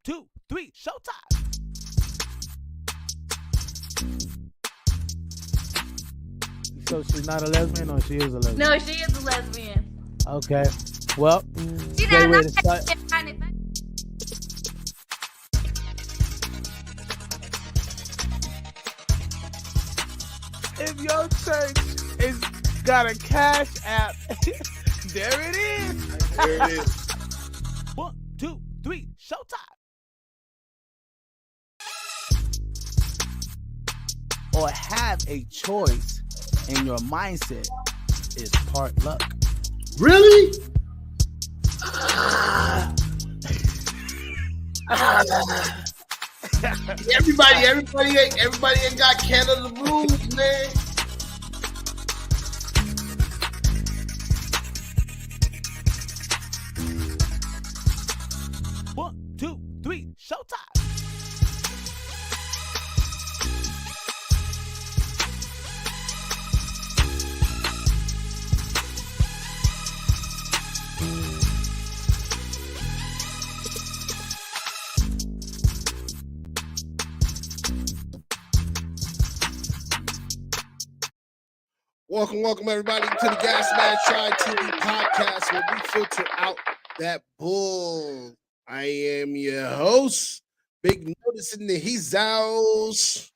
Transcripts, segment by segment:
2, 3, showtime. So she's not a lesbian, or she is a lesbian? No, she is a lesbian. Okay. Well, She great not way to start. If your church is got a cash app, there it is. There it is. 1, 2, 3, showtime. Or have a choice in your mindset is part luck. Really? Everybody ain't got Canada rules, man. One, two, three, showtime. Welcome everybody to the Gas Man Try TV podcast where we filter out that bull. I am your host, Big Notice in the He's house.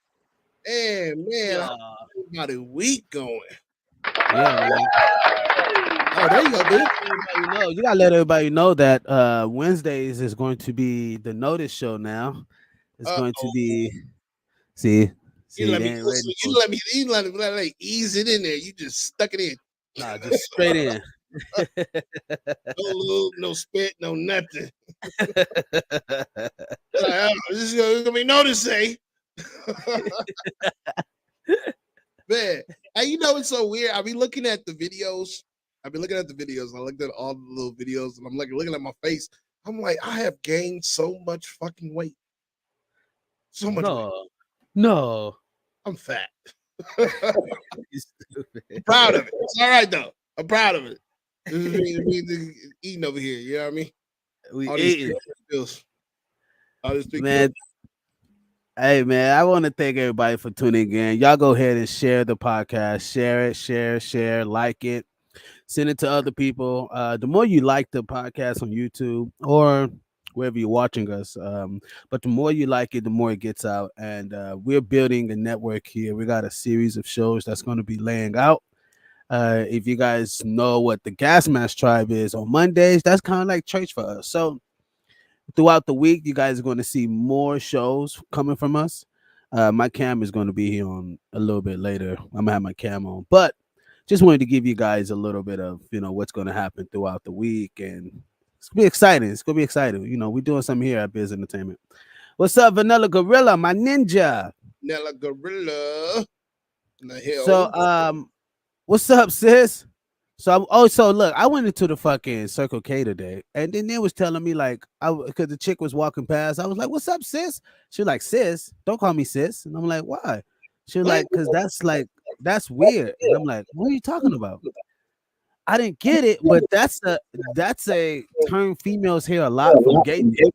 And man, how about a week going? Yeah, man. Oh, there you go, dude. You gotta let everybody know that Wednesdays is going to be the Notice show now. It's going to be You let me ease it in there. You just stuck it in. Nah, just straight in. No lube, no spit, no nothing. This is gonna be notice, eh? Man, and you know it's so weird. I've been looking at the videos. I looked at all the little videos, and I'm like looking at my face. I'm like, I have gained so much fucking weight. So much weight. No. I'm fat. I'm proud of it. It's all right though. I'm proud of it. Eating over here, you know what I mean? We all eating. Man. Hey man, I want to thank everybody for tuning in. Y'all go ahead and share the podcast. Share, like it, send it to other people. The more you like the podcast on YouTube or wherever you're watching us, but the more you like it, the more it gets out. And we're building a network here. We got a series of shows that's going to be laying out. If you guys know what the Gas Mask Tribe is on Mondays, that's kind of like church for us. So throughout the week, you guys are going to see more shows coming from us. My cam is going to be here on a little bit later. I'm gonna have my cam on, but just wanted to give you guys a little bit of what's going to happen throughout the week, and it's gonna be exciting. We're doing something here at Biz Entertainment. What's up, Vanilla Gorilla, my ninja? Vanilla Gorilla. In the hill. So what's up, sis? So look, I went into the fucking Circle K today, and then they was telling me because the chick was walking past, I was like, "What's up, sis?" She was like, "Sis, don't call me sis," and I'm like, "Why?" She was like, "Because that's weird," and I'm like, "What are you talking about?" I didn't get it, but that's a term females hear a lot from gay niggas.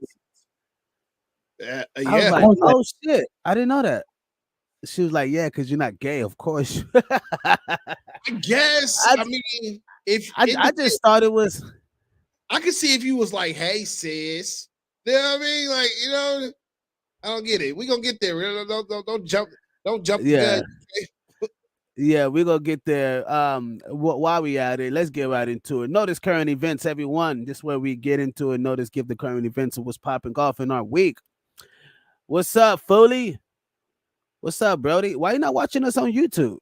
Yeah. I was like, "Oh shit, I didn't know that." She was like, "Yeah, because you're not gay, of course." I guess. I mean, I just thought it was. I could see if you was like, "Hey, sis," you know what I mean? Like, I don't get it. We gonna get there. Don't jump. Yeah. Yeah, we're gonna get there. While we at it, let's get right into it. Notice current events, everyone. This is where we get into it. Give the current events of what's popping off in our week. What's up, Foley? What's up, Brody? Why you not watching us on YouTube?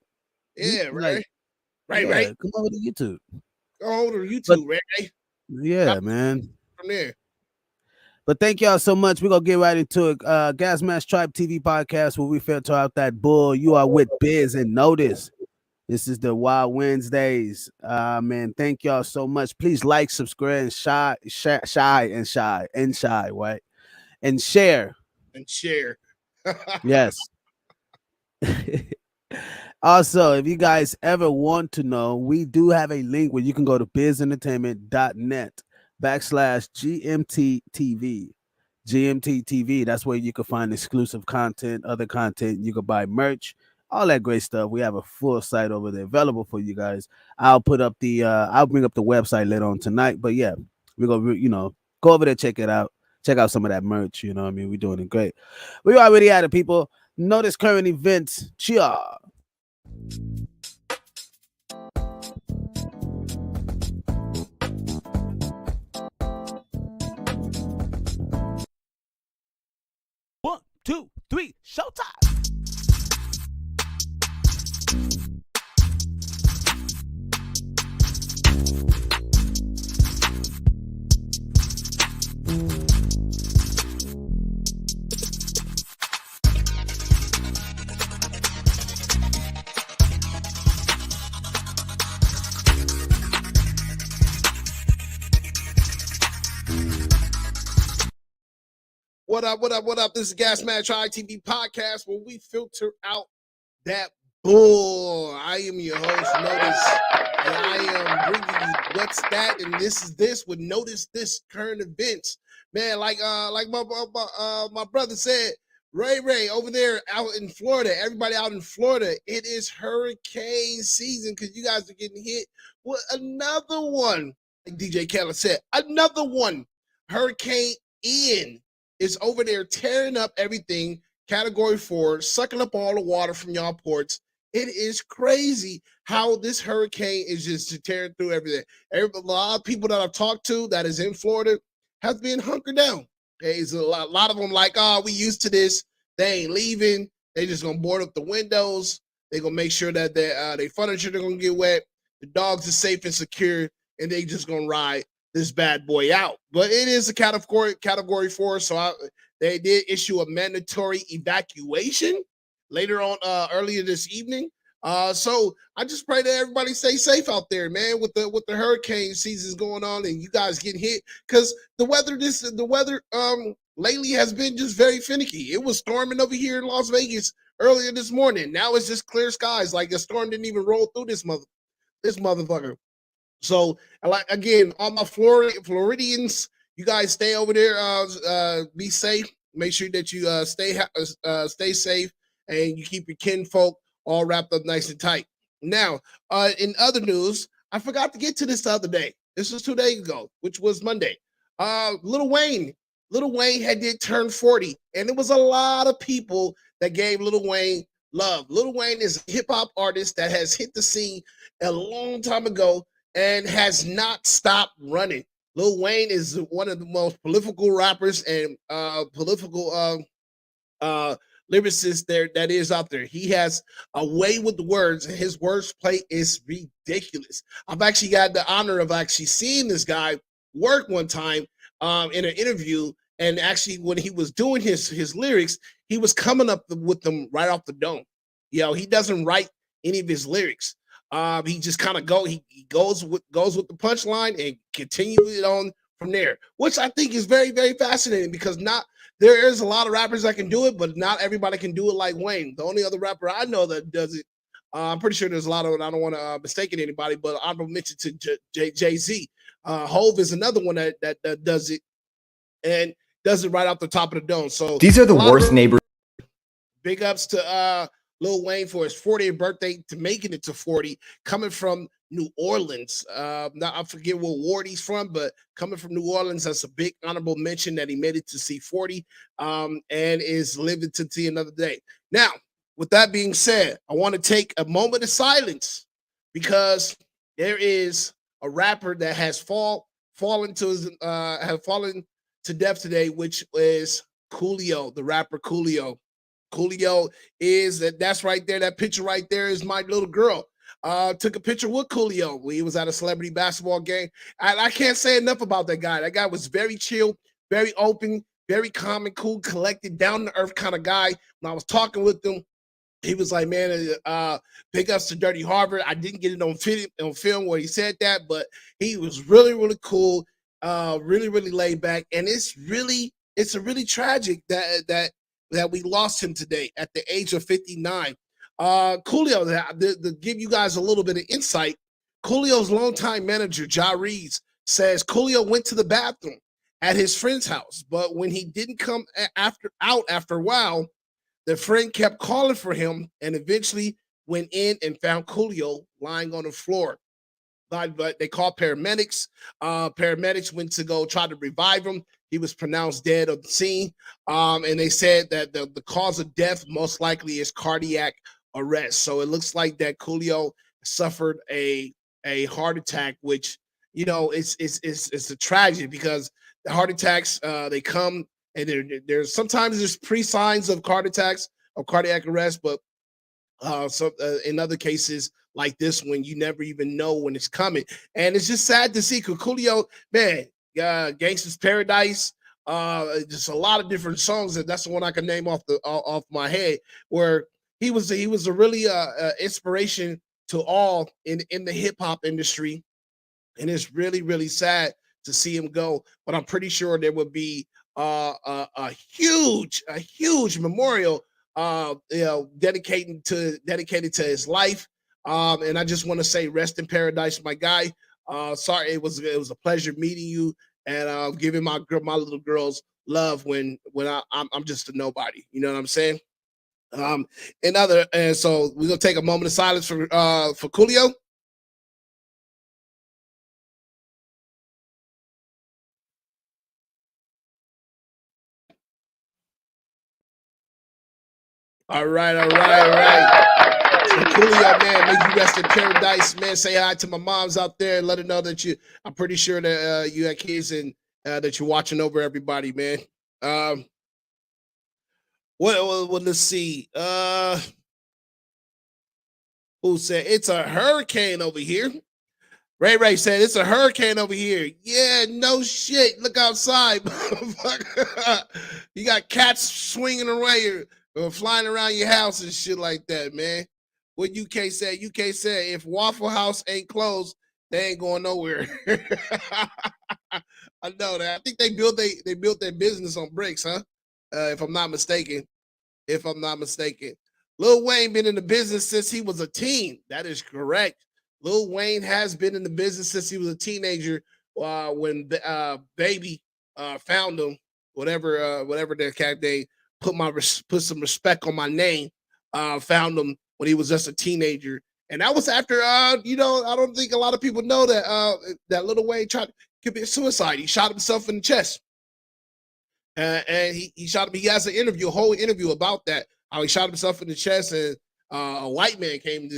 Yeah, right. Right. Come over to YouTube. Go over to YouTube, right? Yeah, man. From there. But thank y'all so much. We're gonna get right into it. Gas Mask Tribe TV podcast where we filter out that bull. You are with Biz and Notice. This is the Wild Wednesdays. Man, thank y'all so much. Please like, subscribe, and share, right? And share. Yes. Also, if you guys ever want to know, we do have a link where you can go to bizentertainment.net/GMTTV. GMT TV. That's where you can find exclusive content, other content. You can buy merch, all that great stuff. We have a full site over there available for you guys. I'll bring up the website later on tonight. But yeah, we're gonna go over there, check it out. Check out some of that merch. You know what I mean? We're doing it great. We already at it, people. Notice current events. Cheer. One, two, three, showtime. What up, what up, what up? This is Gas Match ITV podcast where we filter out that bull. I am your host, Notice, and I am bringing you what's that and this is this with Notice This current events. Man, like my brother said, Ray over there out in Florida, everybody out in Florida, it is hurricane season because you guys are getting hit with another one. Like DJ Keller said, another one. Hurricane Ian is over there tearing up everything. Category 4, sucking up all the water from y'all ports. It is crazy how this hurricane is just tearing through everything. A lot of people that I've talked to that is in Florida have been hunkered down. There's a lot of them like, oh, we used to this. They ain't leaving. They just gonna board up the windows. They gonna make sure that their furniture they're gonna get wet. The dogs are safe and secure, and they just gonna ride this bad boy out. But it is a category 4, so they did issue a mandatory evacuation later on earlier this evening. So I just pray that everybody stay safe out there, man, with the hurricane seasons going on and you guys getting hit because the weather lately has been just very finicky. It was storming over here in Las Vegas earlier this morning. Now it's just clear skies, like the storm didn't even roll through this motherfucker. So, like again, all my Floridians, you guys stay over there. Be safe. Make sure that you stay safe and you keep your kinfolk all wrapped up nice and tight. Now, in other news, I forgot to get to this the other day. This was 2 days ago, which was Monday. Lil Wayne had did turn 40, and it was a lot of people that gave Lil Wayne love. Lil Wayne is a hip hop artist that has hit the scene a long time ago and has not stopped running. Lil Wayne is one of the most prolific rappers and lyricist there that is out there. He has a way with the words, and his wordplay is ridiculous. I've actually got the honor of actually seeing this guy work one time in an interview, and actually when he was doing his lyrics, he was coming up with them right off the dome. He doesn't write any of his lyrics. He just kind of he goes with the punchline and continues it on from there, which I think is very, very fascinating because there is a lot of rappers that can do it, but not everybody can do it like Wayne. The only other rapper I know that does it, I'm pretty sure there's a lot of it. I don't want to mistake anybody, but I'm gonna mention to Jay-Z. Hove is another one that does it and does it right off the top of the dome. So these are the worst neighbors. Big ups to Lil Wayne for his 40th birthday, to making it to 40, coming from New Orleans. Now I forget what ward he's from, but coming from New Orleans, that's a big honorable mention that he made it to see 40 and is living to see another day. Now, with that being said, I want to take a moment of silence because there is a rapper that has fallen to death today, which is Coolio, the rapper Coolio. Coolio that's right there. That picture right there is my little girl. Took a picture with Coolio when he was at a celebrity basketball game. I can't say enough about that guy. That guy was very chill, very open, very calm and cool, collected, down to earth kind of guy. When I was talking with him, he was like, man, big ups to Dirty Harvard. I didn't get it on film where he said that, but he was really, really cool, really, really laid back. And it's a really tragic that we lost him today at the age of 59. Coolio, to give you guys a little bit of insight, Coolio's longtime manager, Ja Reeves, says Coolio went to the bathroom at his friend's house. But when he didn't come after a while, the friend kept calling for him and eventually went in and found Coolio lying on the floor. But they called paramedics. Paramedics went to go try to revive him. He was pronounced dead on the scene. And they said that the cause of death most likely is cardiac arrest. So it looks like that Coolio suffered a heart attack, which it's a tragedy because the heart attacks they come and there's sometimes there's pre signs of heart attacks of cardiac arrest, but in other cases like this one, you never even know when it's coming, and it's just sad to see. Coolio, man, Gangsta's Paradise, just a lot of different songs. And that's the one I can name off my head. Where he was a really inspiration to all in the hip hop industry, and it's really really sad to see him go. But I'm pretty sure there would be a huge memorial dedicated to his life. And I just want to say rest in paradise, my guy. Sorry, it was a pleasure meeting you and giving my little girls love when I'm just a nobody. You know what I'm saying? And so we're gonna take a moment of silence for Coolio. All right, all right, all right. So Coolio, man, make you rest in paradise, man. Say hi to my moms out there and let her know that you. I'm pretty sure that you have kids and that you're watching over everybody, man. Um, well, let's see. Who said it's a hurricane over here? Ray Ray said it's a hurricane over here. Yeah, no shit. Look outside, motherfucker. You got cats swinging away or flying around your house and shit like that, man. What UK said? UK said if Waffle House ain't closed, they ain't going nowhere. I know that. I think they built their business on bricks, huh? If I'm not mistaken. If I'm not mistaken. Lil Wayne been in the business since he was a teen. That is correct. Lil Wayne has been in the business since he was a teenager. When Baby found him, whatever their cat they put some respect on my name. Found him when he was just a teenager, and that was after I don't think a lot of people know that Lil Wayne tried to commit suicide. He shot himself in the chest. And he shot him. He has an interview, a whole interview about that. How he shot himself in the chest, and a white man came to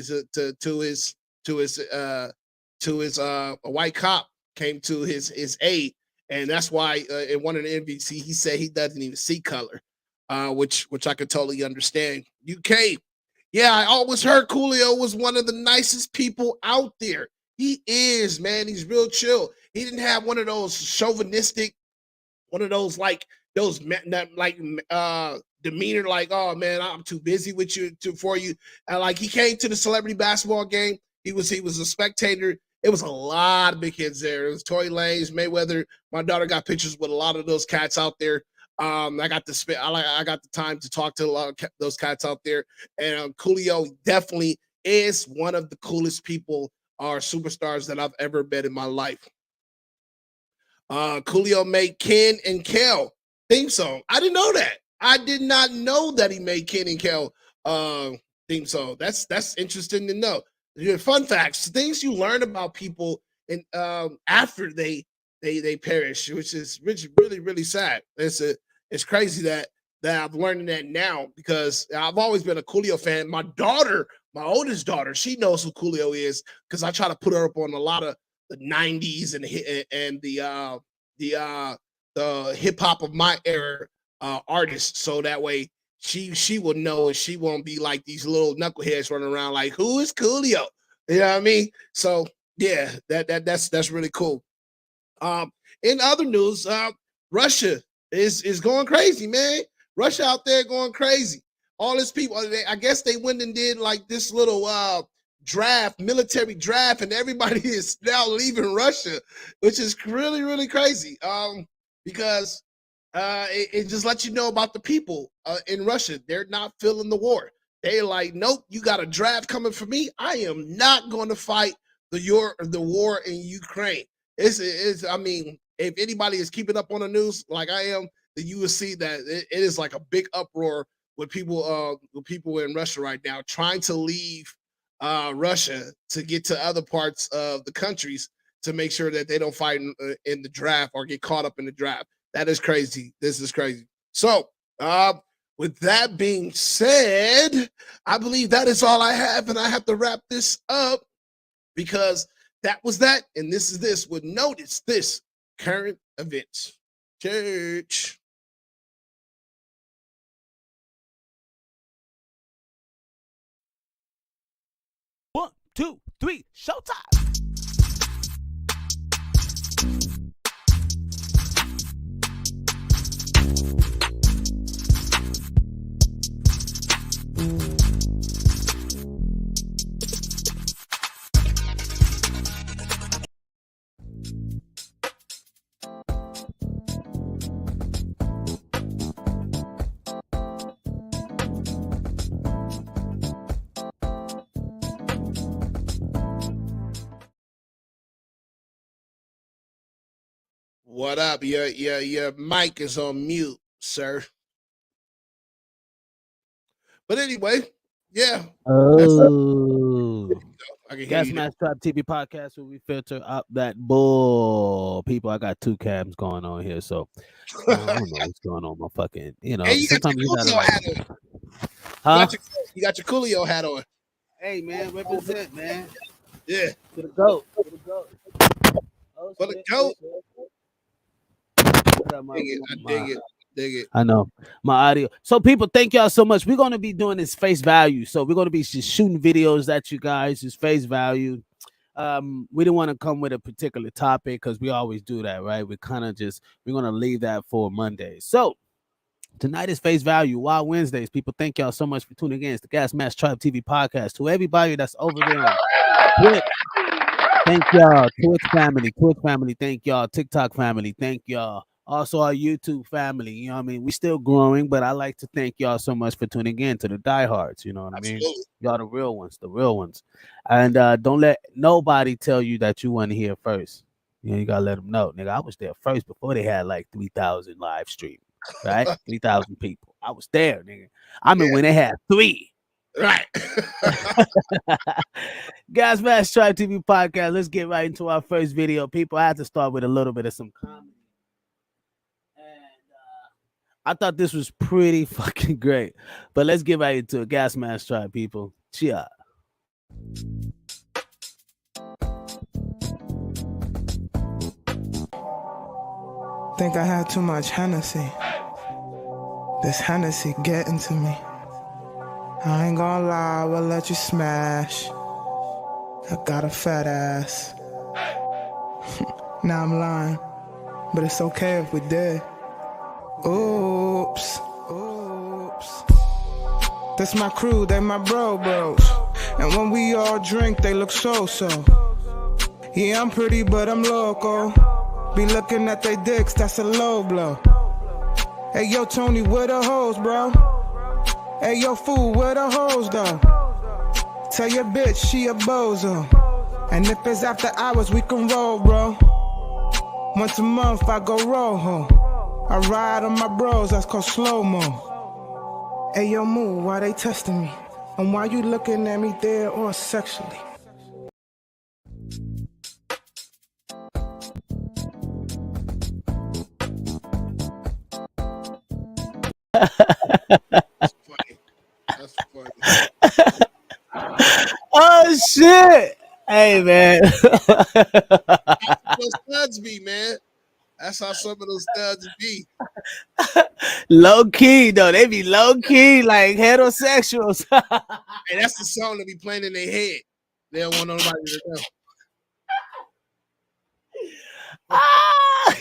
his a white cop came to his aid, and that's why in one of the interviews he said he doesn't even see color, which I could totally understand. UK, yeah, I always heard Coolio was one of the nicest people out there. He is, man. He's real chill. He didn't have one of those chauvinistic one of those like demeanor like, oh man, I'm too busy with you for you. And like he came to the celebrity basketball game. He was a spectator. It was a lot of big kids there. It was Tory Lanez, Mayweather. My daughter got pictures with a lot of those cats out there. I got to spend. I got the time to talk to a lot of those cats out there. And Coolio definitely is one of the coolest people or superstars that I've ever met in my life. Coolio made Ken and Kel theme song. I didn't know that. I did not know that he made Ken and Kel theme song. That's interesting to know. Fun facts, things you learn about people and after they perish, which really really sad. It's crazy that I'm learning that now because I've always been a Coolio fan. My daughter, my oldest daughter, she knows who Coolio is because I try to put her up on a lot of the '90s and the hip hop of my era artists, so that way she will know and she won't be like these little knuckleheads running around like who is Coolio? You know what I mean? So yeah, that's really cool. Um, in other news, Russia is going crazy, man. Russia out there going crazy. All these people, I guess they went and did like this little draft, military draft, and everybody is now leaving Russia, which is really, really crazy. Because it just lets you know about the people in Russia. They're not feeling the war. They're like, nope, you got a draft coming for me. I am not going to fight the war in Ukraine. I mean, if anybody is keeping up on the news like I am, then you will see that it is like a big uproar with people in Russia right now trying to leave Russia to get to other parts of the countries to make sure that they don't fight in the draft or get caught up in the draft. That is crazy. This is crazy. So, with that being said, I believe that is all I have, and I have to wrap this up because that was that, and this is this. With notice this current events. Church. One, two, three, showtime. What up? Your mic is on mute, sir. But anyway, yeah, that's Oh, I can hear Gas you. Mask Trap TV podcast where we filter out that bull. People, I got two cams going on here, so I don't know what's going on. My fucking, And you got sometimes you your gotta Coolio like, hat on. huh? You got your Coolio hat on. Hey man, represent man. Yeah, To the goat. To the goat. Oh for the shit. Oh goat. shit. I got Dig it. I dig it. Dig it. I know my audio. So people, thank y'all so much. We're gonna be doing this face value. So we're gonna be just shooting videos at you guys, just face value. We didn't want to come with a particular topic because we always do that, right? We're gonna leave that for Monday. So tonight is face value. Wild Wednesdays. People, thank y'all so much for tuning in. It's the Gas Mask Tribe TV podcast. To everybody that's over there on Twitch, thank y'all. Twitch family, thank y'all. TikTok family, thank y'all. Also, our YouTube family, you know what I mean? We still growing, but I like to thank y'all so much for tuning in to the diehards, you know what I mean? Absolutely. Y'all the real ones, the real ones. And don't let nobody tell you that you want to hear first. You gotta let them know, nigga. I was there first before they had like 3,000 live stream, right? 3,000 people. I was there, nigga. I mean, Yeah. when they had three. Right. Guys, Mass Tribe TV podcast. Let's get right into our first video. People, I had to start with a little bit of some comedy. And I thought this was pretty fucking great. But let's get right into it. Gas Mask Tribe, people. Cheer. Think I had too much Hennessy. This Hennessy getting to me. I ain't gonna lie, I will let you smash. I got a fat ass. Now I'm lying, but it's okay if we did. Oops, oops. That's my crew, they my bros. And when we all drink, they look so. Yeah, I'm pretty, but I'm loco. Be looking at they dicks, that's a low blow. Hey, yo, Tony, where the hoes, bro? Hey, yo, fool, where the hoes, though? Tell your bitch she a bozo. And if it's after hours, we can roll, bro. Once a month, I go roll home. I ride on my bros, that's called slow-mo. Hey, yo, move, why they testing me? And why you looking at me there or sexually? That's funny. That's funny. Oh, shit. Hey, man. Those studs be, man. That's how some of those studs be. Low key, though. They be low key, like heterosexuals. Hey, that's the song that be playing in their head. They don't want nobody to know. Ah!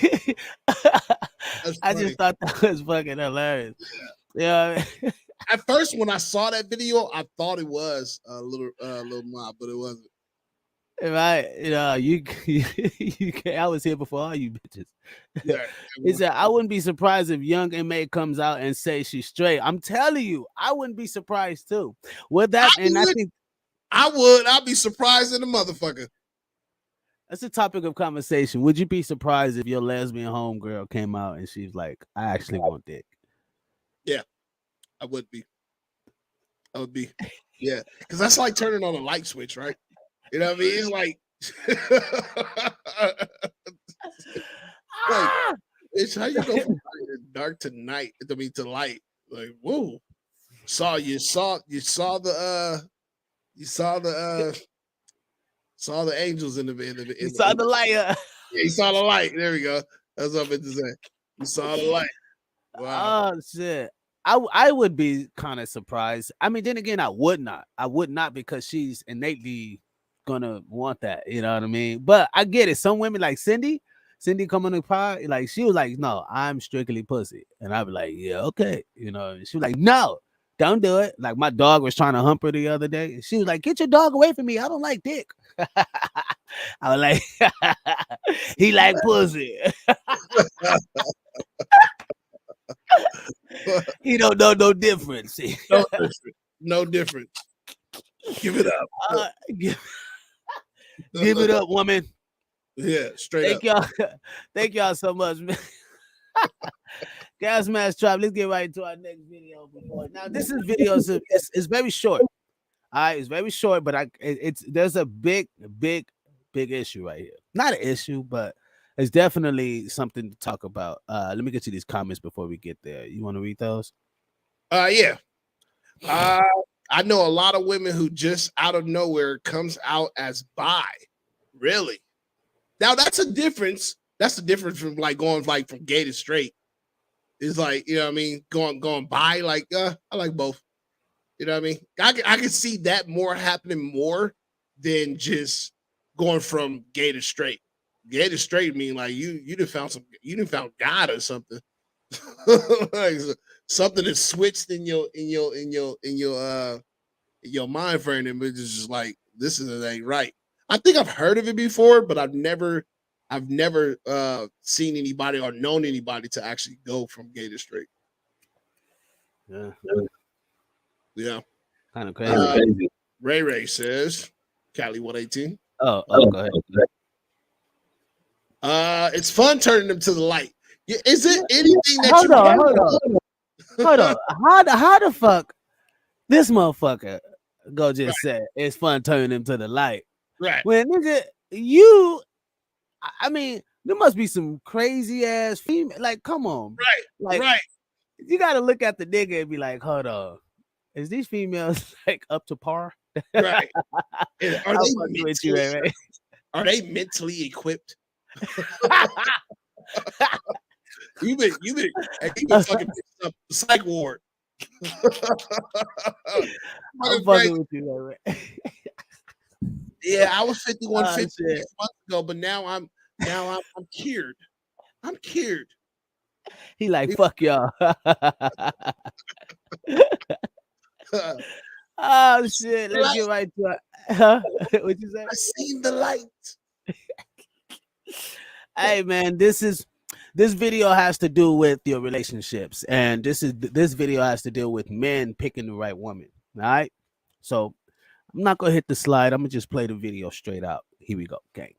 That's I funny. just thought that was fucking hilarious. Yeah. At first, when I saw that video, I thought it was a little mob, but it wasn't. Right, you can I was here before all you bitches. Yeah. He said, I wouldn't be surprised if young inmate comes out and say she's straight. I'm telling you, I wouldn't be surprised too. With that, and I think I would. I'd be surprised in the motherfucker. That's a topic of conversation. Would you be surprised if your lesbian homegirl came out and she's like, I actually want dick? Yeah, I would be. I would be. Yeah, because that's like turning on a light switch, right? You know what I mean? It's like, like Ah! it's how you go from dark to night. I mean, to light. Like, whoa! You saw the saw the angels You saw the light. yeah, you saw the light. There we go. That's what I meant to say. You saw the light. Wow. Oh shit. I would be kind of surprised. I mean, then again, I would not. I would not because she's innately gonna want that. You know what I mean? But I get it. Some women like Cindy, come on the pod, like she was like, no, I'm strictly pussy. And I'd be like, yeah, okay. You know, she was like, no, don't do it. Like my dog was trying to hump her the other day. And she was like, get your dog away from me. I don't like dick. I was like, he like pussy. He don't know no difference. No difference. No difference. Give it up. Give it up, woman. Yeah, straight Thank y'all. Thank y'all so much, man. Gas Mask Trap. Let's get right into our next video. Now, this is videos. It's very short. All right, it's very short, but there's a big issue right here. Not an issue, but it's definitely something to talk about. Let me get to these comments before we get there. You want to read those? Yeah. I know a lot of women who just out of nowhere comes out as bi. Really? Now that's a difference. That's the difference from like going like from gay to straight. It's like, you know what I mean? Going bi, like I like both. You know what I mean? I can see that more happening more than just going from gay to straight. Gay to straight mean like you done found God or something. Like, something is switched in your mind frame, and it's just like this ain't right. I think I've heard of it before, but I've never seen anybody or known anybody to actually go from gay to straight. Yeah. Kind of crazy. Ray says, Cali 118. Oh, go ahead. It's fun turning them to the light. Is it anything that Hold on. How the fuck this motherfucker go just say it's fun turning them to the light? Right. When nigga, I mean, there must be some crazy ass female. Like, come on. Right. You gotta look at the nigga and be like, hold on. Is these females like up to par? Right. Are they mentally equipped? You've been fucking up the psych ward. I'm fucking with you, right? Yeah, I was 50 months ago, but now I'm cured. I'm cured. He like, fuck y'all. Oh shit! Let's get right to it. Huh? What you say? I seen the light. Hey man, this video has to do with your relationships, and this video has to deal with men picking the right woman. All right, so I'm not gonna hit the slide. I'm gonna just play the video straight out. Here we go, gang.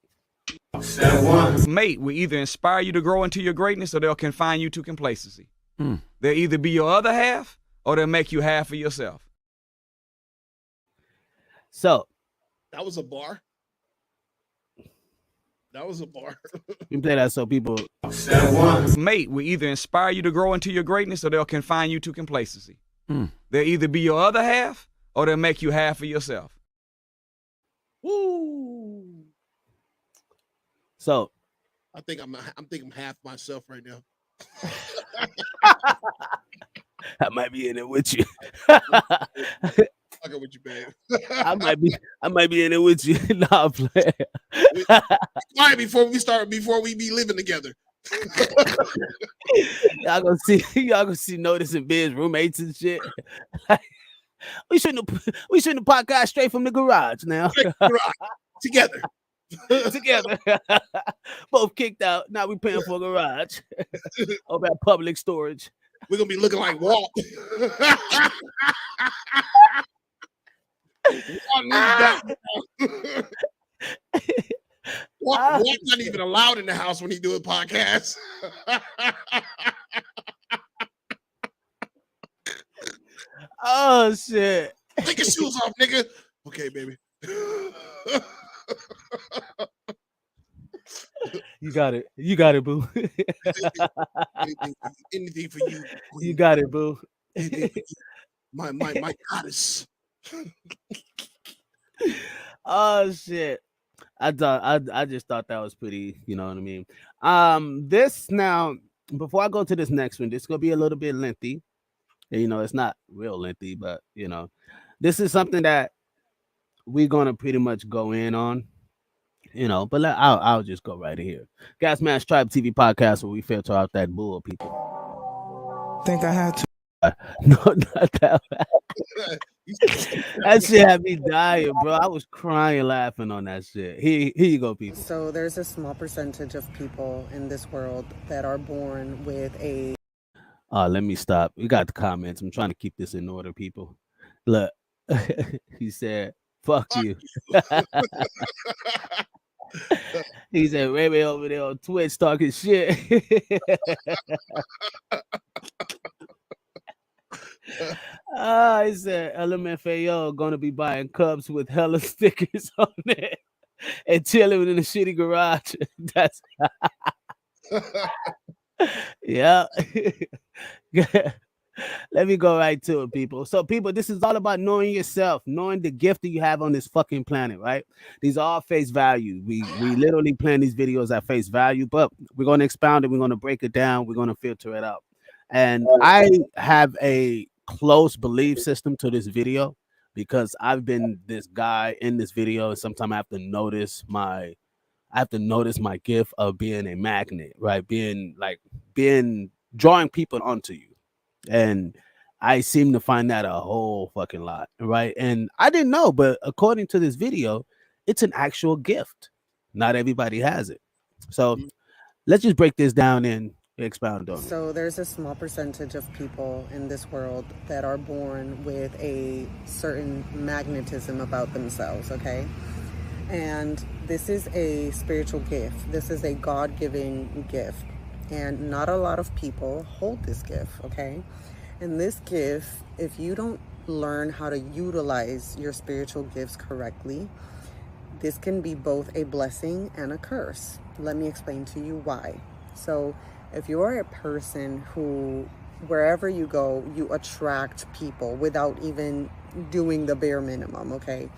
Step one. Mate will either inspire you to grow into your greatness or they'll confine you to complacency. They'll either be your other half or they'll make you half of yourself. So that was a bar. That was a bar. You play that so people. Step one. Mate will either inspire you to grow into your greatness or they'll confine you to complacency. They'll either be your other half or they'll make you half of yourself. Woo. So I think I'm half myself right now. I might be in it with you. Fucking with you, babe. I might be in it with you. Nah, play. Quiet before we be living together. Y'all gonna see Notice and Biz roommates and shit. we shouldn't have podcast straight from the garage now. Together. Both kicked out. Now we paying for a garage. Over at public storage. We're gonna be looking like Walt. Walk not even allowed in the house when he do a podcast. Oh shit. Take your shoes off, nigga. Okay, baby. You got it. You got it, boo. Anything for you, queen. You got it, boo. Anything for you. My goddess. Oh shit. I just thought that was pretty, you know what I mean? This now, before I go to this next one, this is gonna be a little bit lengthy. You know, it's not real lengthy, but you know, this is something that we're gonna pretty much go in on. You know, but I'll just go right here. Gas Mask Tribe TV podcast where we filter out that bull, people. Think I had to. No, not that. That shit had me dying, bro. I was crying laughing on that shit. Here you go, people. So there's a small percentage of people in this world that are born with a Let me stop. We got the comments. I'm trying to keep this in order, people. Look, he said, "Fuck you." He said, "Ray Ray over there on Twitch talking shit." He said, "LMFAO gonna be buying cups with hella stickers on it and chilling in a shitty garage." That's yeah. Let me go right to it, people. So, people, this is all about knowing yourself, knowing the gift that you have on this fucking planet, right? These are all face value. We literally plan these videos at face value, but we're going to expound it. We're going to break it down. We're going to filter it out. And I have a close belief system to this video because I've been this guy in this video, and sometimes I have to notice my gift of being a magnet, right? Being drawing people onto you. And I seem to find that a whole fucking lot, right? And I didn't know, but according to this video, it's an actual gift. Not everybody has it. So let's just break this down and expound on it. So there's a small percentage of people in this world that are born with a certain magnetism about themselves, okay? And this is a spiritual gift. This is a God-given gift. And not a lot of people hold this gift, okay? And this gift, if you don't learn how to utilize your spiritual gifts correctly, this can be both a blessing and a curse. Let me explain to you why. So if you are a person who, wherever you go, you attract people without even doing the bare minimum, okay?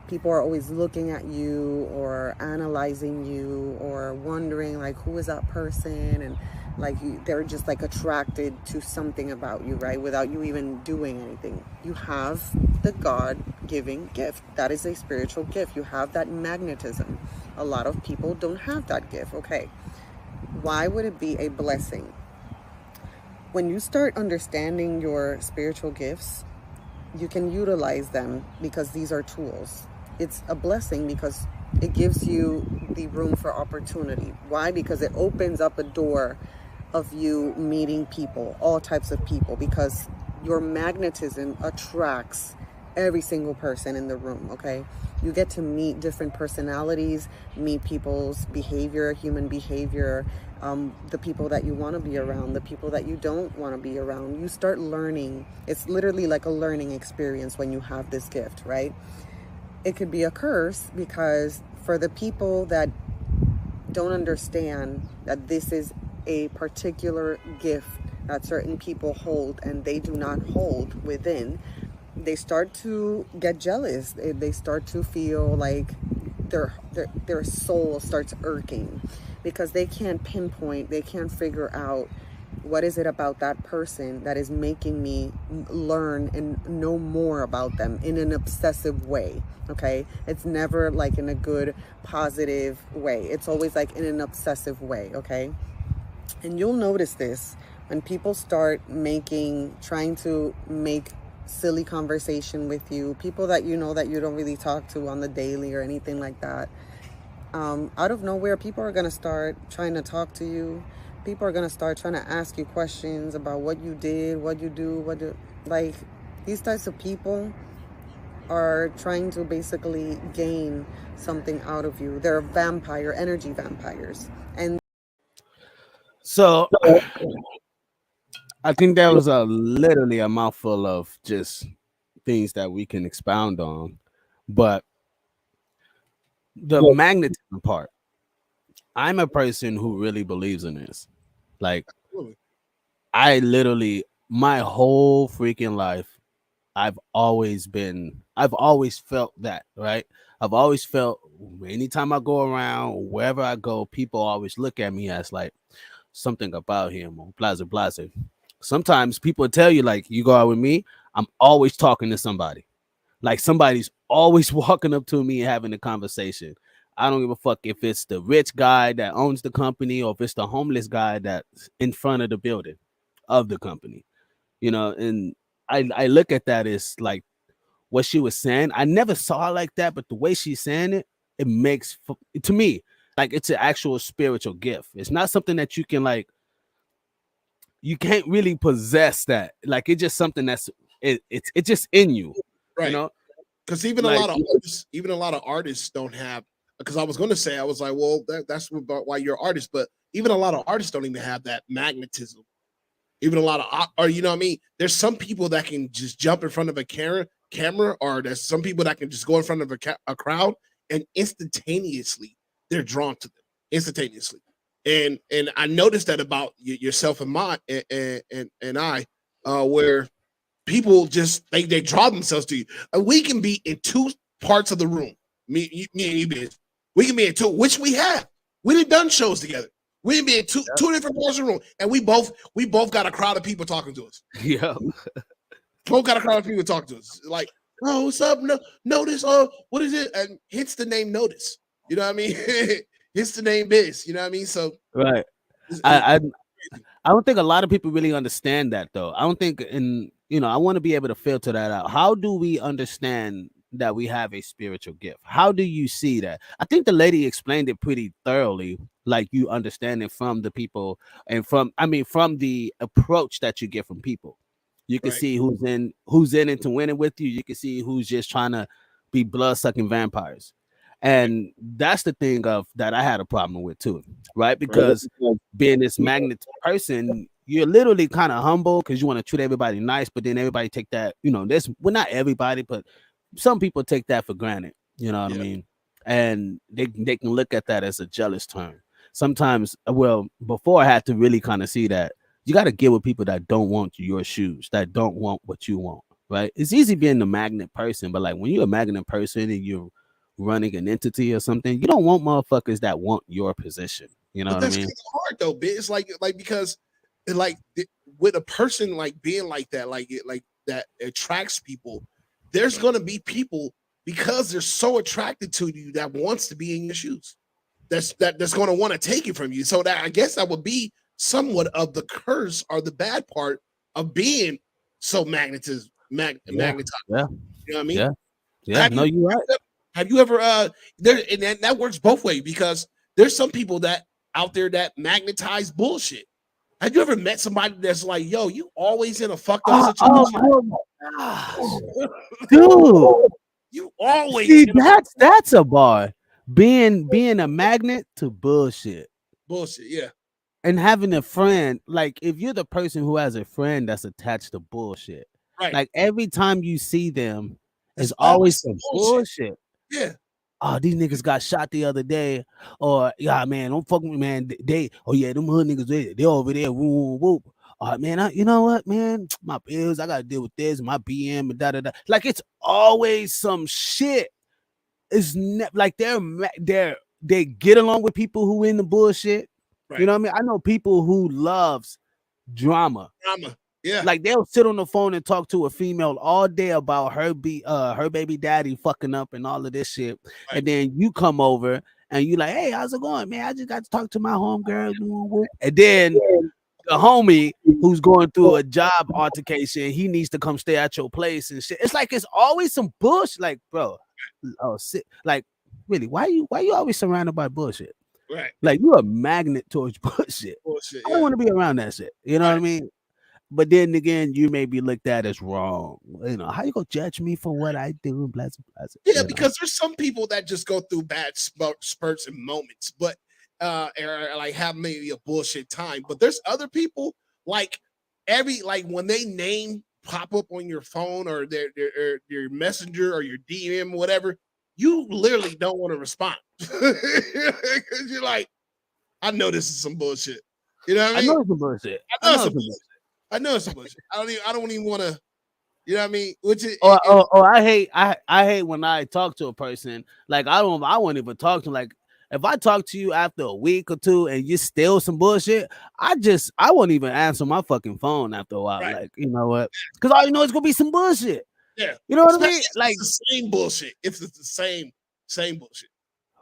People are always looking at you or analyzing you or wondering like, who is that person? And like they're just like attracted to something about you, right? Without you even doing anything. You have the God-giving gift. That is a spiritual gift. You have that magnetism. A lot of people don't have that gift, okay? Why would it be a blessing? When you start understanding your spiritual gifts, you can utilize them because these are tools. It's a blessing because it gives you the room for opportunity. Why? Because it opens up a door of you meeting people, all types of people, because your magnetism attracts every single person in the room, okay? You get to meet different personalities, meet people's behavior, human behavior, the people that you want to be around, the people that you don't want to be around. You start learning. It's literally like a learning experience when you have this gift, right? It could be a curse because for the people that don't understand that this is a particular gift that certain people hold and they do not hold within, they start to get jealous. They start to feel like their soul starts irking because they can't pinpoint, they can't figure out what is it about that person that is making me learn and know more about them in an obsessive way, okay? It's never like in a good, positive way. It's always like in an obsessive way, okay? And you'll notice this when people start trying to make silly conversation with you, people that you know that you don't really talk to on the daily or anything like that. Out of nowhere, people are going to start trying to talk to you. People are going to start trying to ask you questions about what you did, what you do, like these types of people, are trying to basically gain something out of you. They're vampire, energy vampires. And So I think that was a literally a mouthful of just things that we can expound on. But the magnetism part, I'm a person who really believes in this. Like, Really? I literally, my whole freaking life, I've always felt that, right? I've always felt anytime I go around, wherever I go, people always look at me as like something about him or blazer blazer. Sometimes people tell you, like, you go out with me, I'm always talking to somebody. Like somebody's always walking up to me and having a conversation. I don't give a fuck if it's the rich guy that owns the company or if it's the homeless guy that's in front of the building of the company. And I look at that as like what she was saying. I never saw it like that, but the way she's saying it, it makes to me like it's an actual spiritual gift. It's not something that you can like you can't really possess that. Like it's just something it's just in you, you Right. know? Because Like even a lot of artists don't have. Because I was going to say, I was like, well, that's about why you're an artist, but even a lot of artists don't even have that magnetism. Even a lot of, or you know what I mean. There's some people that can just jump in front of a camera, or there's some people that can just go in front of a crowd and instantaneously they're drawn to them instantaneously. And I noticed that about yourself and my and I, where people just they draw themselves to you. And we can be in two parts of the room. Me and you, bitch. We can be in two, which we have. We done shows together. We can be in two different parts of the room, and we both got a crowd of people talking to us. yeah. Both got a crowd of people talking to us. Like, oh, what's up? No, notice. Oh, what is it? And hits the name notice. You know what I mean? Hits the name biz. You know what I mean? So Right. it's, it's I I don't think a lot of people really understand that though. I don't think I want to be able to filter that out. How do we understand that we have a spiritual gift? How do you see that? I think the lady explained it pretty thoroughly, like you understand it from the people and from the approach that you get from people. You can right. see who's in it to win it with you. You can see who's just trying to be blood sucking vampires. Right. And that's the thing of that I had a problem with too, right? Right. Because being this magnet person, you're literally kind of humble because you want to treat everybody nice, but then everybody take that, this well, not everybody, but some people take that for granted. You know what I Yeah. mean? And they can look at that as a jealous term. Sometimes, well, before I had to really kind of see that you got to get with people that don't want your shoes, that don't want what you want, right? It's easy being the magnet person, but like when you're a magnet person and you're running an entity or something, you don't want motherfuckers that want your position. You know But what I that's mean? kind of hard though, bitch. It's like because like with a person like being like that, like that attracts people. There's gonna be people because they're so attracted to you that wants to be in your shoes. That's gonna want to take it from you. So that I guess that would be somewhat of the curse or the bad part of being so Yeah, magnetized. yeah, You know what I mean? yeah, yeah. Have No, you you're right. have you ever there and that works both ways because there's some people that out there that magnetize bullshit. Have you ever met somebody that's like, yo, you always in a fucked up situation? Oh my gosh, dude. You always See, in a that's a bar. Being a magnet to bullshit bullshit. Yeah. and having a friend, like if you're the person who has a friend that's attached to bullshit, Right. like every time you see them, It's it's always always some some bullshit. bullshit. Yeah. Oh, these niggas got shot the other day, or yeah, man, don't fuck with me, man. Oh yeah, them hood niggas, they over there, whoop, whoop. Man, you know what, man? My bills, I gotta deal with this, my BM, and da da da. Like it's always some shit. It's like they get along with people who in the bullshit. You Right. know what I mean? I know people who loves drama. Drama. Yeah. Like they'll sit on the phone and talk to a female all day about her baby daddy fucking up and all of this shit. Right. And then you come over and you like, hey, how's it going, man? I just got to talk to my homegirl. And then the homie who's going through a job altercation, he needs to come stay at your place and shit. It's like it's always some bullshit. Like, bro, like really, why you always surrounded by bullshit? Right. Like you a magnet towards bullshit. Bullshit. I don't Yeah. want to be around that shit. You know what I Right. mean? but then again, you may be looked at as wrong. How you gonna judge me for what I do? Blah, blah, Yeah, blah. because there's some people that just go through bad spurts and moments, but or like have maybe a bullshit time. But there's other people like like when they name pop up on your phone or their messenger or your DM, whatever, you literally don't want to respond because you're like, I know this is some bullshit. You know what I I mean? know it's some bullshit. I I know it's know some it's some bullshit. bullshit. I know it's some bullshit. I don't even want to. You know what I mean? Which is I hate when I talk to a person. Like I won't even talk to them. Like if I talk to you after a week or two and you still some bullshit, I won't even answer my fucking phone after a while. right. Like, you know what? Because I know it's gonna be some bullshit. Yeah, You know what I especially mean? if Like it's the same bullshit. If it's the same bullshit.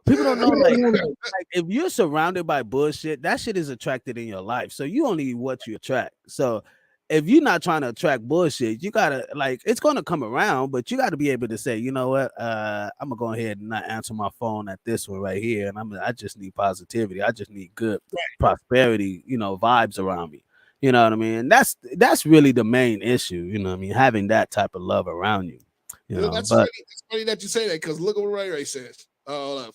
people don't know, like if you're surrounded by bullshit, that shit is attracted in your life. So you only what you attract. So if you're not trying to attract bullshit, you gotta like it's gonna come around, but you gotta be able to say, you know what, I'm gonna go ahead and not answer my phone at this one right here, and I just need positivity. I just need good prosperity, vibes around me. You know what I mean? That's really the main issue. You know what I mean? Having that type of love around you. You know, that's But funny. It's funny that you say that because look at what Ray Ray says.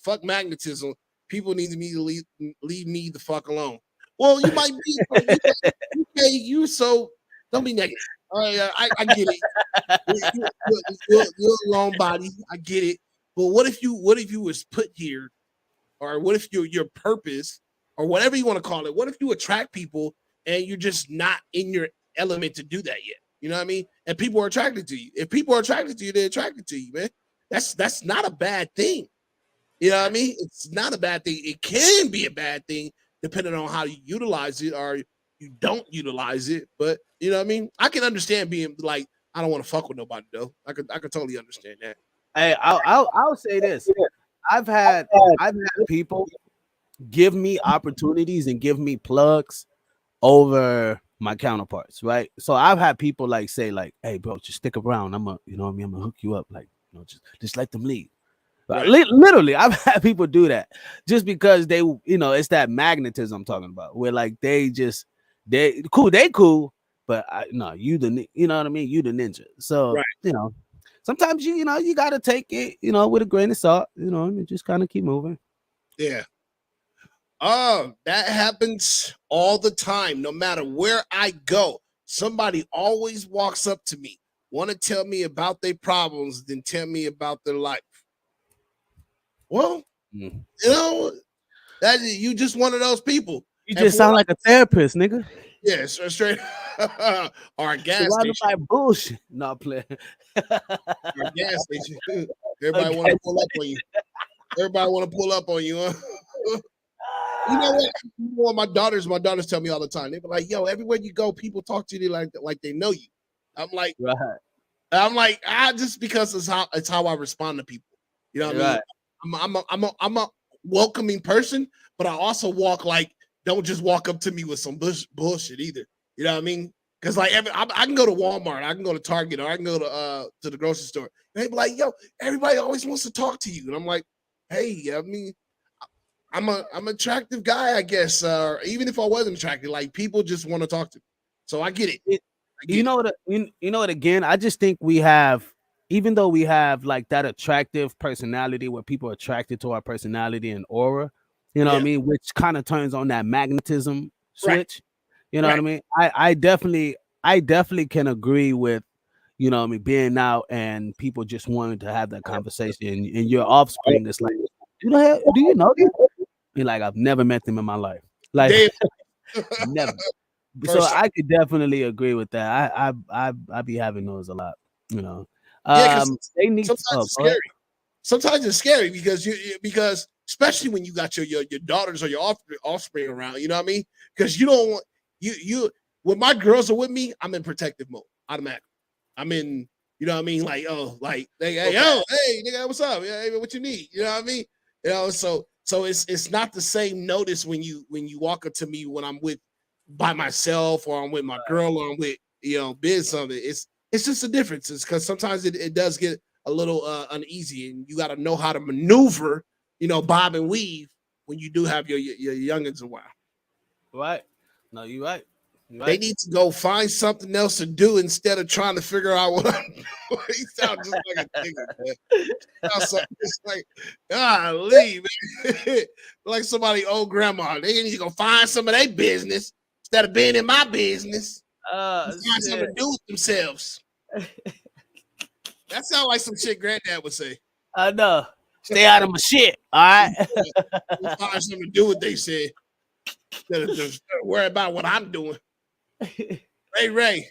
Fuck magnetism. People need to leave me the fuck alone. Well, you might be, you so don't be negative. I get it. You're a lone body. I get it. But what if you was put here, or what if your purpose, or whatever you want to call it, what if you attract people and you're just not in your element to do that yet? You know what I mean? And people are attracted to you. If people are attracted to you, they're attracted to you, man. That's not a bad thing. You know what I mean? It's not a bad thing. It can be a bad thing depending on how you utilize it or you don't utilize it. But you know what I mean? I can understand being like, I don't want to fuck with nobody though. I could totally understand that. hey, I'll say this. I've had I've had people give me opportunities and give me plugs over my counterparts, right? So I've had people like say like, "Hey, bro, just stick around. You know what I mean? I'm gonna hook you up. Like, just let them lead." Right. Literally, I've had people do that just because it's that magnetism I'm talking about, where like they cool, but no, you know what I mean? You the ninja. So Right. sometimes you gotta take it, with a grain of salt, and just kind of keep moving. Yeah. Oh, that happens all the time. No matter where I go, somebody always walks up to me, want to tell me about their problems, then tell me about their life. Well, Mm. you know, that you just one of those people. You And just for what sound like a therapist, nigga. yeah, straight or a gas Surrounded station. by bullshit. Not playing. Or a gas station. Everybody want Okay. to pull up on you. Everybody want to pull up on you, huh? You know what? My daughters tell me all the time. They be like, "Yo, everywhere you go, people talk to you like they know you." I'm like, Right. just because it's how I respond to people. You know what I mean? Right. I'm a welcoming person, but I also walk like don't just walk up to me with some bullshit either. You know what I mean? Because like I can go to Walmart, I can go to Target, or I can go to the grocery store. And they be like, "Yo, everybody always wants to talk to you," and I'm like, "Hey, I mean." I'm an attractive guy, I guess. Even if I wasn't attractive, like people just want to talk to me. So I get it. It, I you get it. know what? You know what? Again, I just think even though we have like that attractive personality, where people are attracted to our personality and aura, you know what I Yeah. mean, which kind of turns on that magnetism Right. switch. You know what Right. I mean? I definitely can agree with, what I mean, being out and people just wanting to have that conversation, and your offspring is like, do you know them? Be like, I've never met them in my life, like Damn. never. So First time. I could definitely agree with that. I be having those a lot, you know. Yeah, because They need. sometimes Oh, it's go ahead. scary. Sometimes it's scary because because especially when you got your daughters or your offspring around. You know what I mean? Because you don't want you when my girls are with me, I'm in protective mode automatically. I'm in. You know what I mean? Like like hey Okay. yo hey nigga what's up? Yeah, hey, what you need? You know what I mean? So it's not the same notice when you walk up to me when I'm with by myself or I'm with my girl or I'm with biz something. It's just a difference. It's because sometimes it does get a little uneasy and you got to know how to maneuver, bob and weave when you do have your youngins around. Right. No, you're right. They need to go find something else to do instead of trying to figure out what I'm doing. He sounds just like a nigga, man. It's like, golly, man. Like somebody old grandma. They need to go find some of their business instead of being in my business. Find something to do with themselves. That sounds like some shit granddad would say. I know. Stay out of my shit. All right. Find something to do what they said. Instead of just worry about what I'm doing. Ray.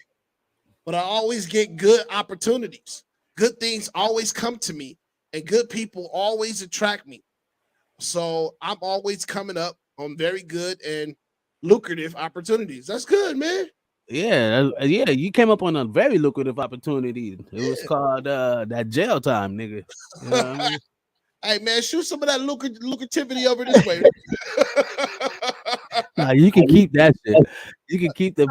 But I always get good opportunities. Good things always come to me, and good people always attract me. So I'm always coming up on very good and lucrative opportunities. That's good, man. Yeah. You came up on a very lucrative opportunity. It was called that jail time, nigga. You know what I mean? Hey, man, shoot some of that lucrativity over this way. Nah, you can keep that shit. You can keep the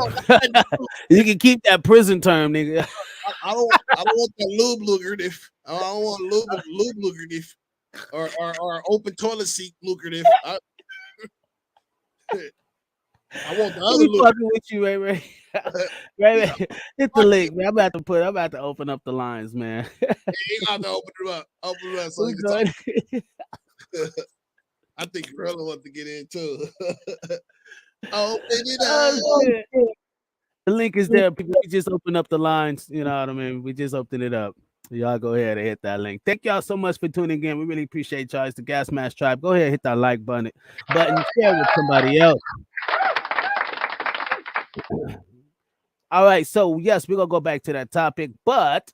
you can keep that prison term, nigga. I don't want that lube lucrative. I don't want lube lucrative or open toilet seat lucrative. I want the other lucrative. Fucking with you, Ray. Ray, hit the link, man. I'm about to open up the lines, man. You got to open it up. So you can talk. I think Gorilla wants to get in too. Open it up. The link is there. People, we just open up the lines. You know what I mean? We just opened it up. Y'all go ahead and hit that link. Thank y'all so much for tuning in. We really appreciate y'all. It's the Gas Mask Tribe. Go ahead and hit that like button, share with somebody else. All right, so yes, we're gonna go back to that topic, but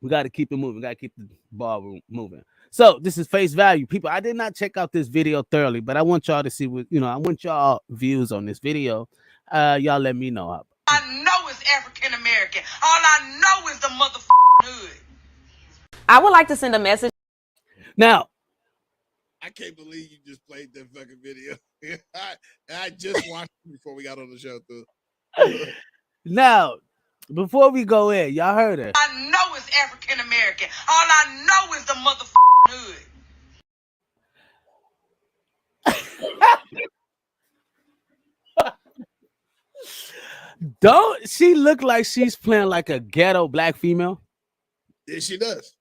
we got to keep it moving. We got to keep the ball moving. So this is face value, people. I did not check out this video thoroughly, but I want y'all to see what I want y'all views on this video. Y'all let me know. I know it's African American. All I know is the motherfucking hood. I would like to send a message. Now, I can't believe you just played that fucking video. I just watched it before we got on the show, too. Now, before we go in, y'all heard her. I know it's African American. All I know is the motherfucking hood. Don't she look like she's playing like a ghetto black female? Yeah, she does.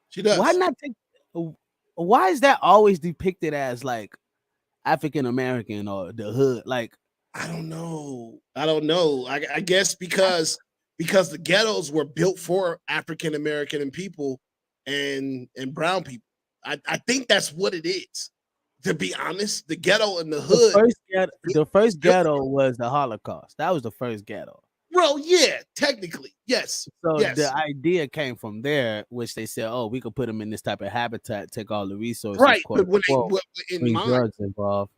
She does. Why is that always depicted as like African American or the hood? Like, I don't know. I guess because the ghettos were built for African American and people and brown people. I think that's what it is. To be honest, the ghetto and the hood. The first ghetto was the Holocaust. That was the first ghetto. Well, yeah, technically, yes. So yes. The idea came from there, which they said, "Oh, we could put them in this type of habitat, take all the resources." Right, but when drugs involved,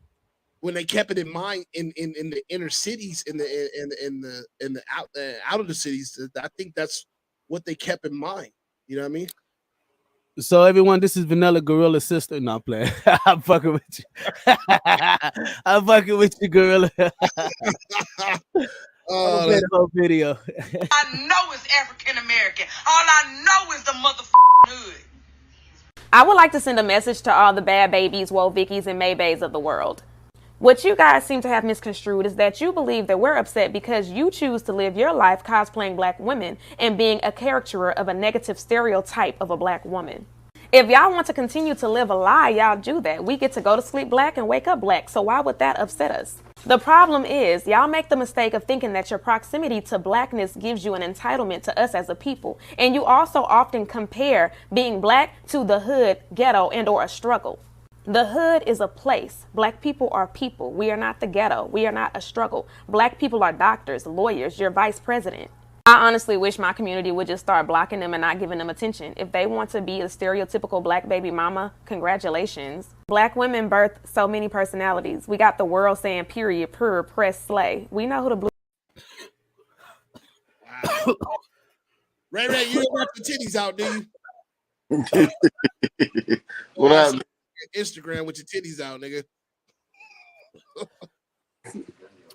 when they kept it in mind in the inner cities, in the out of the cities, I think that's what they kept in mind. You know what I mean? So everyone, this is Vanilla Gorilla's sister. No, I'm playing. I'm fucking with you. I'm fucking with you, Gorilla. I'm play the whole video. I know it's African American. All I know is the motherfucking hood. I would like to send a message to all the bad babies, woe Vickies, and Maybays of the world. What you guys seem to have misconstrued is that you believe that we're upset because you choose to live your life cosplaying black women and being a caricature of a negative stereotype of a black woman. If y'all want to continue to live a lie, y'all do that. We get to go to sleep black and wake up black, so why would that upset us? The problem is, y'all make the mistake of thinking that your proximity to blackness gives you an entitlement to us as a people, and you also often compare being black to the hood, ghetto, and or a struggle. The hood is a place. Black people are people. We are not the ghetto. We are not a struggle. Black people are doctors, lawyers, your vice president. I honestly wish my community would just start blocking them and not giving them attention. If they want to be a stereotypical black baby mama, congratulations. Black women birth so many personalities. We got the world saying period, purr, press, slay. We know who the blue. Wow. Ray, you don't got the titties out, do you? What happened? Instagram with your titties out, nigga.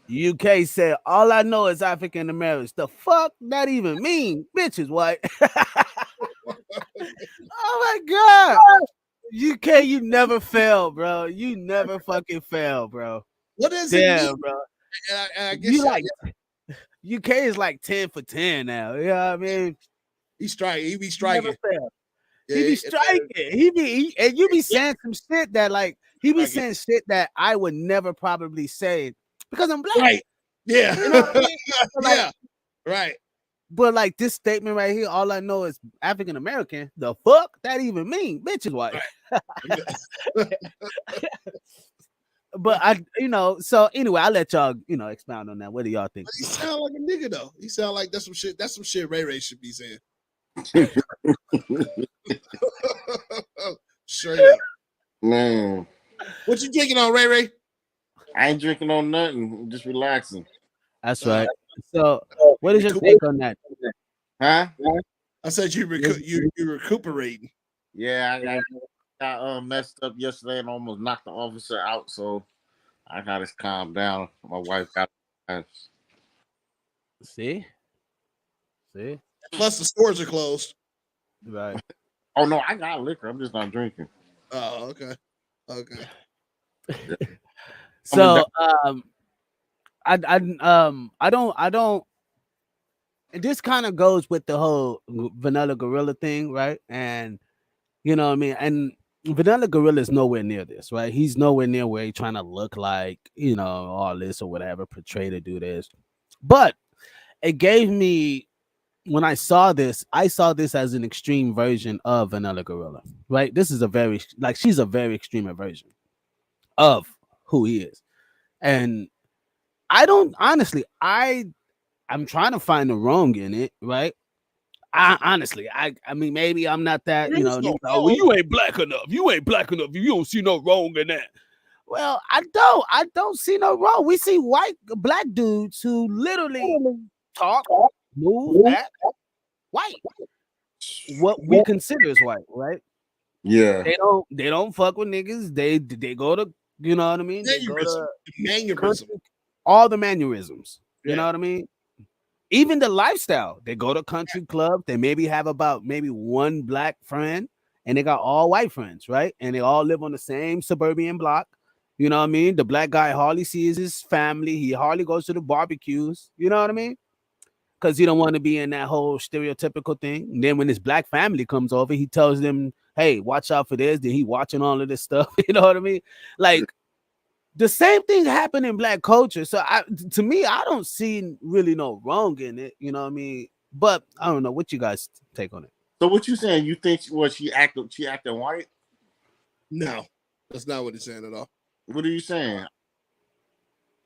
UK said, all I know is African Americans. The fuck that even mean? Bitch is white. Oh my God. UK, you never fail, bro. You never fucking fail, bro. What does it mean? Damn, bro. And I guess You like UK is like 10 for 10 now. You know what I mean? he strike. He be Never striking. fail. Yeah, He be striking. And you be yeah, saying some shit that like he be striking. saying shit that I would never probably say because I'm black. Right. Yeah. You know what I mean? So, like, Yeah. Right. but like this statement right here, all I know is African American. The fuck that even mean? Bitch is white. Right. But I, so anyway, I'll let y'all, expound on that. What do y'all think? He sound like a nigga though. He sound like that's some shit. That's some shit Ray Ray should be saying. Straight up. Man, What you drinking on, Ray Ray? I ain't drinking on nothing. I'm just relaxing. That's right. So, what is your Recuperate. take on that? Huh? I said you recuperating. Yeah, I messed up yesterday and almost knocked the officer out, so I gotta calm down. My wife got See, Plus the stores are closed. right. Oh no, I got liquor. I'm just not drinking. Oh, okay. Okay. So, I don't. And this kind of goes with the whole Vanilla Gorilla thing, right? And you know what I mean. And Vanilla Gorilla is nowhere near this, right? He's nowhere near where he's trying to look like, all this or whatever, portray to do this. But it gave me when I saw this as an extreme version of Vanilla Gorilla, right? This is she's a very extreme version of who he is. And I don't honestly, I'm trying to find the wrong in it, right? I mean, maybe I'm not that, There's no well, you ain't black enough. You ain't black enough. You don't see no wrong in that. Well, I don't see no wrong. We see black dudes who literally talk, move, act white. What we consider as white, right? Yeah. They don't fuck with niggas. They go to, you know what I mean? They go to mannerism. all the mannerisms. You Yeah. know what I mean? Even the lifestyle. They go to country club. They maybe have about one black friend, and they got all white friends, right? And they all live on the same suburban block. You know what I mean? The black guy hardly sees his family. He hardly goes to the barbecues. You know what I mean? Because he don't want to be in that whole stereotypical thing. And then when his black family comes over, he tells them, "Hey, watch out for this." Then he watching all of this stuff. You know what I mean? Like the same thing happened in black culture. So to me, I don't see really no wrong in it. You know what I mean? But I don't know what you guys take on it. So what you saying? You think she acted white? No, that's not what he's saying at all. What are you saying?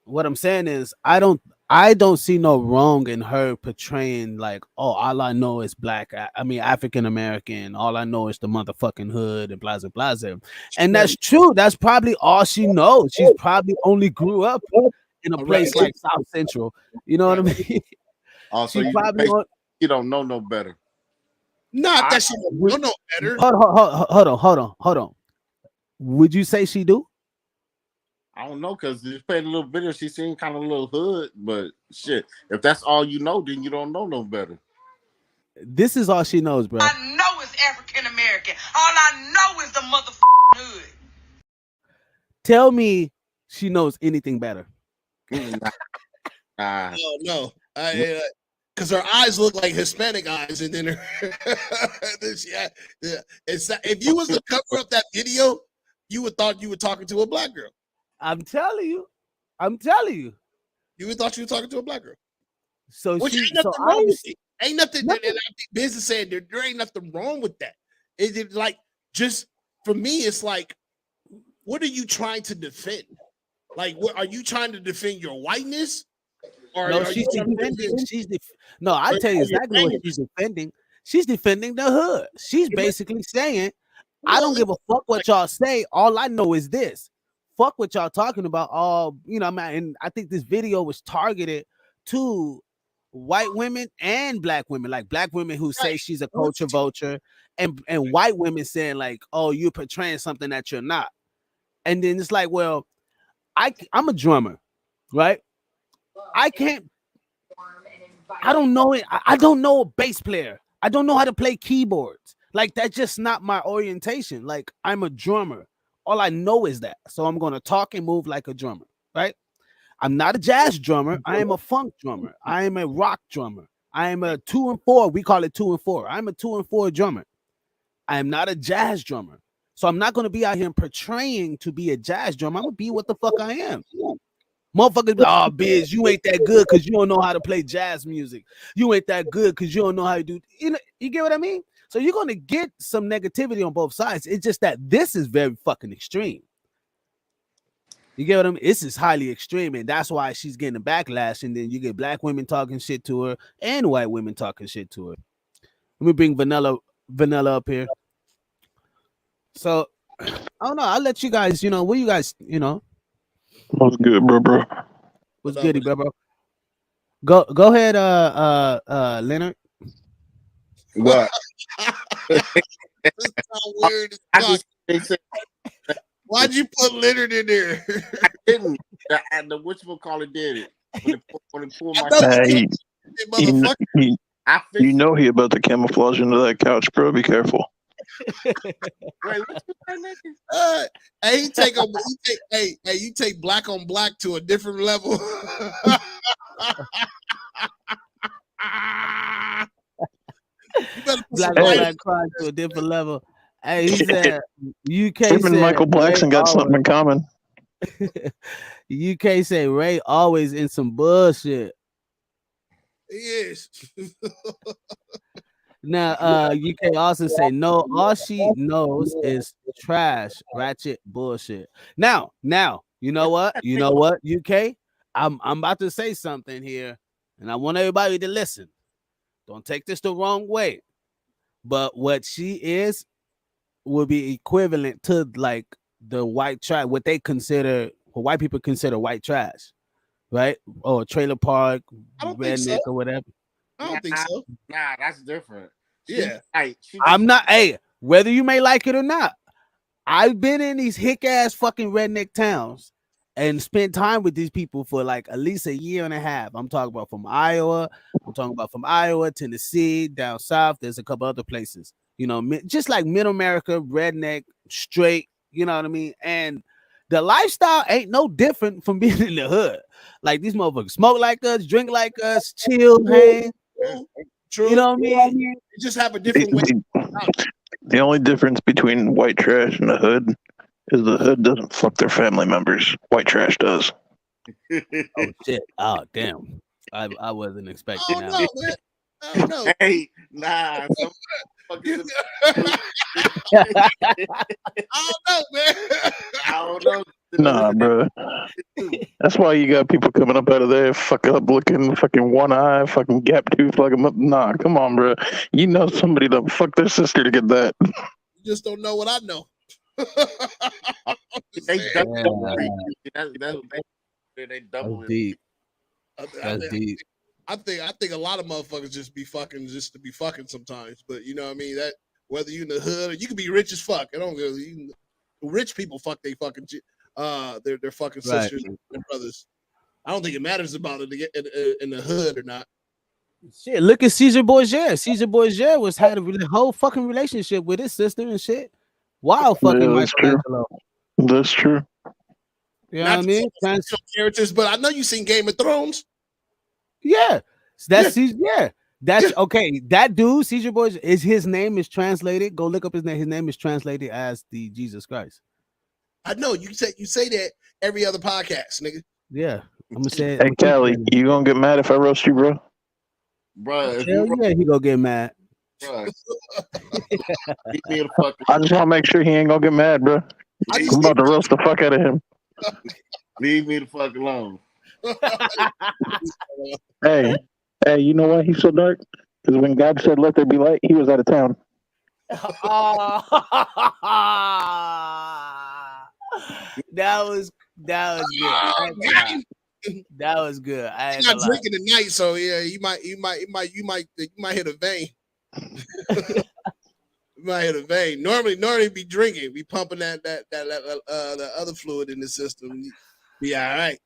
What I'm saying is I don't see no wrong in her portraying like, oh, all I know is black. I mean, African American. All I know is the motherfucking hood and blah, blah, blah. And that's true. That's probably all she knows. She's probably only grew up in a place like South Central. You know what I mean? Oh, so you don't know no better. Not that she don't know better. Hold on. Would you say she do? I don't know, because you played a little video. She seemed kind of a little hood, but shit, if that's all you know, then you don't know no better. This is all she knows, bro. I know it's African American. All I know is the motherfucking hood. Tell me she knows anything better. No. Because her eyes look like Hispanic eyes, and then if you was to cover up that video, you would thought you were talking to a black girl. I'm telling you. You would thought you were talking to a black girl. So Which she, ain't nothing so wrong with it. Ain't nothing. Nothing. And I think business saying there ain't nothing wrong with that. It like just for me, it's like, what are you trying to defend? Like, what are you trying to defend your whiteness? Or no, she's defending. No, I tell you exactly what she's defending. She's defending the hood. She's basically saying, I don't give a fuck what y'all say. All I know is this. Fuck what y'all talking about. All and I think this video was targeted to white women and black women, like black women who say she's a culture vulture, and white women saying like, oh, you're portraying something that you're not. And then it's like, well, I'm a drummer, right? I don't know it. I don't know a bass player. I don't know how to play keyboards. Like, that's just not my orientation. Like, I'm a drummer. All I know is that. So I'm going to talk and move like a drummer. right? I'm not a jazz drummer. I am a funk drummer. I am a rock drummer. I am a 2 and 4. We call it 2 and 4. I'm a 2 and 4 drummer. I am not a jazz drummer. So I'm not going to be out here portraying to be a jazz drummer. I'm going to be what the fuck I am. Motherfuckers be, oh, Biz, you ain't that good because you don't know how to play jazz music. You ain't that good because you don't know how to do. You get what I mean? So you're going to get some negativity on both sides. It's just that this is very fucking extreme. You get what I mean? This is highly extreme, and that's why she's getting a backlash. And then you get black women talking shit to her and white women talking shit to her. Let me bring Vanilla up here. So I don't know. I'll let you guys, what you guys, What's good, bro? what's goody, bro? Go ahead, Leonard. What? This is so weird as fuck. They said Why'd you put Leonard in there? I didn't. The whatchamacallit did it. When it pulled my Hey, Motherfucker. I fixed you know he about to camouflage into that couch, bro. Be careful. Wait, what you say, nigga? Hey, you take black on black to a different level. You better put some Black light black crime to a different level. Hey, he said UK Him and said Michael Blackson got something in common. UK say Ray always in some bullshit. Yes. Now, UK also say no. All she knows is trash, ratchet bullshit. Now, you know what? UK, I'm about to say something here, and I want everybody to listen. Don't take this the wrong way, but what she is would be equivalent to like the white trash, what white people consider white trash, right? Or trailer park, I don't think redneck so. or whatever. I don't think so. Nah, that's different. Yeah. I'm not. Hey, whether you may like it or not, I've been in these hick ass fucking redneck towns and spent time with these people for like at least a year and a half. I'm talking about from Iowa. I'm talking about from Iowa, Tennessee, down south. There's a couple other places. Just like mid America, redneck, straight. You know what I mean? And the lifestyle ain't no different from being in the hood. Like these motherfuckers smoke like us, drink like us, chill, hang. True. You know what I mean? You just have a different way. The only difference between white trash and the hood is the hood doesn't fuck their family members. White trash does. Oh shit! Oh damn! I wasn't expecting that. No, man. I don't know. Hey, nah. I don't know, man. I don't know. Nah, bro. That's why you got people coming up out of there, fuck up looking, fucking one eye, fucking gap tooth, fucking up. Nah, come on, bro. You know somebody that fuck their sister to get that. You just don't know what I know. They double That's deep. That's deep. I think a lot of motherfuckers just be fucking just to be fucking sometimes. But you know what I mean? That whether you in the hood or you can be rich as fuck. I don't know. Rich people fuck they fucking their fucking sisters and brothers. I don't think it matters about it to get in the hood or not. Shit, look at Caesar Borgia. Caesar Borgia had a whole fucking relationship with his sister and shit. Wow, fucking Yeah, that's true. Michelangelo. That's true. You know what I mean? Characters, but I know you seen Game of Thrones. Yeah, that's that's okay. That dude, Caesar Borgia, his name is translated. Go look up his name. His name is translated as the Jesus Christ. I know you say that every other podcast, nigga. Yeah, I'm gonna say. Hey, Callie, you gonna get mad if I roast you, bro? Bro, Hell yeah, he gonna get mad. Bro. I just want to make sure he ain't gonna get mad, bro. I'm about to roast the fuck out of him. Leave me the fuck alone. Hey, you know why he's so dark? Because when God said let there be light, he was out of town. That was good. That was good. I'm not drinking tonight, so yeah, you might hit a vein. You might hit a vein. Normally be drinking, be pumping that the other fluid in the system. Be all right.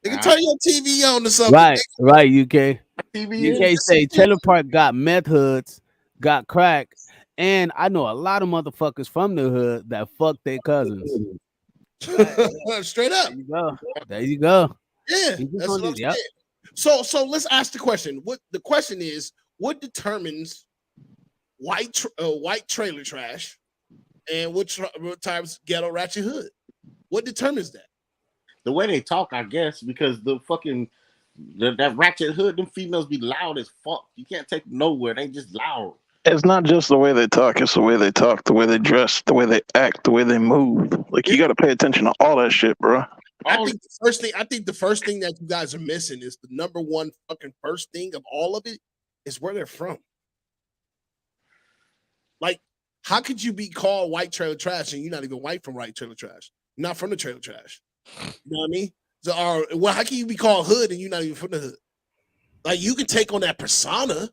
You can turn your TV on or something. Right, UK. UK say Trailer Park got meth hoods, got crack, and I know a lot of motherfuckers from the hood that fuck their cousins. Straight up. There you go. There you go. Yeah, that's what I'm Yep. saying. So let's ask the question. What the question is? What determines white trailer trash, and what times ghetto ratchet hood? What determines that? The way they talk, I guess, because the fucking that ratchet hood, them females be loud as fuck. You can't take them nowhere. They just loud. It's not just the way they talk; it's the way they talk, the way they dress, the way they act, the way they move. Like you got to pay attention to all that shit, bro. I think the first thing that you guys are missing is the number one fucking first thing of all of it is where they're from. Like, how could you be called white trailer trash and you're not even white from white trailer trash? You're not from the trailer trash. You know what I mean? So, how can you be called hood and you're not even from the hood? Like, you can take on that persona,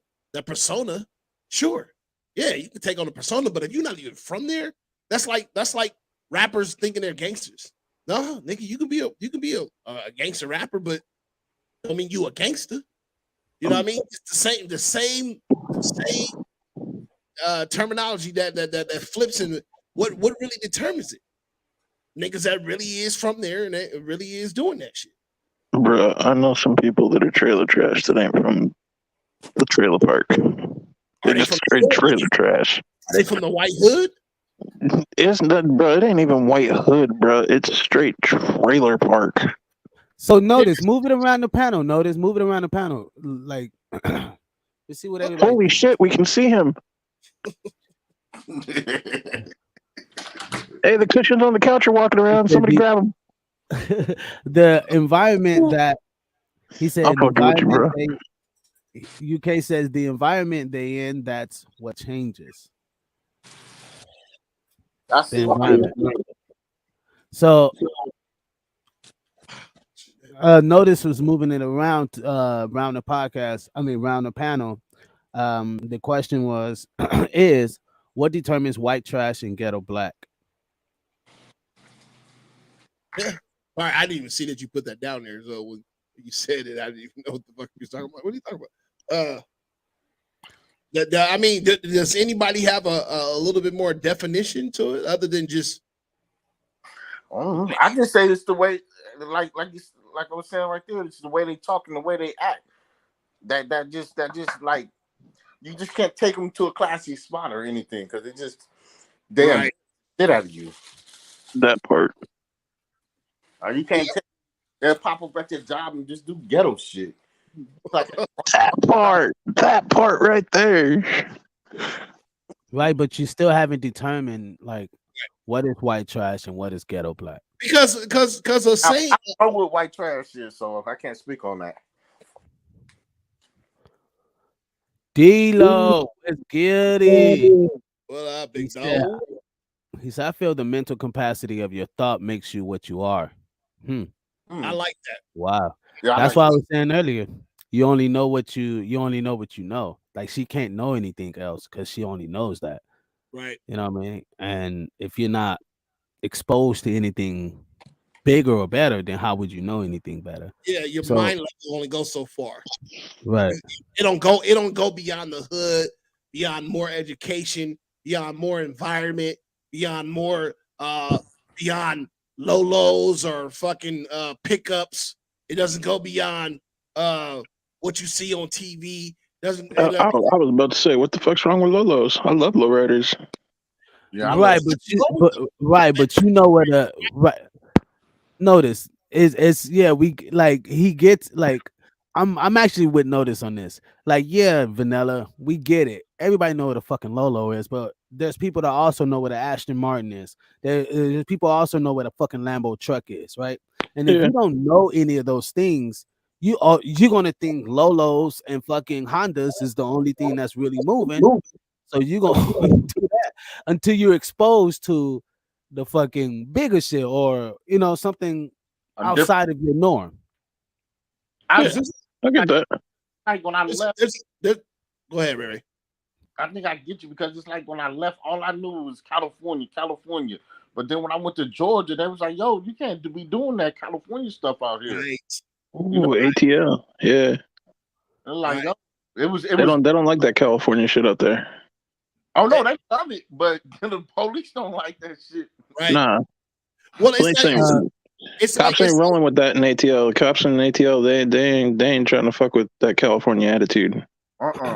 sure. Yeah, you can take on the persona, but if you're not even from there, that's like rappers thinking they're gangsters. No, nigga, you can be a gangster rapper, but I mean you a gangster. You know what I mean? It's the same terminology that flips in what really determines it. Niggas that really is from there and that really is doing that shit. Bro, I know some people that are trailer trash that ain't from the trailer park. They're just straight trailer trash. Are they from the white hood? It's not, bro. It ain't even white hood, bro. It's straight trailer park. So notice, move it around the panel. Notice, move it around the panel. Like, you see what everybody. Holy shit, we can see him. Hey, the cushions on the couch are walking around. Somebody grab them. The environment that he said. I'm fucking with you, bro. UK says the environment they in. That's what changes. That's the environment. So notice was moving it around around the podcast. I mean, around the panel. The question was is what determines white trash and ghetto black? Yeah. All right, I didn't even see that you put that down there. So when you said it, I didn't even know what the fuck you were talking about. What are you talking about? I mean, does anybody have a little bit more definition to it other than just? I just say it's the way, like I was saying right there. It's the way they talk and the way they act. That just like you just can't take them to a classy spot or anything because it just damn shit out of you. That part. You can't take. They'll pop up at your job and just do ghetto shit. Like, that part right there. Right, but you still haven't determined like what is white trash and what is ghetto black. Because of saying I know what white trash is, so I can't speak on that. D-Lo, it's Gildy. What up, big dog? He said, I feel the mental capacity of your thought makes you what you are. I like that. Wow. Yeah, that's why I was saying earlier. You only know what you know. Like she can't know anything else because she only knows that. Right. You know what I mean? And if you're not exposed to anything bigger or better, then how would you know anything better? Yeah, your mind level only goes so far. Right. It don't go beyond the hood, beyond more education, beyond more environment, beyond more beyond Lolos or fucking pickups. It doesn't go beyond what you see on TV. I was about to say, what the fuck's wrong with Lolos? I love lowriders. Yeah, but you know what notice is we like he gets like I'm actually with notice on this. Like, yeah, Vanilla, we get it. Everybody know what a fucking Lolo is, but there's people that also know what an Aston Martin is. There's people also know what a fucking Lambo truck is, right? And if you don't know any of those things, you're gonna think Lolos and fucking Hondas is the only thing that's really moving. So you're gonna do that until you're exposed to the fucking bigger shit or something outside of your norm. I get that. Like when I left, go ahead, Ray. I think I get you because it's like when I left, all I knew was California. But then when I went to Georgia, they was like, "Yo, you can't be doing that California stuff out here." Right. Ooh, ATL, yeah. Like, yo, they don't like that California shit out there. Oh no, they love it, but the police don't like that shit. Right. Nah. Well, it's Police like ain't it's like cops ain't rolling with that in ATL. Cops in ATL, they ain't trying to fuck with that California attitude.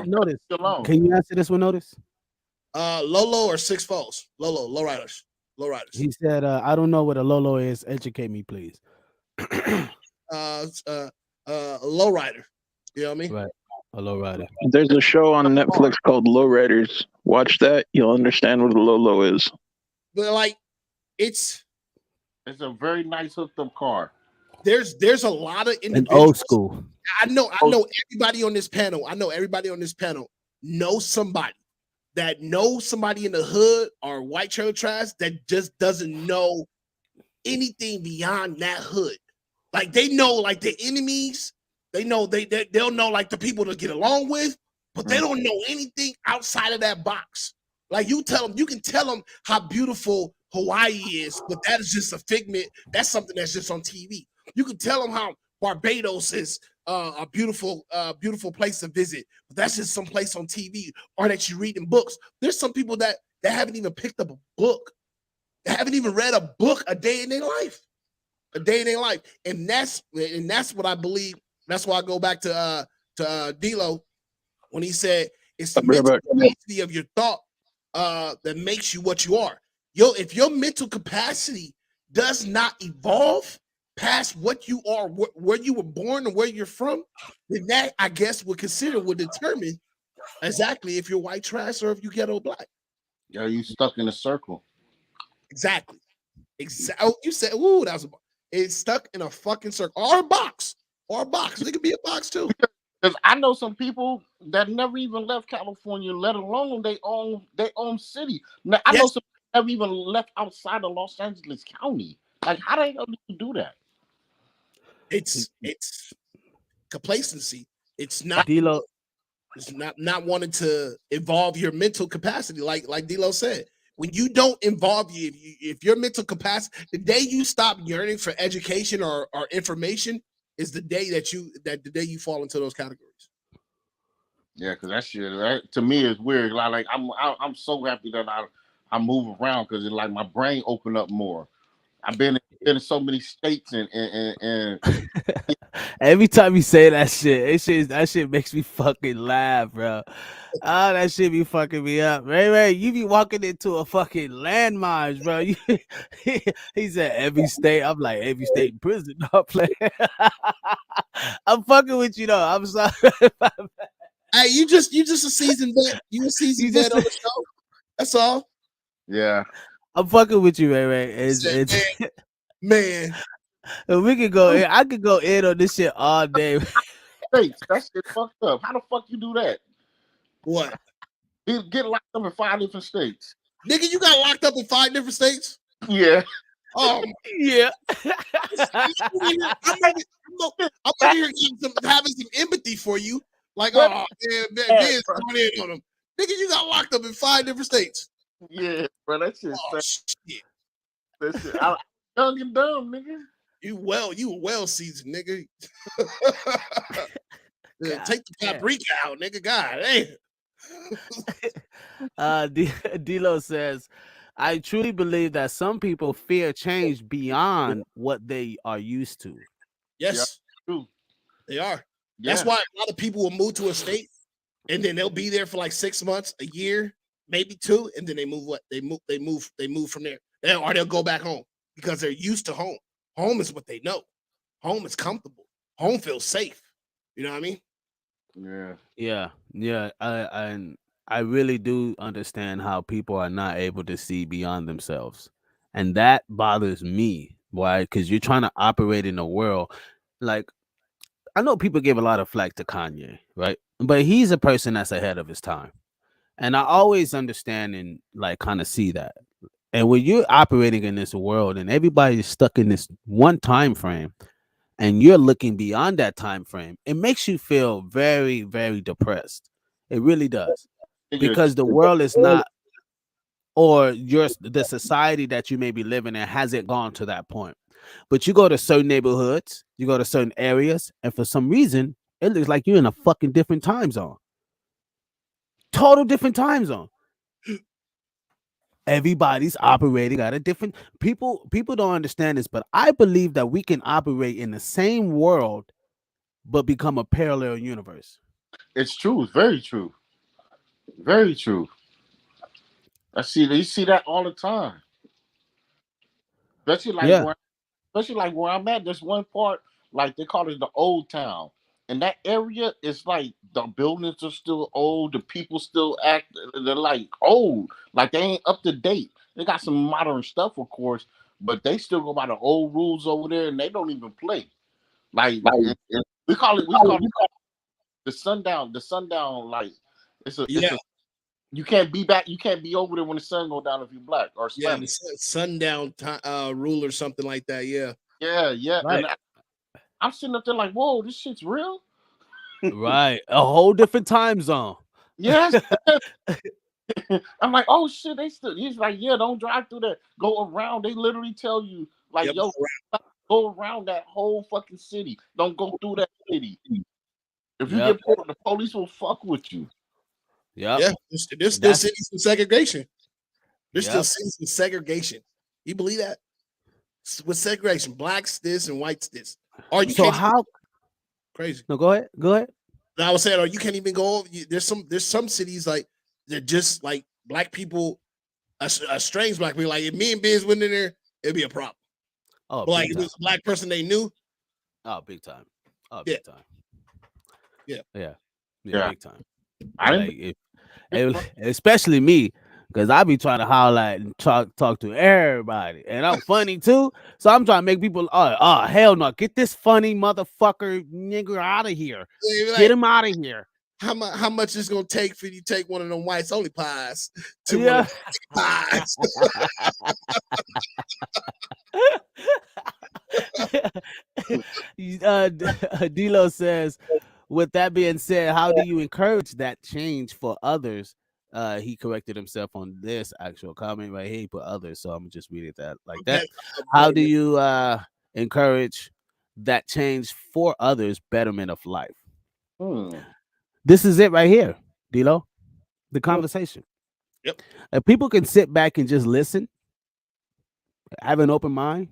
Notice. Alone. Can you answer this one? Notice. Lolo or Six Foes. Lolo, lowriders. Lowriders. He said, "I don't know what a Lolo is. Educate me, please." Lowrider. You know what I mean? Right, a lowrider. There's a show on Netflix called Lowriders. Watch that. You'll understand what a Lolo is. But like, it's a very nice hooked up car. There's a lot of An individuals. old school. I know everybody on this panel. I know everybody on this panel knows somebody that knows somebody in the hood or white trailer trash that just doesn't know anything beyond that hood. Like they know like the enemies, they'll know like the people to get along with, but they don't know anything outside of that box. Like you can tell them how beautiful Hawaii is, but that is just a figment. That's something that's just on TV. You can tell them how Barbados is a beautiful place to visit, but that's just some place on TV or that you read in books. There's some people that haven't even picked up a book. They haven't even read a book a day in their life. A day in their life. And that's what I believe. That's why I go back to D-Lo when he said it's the mental capacity of your thought that makes you what you are. If your mental capacity does not evolve past what you are, where you were born and where you're from, then that I guess would determine exactly if you're white trash or if you ghetto black. Yeah, you stuck in a circle. Exactly. Oh, you said, "Ooh, that was it's stuck in a fucking circle or a box, It could be a box too." Because I know some people that never even left California, let alone their own city. Now, I know some people never even left outside of Los Angeles County. Like, how the hell do you do that? It's complacency. It's not D-Lo. It's not wanting to evolve your mental capacity, like D-Lo said. When you don't involve if your mental capacity, the day you stop yearning for education or information is the day the day you fall into those categories. Yeah, because that shit to me is weird. Like I'm so happy that I move around because it's like my brain opened up more. I've been in so many states and Every time you say that shit makes me fucking laugh, bro. Oh, that shit be fucking me up. Ray, you be walking into a fucking landmines, bro. He said every state. I'm like, every state in prison. Not playing. I'm fucking with you though. I'm sorry. Hey, you just a seasoned vet. You a seasoned vet on the show. That's all. Yeah. I'm fucking with you, Ray. It's man. We could go. I could go in on this shit all day. States, that shit fucked up. How the fuck you do that? What? Get locked up in 5 different states. Nigga, you got locked up in 5 different states? Yeah. Oh yeah. I'm over here having some empathy for you. Like, oh man, going in on them. Nigga, you got locked up in 5 different states. Yeah, bro, that shit. Shit. That shit. I'm young and dumb, nigga. You well seasoned, nigga. Take the paprika out, nigga. God damn. D-Lo says, I truly believe that some people fear change beyond what they are used to. Yes, true. They are. Yeah. That's why a lot of people will move to a state and then they'll be there for like 6 months, a year, maybe 2, and then they move. They move from there, or they'll go back home because they're used to home. Home is what they know. Home is comfortable. Home feels safe. You know what I mean? Yeah. I really do understand how people are not able to see beyond themselves, and that bothers me. Why? Because you're trying to operate in a world like, I know people give a lot of flack to Kanye, right? But he's a person that's ahead of his time, and I always understand and like kind of see that. And when you're operating in this world and everybody's stuck in this one time frame, and you're looking beyond that time frame, it makes you feel very, very depressed. It really does, because the world is not, or the society that you may be living in hasn't gone to that point. But you go to certain neighborhoods, you go to certain areas, and for some reason, it looks like you're in a fucking different time zone. Total different time zone. Everybody's operating at a different people don't understand this, but I believe that we can operate in the same world but become a parallel universe. It's true. It's very true. Very true. I see. You see that all the time. Especially like Yeah. where, especially like where I'm at. There's one part like they call it the old town, and that area is like the buildings are still old. The people still act. They're like old. Like they ain't up to date. They got some modern stuff, of course, but they still go by the old rules over there, and they don't even play. Like we call it. We call it the sundown. The sundown. Like it's a. It's Yeah, a. You can't be back. You can't be over there when the sun go down if you black or yeah, Spanish. the sundown rule or something like that. Yeah, Yeah, yeah. Right. And I'm sitting up there like, whoa, this shit's real. Right. A whole different time zone. Yes. I'm like, oh shit, they still. He's like, yeah, don't drive through there. Go around. They literally tell you, like, yep, yo, go around that whole fucking city. Don't go through that city. If you Yep. get pulled, the police will fuck with you. Yep. yeah. There's still That's cities with segregation. There's still yep. cities with segregation. You believe that? With segregation, blacks this and whites this. Or you So can't even how crazy. no go ahead. Go ahead. And I was saying, or you can't even go over. There's some cities like they're just like black people, a strange black people. Like if me and Biz went in there, it'd be a problem. Oh, But like big if it time. was a black person they knew, Oh, big time. Oh, yeah, big time. yeah, Yeah. Yeah, Yeah, big time. I Like didn't. especially me, because I be trying to holler at and talk to everybody, and I'm funny too. So I'm trying to make people. Oh hell no! Get this funny motherfucker nigger out of here. They'd be Get like, him out of here. how much is gonna take for you to take one of them whites only pies to one of Yeah. the pies? Dilo says, with that being said, how do you encourage that change for others? He corrected himself on this actual comment right here. He put others, so I'm gonna just read it that like that. Okay, How do you encourage that change for others, betterment of life? Hmm. This is it right here, Dilo. The Hmm. conversation. Yep. If people can sit back and just listen, have an open mind,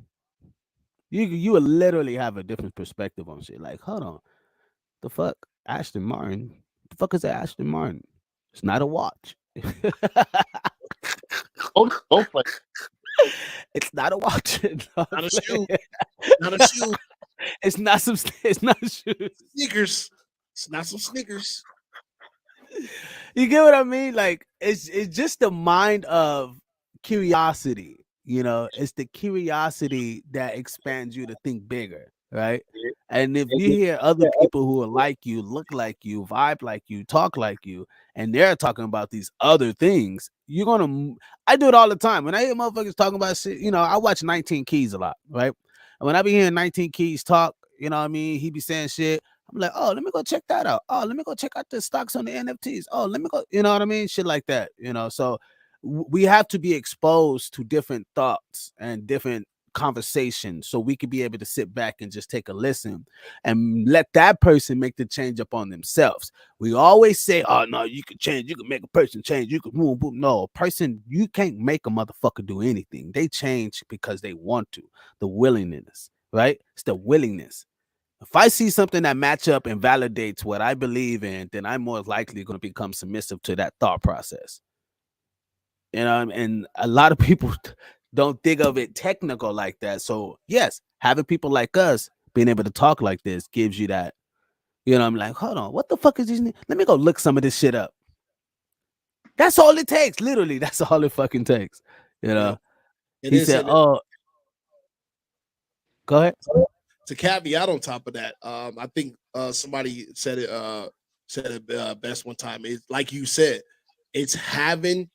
you will literally have a different perspective on shit. Like, hold on, the fuck, Ashton Martin? The fuck is that Ashton Martin? It's not a watch. Don't play. It's not a watch. not a shoe, not a shoe, It's not some. It's not shoes. sneakers. It's not some sneakers. You get what I mean? Like it's just the mind of curiosity. You know, it's the curiosity that expands you to think bigger, right? And if you hear other people who are like you, look like you, vibe like you, talk like you, and they're talking about these other things, you're gonna. I do it all the time. When I hear motherfuckers talking about shit, you know, I watch 19 Keys a lot, right? And when I be hearing 19 Keys talk, you know what I mean? He be saying shit. I'm like, oh, let me go check that out. Oh, let me go check out the stocks on the NFTs. Oh, let me go, you know what I mean? Shit like that, you know. So we have to be exposed to different thoughts and different conversations so we could be able to sit back and just take a listen and let that person make the change up on themselves. We always say, oh no, you can change, you can make a person change, you can boom, boom. No, a person, you can't make a motherfucker do anything. They change because they want to. The willingness, right? It's the willingness. If I see something that match up and validates what I believe in, then I'm more likely going to become submissive to that thought process. You know, and a lot of people don't think of it technical like that. So yes, having people like us being able to talk like this gives you that. You know, I'm like, hold on, what the fuck is this? Let me go look some of this shit up. That's all it takes. Literally, that's all it fucking takes. You Yeah, know, it he is. said, "Oh, go ahead." To caveat on top of that, I think somebody said it best one time. It's like you said, it's having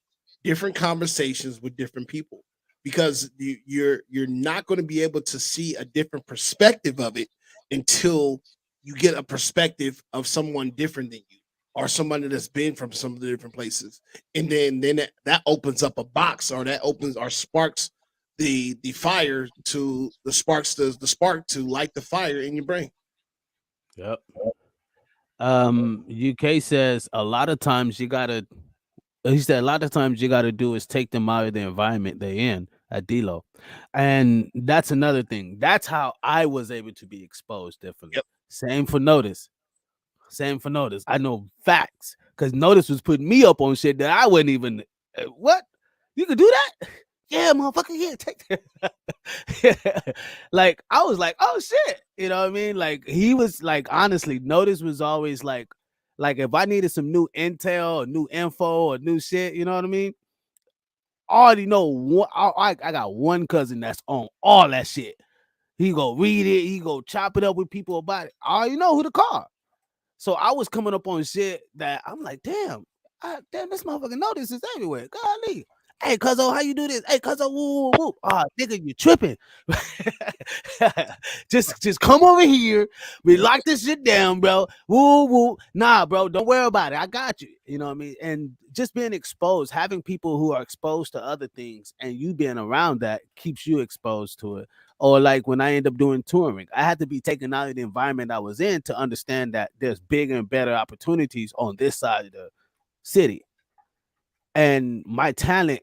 different conversations with different people because you're not going to be able to see a different perspective of it until you get a perspective of someone different than you or somebody that's been from some of the different places, and then that opens up a box or that opens or sparks the fire to the spark to light the fire in your brain. Yep. UK says a lot of times you gotta he said a lot of times you got to do is take them out of the environment they're in at D-Lo. And that's another thing. That's how I was able to be exposed differently. Yep. Same for Notice. Same for Notice. I know facts because Notice was putting me up on shit that I wouldn't even. What? You could do that? Yeah, motherfucker. Yeah, take that. Like I was like, oh shit. You know what I mean? Like he was like, honestly, Notice was always like if I needed some new intel or new info or new shit, you know what I mean? I already know one. I got one cousin that's on all that shit. He go read it. He go chop it up with people about it. I already know who to call. So I was coming up on shit that I'm like, damn, damn, this motherfucker Notice is everywhere. Golly. Hey, cuzzo, how you do this? Hey, cuzzo, woo, woo, woo. Ah, nigga, you tripping. just come over here. We lock this shit down, bro. Woo, woo. Nah, bro, don't worry about it. I got you. You know what I mean? And just being exposed, having people who are exposed to other things and you being around that keeps you exposed to it. Or like when I end up doing touring, I had to be taken out of the environment I was in to understand that there's bigger and better opportunities on this side of the city. And my talent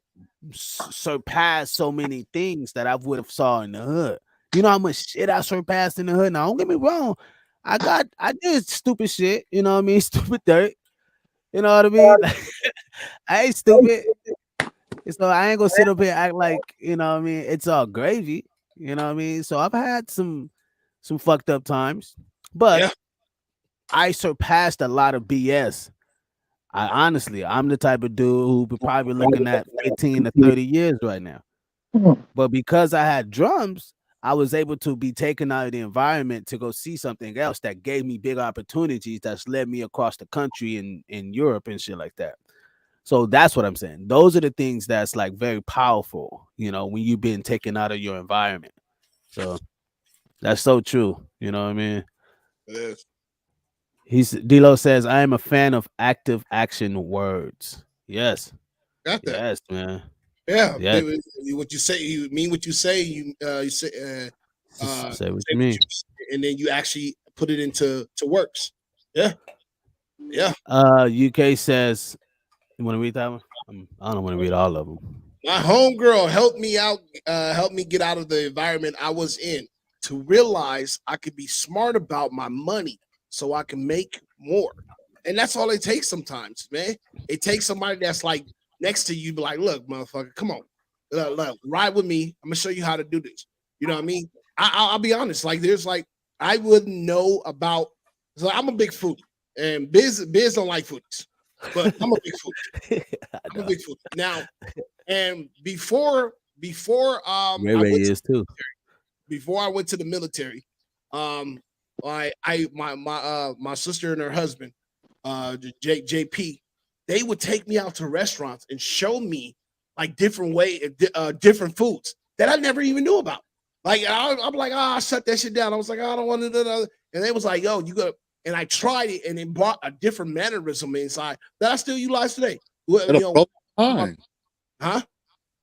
surpassed so many things that I would have saw in the hood. You know how much shit I surpassed in the hood. Now, don't get me wrong. I did stupid shit. You know what I mean? Stupid dirt. You know what I mean? I ain't stupid. So I ain't gonna sit up here and act like, you know what I mean, it's all gravy. You know what I mean? So I've had some fucked up times, but Yeah. I surpassed a lot of BS. I'm the type of dude who be probably looking at 15 to 30 years right now. But because I had drums, I was able to be taken out of the environment to go see something else that gave me big opportunities that's led me across the country and in Europe and shit like that. So that's what I'm saying. Those are the things that's like very powerful, you know, when you've been taken out of your environment. So that's so true. You know what I mean? It is. D'Lo says, I am a fan of active action words. Yes. Got that. Yes, man. Yeah. Yes. What you say, you mean what you say. You say Say what say you what mean. you say, and then you actually put it into works. Yeah. Yeah. UK says, you want to read that one? I don't want to read all of them. My homegirl helped me out, helped me get out of the environment I was in to realize I could be smart about my money so I can make more. And that's all it takes sometimes, man. It takes somebody that's like next to you, be like, look, motherfucker, come on. Look, ride with me. I'm gonna show you how to do this. You know what I mean? I'll be honest. Like, there's like I wouldn't know about. So I'm a big foodie, and Biz don't like foodies, but I'm a big foodie. I'm a big foodie now. And before Ray I Ray went to is too. before I went to the military, um my sister and her husband, JP, they would take me out to restaurants and show me like different foods that I never even knew about. Like I'm like, I shut that shit down. I was like, I don't want to do that. And they was like, yo, you got, and I tried it and it brought a different mannerism inside that I still utilize today. Well, It'll blow your my- mind. huh?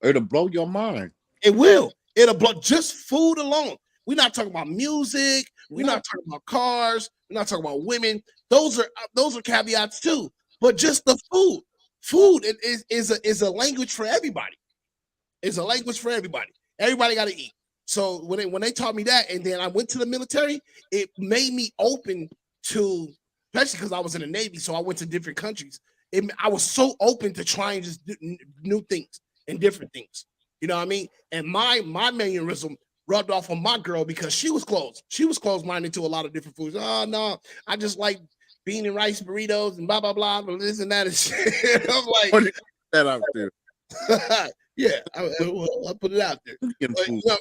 It'll blow your mind. It will. It'll blow just food alone. We're not talking about music. We're No. not talking about cars. We're not talking about women. Those are caveats too. But just the food. Food is a language for everybody. It's a language for everybody. Everybody got to eat. So when they taught me that, and then I went to the military, it made me open to, especially because I was in the Navy, so I went to different countries. I was so open to trying just new things and different things. You know what I mean? And my mannerism rubbed off on my girl because she was closed. She was closed minded to a lot of different foods. Oh no, I just like bean and rice burritos and blah blah blah, but this and that and shit. I'm like, that out there. Yeah, I'll put it out there. But, you know,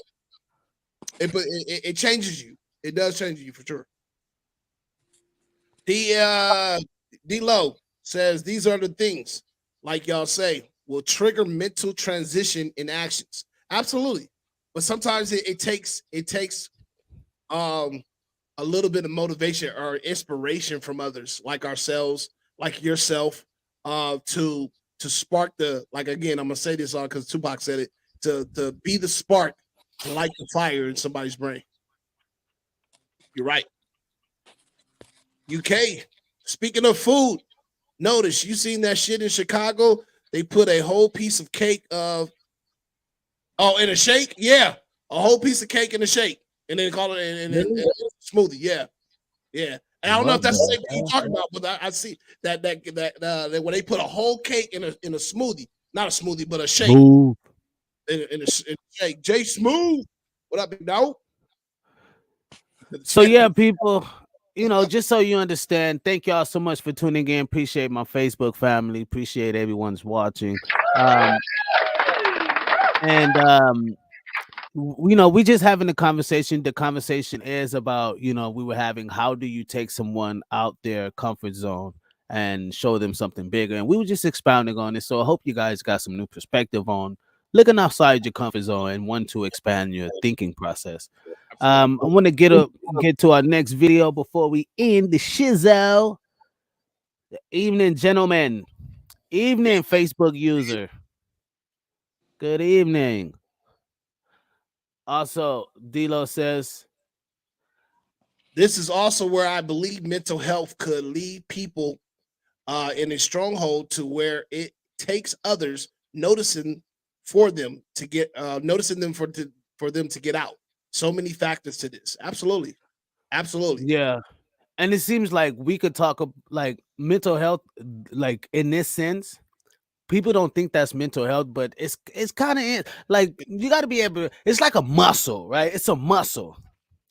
it changes you. It does change you for sure. D-Lo says these are the things, like y'all say, will trigger mental transition in actions. Absolutely. But sometimes it takes a little bit of motivation or inspiration from others like ourselves, like yourself, to spark the, like, again, I'm gonna say this on because Tupac said it, to be the spark to light the fire in somebody's brain. You're right. UK, speaking of food, notice you seen that shit in Chicago. they put a whole piece of cake in a shake. Yeah, a whole piece of cake in a shake, and then call it and smoothie. Yeah, yeah. And I don't know if What that's the the same thing you're talking about, but I see that when they put a whole cake in a smoothie, not a smoothie, but a shake Smooth. in a shake. Jay Smooth, what up, big dog? So yeah, people, just so you understand, thank y'all so much for tuning in. Appreciate my Facebook family. Appreciate everyone's watching. Um, and we just having a conversation. The conversation is about, we were having, how do you take someone out their comfort zone and show them something bigger? And we were just expounding on it. So I hope you guys got some new perspective on looking outside your comfort zone and want to expand your thinking process. I want to get to our next video before we end the shizzle. Evening, gentlemen. Evening, Facebook user. Good evening. Also, Dilo says, this is also where I believe mental health could lead people in a stronghold to where it takes others noticing for them to get noticing them for them to get out. So many factors to this. Absolutely. Absolutely. yeah. And it seems like we could talk like mental health, like in this sense. People don't think that's mental health, but it's kind of like you got to be able. It's like a muscle, right? It's a muscle,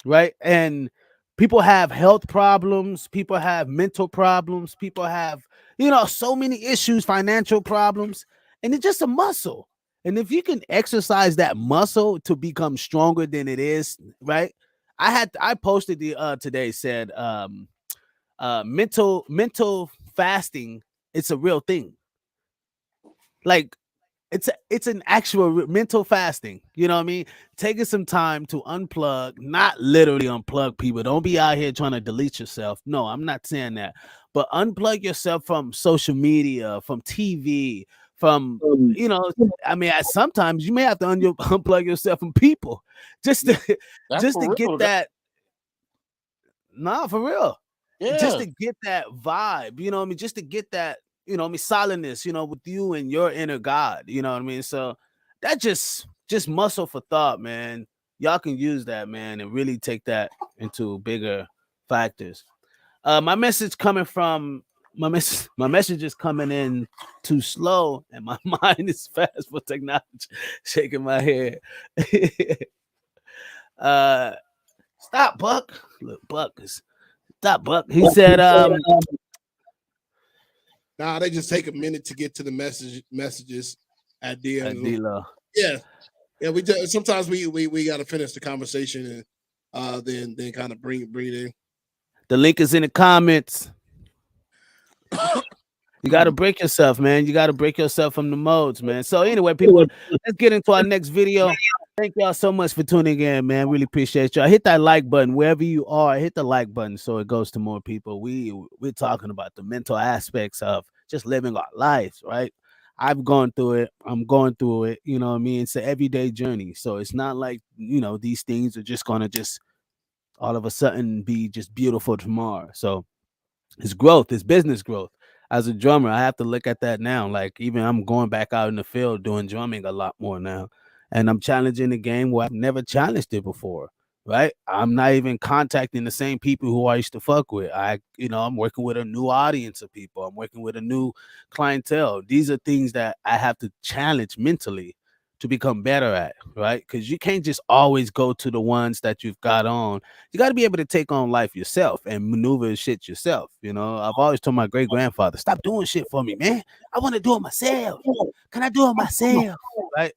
right? And people have health problems. People have mental problems. People have so many issues, financial problems, and it's just a muscle. And if you can exercise that muscle to become stronger than it is, right? I posted today, said mental fasting. It's a real thing. Like it's an actual mental fasting. You know what I mean? Taking some time to unplug, not literally unplug people. Don't be out here trying to delete yourself. No, I'm not saying that. But unplug yourself from social media, from TV, from I mean, sometimes you may have to unplug yourself from people just to That's just to for get real. that. Nah, for real. Just Yeah. to get that vibe, you know what I mean? Just to get that, solidness, with you and your inner God, you know what I mean? So that just muscle for thought, man. Y'all can use that, man, and really take that into bigger factors. My message coming from my message is coming in too slow, and my mind is fast for technology. Shaking my head. uh Stop, Buck. Look, Buck is stop, Buck. He said, Nah, they just take a minute to get to the messages at the end. D-Lo. Yeah. Yeah, sometimes we got to finish the conversation and then kind of bring it in. The link is in the comments. You got to break yourself, man. You got to break yourself from the modes, man. So anyway, people, let's get into our next video. Thank y'all so much for tuning in, man. Really appreciate y'all. Hit that like button wherever you are. Hit the like button so it goes to more people. We're talking about the mental aspects of just living our lives, right? I've gone through it. I'm going through it. You know what I mean? It's an everyday journey. So it's not like, these things are just gonna just all of a sudden be just beautiful tomorrow. So it's growth, it's business growth. As a drummer, I have to look at that now. Like, even I'm going back out in the field doing drumming a lot more now. And I'm challenging the game where I've never challenged it before. Right. I'm not even contacting the same people who I used to fuck with. I'm working with a new audience of people. I'm working with a new clientele. These are things that I have to challenge mentally to become better at, right? Because you can't just always go to the ones that you've got on. You got to be able to take on life yourself and maneuver shit yourself. I've always told my great grandfather, stop doing shit for me, man. I want to do it myself. Can I do it myself? Right.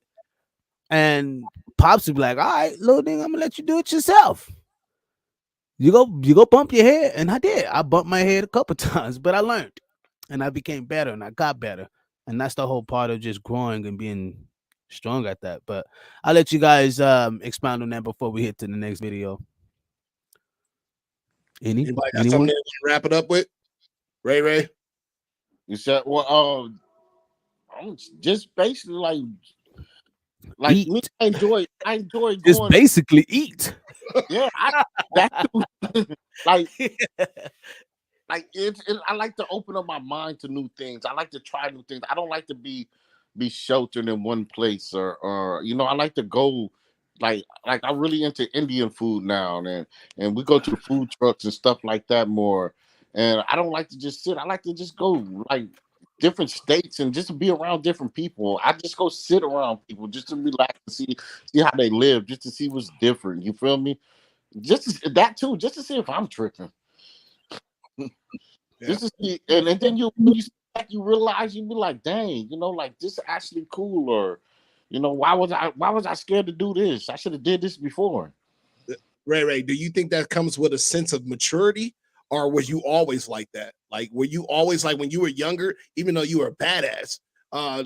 And Pops would be like, all right, little nigga, I'm gonna let you do it yourself. You go bump your head. And I did. I bumped my head a couple times, but I learned and I became better and I got better. And that's the whole part of just growing and being strong at that. But I'll let you guys expound on that before we hit to the next video. Anybody got Anyone? something to wrap it up with? Ray? You said, well, I'm just basically like eat. me. I enjoy going. Just basically eat. Yeah, that too. Like like I like to open up my mind to new things. I like to try new things. I don't like to be sheltered in one place or I like to go like I'm really into Indian food now and we go to food trucks and stuff like that more. And I don't like to just sit. I like to just go like different states and just be around different people. I just go sit around people just to relax and see how they live, just to see what's different. You feel me? That too, just to see if I'm tripping. Yeah. Just to see, and then when you sit back, you realize you be like, dang, like this is actually cool, or why was I scared to do this? I should have did this before. Ray, do you think that comes with a sense of maturity, or was you always like that? Like, were you always like when you were younger, even though you were a badass? I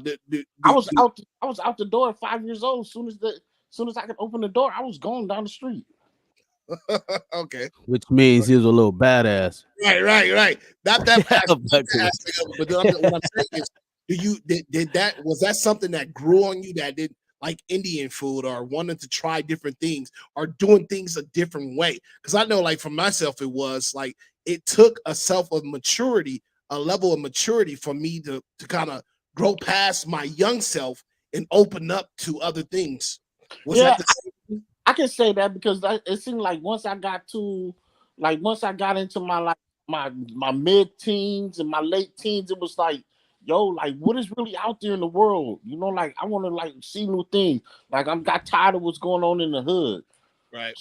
was out the door at 5 years old. As soon as I could open the door, I was going down the street. Okay. Which means he was a little badass. Right. Not that Back to this. aspect of it, but what I'm saying is, did that was that something that grew on you that did like Indian food or wanting to try different things or doing things a different way? Because I know, like for myself, it was like it took a level of maturity for me to kind of grow past my young self and open up to other things. Was that Yeah, the same? I can say that because it seemed like once I got into my like my mid teens and my late teens, it was like, yo, like what is really out there in the world? Like I want to like see new things. Like I'm got tired of what's going on in the hood. Right.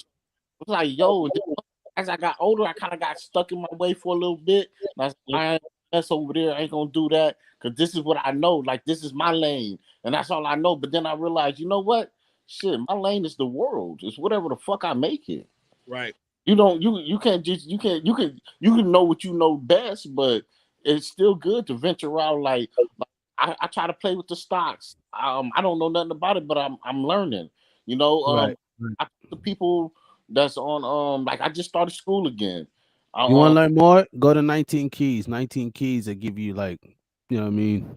It's like, yo, and then as I got older, I kind of got stuck in my way for a little bit. And I was like, I ain't that's over there. I ain't gonna do that because this is what I know. Like this is my lane, and that's all I know. But then I realized, you know what? Shit, my lane is the world. It's whatever the fuck I make it. Right. You don't you can't just you can know what you know best, but it's still good to venture out. Like I try to play with the stocks. I don't know nothing about it, but I'm learning. You know, Right. I talk to people that's on like I just started school again. You want I, to learn more? Go to 19 Keys. 19 Keys that give you like, you know what I mean?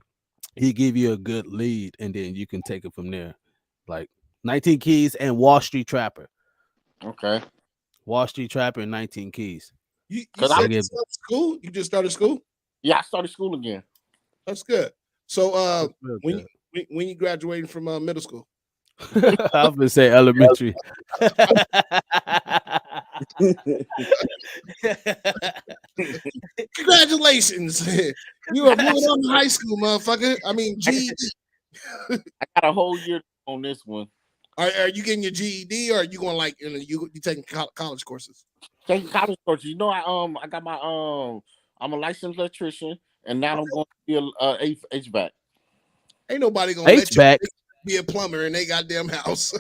He give you a good lead and then you can take it from there. Like 19 Keys and Wall Street Trapper. okay, Wall Street Trapper and 19 Keys. You because I They said you give started school? You just started school? yeah I started school again. That's good. So that's real when you good. when you graduating from middle school? I was gonna say elementary. Congratulations. You are moving on to high school, motherfucker. I mean GED. I got a whole year on this one. Are you getting your GED or are you going like you taking college courses? Taking college courses. I got my I'm a licensed electrician, and now I'm going to be a HVAC. Ain't nobody gonna H let you back. be a plumber in they goddamn house.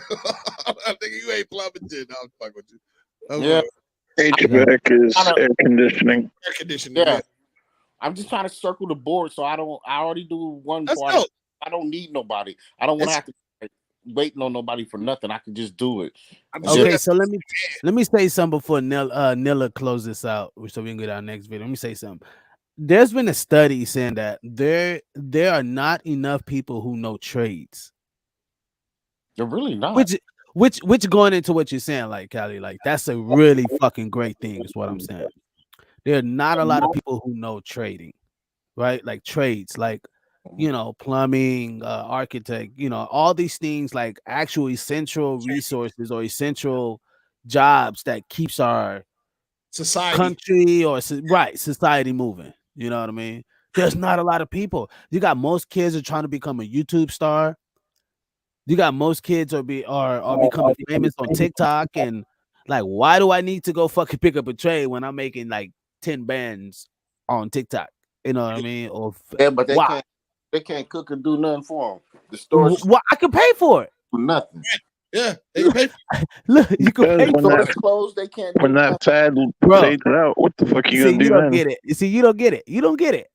I think you ain't plumbing shit. No, I'm fucking with you. Yeah, Okay. HVAC is kinda, air conditioning. Air conditioning, yeah. yeah. I'm just trying to circle the board, so I don't. I already do one That's part. dope. I don't need nobody. I don't want to It's, have to like, waiting on nobody for nothing. I can just do it. I'm And sure then Okay, that's so let me say something before Nilla close this out, so we can get our next video. Let me say something. There's been a study saying that there are not enough people who know trades. they're really not. Which which going into what you're saying, like Callie, like that's a really fucking great thing, is what I'm saying. There are not a lot of people who know trading, right? Like trades, like plumbing, architect, all these things, like actual essential resources or essential jobs that keeps our society. country or right society moving. You know what I mean? There's not a lot of people. You got most kids are trying to become a YouTube star. You got most kids are becoming famous on TikTok, and like, why do I need to go fucking pick up a trade when I'm making like 10 bands on TikTok? You know what I mean? Or Yeah, but they why? can't. They can't cook and do nothing for them. The stores Why I can pay for it. do nothing. Yeah, they can pay for Look, you can Because pay when for Stores that it, closed. They can't when do that nothing. fad bro. fades out, what the fuck You you see, gonna you do don't then? get it. You see, you don't get it. You don't get it.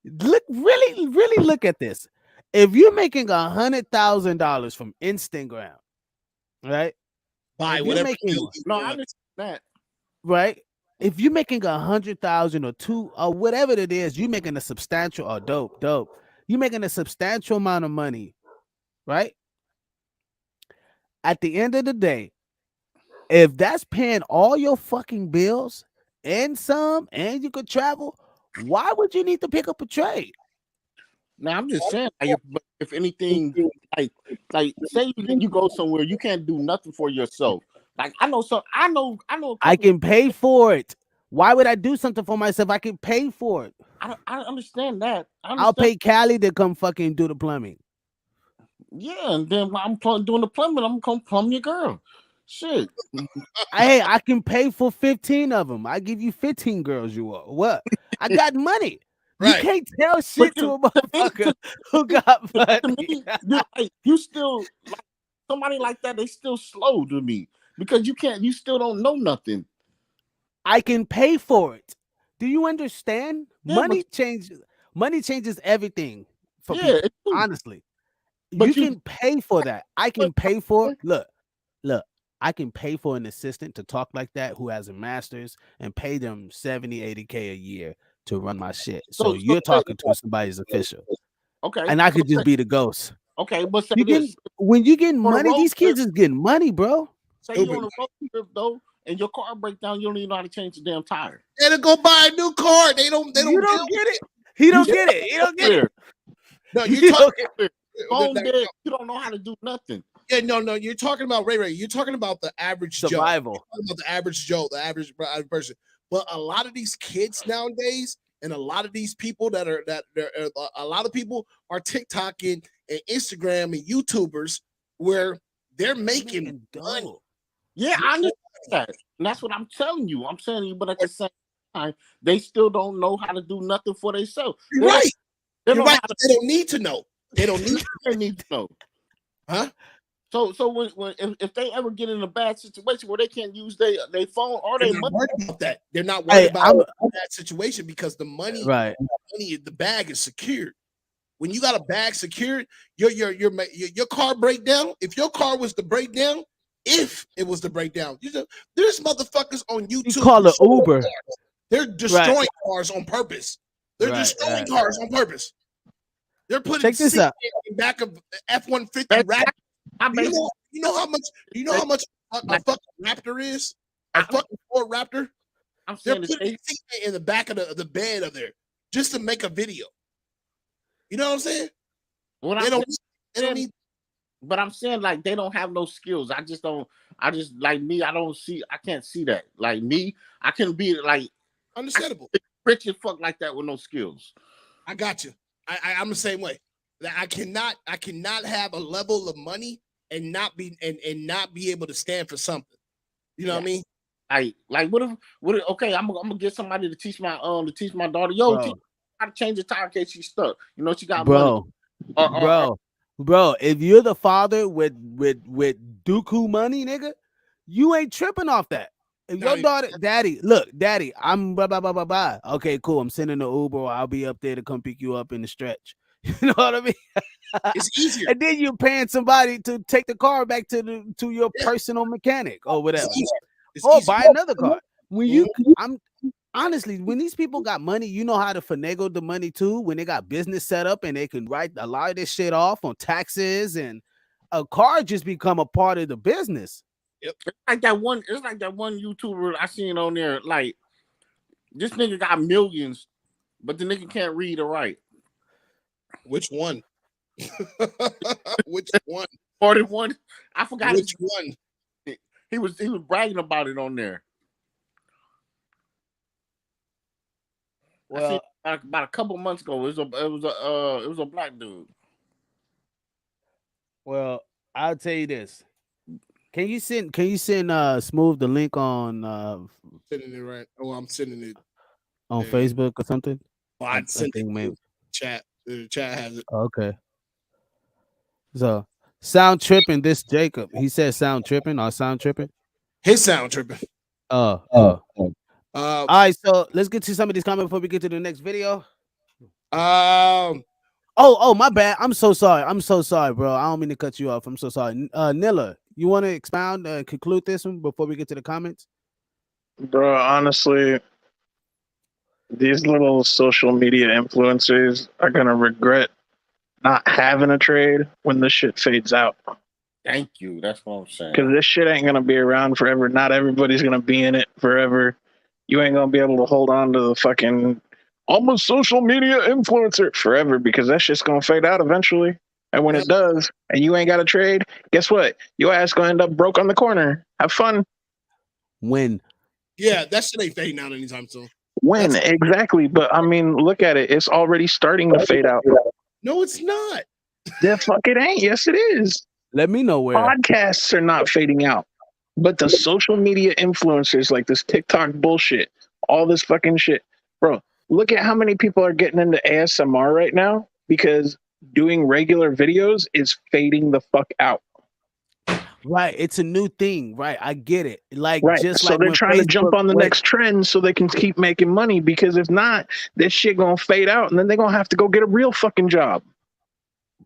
Look, really, really look at this. If you're making $100,000 from Instagram, right? buy If you're whatever making deal you No, I want. understand that. right? If you're making 100,000 or two or whatever it is, you're making a substantial or dope. You're making a substantial amount of money, right? At the end of the day, if that's paying all your fucking bills, and some, and you could travel. Why would you need to pick up a trade? Now I'm just saying, like, if anything, like say you go somewhere, you can't do nothing for yourself. Like I know a I couple. can pay for it. Why would I do something for myself? I can pay for it. I understand that. I I'll understand. pay Callie to come fucking do the plumbing. Yeah, and then while I'm doing the plumbing, I'm gonna plumb your girl. Shit. Hey, I can pay for 15 of them. I give you 15 girls you want. What? I got money. You Right. can't tell But shit to a motherfucker who got to money. me, you still like somebody like that. They still slow to me because you still don't know nothing. I can pay for it. Do you understand? Yeah, but Money changes everything for yeah, people. it do. Honestly. You But you can pay for that. I can pay for look, I can pay for an assistant to talk like that who has a master's and pay them 70, 80K a year to run my shit. So so you're talking to somebody's official. okay, And I could just be the ghost. okay, but say You this getting when you getting on a money, road these trip. kids is getting money, bro. Say you on a road trip though, and your car break down, you don't even know how to change the damn tire. They don't go buy a new car. They don't You deal don't get with it. He don't You get it. He don't get it. clear. No, you're You talking. don't get Phone dead. You don't know how to do nothing. Yeah, no. You're talking about Ray. You're talking about the average Joe. survival. You're talking about the average Joe, the average person. But a lot of these kids nowadays, and a lot of these people a lot of people are TikToking and Instagram and YouTubers where they're making money. Yeah, I understand that. And that's what I'm telling you. I'm telling you, but at the same time, they still don't know how to do nothing for themselves. You're right. They You're don't right. They don't need to know. They don't need. They need to know. Huh? So when if they ever get in a bad situation where they can't use their phone or They're their not money, worried about that. They're not worried about that situation because the money, Right. the bag is secured. When you got a bag secured, your car break down. If your car was to break down, if it was to break down, there's motherfuckers on YouTube. You call it Uber. Cars. They're destroying cars on purpose. They're destroying cars on purpose. They're putting Check this out. in back of F-150 Raptor. You know how much? You know how much a fucking Raptor is? A fucking Ford Raptor. They're putting in the back of the bed of there just to make a video. You know what I'm saying? They don't need. But I'm saying like they don't have no skills. I just like me. I can't see that. Like me, I can be like understandable. Rich as fuck like that with no skills. I got you. I'm the same way. I cannot have a level of money and not be able to stand for something. You know what I mean? Like what if okay, I'm gonna get somebody to teach my daughter, yo, teach how to change the tire in case she's stuck. You know, she got money. Bro, if you're the father with Dooku money, nigga, you ain't tripping off that. If your daughter, daddy, I'm blah blah blah blah blah. Okay, cool. I'm sending the Uber. Or I'll be up there to come pick you up in the stretch. You know what I mean? It's easier. And then you're paying somebody to take the car back to your personal mechanic or whatever. Or buy another car. When honestly, when these people got money, you know how to finagle the money too. When they got business set up and they can write a lot of this shit off on taxes, and a car just become a part of the business. Yep. It's like that one YouTuber I seen on there. Like this nigga got millions, but the nigga can't read or write. Which one? Which one? 41. I forgot which one. He was bragging about it on there. Well, about a couple months ago, it was a black dude. Well, I'll tell you this. Can you send Smooth the link on sending it right? Oh, I'm sending it on Facebook or something? Oh, I think maybe chat. The chat has it. Okay. So sound tripping. This Jacob. He said sound tripping or sound tripping. His sound tripping. All right, so let's get to some of these comments before we get to the next video. Oh, my bad. I'm so sorry, bro. I don't mean to cut you off. I'm so sorry. Nilla, you want to expound, conclude this one before we get to the comments? Bro, honestly, these little social media influencers are gonna regret not having a trade when this shit fades out. Thank you. That's what I'm saying. Because this shit ain't gonna be around forever. Not everybody's gonna be in it forever. You ain't gonna be able to hold on to the fucking I'm a social media influencer forever because that shit's gonna fade out eventually. And when it does, and you ain't got to trade, guess what? Your ass gonna end up broke on the corner. Have fun. When? Yeah, that shit ain't fading out anytime soon. When exactly? But I mean, look at it. It's already starting to fade out. No, it's not. The fuck it ain't. Yes, it is. Let me know where. Podcasts are not fading out, but the social media influencers like this TikTok bullshit, all this fucking shit, bro. Look at how many people are getting into ASMR right now because doing regular videos is fading the fuck out. Right, it's a new thing, right? I get it. Like Right. just So like they're when trying to jump Facebook, on the next trend so they can keep making money because if not, this shit gonna fade out and then they're gonna have to go get a real fucking job.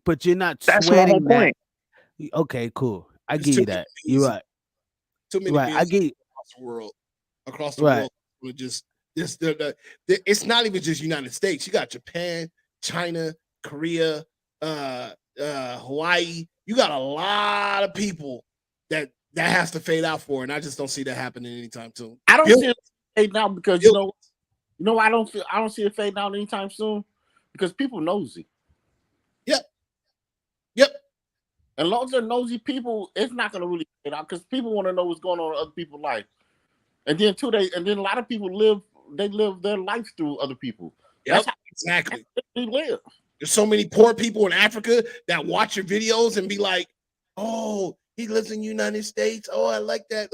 But you're not That's my whole sweating that. point. Okay, cool. I There's give too you many that. You're businesses- right. Too many Right, I businesses get you. across the Right. world. With just it's not even just United States. You got Japan, China, Korea, Hawaii. You got a lot of people that has to fade out for, and I just don't see that happening anytime soon. I don't see it fade out because you know I don't see it fade out anytime soon because people nosy. Yep. And as long as they're nosy people, it's not going to really fade out because people want to know what's going on in other people's life. And then a lot of people live their life through other people. Yep, exactly. They live. There's so many poor people in Africa that watch your videos and be like, "Oh, he lives in the United States. Oh, I like that."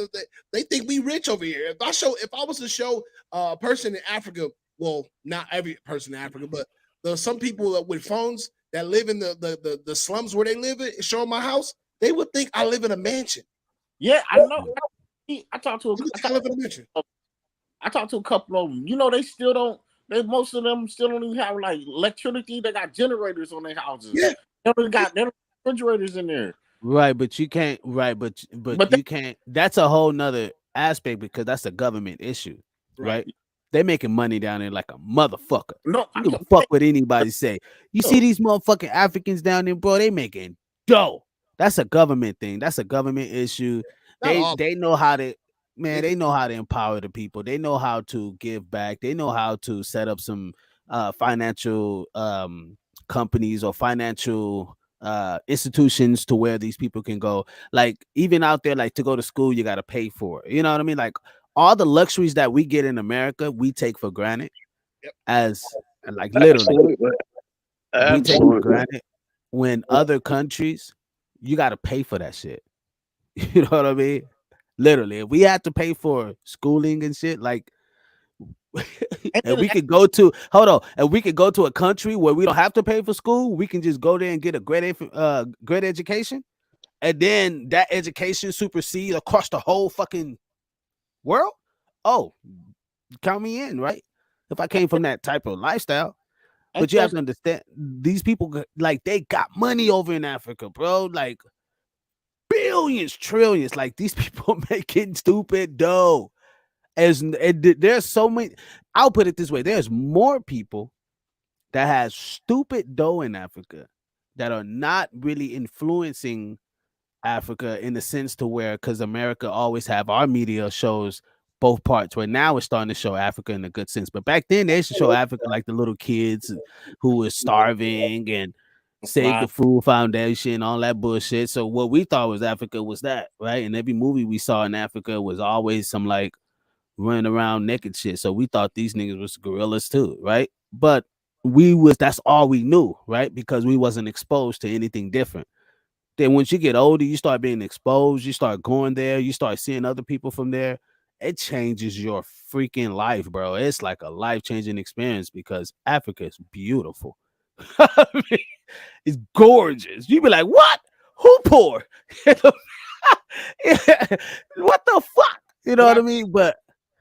They think we rich over here. If I was to show a person in Africa, well, not every person in Africa, but there's some people with phones that live in the slums where they live in, show them my house, they would think I live in a mansion. Yeah, I know. I talked to I talked to a couple of them. You know, they still don't. Most of them still don't even have like electricity. They got generators on their houses. Yeah, they got refrigerators in there. Right, but you can't. Right, but you can't. That's a whole nother aspect because that's a government issue, right? They making money down there like a motherfucker. No, I don't give a fuck what anybody say. You see these motherfucking Africans down there, bro? They making dough. That's a government thing. That's a government issue. They know how to. Man, they know how to empower the people. They know how to give back. They know how to set up some financial companies or financial institutions to where these people can go. Like even out there, like to go to school, you got to pay for it. You know what I mean? Like all the luxuries that we get in America, we take for granted. As like literally, we take for granted. When other countries, you got to pay for that shit. You know what I mean? Literally, if we had to pay for schooling and shit, like, and we could go to and we could go to a country where we don't have to pay for school, we can just go there and get a great education, and then that education supersedes across the whole fucking world. Oh, count me in, right? If I came from that type of lifestyle. But you have to understand, these people, like, they got money over in Africa, bro. Like, billions, trillions. Like, these people making stupid dough. There's so many. I'll put it this way: there's more people that has stupid dough in Africa that are not really influencing Africa in the sense to where, because America always have our media shows both parts, where now it's starting to show Africa in a good sense. But back then they used to show Africa like the little kids who were starving and Save the Food Foundation, all that bullshit. So what we thought was Africa was that, right? And every movie we saw in Africa was always some like running around naked shit. So we thought these niggas was gorillas too, right? But that's all we knew, right? Because we wasn't exposed to anything different. Then once you get older, you start being exposed, you start going there, you start seeing other people from there. It changes your freaking life, bro. It's like a life-changing experience because Africa is beautiful. I mean, it's gorgeous. You be like, what? Who poor? What the fuck? You know what I mean? But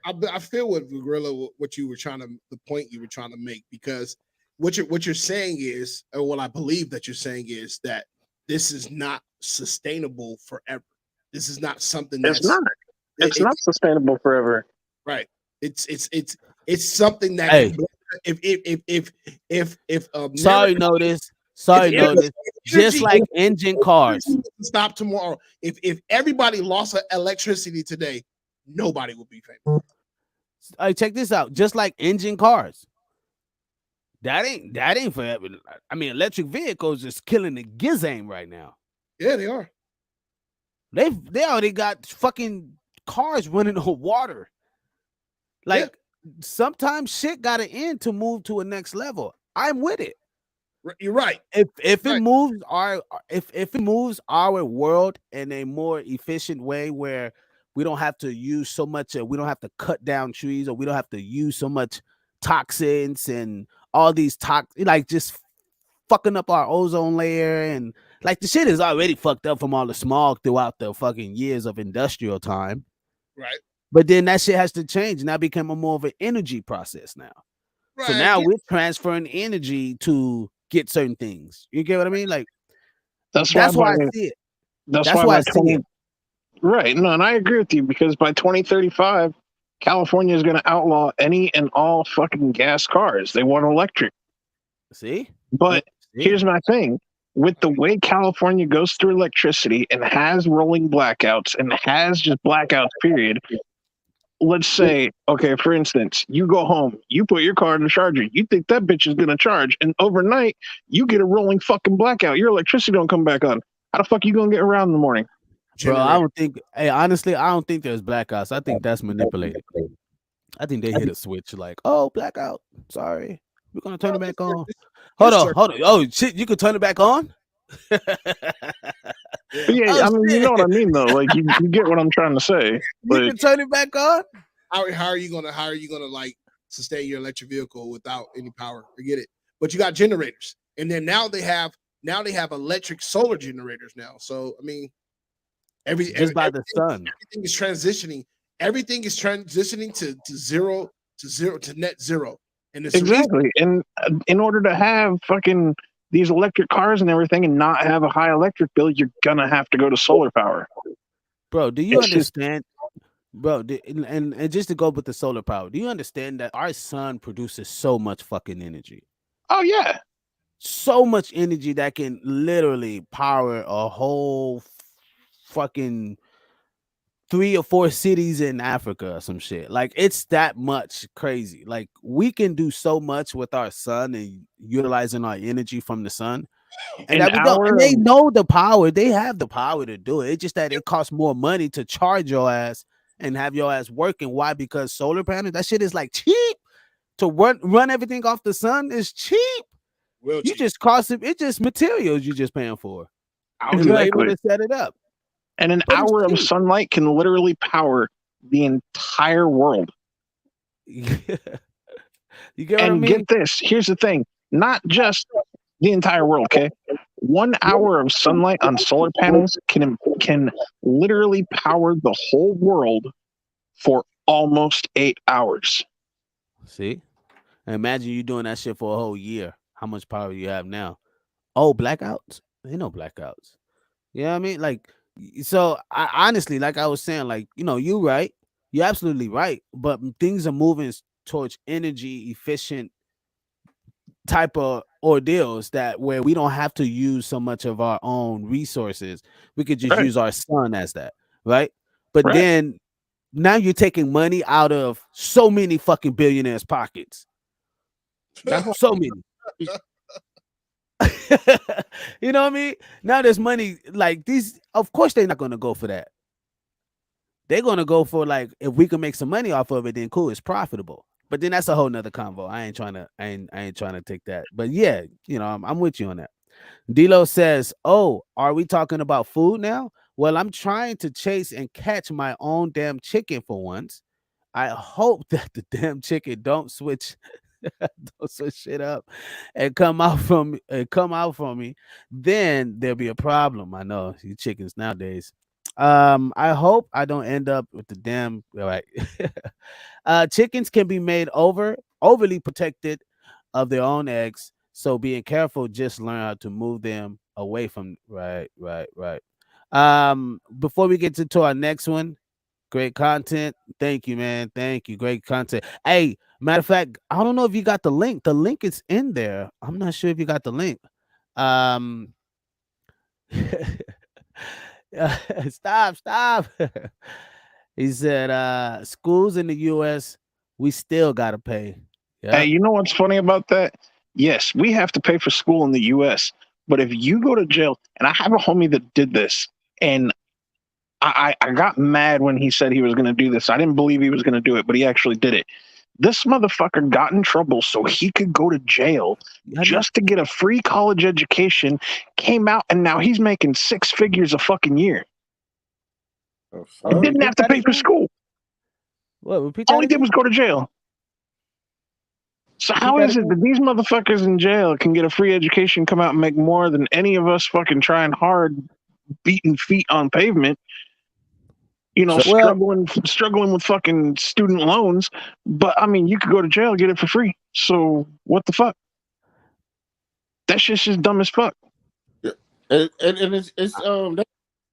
I feel what Gorilla, what you were trying to, the point you were trying to make, because what you're saying is, or what I believe that you're saying is that this is not sustainable forever. This is not something that's it's not sustainable forever. Right. It's something that if sorry notice just like engine cars stop tomorrow, if everybody lost electricity today, nobody will be famous. Check this out. Just like engine cars, that ain't forever. I mean, electric vehicles is killing the gizame right now. Yeah, they are. They already got fucking cars running on water. Yeah, Like sometimes shit got to end to move to a next level. I'm with it. you're right. If it Right. moves our if it moves our world in a more efficient way where we don't have to use so much, we don't have to cut down trees, or we don't have to use so much toxins and all these like just fucking up our ozone layer, and like the shit is already fucked up from all the smog throughout the fucking years of industrial time. Right. But then that shit has to change and that became a more of an energy process now. So Right. now Yeah. we're transferring energy to get certain things. You get what I mean? Like That's why that's by why I see it. that's That's why why I by see 20 it. right. No, and I agree with you because by 2035, California is going to outlaw any and all fucking gas cars. They want electric. See? But See? here's my thing. With the way California goes through electricity and has rolling blackouts and has just blackouts, period, let's say, okay, for instance, you go home, you put your car in the charger, you think that bitch is gonna charge, and overnight you get a rolling fucking blackout. Your electricity don't come back on. How the fuck you gonna get around in the morning? Bro, I Generator. don't think honestly, I don't think there's blackouts. I think that's manipulated. I think they hit a switch like, oh, blackout. Sorry. We're gonna turn Oh, it back on. yes, sir. Hold on. Oh shit, you can turn it back on? But Yeah. yeah, Oh I mean, you know shit. what I mean though. Like you get what I'm trying to say. You But can turn it back on? How are you gonna like sustain your electric vehicle without any power? Forget it. But you got generators, and then now they have electric solar generators now. So I mean, Just by the sun. everything is transitioning. Everything is transitioning to net zero, and it's the reason. exactly. And in order to have fucking these electric cars and everything and not have a high electric bill, you're gonna have to go to solar power. Bro, do you It's just understand? Bro, and just to go with the solar power, do you understand that our sun produces so much fucking energy? oh yeah. So much energy that can literally power a whole fucking 3 or 4 cities in Africa or some shit. Like it's that much crazy. Like we can do so much with our sun and utilizing our energy from the sun, and An that we don't. And hour they of know the power. They have the power to do it. It's just that it costs more money to charge your ass and have your ass working. Why? Because solar panels, that shit is like cheap to run everything off the sun is cheap. Real You cheap. just cost it. It's just materials you just paying for and labor exactly. to set it up. And an But it's hour of cheap. sunlight can literally power the entire world. You get what I And mean? get this, here's the thing, not just the entire world, okay? 1 hour of sunlight on solar panels can literally power the whole world for almost 8 hours. See? And imagine you doing that shit for a whole year. How much power you have now? Oh, blackouts? Ain't no blackouts. You know what I mean? Like, so I honestly, like I was saying, like, you right. You're absolutely right. But things are moving towards energy efficient type of ordeals that where we don't have to use so much of our own resources. We could just Right, use our sun as that, right? But right. then now you're taking money out of so many fucking billionaires' pockets. That's what, So many. You know what I mean? Now there's money like these. Of course, they're not gonna go for that. They're gonna go for like if we can make some money off of it, then cool, it's profitable. But then that's a whole nother convo. I ain't trying to take that. But yeah, I'm with you on that. Dilo says, "Oh, are we talking about food now? Well, I'm trying to chase and catch my own damn chicken for once. I hope that the damn chicken don't switch don't switch shit up and come out from me. Then there'll be a problem. I know you chickens nowadays. I hope I don't end up with the damn all right. Chickens can be made overly protected of their own eggs. So being careful, just learn how to move them away from right. Before we get to our next one, great content. Thank you, man. Thank you. Great content. Hey, matter of fact, I don't know if you got the link. The link is in there. I'm not sure if you got the link. Um stop. He said schools in the US we still gotta pay. Hey, Yeah. you know what's funny about that? Yes, we have to pay for school in the US, but if you go to jail, and I have a homie that did this, and I got mad when he said he was going to do this. I didn't believe he was going to do it, but he actually did it. This motherfucker got in trouble so he could go to jail I know. just to get a free college education, came out, and now he's making six figures a fucking year. The And fuck? didn't have Repeat to that pay for again. school. What? Repeat All that he did again. was go to jail. So Repeat how that is it again. that these motherfuckers in jail can get a free education, come out and make more than any of us fucking trying hard, beating feet on pavement, So Well, struggling with fucking student loans? But I mean, you could go to jail, get it for free. So what the fuck? That shit's just dumb as fuck. yeah. And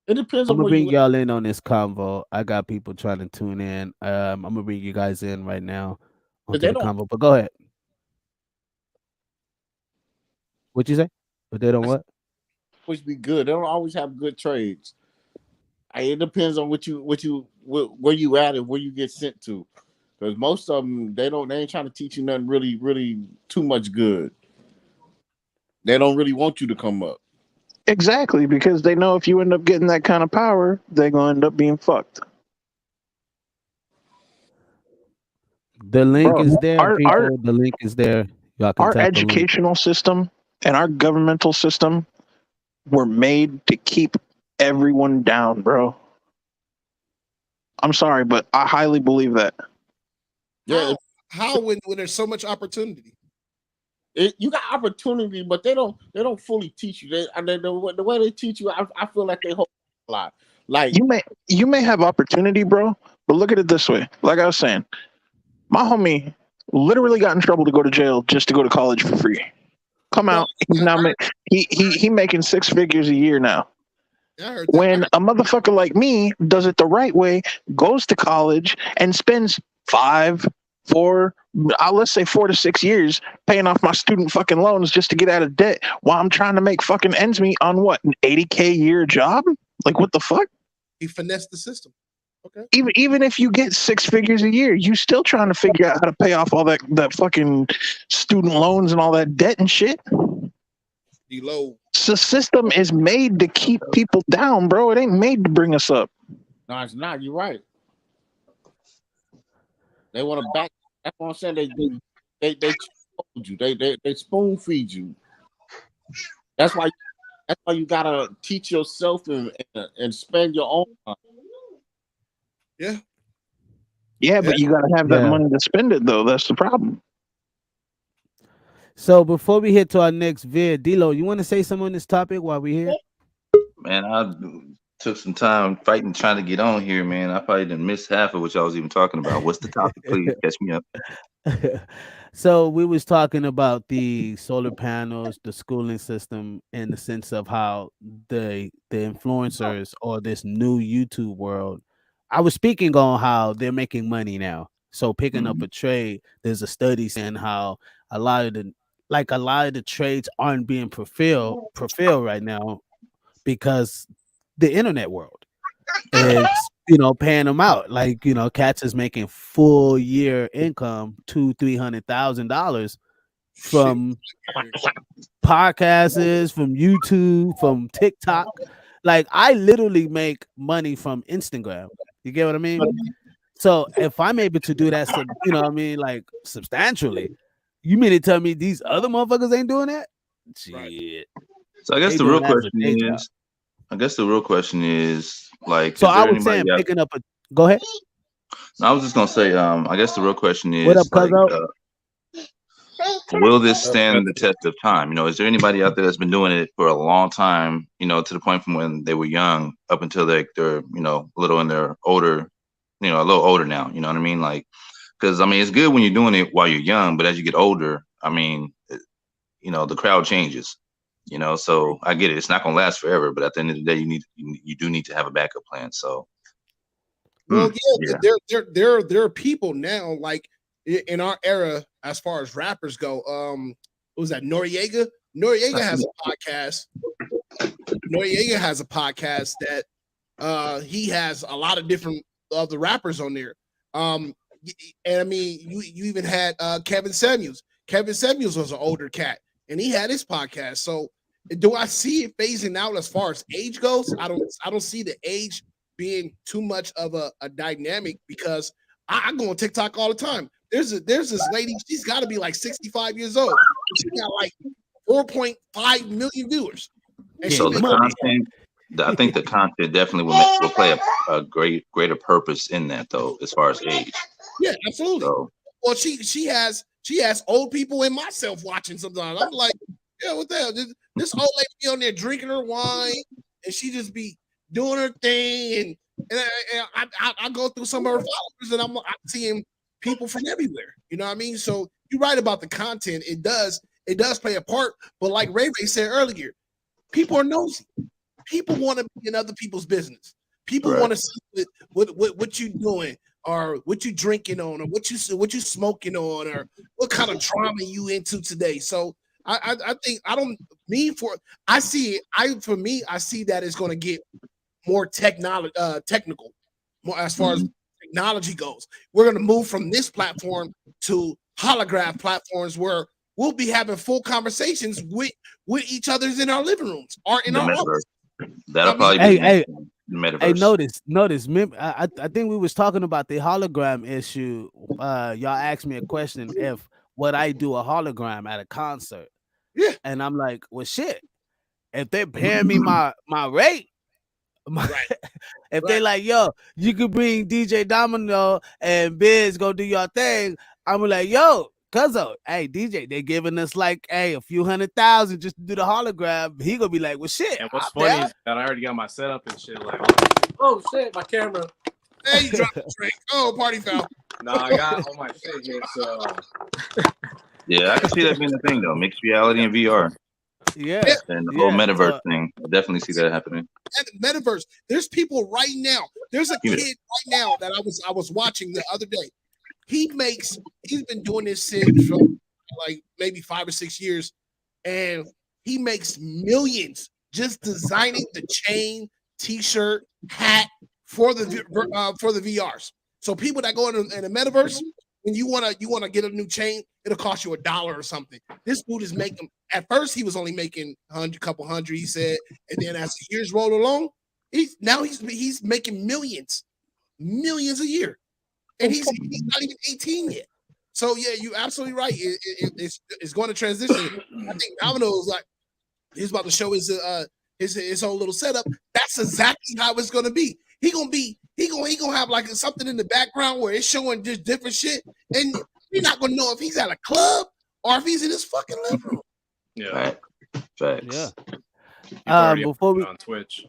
it depends I'm on gonna where bring you. y'all in on this convo. I got people trying to tune in. I'm gonna bring you guys in right now onto They the don't convo. But go ahead. What you say? But they don't what? always be good. They don't always have good trades. It depends on where you at and where you get sent to. Because most of them they ain't trying to teach you nothing really too much good. They don't really want you to come up. Exactly, because they know if you end up getting that kind of power, they're gonna end up being fucked. The link Bro, is there, our our people. The link is there. Y'all can our tap the link. educational system and our governmental system were made to keep everyone down, bro. I'm sorry, but I highly believe that. Yeah, How when there's so much opportunity? you got opportunity, but they don't fully teach you. The way they teach you, I feel like they hold a lot. Like You may have opportunity, bro, but look at it this way. Like I was saying, my homie literally got in trouble to go to jail just to go to college for free. Come No, out, he's now he making six figures a year now. I heard that. When a motherfucker like me does it the right way, goes to college and spends five, four, let's say 4 to 6 years paying off my student fucking loans just to get out of debt while I'm trying to make fucking ends meet on what, an 80K year job? Like what the fuck? He finessed the system. Okay. Even if you get six figures a year, you still trying to figure out how to pay off all that fucking student loans and all that debt and shit. D-Lo. So system is made to keep people down, bro. It ain't made to bring us up. no, it's not. You're right. They want to back. That's what I'm saying. They told you. They spoon feed you. That's why. That's why you gotta teach yourself and spend your own time. Yeah. Yeah, but you got to have that Yeah. money to spend it, though. That's the problem. So before we hit to our next vid, D-Lo, you want to say something on this topic while we're here? Man, I took some time fighting trying to get on here, man. I probably didn't miss half of what y'all was even talking about. What's the topic? Please catch me up. So we was talking about the solar panels, the schooling system, in the sense of how the influencers or this new YouTube world. I was speaking on how they're making money now. So picking up Mhm. a trade, there's a study saying how a lot of the a lot of the trades aren't being fulfilled right now because the internet world is paying them out. Like cats is making full year income $200,000-300,000 Shit. from podcasts, from YouTube, from TikTok. Like I literally make money from Instagram. You get what I mean? So if I'm able to do that, what I mean, like substantially, you mean to tell me these other motherfuckers ain't doing that? Right. Shit, So I guess they the doing real that as a question day job. is, I guess the real question is, like, So is I there was anybody saying out? picking up a. Go ahead. I was just gonna say, I guess the real question What up, is, like, Cuzzo? will this stand the That's test of time? Is there anybody out there that's been doing it for a long time? To the point from when they were young up until they're a little in their older, a little older now. You know what I mean? Like, because I mean, it's good when you're doing it while you're young, but as you get older, I mean, the crowd changes. So I get it. It's not gonna last forever, but at the end of the day, you do need to have a backup plan. So Well, yeah, yeah. there are people now like in our era as far as rappers go. What was that Noriega? Noriega has a podcast. Noriega has a podcast that he has a lot of different of the rappers on there. and I mean, you even had Kevin Samuels. Kevin Samuels was an older cat, and he had his podcast. So, do I see it phasing out as far as age goes? I don't see the age being too much of a dynamic because I go on TikTok all the time. There's this lady. She's got to be like 65 years old. She got like 4.5 million viewers, and she So the makes content, I think the content definitely will play a greater purpose in that though, as far as age. yeah, absolutely. So Well, she has old people and myself watching sometimes. I'm like, yeah, what the hell? This old lady be on there drinking her wine, and she just be doing her thing, and I go through some of her followers, and I'm seeing people from everywhere. You know what I mean? So you're right about the content. It does play a part, but like Ray Ray said earlier, people are nosy. People want to be in other people's business. People want to see what you doing, or what you drinking on, or what you smoking on, or what kind of drama you into today. So I think I don't me for I see it. For me I see that it's going to get more technical, more as far as technology goes. We're going to move from this platform to holograph platforms where we'll be having full conversations with each other's in our living rooms or in the our office. metaverse, that'll I mean, probably be Hey, the metaverse. hey, notice. I think we was talking about the hologram issue. Y'all asked me a question if would I do a hologram at a concert, yeah, and I'm like, well, shit. If they're paying me my rate, right, if they right. like, yo, you could bring DJ Domino and Biz go do your thing, I'm like, yo, cuzzo, hey DJ, they giving us like, hey, a few $100,000 just to do the hologram. He gonna be like, well, shit, And what's I'm funny down. is that I already got my setup and shit. Like, oh shit, my camera. Hey, you dropped the drink. Oh, party foul. No, I got all my shit here. So Yeah, I can see that being the thing though, mixed reality and VR Yeah, Yeah, and the whole yeah. metaverse So thing. I definitely see that happening. metaverse. There's people right now. There's a Give it. kid right now that I was watching the other day. He's been doing this since like maybe 5 or 6 years, and he makes millions just designing the chain, t-shirt, hat for the VRs. So people that go in the metaverse, when you wanna get a new chain, it'll cost you $1 or something. This dude is making. At first, he was only making couple hundred. He said, and then as the years roll along, he's making millions a year, and he's not even 18 yet. So yeah, you absolutely right. It's going to transition. I think Domino's like he's about to show his own little setup. That's exactly how it's going to be. He gonna have like something in the background where it's showing just different shit, and you're not gonna know if he's at a club or if he's in his fucking living room. yeah, Facts. yeah. he's already Before we on Twitch.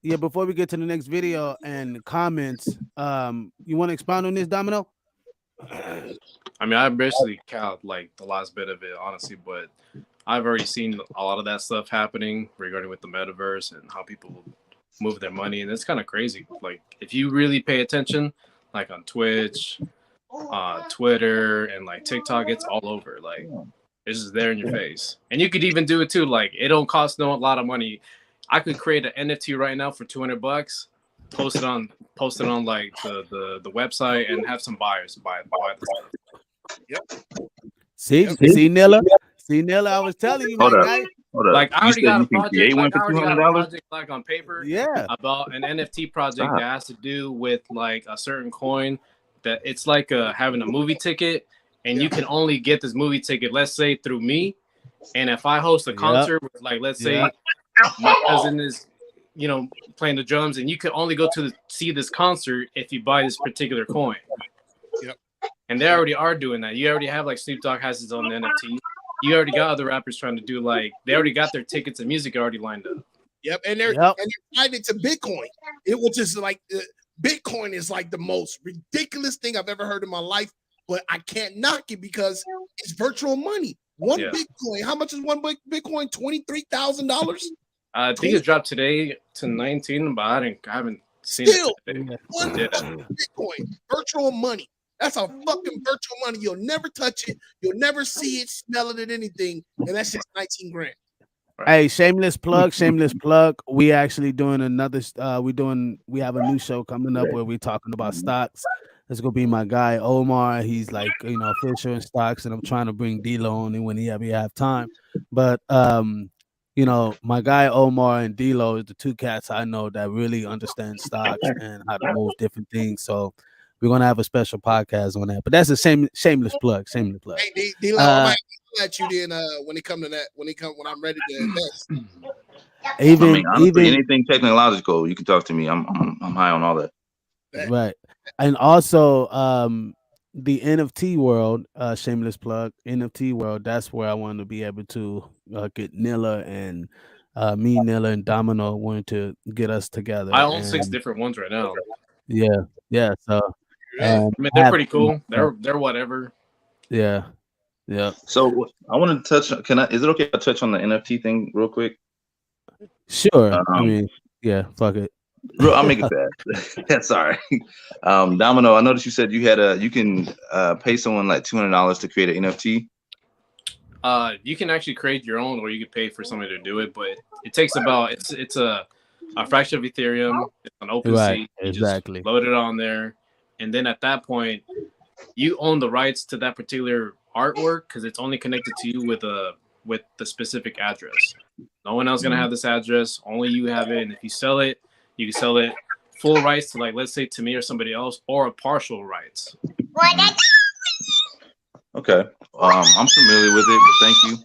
before we get to the next video and comments, you want to expound on this, Domino? I mean, I basically caught like the last bit of it, honestly, but I've already seen a lot of that stuff happening regarding with the metaverse and how people move their money, and it's kind of crazy. Like, if you really pay attention, like on Twitch, Twitter, and like TikTok, it's all over. Like, it's just there in your face, and you could even do it too. Like, it don't cost a lot of money. I could create an NFT right now for $200, post it on like the website, and have some buyers buy the stuff. Yep. See Nilla? See Nilla, I was telling you, Hold my up. guy. Hold up. Like, I You already said got you a can project. create one Like, I for already got a $200? project like on paper Yeah. about an NFT project Stop. that has to do with like a certain coin. That it's like having a movie ticket, and you can only get this movie ticket, let's say, through me. And if I host a concert with, like, let's say my cousin is, playing the drums, and you can only go to see this concert if you buy this particular coin. Yep. And they already are doing that. You already have like Snoop Dogg has his own NFT. You already got other rappers trying to do they already got their tickets and music already lined up. Yep, and they're tied into Bitcoin. Which is like Bitcoin is like the most ridiculous thing I've ever heard in my life, but I can't knock it because it's virtual money. One Bitcoin, how much is one Bitcoin? $23,000. I think it dropped today to 19, but I haven't seen Still, it today. one Bitcoin, virtual money. That's a fucking virtual money. You'll never touch it. You'll never see it, smell it, anything, and that's just 19 grand. Hey, shameless plug. We actually doing another. We have a new show coming up where we're talking about stocks. It's gonna be my guy Omar. He's like Fisher and stocks, and I'm trying to bring D-Lo on when we have time. But my guy Omar and D-Lo is the two cats I know that really understand stocks and how to move different things. So we're gonna have a special podcast on that. But that's a shameless plug. Shameless plug. Hey, D-Lo, I might let you then when it come to that. When I'm ready to invest. I mean, honestly, Even anything technological, you can talk to me. I'm high on all that. right, and also the NFT world, shameless plug, NFT world. That's where I want to be able to get Nilla and me, Nilla and Domino wanted to get us together, I own 6 and different ones right now. yeah. So Really? I mean, they're pretty cool. They're whatever. yeah. So I want to touch. Is it okay if I touch on the NFT thing real quick? Sure. I mean, yeah. Fuck it. I'll make it fast. Yeah, sorry. Domino, I noticed you said you can pay someone like $200 to create an NFT. You can actually create your own, or you can pay for somebody to do it, but it takes about it's a fraction of Ethereum. It's an OpenSea. Right, You exactly. just load it on there, and then at that point, you own the rights to that particular artwork because it's only connected to you with the specific address. No one else gonna have this address. Only you have it, and if you sell it, you can sell it full rights to, like, let's say to me or somebody else, or a partial rights. Okay. I'm familiar with it, but thank you.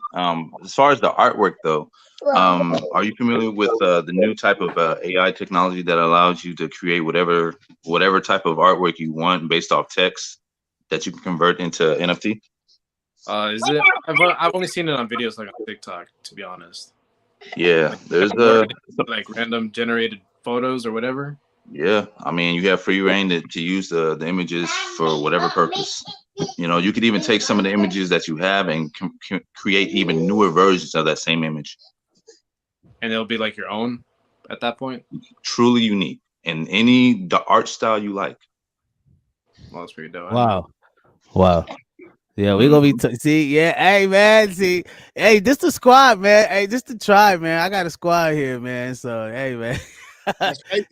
As far as the artwork though, are you familiar with the new type of AI technology that allows you to create whatever type of artwork you want based off text that you can convert into NFT? Is it? I've only seen it on videos like on TikTok, to be honest. Yeah, there's like random generated photos or whatever. Yeah, I mean, you have free reign to use the images for whatever purpose. You could even take some of the images that you have and create even newer versions of that same image. And it'll be like your own at that point. Truly unique in the art style you like. Well, that's pretty dope. Wow. Yeah, we gonna be see. Yeah, hey man, see, hey, this the squad, man. Hey, this the tribe, man. I got a squad here, man. So hey, man, That's crazy.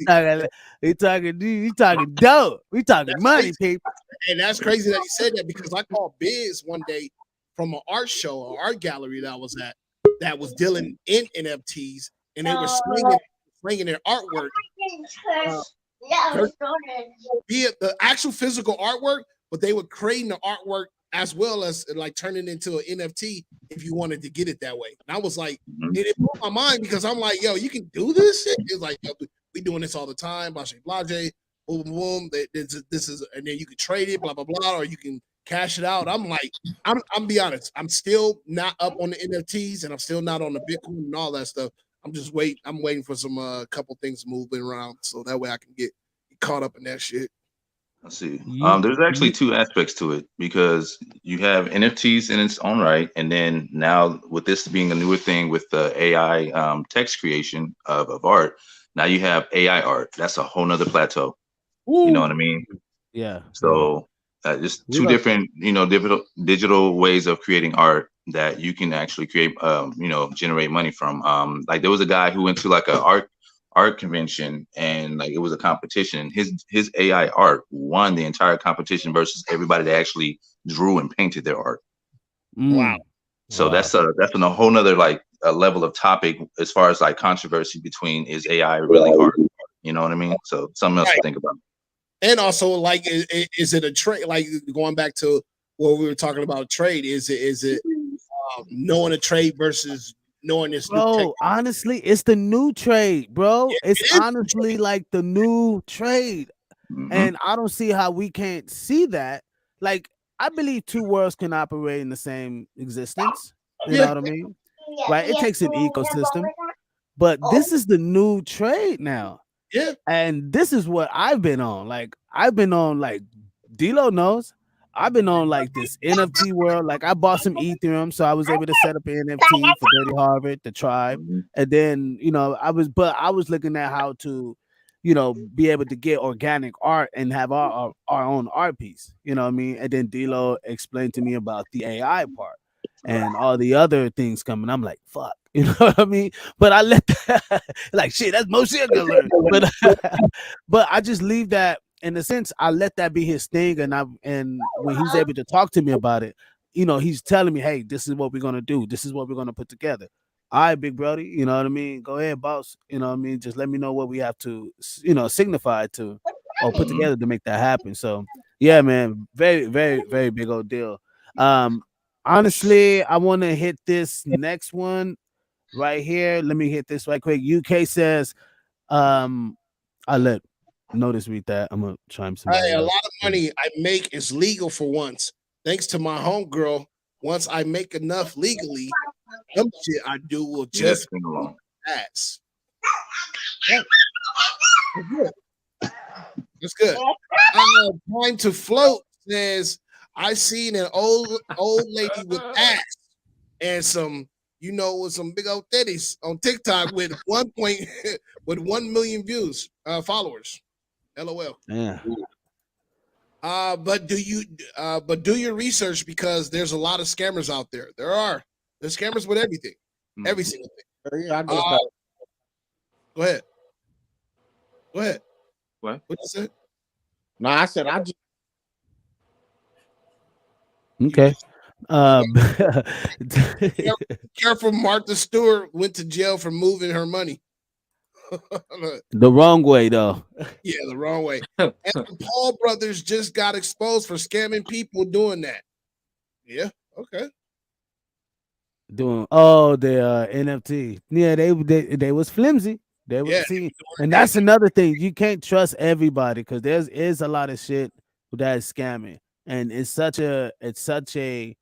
we talking dope. We talking That's money, crazy. people. And that's crazy that he said that because I called Biz one day from an art show, an art gallery that I was at, that was dealing in NFTs, and they were slinging their artwork, be it the actual physical artwork, but they were creating the artwork as well as like turning into an NFT if you wanted to get it that way. And I was like, it blew my mind because I'm like, yo, you can do this shit. It's like, yo, we doing this all the time. Blase, boom, boom. This is, and then you can trade it, blah blah blah, or you can cash it out. I'm like, I'm be honest, I'm still not up on the NFTs, and I'm still not on the Bitcoin and all that stuff. I'm waiting for some couple things moving around so that way I can get caught up in that shit. Let's see. There's actually two aspects to it because you have NFTs in its own right, and then now with this being a newer thing with the AI text creation of art, now you have AI art. That's a whole nother plateau. Ooh. You know what I mean? Yeah. So just two different, digital ways of creating art that you can actually create, generate money from. Like there was a guy who went to like a art convention and like it was a competition. His AI art won the entire competition versus everybody that actually drew and painted their art. Wow. So that's a whole nother like a level of topic as far as like controversy between is AI really art? You know what I mean? So something else to think about. And also, like, is it a trade? Like going back to what we were talking about, trade. Is it knowing a trade versus knowing this? Bro, honestly, it's the new trade, bro. Yeah, it's honestly like the new trade, and I don't see how we can't see that. Like, I believe two worlds can operate in the same existence. You know what I mean? Right? It takes an ecosystem, but this is the new trade now. Yeah. And this is what I've been on. Like, I've been on, like, D-Lo knows. I've been on like this NFT world. Like I bought some Ethereum, so I was able to set up an NFT for Dirty Harvard, the tribe. And then, I was looking at how to, be able to get organic art and have our own art piece. You know what I mean? And then D-Lo explained to me about the AI part and all the other things coming. I'm like, fuck. You know what I mean? But I let that, like shit, that's most shit I gotta learn. But I just leave that in a sense, I let that be his thing, and when he's able to talk to me about it, he's telling me, hey, this is what we're gonna do. This is what we're gonna put together. All right, big brother, you know what I mean? Go ahead, boss. You know what I mean? Just let me know what we have to, signify to or put Mhm. together to make that happen. So yeah, man, very, very, very big old deal. Um, honestly, I want to hit this next one right here. Let me hit this right quick. UK says, um, I let Notice read that. I'm gonna chime Hey, somebody a lot else. of money I make is legal for once. Thanks to my homegirl. Once I make enough legally, some shit I do will Yeah, just sing along. pass. Right. That's good. That's good. Time to float says I seen an old lady with ass and some, with some big old titties on TikTok with 1 point with 1 million views, followers. LOL. Yeah. But do your research because there's a lot of scammers out there. There's scammers with everything, every single thing. Yeah, I just got. Go ahead, go ahead. What? What you said? No, I said I just. You Okay. just Um, careful, careful. Martha Stewart went to jail for moving her money. the wrong way though. Yeah, the wrong way. And the Paul brothers just got exposed for scamming people doing that. Yeah. Okay. Doing the NFT. Yeah, they was flimsy. They Yeah. would see, and that's another thing. You can't trust everybody because there's is a lot of shit that is scamming, and it's such a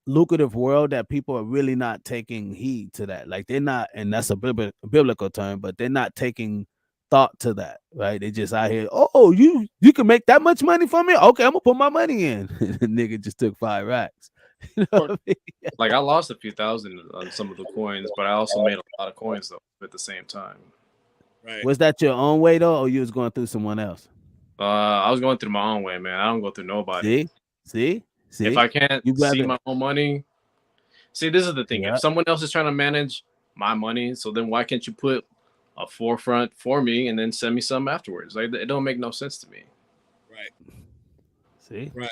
lucrative world that people are really not taking heed to that. Like they're not, and that's a biblical term, but they're not taking thought to that, right? They just out here. Oh, you can make that much money from it? Okay, I'm gonna put my money in. Nigga just took 5 racks. You know what I mean? Like I lost a few thousand on some of the coins, but I also made a lot of coins though at the same time. Right. Was that your own way though, or you was going through someone else? I was going through my own way, man. I don't go through nobody. See, see, If see. I can't You see rather, my own money, see, this is the thing. If yeah. someone else is trying to manage my money, so then why can't you put a forefront for me and then send me some afterwards? Like it don't make no sense to me. Right. See. Right.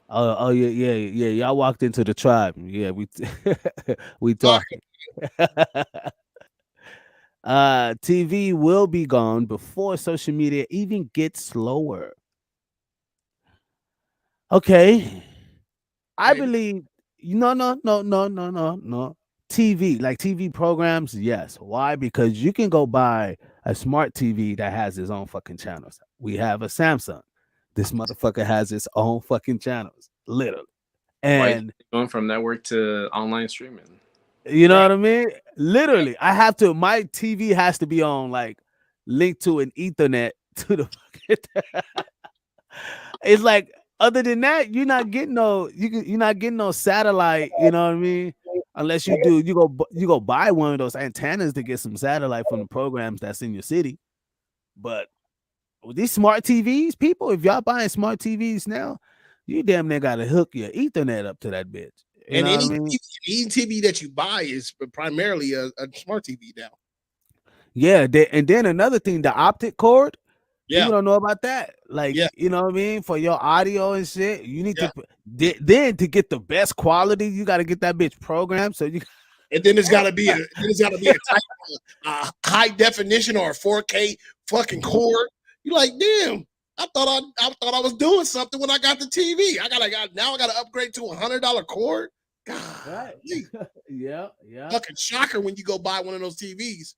Oh, yeah, yeah, yeah. Y'all walked into the tribe. Yeah, we we Talk. talking. TV will be gone before social media even gets slower. Okay. I Maybe. believe no, no, no, no, no, no, no. TV, like TV programs, yes. Why? Because you can go buy a smart TV that has its own fucking channels. We have a Samsung. This motherfucker has its own fucking channels, literally. Why you And going from network to online streaming? you know Right. what I mean? Literally, I have to. My TV has to be on like linked to an Ethernet to the fucking. It's like other than that, you're not getting no satellite. You know what I mean? Unless you go buy one of those antennas to get some satellite from the programs that's in your city. But with these smart TVs, people, if y'all buying smart TVs now, you damn near got to hook your Ethernet up to that bitch. You And know what I mean? any TV that you buy is primarily a smart TV now. Yeah, and then another thing, the optic cord. Yeah. People don't know about that. Like, Yeah. you know what I mean? For your audio and shit, you need Yeah. to then to get the best quality, you got to get that bitch programmed. So you And then it's gotta be a type high definition or a 4K fucking cord. You're like, damn. I thought I was doing something when I got the TV. Now I gotta upgrade to $100 cord. God, right. Yeah, yeah. fucking shocker when you go buy one of those TVs.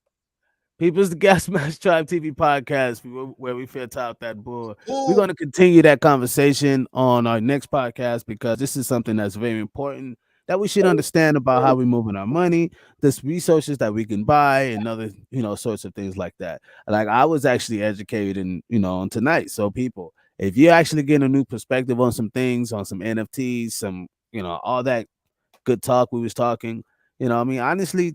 People's the Gas Mask Tribe TV podcast where we fit out that bull. We're Ooh, going to continue that conversation on our next podcast because this is something that's very important that we should understand about how we're moving our money, this resources that we can buy, and other sorts of things like that. Like I was actually educated on tonight. So people, if you're actually getting a new perspective on some things, on some NFTs, some all that good talk we was talking, I mean honestly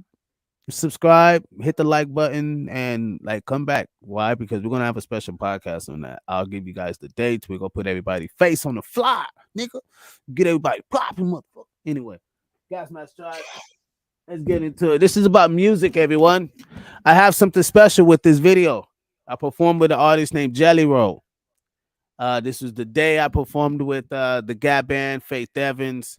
subscribe, hit the like button, and like come back. Why? Because we're gonna have a special podcast on that. I'll give you guys the dates. We're gonna put everybody face on the fly, nigga. Get everybody popping, motherfucker. Anyway, Gas Mask Tribe. Let's get into it. This is about music, everyone. I have something special with this video. I performed with an artist named Jelly Roll. This was the day I performed with the Gap Band, Faith Evans,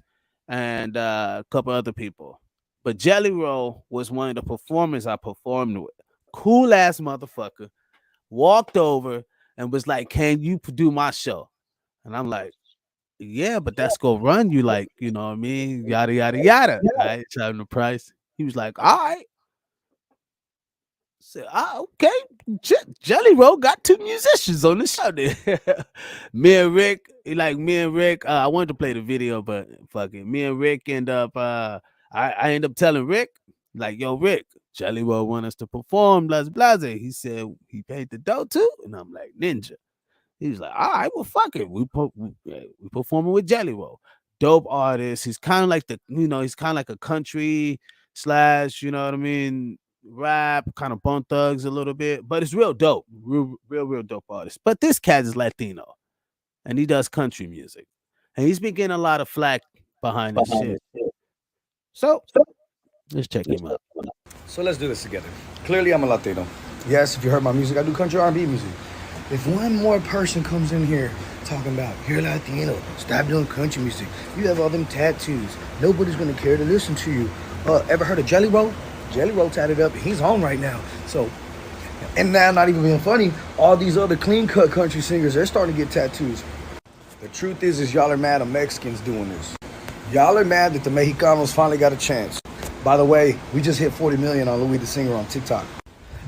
and a couple other people. But Jelly Roll was one of the performers I performed with. Cool ass motherfucker. Walked over and was like, "Can you do my show?" And I'm like, "Yeah, but that's gonna run you like, you know what I mean? Yada yada yada." Right? Tell him the price. He was like, "All right." Said, okay. Jelly Roll got two musicians on the show there. Me and Rick, me and Rick, I wanted to play the video, but fuck it. Me and Rick end up I end up telling Rick, like, yo, Rick, Jelly Roll want us to perform, blase blase. He said he paid the dough too. And I'm like, Ninja. He was like, all right, well, fuck it. We performing with Jelly Roll. Dope artist. He's kind of like he's kind of like a country slash, you know what I mean, rap, kind of Bone Thugs a little bit, but it's real dope. Real dope artist. But this cat is Latino and he does country music. And he's been getting a lot of flack behind his shit. So let's check him out. So let's do this together. Clearly, I'm a Latino. Yes, if you heard my music, I do country R&B music. If one more person comes in here talking about, you're Latino, stop doing country music, you have all them tattoos, nobody's gonna care to listen to you. Ever heard of Jelly Roll? Jelly Roll tatted up, he's home right now. So, and now, not even being funny, all these other clean-cut country singers, they're starting to get tattoos. The truth is y'all are mad at Mexicans doing this. Y'all are mad that the Mexicanos finally got a chance. By the way, we just hit 40 million on Louis the Singer on TikTok.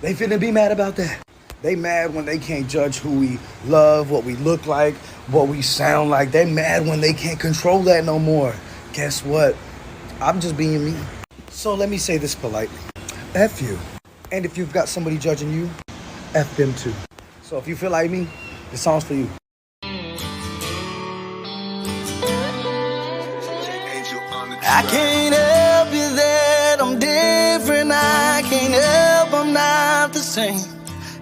They finna be mad about that. They mad when they can't judge who we love, what we look like, what we sound like. They mad when they can't control that no more. Guess what? I'm just being me. So let me say this politely. F you. And if you've got somebody judging you, F them too. So if you feel like me, this song's for you. I can't help you that I'm different. I can't help I'm not the same.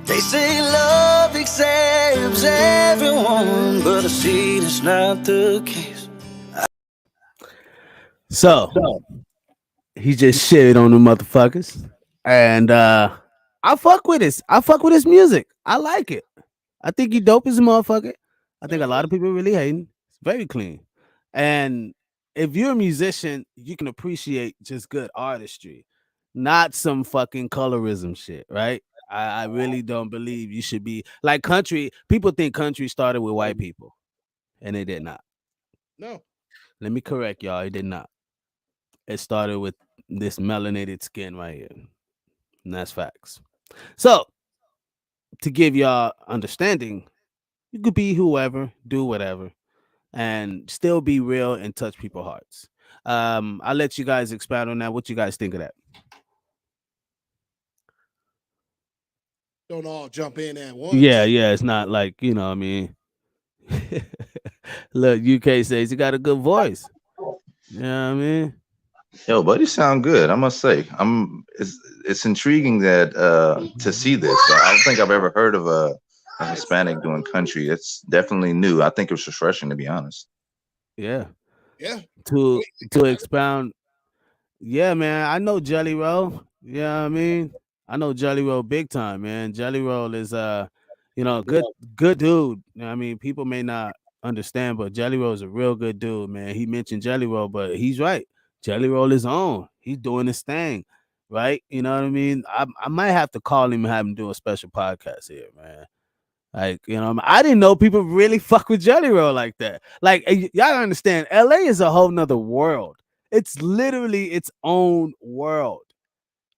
They say love accepts everyone, but I see that's not the case. So he just shit on the motherfuckers. And I fuck with this. I fuck with his music. I like it. I think he dope as a motherfucker. I think a lot of people really hating. It's very clean. And if you're a musician, you can appreciate just good artistry, not some fucking colorism shit, right? I really don't believe you should be like country. People think country started with white people, and it did not. No. Let me correct y'all. It did not. It started with this melanated skin right here. And that's facts. So, to give y'all understanding, you could be whoever, do whatever, and still be real and touch people's hearts. I'll let you guys expound on that. What you guys think of that? Don't all jump in at once. Yeah, it's not like, you know what I mean. Look, UK says he got a good voice. You know what I mean? Yo, buddy, sound good. I must say, it's intriguing that to see this. I don't think I've ever heard of a Hispanic doing country. It's definitely new. I think it was refreshing, to be honest. Yeah. Yeah. To expound. Yeah, man. I know Jelly Roll. You know what I mean? I know Jelly Roll big time, man. Jelly Roll is good dude. You know what I mean, people may not understand, but Jelly Roll is a real good dude, man. He mentioned Jelly Roll, but he's right. Jelly Roll is on. He's doing his thing, right? You know what I mean? I might have to call him and have him do a special podcast here, man. Like, you know, I didn't know people really fuck with Jelly Roll like that. Like, y'all understand, LA is a whole nother world. It's literally its own world.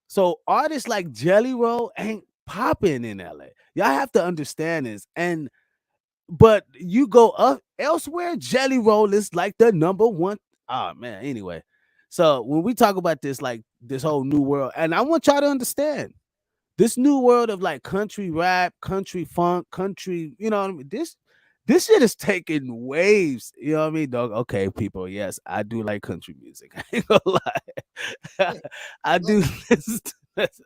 So artists like Jelly Roll ain't popping in LA. Y'all have to understand this. But you go up elsewhere, Jelly Roll is like the number one. Oh man, anyway. So when we talk about this, like this whole new world, and I want y'all to understand this new world of like country rap, country funk, country, you know what I mean? This shit is taking waves. You know what I mean, dog? Okay, people. Yes, I do like country music. I ain't gonna lie. I do listen to this.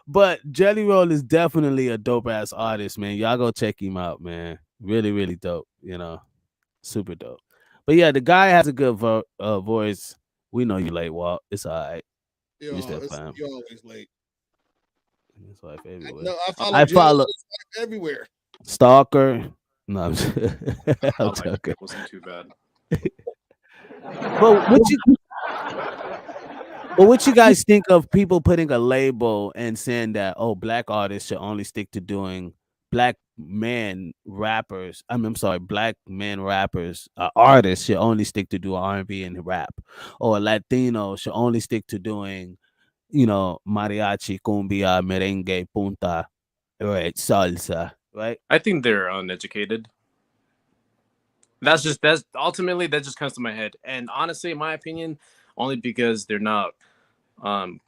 But Jelly Roll is definitely a dope ass artist, man. Y'all go check him out, man. Really, really dope. You know, super dope. But yeah, the guy has a good voice. We know you late, Walt. It's all right. You You still fine. always late. His wife everywhere. No, I I follow I Jay follow everywhere. Stalker. No, I'm, I I'm like it. joking. It wasn't too bad. But what you guys think of people putting a label and saying that black artists should only stick to doing black men rappers. I'm sorry, black men rappers artists should only stick to do R&B and rap, or Latino should only stick to doing mariachi, cumbia, merengue, punta, right, salsa, right? I think they're uneducated. That's ultimately that just comes to my head. And honestly, in my opinion, only because they're not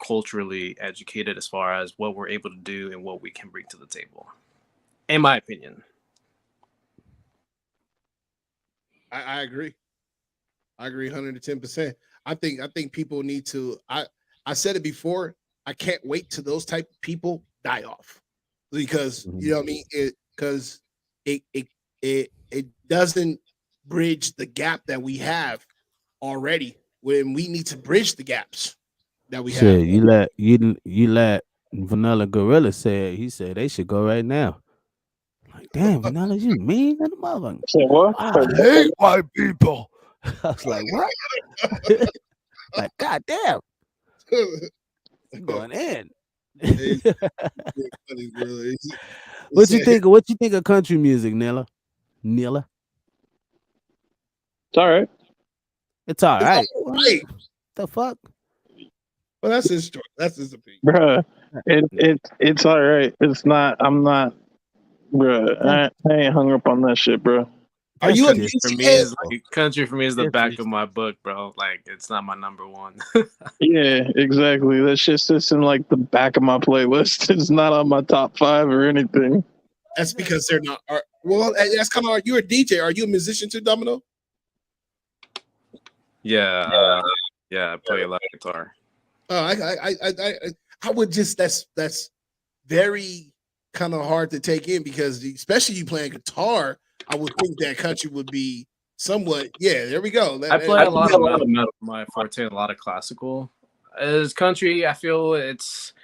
culturally educated as far as what we're able to do and what we can bring to the table. In my opinion. I agree. I agree 110%. I think people need to I said it before. I can't wait till those type of people die off. Because you know what I mean? Because it doesn't bridge the gap that we have already when we need to bridge the gaps that we have. Shit, you let Vanilla Gorilla say it. He said they should go right now. Like, damn, Vanilla, you mean to the mother? Say what? I hate white people. I was like, what? Like, goddamn, you going in. What you think? What you think of country music, Nilla? Nilla? It's all right. It's all right. Right. The fuck? Well, that's his story. That's his opinion. Bruh. It's all right. It's not. I'm not. Bruh. I ain't hung up on that shit, bro. Are you a Country for me is like country for me is the back of my book, bro. Like it's not my number one. Yeah, exactly. That shit sits in like the back of my playlist. It's not on my top 5 or anything. That's because they're not. Well, that's kind of like you're a DJ. Are you a musician too, Domino? Yeah, I play a lot of guitar. I would just that's very kind of hard to take in because especially you playing guitar, I would think that country would be somewhat. Yeah, there we go. I play a lot of metal, my forte, a lot of classical. As country, I feel it's,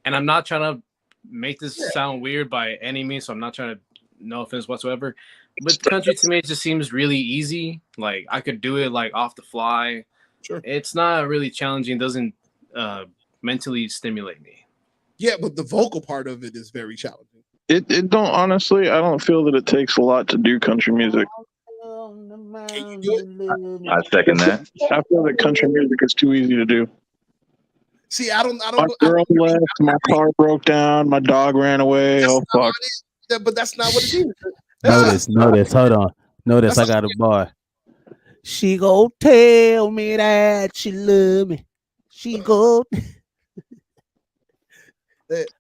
and I'm not trying to make this sound weird by any means, so I'm not trying to, no offense whatsoever. But country to me, it just seems really easy. Like I could do it like off the fly. Sure. It's not really challenging. Doesn't mentally stimulate me. Yeah, but the vocal part of it is very challenging. It don't honestly. I don't feel that it takes a lot to do country music. Can you do it? I second that. I feel that country music is too easy to do. See, I don't. My girl left. My car broke down. My dog ran away. Oh fuck! But that's not what it is. Notice. Hold on. Notice I got a bar. She go tell me that she love me. She go.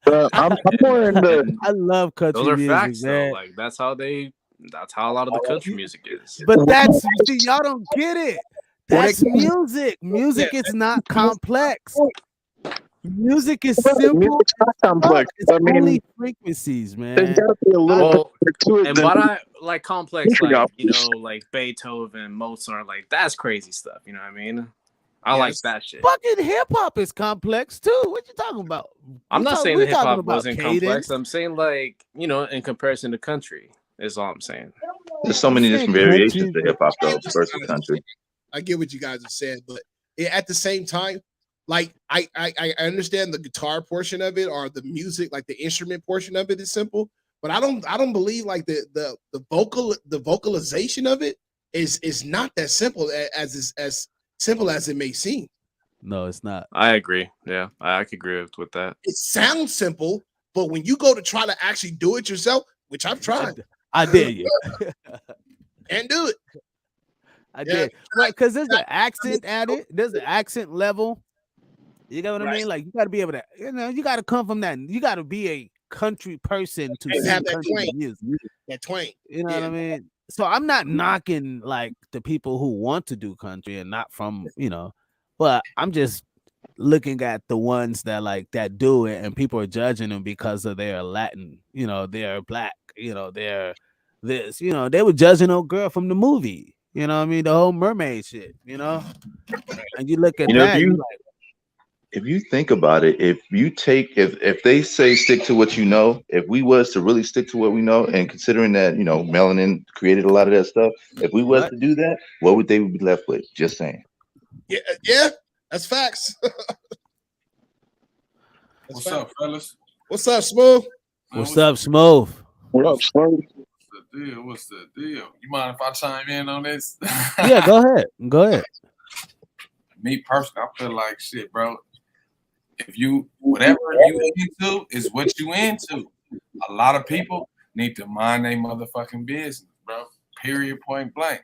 I'm more into. I love country Those are music, facts, man. though. Like that's how a lot of the country music is. But see, y'all don't get it. That's music. Music is not complex. Music is simple. Music's not complex. It's only frequencies, man. There's gotta be a little bit to it. And what I like complex, like albums. like Beethoven, Mozart, like that's crazy stuff. You know what I mean? I like that shit. Fucking hip hop is complex too. What you talking about? I'm not saying that hip hop wasn't cadence. complex. I'm saying like in comparison to country is all I'm saying. There's so many different variations to hip hop though versus country. I get what you guys have said, but at the same time, like I understand the guitar portion of it or the music, like the instrument portion of it is simple, but I don't believe like the vocalization of it is not that simple as simple as it may seem. No, it's not. I agree. Yeah, I could agree with that. It sounds simple, but when you go to try to actually do it yourself, which I've tried, I dare you. And do it. I did. Right, because there's an accent at it. There's an accent level. You know what I mean? Like you got to be able to, you got to come from that. You got to be a country person to sing have that country twang. music. That twang. You know what I mean? So I'm not knocking like the people who want to do country and not from, but I'm just looking at the ones that do it and people are judging them because of their Latin, they're black, they're this, they were judging old girl from the movie, the whole mermaid shit, and you look at that, if you think about it, if they say stick to what you know, if we was to really stick to what we know, and considering that melanin created a lot of that stuff, if we was Right. to do that, what would they be left with? Just saying. Yeah, that's facts. What's up, fellas? What's up, Smooth? What's up, Smooth? What up, Smooth? What's the deal? What's the deal? You mind if I chime in on this? Yeah, go ahead. Go ahead. Me personally, I feel like shit, bro. If you whatever you into is what you into. A lot of people need to mind their motherfucking business, bro. Period. Point blank.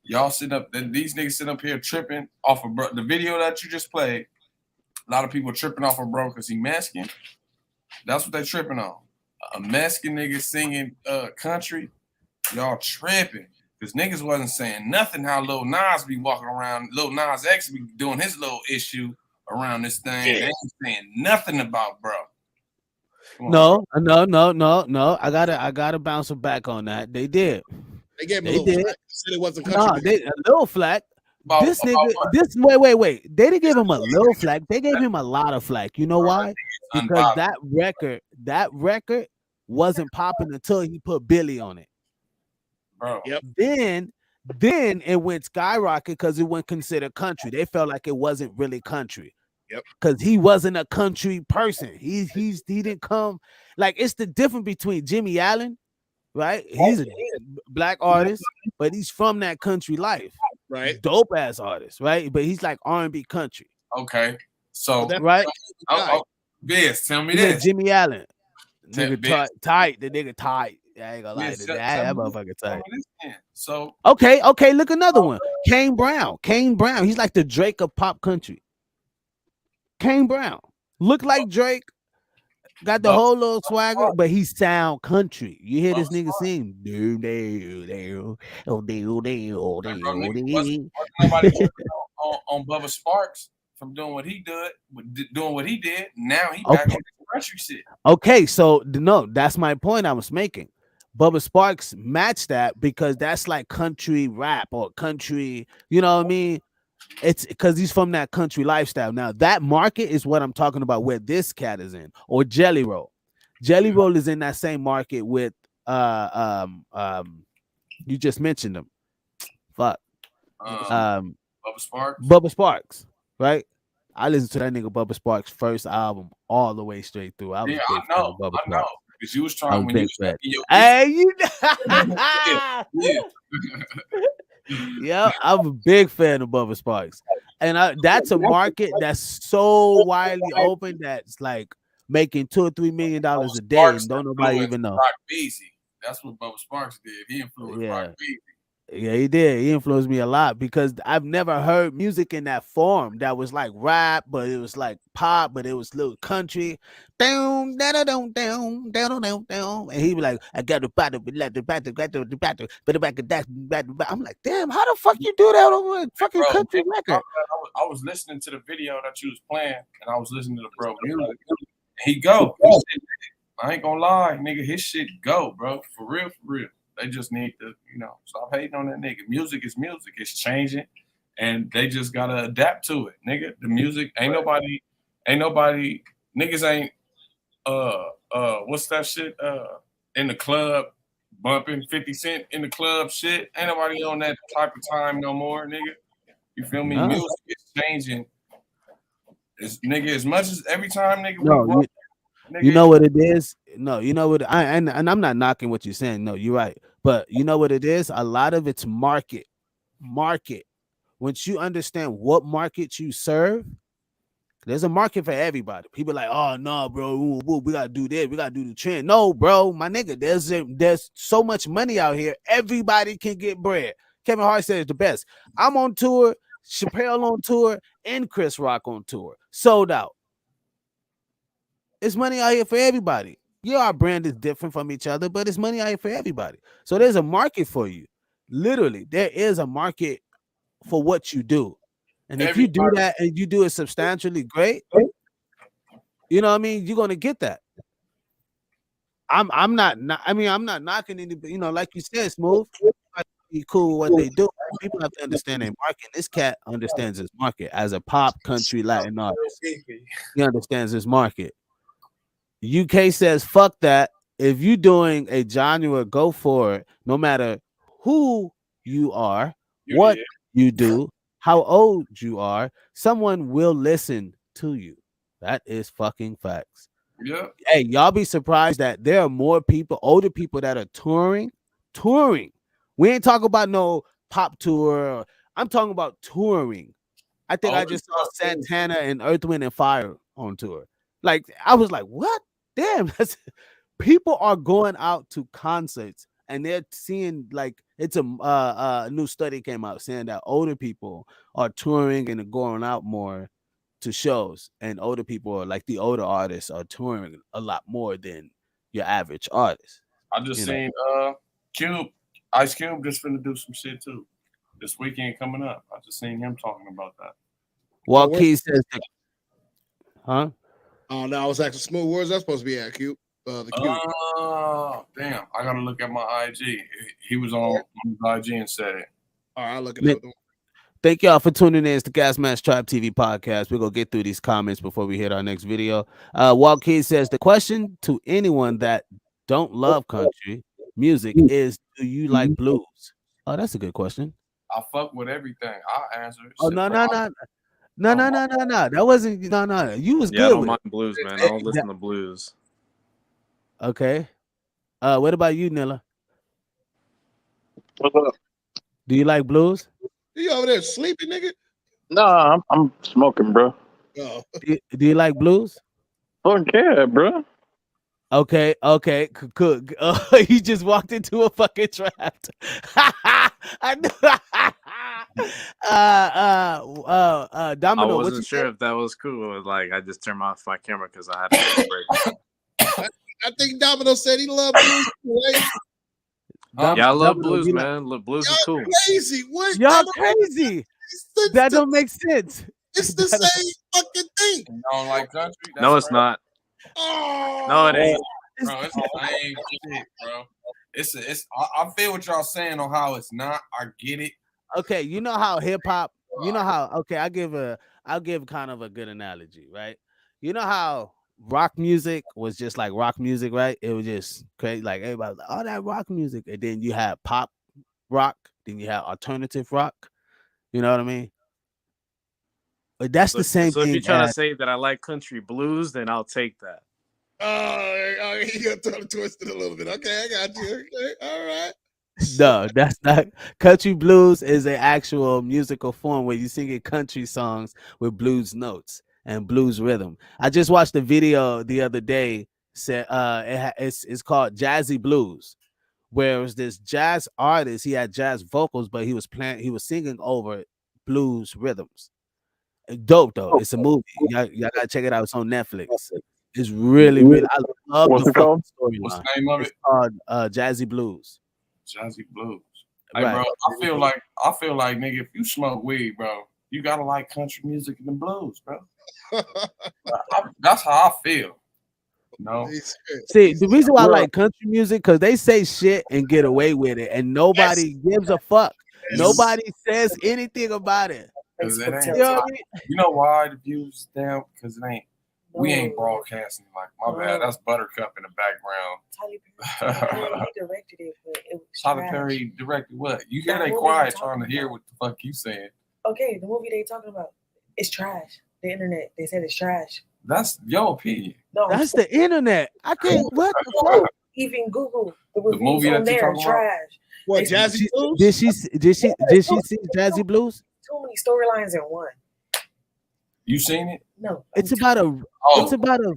Y'all sit up. These niggas sit up here tripping off of the video that you just played. A lot of people tripping off of bro because he Mexican. That's what they tripping on. A Mexican nigga singing country. Y'all tripping. Because niggas wasn't saying nothing how Lil Nas be walking around. Lil Nas X be doing his little issue around this thing. They ain't saying nothing about bro. No. I gotta bounce it back on that. They did. They gave him a little flack. Said it wasn't country. No, a little flack. This nigga, wait. They didn't give him a little flack. They gave him a lot of flack. You know why? Because that record wasn't popping until he put Billy on it. Bro. Yep. Then it went skyrocket because it went considered country. They felt like it wasn't really country. Yep. Because he wasn't a country person. He didn't come like it's the difference between Jimmy Allen, right? He's a black artist, but he's from that country life. Right. Dope ass artist, right? But he's like R&B country. Okay. So right. B.S, tell me Yeah, this. Jimmy Allen. Nigga tight. The nigga tight. I ain't gonna lie to that. That motherfucker tight. So okay. Look, another one. Kane Brown. He's like the Drake of pop country. Kane Brown. Look like Drake. Got the whole little swagger, but he sound country. You hear this nigga sing? Nobody on Bubba Sparks from doing what he did. Now he back on the country shit. Okay, so no, that's my point I was making. Bubba Sparks matched that because that's like country rap or country, you know what I mean? It's because he's from that country lifestyle. Now that market is what I'm talking about, where this cat is in, or Jelly Roll. Jelly Roll is in that same market with you just mentioned him. Fuck. Bubba Sparks. Bubba Sparks, right? I listened to that nigga Bubba Sparks' first album all the way straight through. I know. Because you was trying when you was hey, you yeah, I'm a big fan of Bubba Sparks, and that's a market that's so widely open that's like making $2 or $3 million a day, and don't nobody even know. Rock Beasy. That's what Bubba Sparks did. He influenced Rock Beasy. Yeah, he did. He influenced me a lot because I've never heard music in that form that was like rap, but it was like pop, but it was little country. Down, down, down, down, down, down, down. And he'd be like, I got the battle, but the battle, but the back of that. I'm like, damn, how the fuck you do that over a fucking country record? I was listening to the video that you was playing, and I was listening to the bro music. And he go. I ain't gonna lie, nigga, his shit go, bro. For real, for real. They just need to, stop hating on that nigga. Music is music. It's changing, and they just gotta adapt to it, nigga. The music ain't nobody, niggas ain't what's that shit? In the club bumping 50 Cent in the club shit. Ain't nobody on that type of time no more, nigga. You feel me? No. Music is changing. As much as every time, nigga. No, you know what it is? No, you know what and I'm not knocking what you're saying. No, you're right. But you know what it is? A lot of it's market. Once you understand what market you serve, there's a market for everybody. People are like, oh no, bro, we gotta do this, we gotta do the trend. No, bro, my nigga, there's so much money out here. Everybody can get bread. Kevin Hart said it's the best. I'm on tour, Chappelle on tour, and Chris Rock on tour. Sold out. It's money out here for everybody. Yeah, our brand is different from each other, but it's money out here for everybody. So there's a market for you. Literally, there is a market for what you do. And if you do that and you do it substantially great, you know what I mean? You're gonna get that. I'm not knocking anybody, like you said, Smooth. be cool with what they do. People have to understand their market. This cat understands his market as a pop country Latin artist. He understands his market. UK says, fuck that. If you doing a genre, go for it. No matter who you are, what you do, how old you are, someone will listen to you. That is fucking facts. Yeah. Hey, y'all be surprised that there are more people, older people that are touring. Touring. We ain't talking about no pop tour. I'm talking about touring. I think I just saw Santana and Earth, Wind, and Fire on tour. Like, I was like, what? Damn, that's people are going out to concerts and they're seeing like it's a new study came out saying that older people are touring and going out more to shows, and older people are like the older artists are touring a lot more than your average artist. I just seen Cube, Ice Cube just finna do some shit too. This weekend coming up. I just seen him talking about that. Walt Key says, huh? Oh no, I was asking Smooth. Where's that supposed to be at? Cube. The Cube. Oh damn! I gotta look at my IG. He was on his IG and said it. All right, I'll look it up. Thank y'all for tuning in. It's the Gas Mask Tribe TV podcast. We're going to get through these comments before we hit our next video. Walt Key says, the question to anyone that don't love country music is, do you like blues? Oh, that's a good question. I fuck with everything. I'll answer it. Oh, no. That wasn't, no. You was good I don't with mind it. blues, man. I don't listen to blues. Okay. What about you, Nilla? What's up? Do you like blues? You over there sleeping, nigga? No, I'm smoking, bro. Oh. Do you like blues? Fuck yeah, bro. Okay, good. He just walked into a fucking trap. I knew. Domino, I what you wasn't sure said? if that was cool. It was like I just turned off my camera because I had to take a break. I think Domino said he loved blues, right? Yeah, I love Domino, blues, you man. Look, blues is cool. Crazy. What? Y'all crazy. That don't make sense. It's the same fucking thing. You don't like country? That's No, it's not. Oh. No, it ain't. Bro, it's the same shit, bro. I feel what y'all saying on how it's not. I get it. Okay, you know how hip hop, I'll give kind of a good analogy, right? You know how rock music was just like rock music, right? It was just crazy, like everybody was like, oh, that rock music. And then you had pop rock, then you had alternative rock. You know what I mean? But that's the same So if thing. you're trying to say that I like country blues, then I'll take that. Oh, you got to twist it a little bit. Okay, I got you. Okay, all right. No, that's not. Country blues is an actual musical form where you sing country songs with blues notes and blues rhythm. I just watched a video the other day. Said it's called Jazzy Blues, where it was this jazz artist. He had jazz vocals, but he was singing over blues rhythms. Dope though. It's a movie. Y'all gotta check it out. It's on Netflix. It's really, really. I love What's the it called? fucking What's storyline. the name of It's it? called Jazzy Blues. Jazzy Blues. Hey, Right. bro, I feel like, nigga, if you smoke weed, bro, you gotta like country music and the blues, bro. That's how I feel. No. See, the reason why I like country music because they say shit and get away with it, and nobody gives a fuck. Nobody says anything about it. Because it ain't. You know what I mean? You know why the views down? Because it ain't. We ain't broadcasting like my bad. That's Buttercup in the background. Tyler directed it, but it was Tyler trash. Perry directed what? You hear That they movie quiet you're trying to talking hear about. what the fuck you saying. Okay, the movie they talking about, it's trash. The internet, they said it's trash. That's your opinion. No, That's the internet. I can't. What the fuck? even Google the The reviews movie on that you're there, talking about? trash. What, It's Jazzy Blues? Did she see Jazzy Blues? too many storylines in one. You seen it? No, It's about a. Oh. It's about a.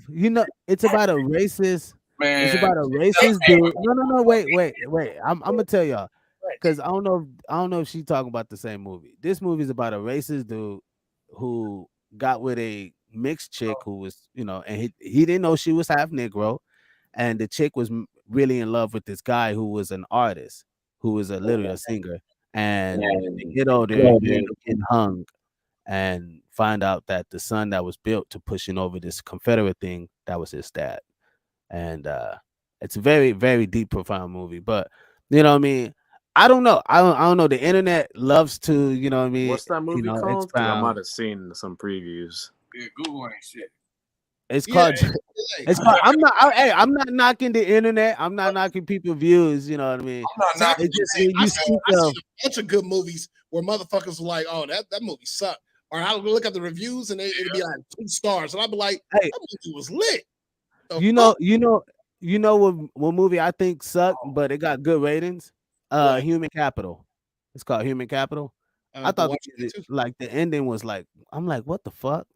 It's about a racist. Man, It's about a racist dude. No. Wait. I'm gonna tell y'all because I don't know if she talking about the same movie. This movie is about a racist dude who got with a mixed chick who was, and he didn't know she was half Negro, and the chick was really in love with this guy who was an artist, who was literally a singer, and they get older, they end up getting hung, and find out that the son that was built to pushing over this Confederate thing, that was his dad. And it's a very, very deep, profound movie. But you know what I mean? I don't know. I don't know. The internet loves to, you know what I mean? What's that movie called? Because I might expound. have seen some previews. Yeah, Google ain't shit. It's Yeah, called. It's called. I'm not knocking the internet. I'm not knocking people's views. You know what I mean? I'm not See, knocking. It's just when you speak I seen of. a bunch of good movies where motherfuckers were like, "Oh, that movie sucked," or I'll look at the reviews and it'd be like 2 stars, and I'd be like, Hey, "That movie was lit." The you fuck? know, what movie I think sucked, but it got good ratings. What? Human Capital. It's called Human Capital. I I have to thought watch that too. like the ending was like, I'm like, what the fuck?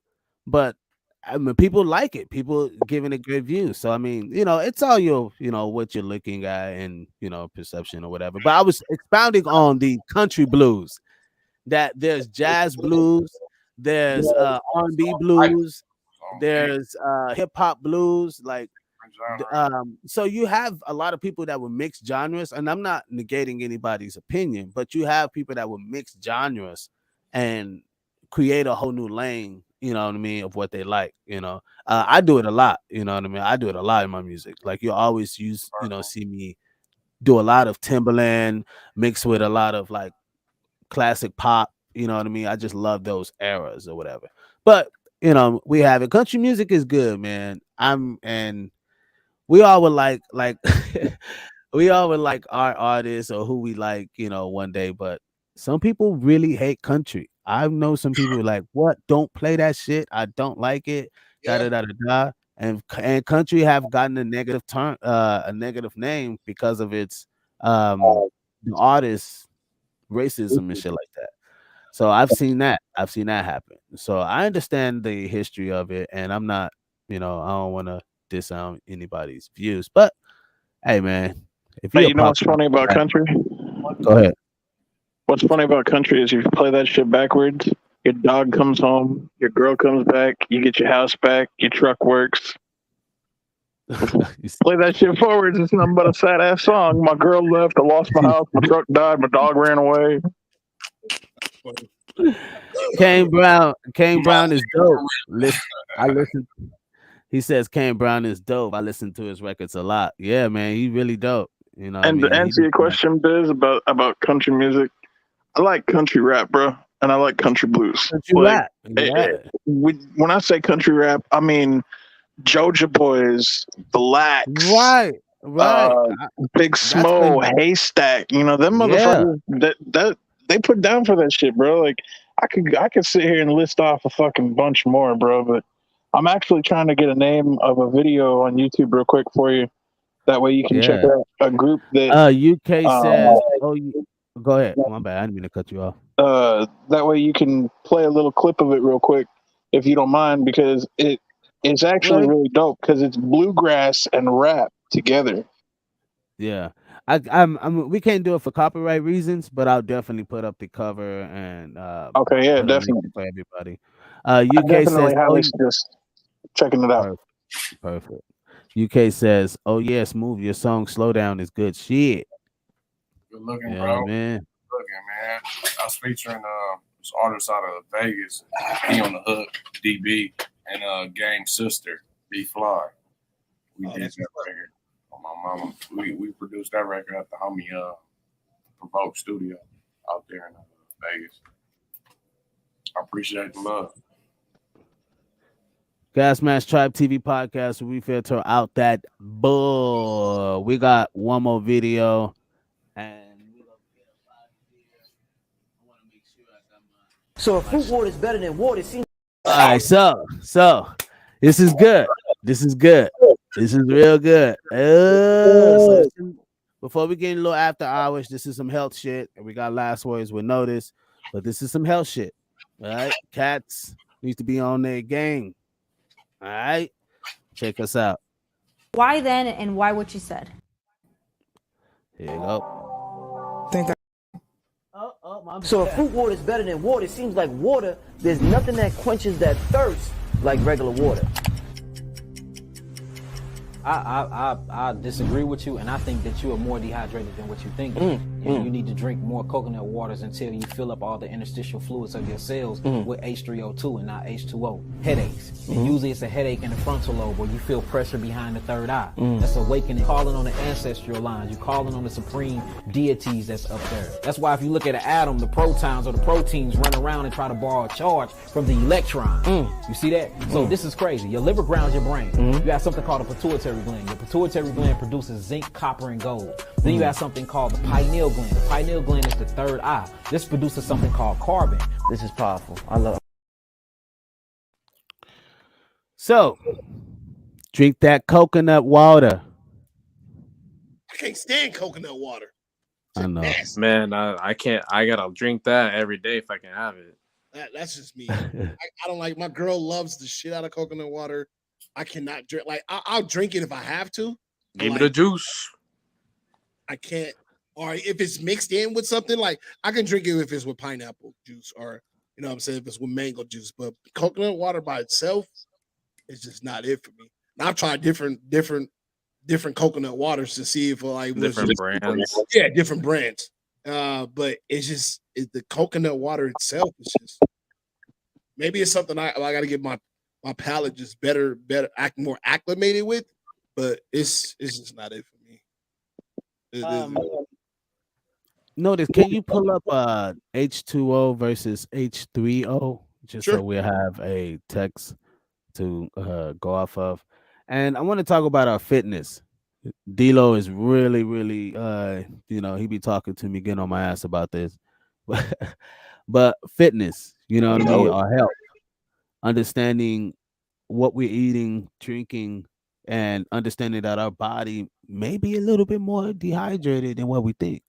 But I mean, people like it. People giving it good views. So I mean, it's all your, what you're looking at and perception or whatever. But I was expounding on the country blues. That there's jazz blues, there's R&B blues, there's hip hop blues, like so you have a lot of people that will mix genres, and I'm not negating anybody's opinion, but you have people that will mix genres and create a whole new lane, you know what I mean, of what they like. I do it a lot, you know what I mean. I do it a lot in my music. Like you always see me do a lot of Timberland mixed with a lot of like classic pop, you know what I mean? I just love those eras or whatever. But we have it. Country music is good, man. And we all would like we all would like our artists or who we like, one day, but some people really hate country. I know some people who are like, what? Don't play that shit. I don't like it. Da Yeah. da da da da. And country have gotten a negative turn, a negative name because of its the artists racism and shit like that. So I've seen that. I've seen that happen. So I understand the history of it, and I'm not, I don't want to disown anybody's views. But hey, man, if Hey, you're a you know what's popular, funny about country? go ahead. What's funny about country is if you play that shit backwards, your dog comes home, your girl comes back, you get your house back, your truck works. Play that shit forwards, it's nothing but a sad ass song. My girl left, I lost my house, my truck died, my dog ran away. Kane Brown is dope. I listen. He says Kane Brown is dope. I listen to his records a lot. Yeah, man, he really dope. You know what I And mean? to answer your question, Biz, about country music, I like country rap, bro, and I like country blues. Country rap, yeah. When I say country rap, I mean Georgia Boys, Blacks, right. Big Smo, Haystack. Them motherfuckers that they put down for that shit, bro. Like I could sit here and list off a fucking bunch more, bro. But I'm actually trying to get a name of a video on YouTube real quick for you. That way you can check out a group that UK says, go ahead. My bad. I didn't mean to cut you off. That way you can play a little clip of it real quick, if you don't mind, because it's actually really dope because it's bluegrass and rap together. Yeah, we can't do it for copyright reasons, but I'll definitely put up the cover and okay, yeah, definitely for everybody. UK says, just checking it out. Perfect. UK says, "Oh yeah, Smooth, your song Slow Down is good shit." Good looking, yeah, bro. Man. Good looking, man. I was featuring this artist out of Vegas. He on the hook, DB, and Game's sister, B Fly. We did that record on my mama. We produced that record at the homie Provoke Studio out there in Vegas. I appreciate the love. Gas Mask Tribe TV podcast where we filter out that bull. We got one more video and so if fruit water is better than water, it seems. All right, so this is good. This is real good. So before we get in a little after hours, this is some health shit. And we got last words with notice, but this is some health shit. All right, cats need to be on their game. All right, check us out. Why then, and why what you said? Here you go. So if fruit water is better than water, it seems like water, there's nothing that quenches that thirst like regular water. I disagree with you, and I think that you are more dehydrated than what you think. and you need to drink more coconut waters until you fill up all the interstitial fluids of your cells with H3O2 and not H2O. Headaches. And usually it's a headache in the frontal lobe where you feel pressure behind the third eye. That's awakening, calling on the ancestral lines. You're calling on the supreme deities that's up there. That's why if you look at an atom, the protons or the proteins run around and try to borrow a charge from the electron. You see that? So this is crazy. Your liver grounds your brain. You have something called a pituitary gland. Your pituitary gland produces zinc, copper, and gold. Then you have something called the pineal gland. The pineal gland is the third eye. This produces something called carbon. This is powerful. I love. So, drink that coconut water. I can't stand coconut water. I know. Man, I can't. I gotta drink that every day if I can have it. That's just me. I don't like. My girl loves the shit out of coconut water. I cannot drink. Like I'll drink it if I have to. Give me the juice. I can't. Or if it's mixed in with something, like I can drink it if it's with pineapple juice, or you know what I'm saying, if it's with mango juice. But coconut water by itself is just not it for me. And I've tried different coconut waters to see if like Different brands. Yeah, different brands. But it's just the coconut water itself is just maybe it's something I got to get my palate just better more acclimated with. But it's just not it for me. Notice, can you pull up H2O versus H3O just so we have a text to go off of? And I want to talk about our fitness. D-Lo is really, really, he be talking to me, getting on my ass about this. But fitness, you know what I mean? Our health, understanding what we're eating, drinking, and understanding that our body may be a little bit more dehydrated than what we think.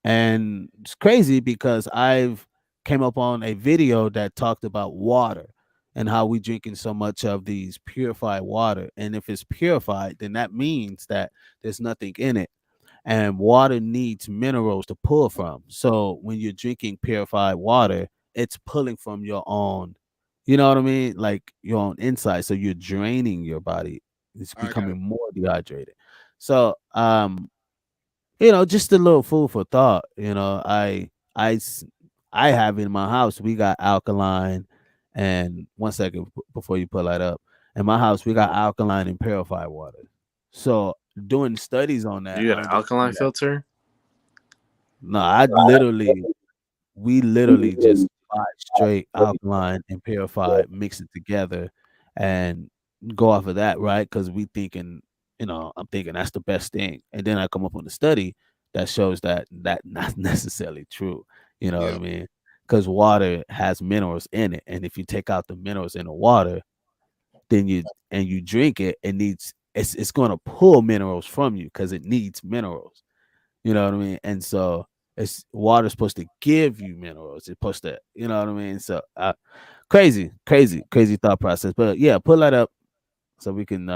And it's crazy because I've came up on a video that talked about water and how we drinking so much of these purified water. And if it's purified, then that means that there's nothing in it. And water needs minerals to pull from. So when you're drinking purified water, it's pulling from your own, you know what I mean? Like your own inside. So you're draining your body. It's becoming more dehydrated. So just a little food for thought. I have in my house, we got alkaline, and 1 second before you pull that up. In my house, we got alkaline and purified water. So doing studies on that. You got an alkaline filter? No, we literally just buy straight alkaline and purified, mix it together, and go off of that, right? Because we thinking, I'm thinking that's the best thing. And then I come up with a study that shows that not necessarily true. You know what I mean? Because water has minerals in it. And if you take out the minerals in the water, then you drink it, it's going to pull minerals from you because it needs minerals. You know what I mean? And so water's supposed to give you minerals. It's supposed to, you know what I mean? So crazy thought process. But yeah, pull that up so we can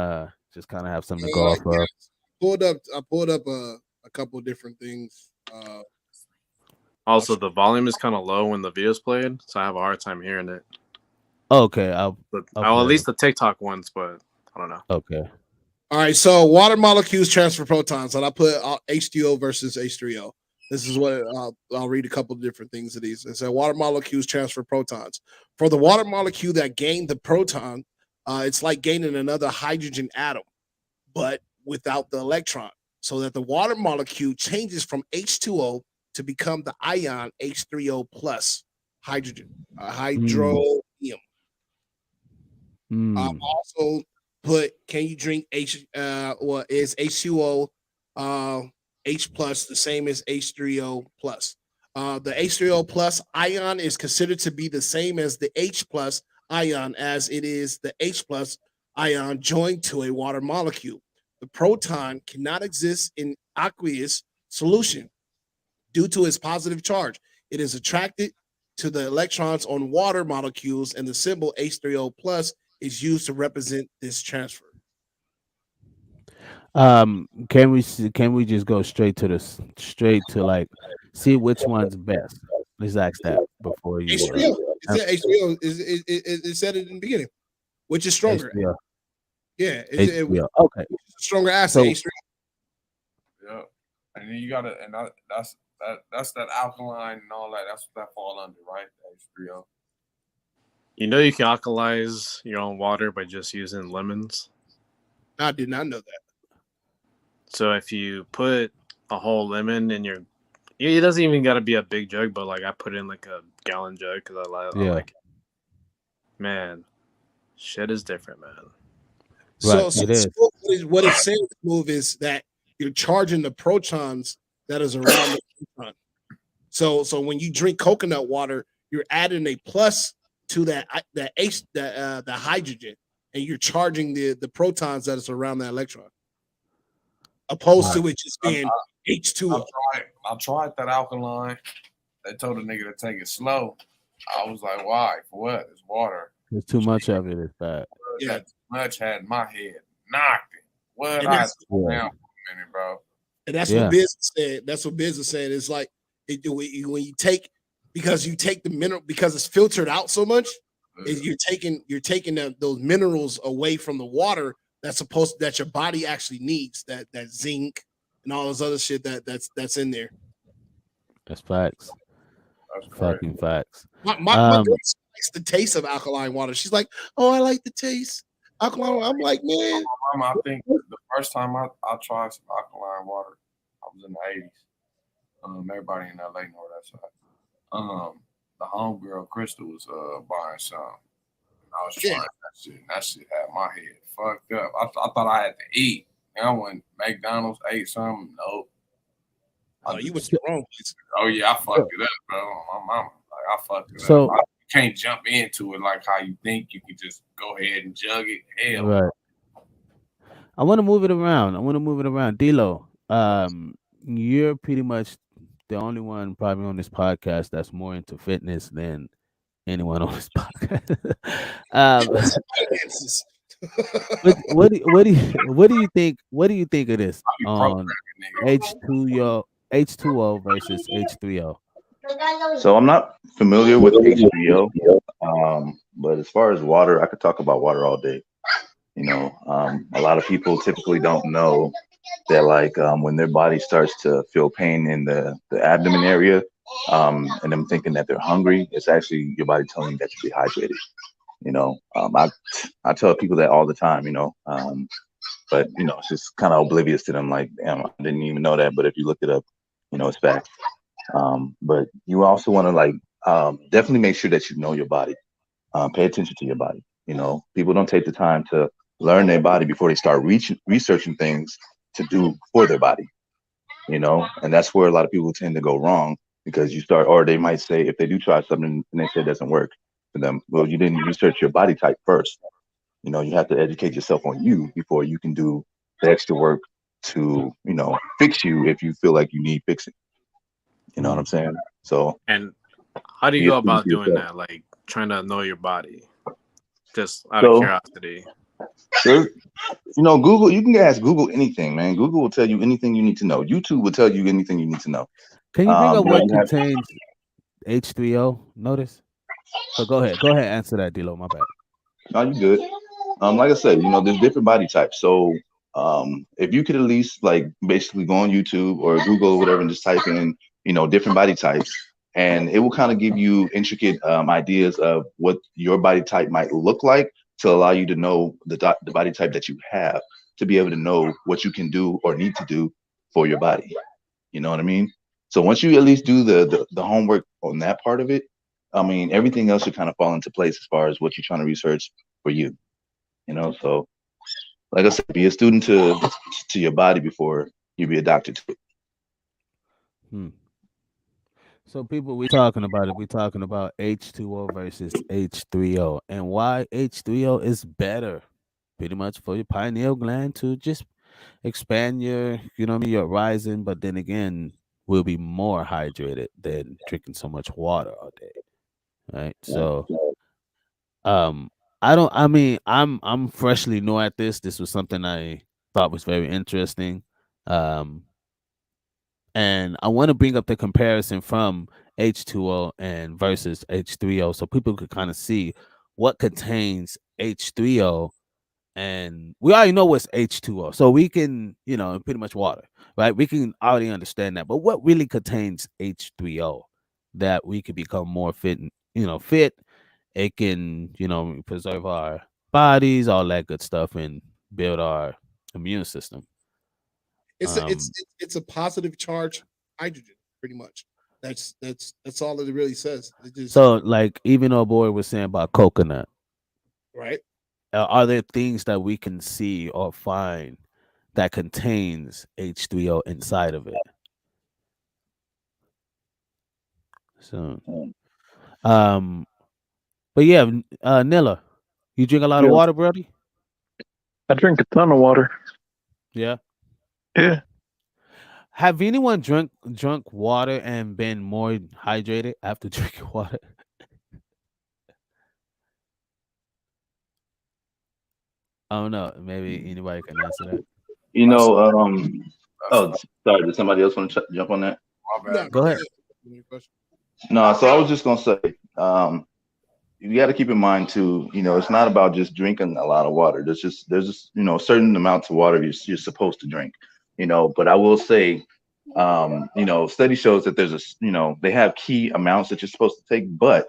just kind of have something to go off of. I pulled up a couple of different things. Also, the volume is kind of low when the video's played, so I have a hard time hearing it. Okay, I'll at least the TikTok ones, but I don't know. Okay. All right, so water molecules transfer protons, and I put H2O versus H3O. This is what I'll read a couple of different things of these. It said water molecules transfer protons. For the water molecule that gained the proton, it's like gaining another hydrogen atom, but without the electron, so that the water molecule changes from H2O to become the ion H3O plus hydrogen, hydronium. Also put, can you drink is H2O H plus the same as H3O plus? The H3O plus ion is considered to be the same as the H plus ion, as it is the H plus ion joined to a water molecule. The proton cannot exist in aqueous solution due to its positive charge. It is attracted to the electrons on water molecules, and the symbol H3O plus is used to represent this transfer. Can we just go straight to like see which one's best? Let's ask that before you. H3O. H3O it said it in the beginning. Which is stronger? H3O. Yeah, H3O. Okay. Stronger acid. Yeah, and then you gotta, and that's That's that alkaline and all that. That's what that fall under, right? H3O. You know you can alkalize your own water by just using lemons. I did not know that. So if you put a whole lemon in your, it doesn't even got to be a big jug, but like I put in like a gallon jug because I Yeah. like it. Man, shit is different, man. Right. So It is. what it's saying, move is that you're charging the protons that is around the proton. So when you drink coconut water, you're adding a plus to the hydrogen, and you're charging the protons that is around that electron, opposed Right. to it just being H2O. I tried that alkaline. They told the nigga to take it slow. I was like, why? For what? It's water. There's too much of it. It's bad. Yeah. That too much had my head knocked it. What And I that's- slow down for a minute, bro. And that's Yeah. what Biz said. That's what Biz is saying. It's like when you take, because you take the mineral, because it's filtered out so much, you're taking those minerals away from the water that your body actually needs, that zinc and all this other shit that's in there. That's facts. That's Fucking facts. My girl likes the taste of alkaline water. She's like, "Oh, I like the taste alkaline water." I'm like, man. I think the first time I tried some alkaline water, I was in the 80s. Everybody in LA know that side. The homegirl Crystal was buying some. And I was trying that shit. And that shit had my head fucked up. I thought I had to eat. And I went McDonald's, ate something. Nope. Oh, you was the wrong place. Oh yeah, I fucked it up, bro. My mama, like I fucked it So- up. You can't jump into it like how you think. You can just go ahead and jug it. Hell, Right. I want to move it around. D-Lo, you're pretty much the only one probably on this podcast that's more into fitness than anyone on this podcast. Finances. What do you think? What do you think of this on H2O versus H3O? So I'm not familiar with H3O, but as far as water, I could talk about water all day. You know, a lot of people typically don't know that, like, when their body starts to feel pain in the abdomen area, and them thinking that they're hungry, it's actually your body telling you that you're dehydrated. You know, I tell people that all the time. You know, but you know, it's just kind of oblivious to them. Like, damn, I didn't even know that. But if you look it up, you know, it's fact. But you also want to, like, definitely make sure that you know your body. Pay attention to your body. You know, people don't take the time to learn their body before they start researching things to do for their body. You know, and that's where a lot of people tend to go wrong, because you start, or they might say, if they do try something and they say it doesn't work for them, well, you didn't research your body type first. You know, you have to educate yourself on you before you can do the extra work to, you know, fix you if you feel like you need fixing. You know what I'm saying? So, And how do you be a go student about to doing yourself. that? Like trying to know your body, just out of So, curiosity. There, you know, Google. You can ask Google anything, man. Google will tell you anything you need to know. YouTube will tell you anything you need to know. Can you bring up You know, what you have, contains H3O? Notice. So go ahead. Answer that, D-Lo. My bad. no, you good. Like I said, you know, there's different body types. So, if you could at least, like, basically go on YouTube or Google or whatever and just type in, you know, different body types, and it will kind of give you intricate ideas of what your body type might look like, to allow you to know the body type that you have, to be able to know what you can do or need to do for your body. You know what I mean? So once you at least do the homework on that part of it, I mean, everything else should kind of fall into place as far as what you're trying to research for you. You know, so like I said, be a student to your body before you be a doctor to it. Hmm. So people, we talking about it. We talking about H2O versus H3O, and why H3O is better, pretty much for your pineal gland to just expand your, you know what I mean, your horizon. But then again, we'll be more hydrated than drinking so much water all day, right? So, um, I don't. I mean, I'm freshly new at this. This was something I thought was very interesting. Um, and I want to bring up the comparison from H2O and versus H3O, so people could kind of see what contains H3O and we already know what's H2O, so we can, pretty much water, right? We can already understand that. But what really contains H3O that we could become more fit, fit? It can, preserve our bodies, all that good stuff, and build our immune system. It's a Um, it's a positive charge hydrogen, pretty much. That's all it really says. It just so, like, even though boy was saying about coconut, right. are there things that we can see or find that contains H3O inside of it? So, um, but yeah, Nilla, you drink a lot of Yeah, water, Brody? I drink a ton of water. Yeah. Yeah, Have anyone drunk water and been more hydrated after drinking water? I don't know. Maybe anybody can answer that. You That's know, that's oh, sorry. Did somebody else want to jump on that? my No, bad, Go bro. ahead. No, so I was just gonna say, you got to keep in mind too. It's not about just drinking a lot of water. There's just certain amounts of water you're supposed to drink. But I will say, study shows that there's they have key amounts that you're supposed to take, but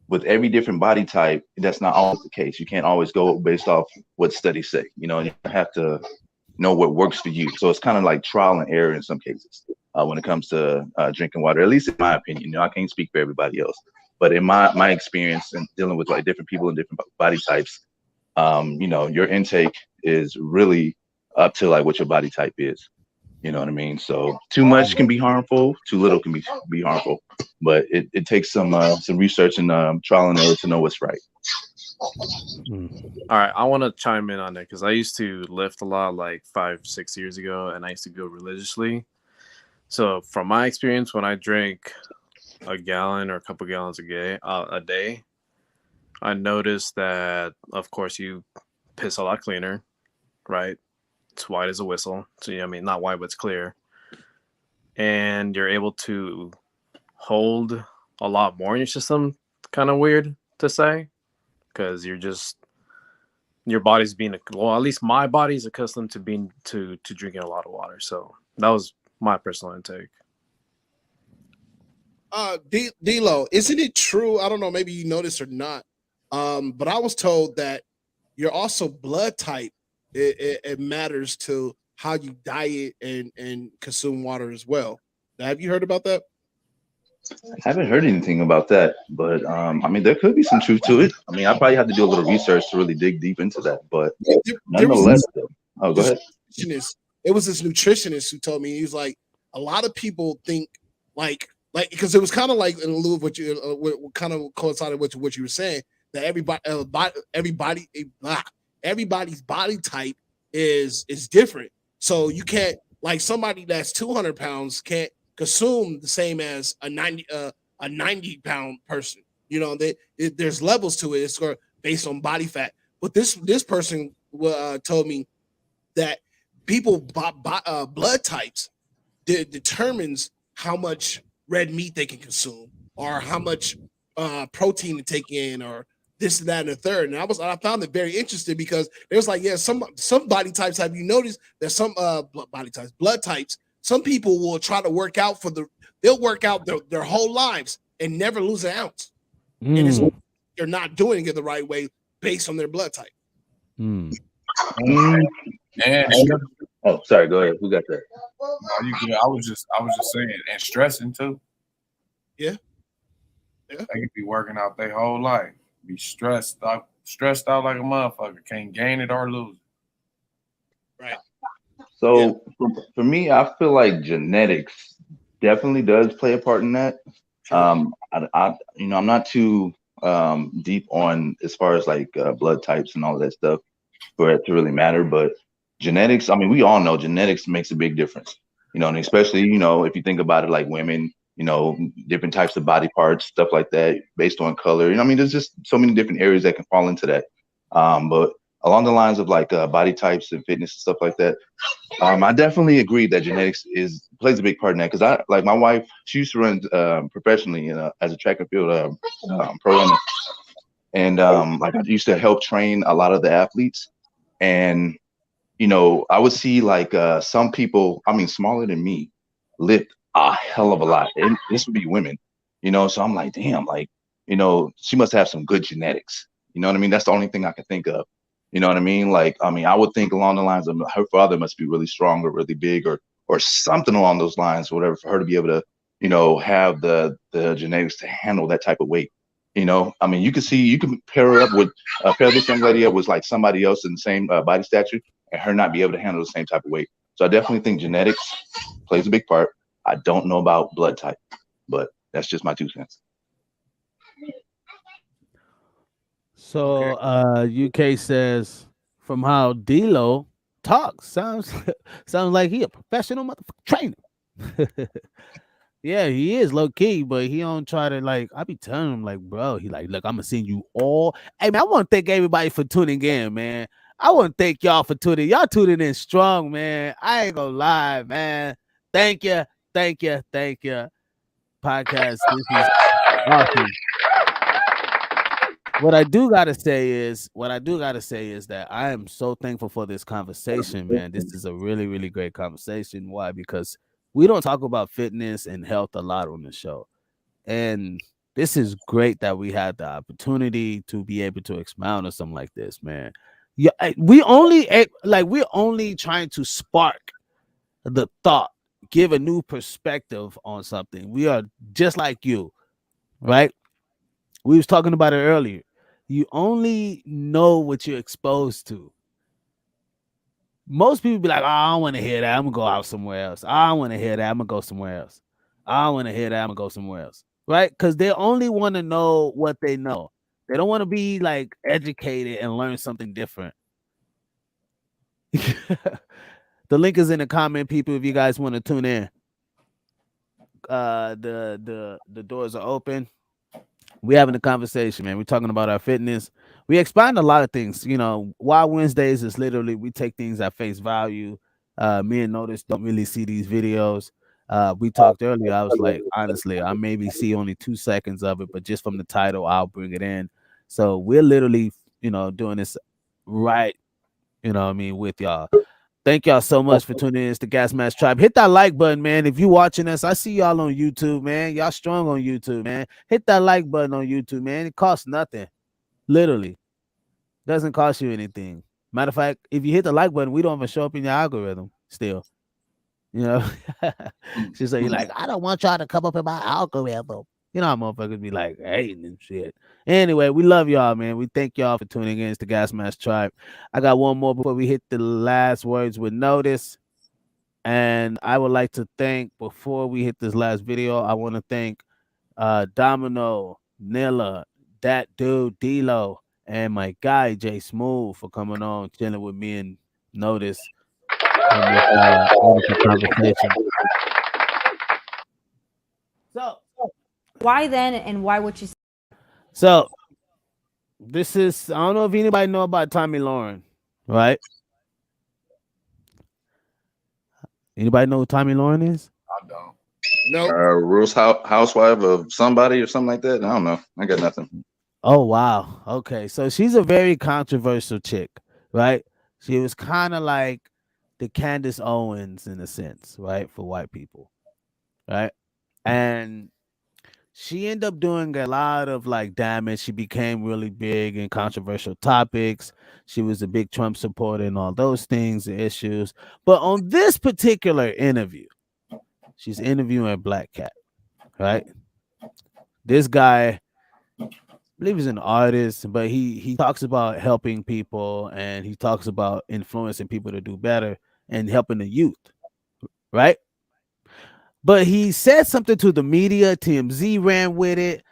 with every different body type, that's not always the case. You can't always go based off what studies say. You have to know what works for you. So it's kind of like trial and error in some cases when it comes to drinking water. At least in my opinion, I can't speak for everybody else, but in my experience and dealing with like different people and different body types, your intake is really up to like what your body type is. You know what I mean? So too much can be harmful, too little can be harmful, but it takes some research and trial and error to know what's right. All right, I want to chime in on it because I used to lift a lot like 5, 6 years ago, and I used to go religiously. So from my experience, when I drink a gallon or a couple gallons a day, I noticed that of course you piss a lot cleaner, right? It's white as a whistle. So I mean, not white, but it's clear, and you're able to hold a lot more in your system. Kind of weird to say because your body's being, well, at least my body's accustomed to being to drinking a lot of water. So that was my personal intake. D'Lo, isn't it true? I don't know, maybe you noticed or not. But I was told that you're also blood type. It matters to how you diet and consume water as well. Now, have you heard about that? I haven't heard anything about that, but I mean, there could be some truth to it. I mean, I probably have to do a little research to really dig deep into that, but There was nonetheless, though. Oh, go this ahead. nutritionist. It was this nutritionist who told me he was like, a lot of people think like because it was kind of like in lieu of what you what kind of coincided with what you were saying that everybody's body type is different. So you can't like somebody that's 200 pounds can't consume the same as a 90 pound person. There's levels to it. It's based on body fat. But this person told me that people blood types determines how much red meat they can consume or how much protein to take in or this and that and the third. And I found it very interesting because there's like, yeah, some body types, have you noticed that some body types, blood types, some people will try to work out they'll work out their whole lives and never lose an ounce. And it's they're not doing it the right way based on their blood type. Mm. And Oh, sorry. Go ahead. Who got that? you good. I was just saying, and stressing too. Yeah. They could be working out their whole life, be stressed out like a motherfucker, can't gain it or lose it. Right. So for me, I feel like genetics definitely does play a part in that. I'm not too deep on as far as like blood types and all of that stuff for it to really matter, but genetics, I mean, we all know genetics makes a big difference, and especially, if you think about it, like women, different types of body parts, stuff like that, based on color. I mean, there's just so many different areas that can fall into that. But along the lines of like body types and fitness and stuff like that, I definitely agree that genetics plays a big part in that because I like my wife. She used to run professionally as a track and field pro runner, and like I used to help train a lot of the athletes. And you know, I would see like some people, I mean, smaller than me, lift a hell of a lot. And this would be women, you know. So I'm like, damn, like, you know, she must have some good genetics. You know what I mean? That's the only thing I can think of. You know what I mean? Like, I mean, I would think along the lines of her father must be really strong or really big or something along those lines, whatever, for her to be able to, you know, have the genetics to handle that type of weight. You know, I mean, you can pair her up with pair this young lady up with like somebody else in the same body stature and her not be able to handle the same type of weight. So I definitely think genetics plays a big part. I don't know about blood type, but that's just my 2 cents. So UK says from how D'Lo talks sounds sounds like he a professional motherfucker trainer. Yeah, he is low key, but he don't try to like. I be telling him like, bro, he like, look, I'm gonna send you all. Hey man, I want to thank everybody for tuning in, man. I want to thank y'all for tuning. Y'all tuning in strong, man. I ain't gonna lie, man. Thank you, thank you, thank you. Podcast. This is awesome. What I do gotta say is that I am so thankful for this conversation, man. This is a really, really great conversation. Why? Because we don't talk about fitness and health a lot on the show. And this is great that we had the opportunity to be able to expound on something like this, man. Yeah, we're only trying to spark the thought, give a new perspective on something. We are just like you, right? We was talking about it earlier. You only know what you're exposed to. Most people be like, oh, I don't want to hear that. I'm gonna go out somewhere else. I don't want to hear that. I'm gonna go somewhere else. I don't want to hear that. I'm gonna go somewhere else. Right? Because they only want to know what they know. They don't want to be like educated and learn something different. The link is in the comment, people. If you guys want to tune in, the doors are open. We having a conversation, man. We're talking about our fitness. We expand a lot of things. You know, Wild Wednesdays is literally we take things at face value. Me and Notice don't really see these videos. We talked earlier. I was like, honestly, I maybe see only 2 seconds of it, but just from the title, I'll bring it in. So we're literally, you know, doing this right, you know what I mean, with y'all. Thank y'all so much for tuning in. It's the Gas Mask Tribe. Hit that like button, man. If you watching us, I see y'all on YouTube, man. Y'all strong on YouTube, man. Hit that like button on YouTube, man. It costs nothing. Literally. Doesn't cost you anything. Matter of fact, if you hit the like button, we don't even show up in your algorithm still. You know? She's like, you're like, I don't want y'all to come up in my algorithm. You know how motherfuckers be like hating and shit. Anyway, we love y'all, man. We thank y'all for tuning in. It's the Gas Mask Tribe. I got one more before we hit the last words with Notice. And I would like to thank, before we hit this last video, I want to thank Domino, Nilla, that dude, D-Lo, and my guy, Jay Smooth, for coming on, chilling with me and Notice on this wonderful conversation. So, why then and why would you? So, this is, I don't know if anybody know about Tommy Lauren, right? Anybody know who Tommy Lauren is? I don't. No. Rules housewife of somebody or something like that. I don't know. I got nothing. Oh wow. Okay. So she's a very controversial chick, right? She was kind of like the Candace Owens in a sense, right? For white people. Right. And she ended up doing a lot of like damage. She became really big in controversial topics. She was a big Trump supporter and all those things, the issues. But on this particular interview, she's interviewing Black Cat, right? This guy, I believe he's an artist, but he talks about helping people and he talks about influencing people to do better and helping the youth, right? But he said something to the media. TMZ ran with it.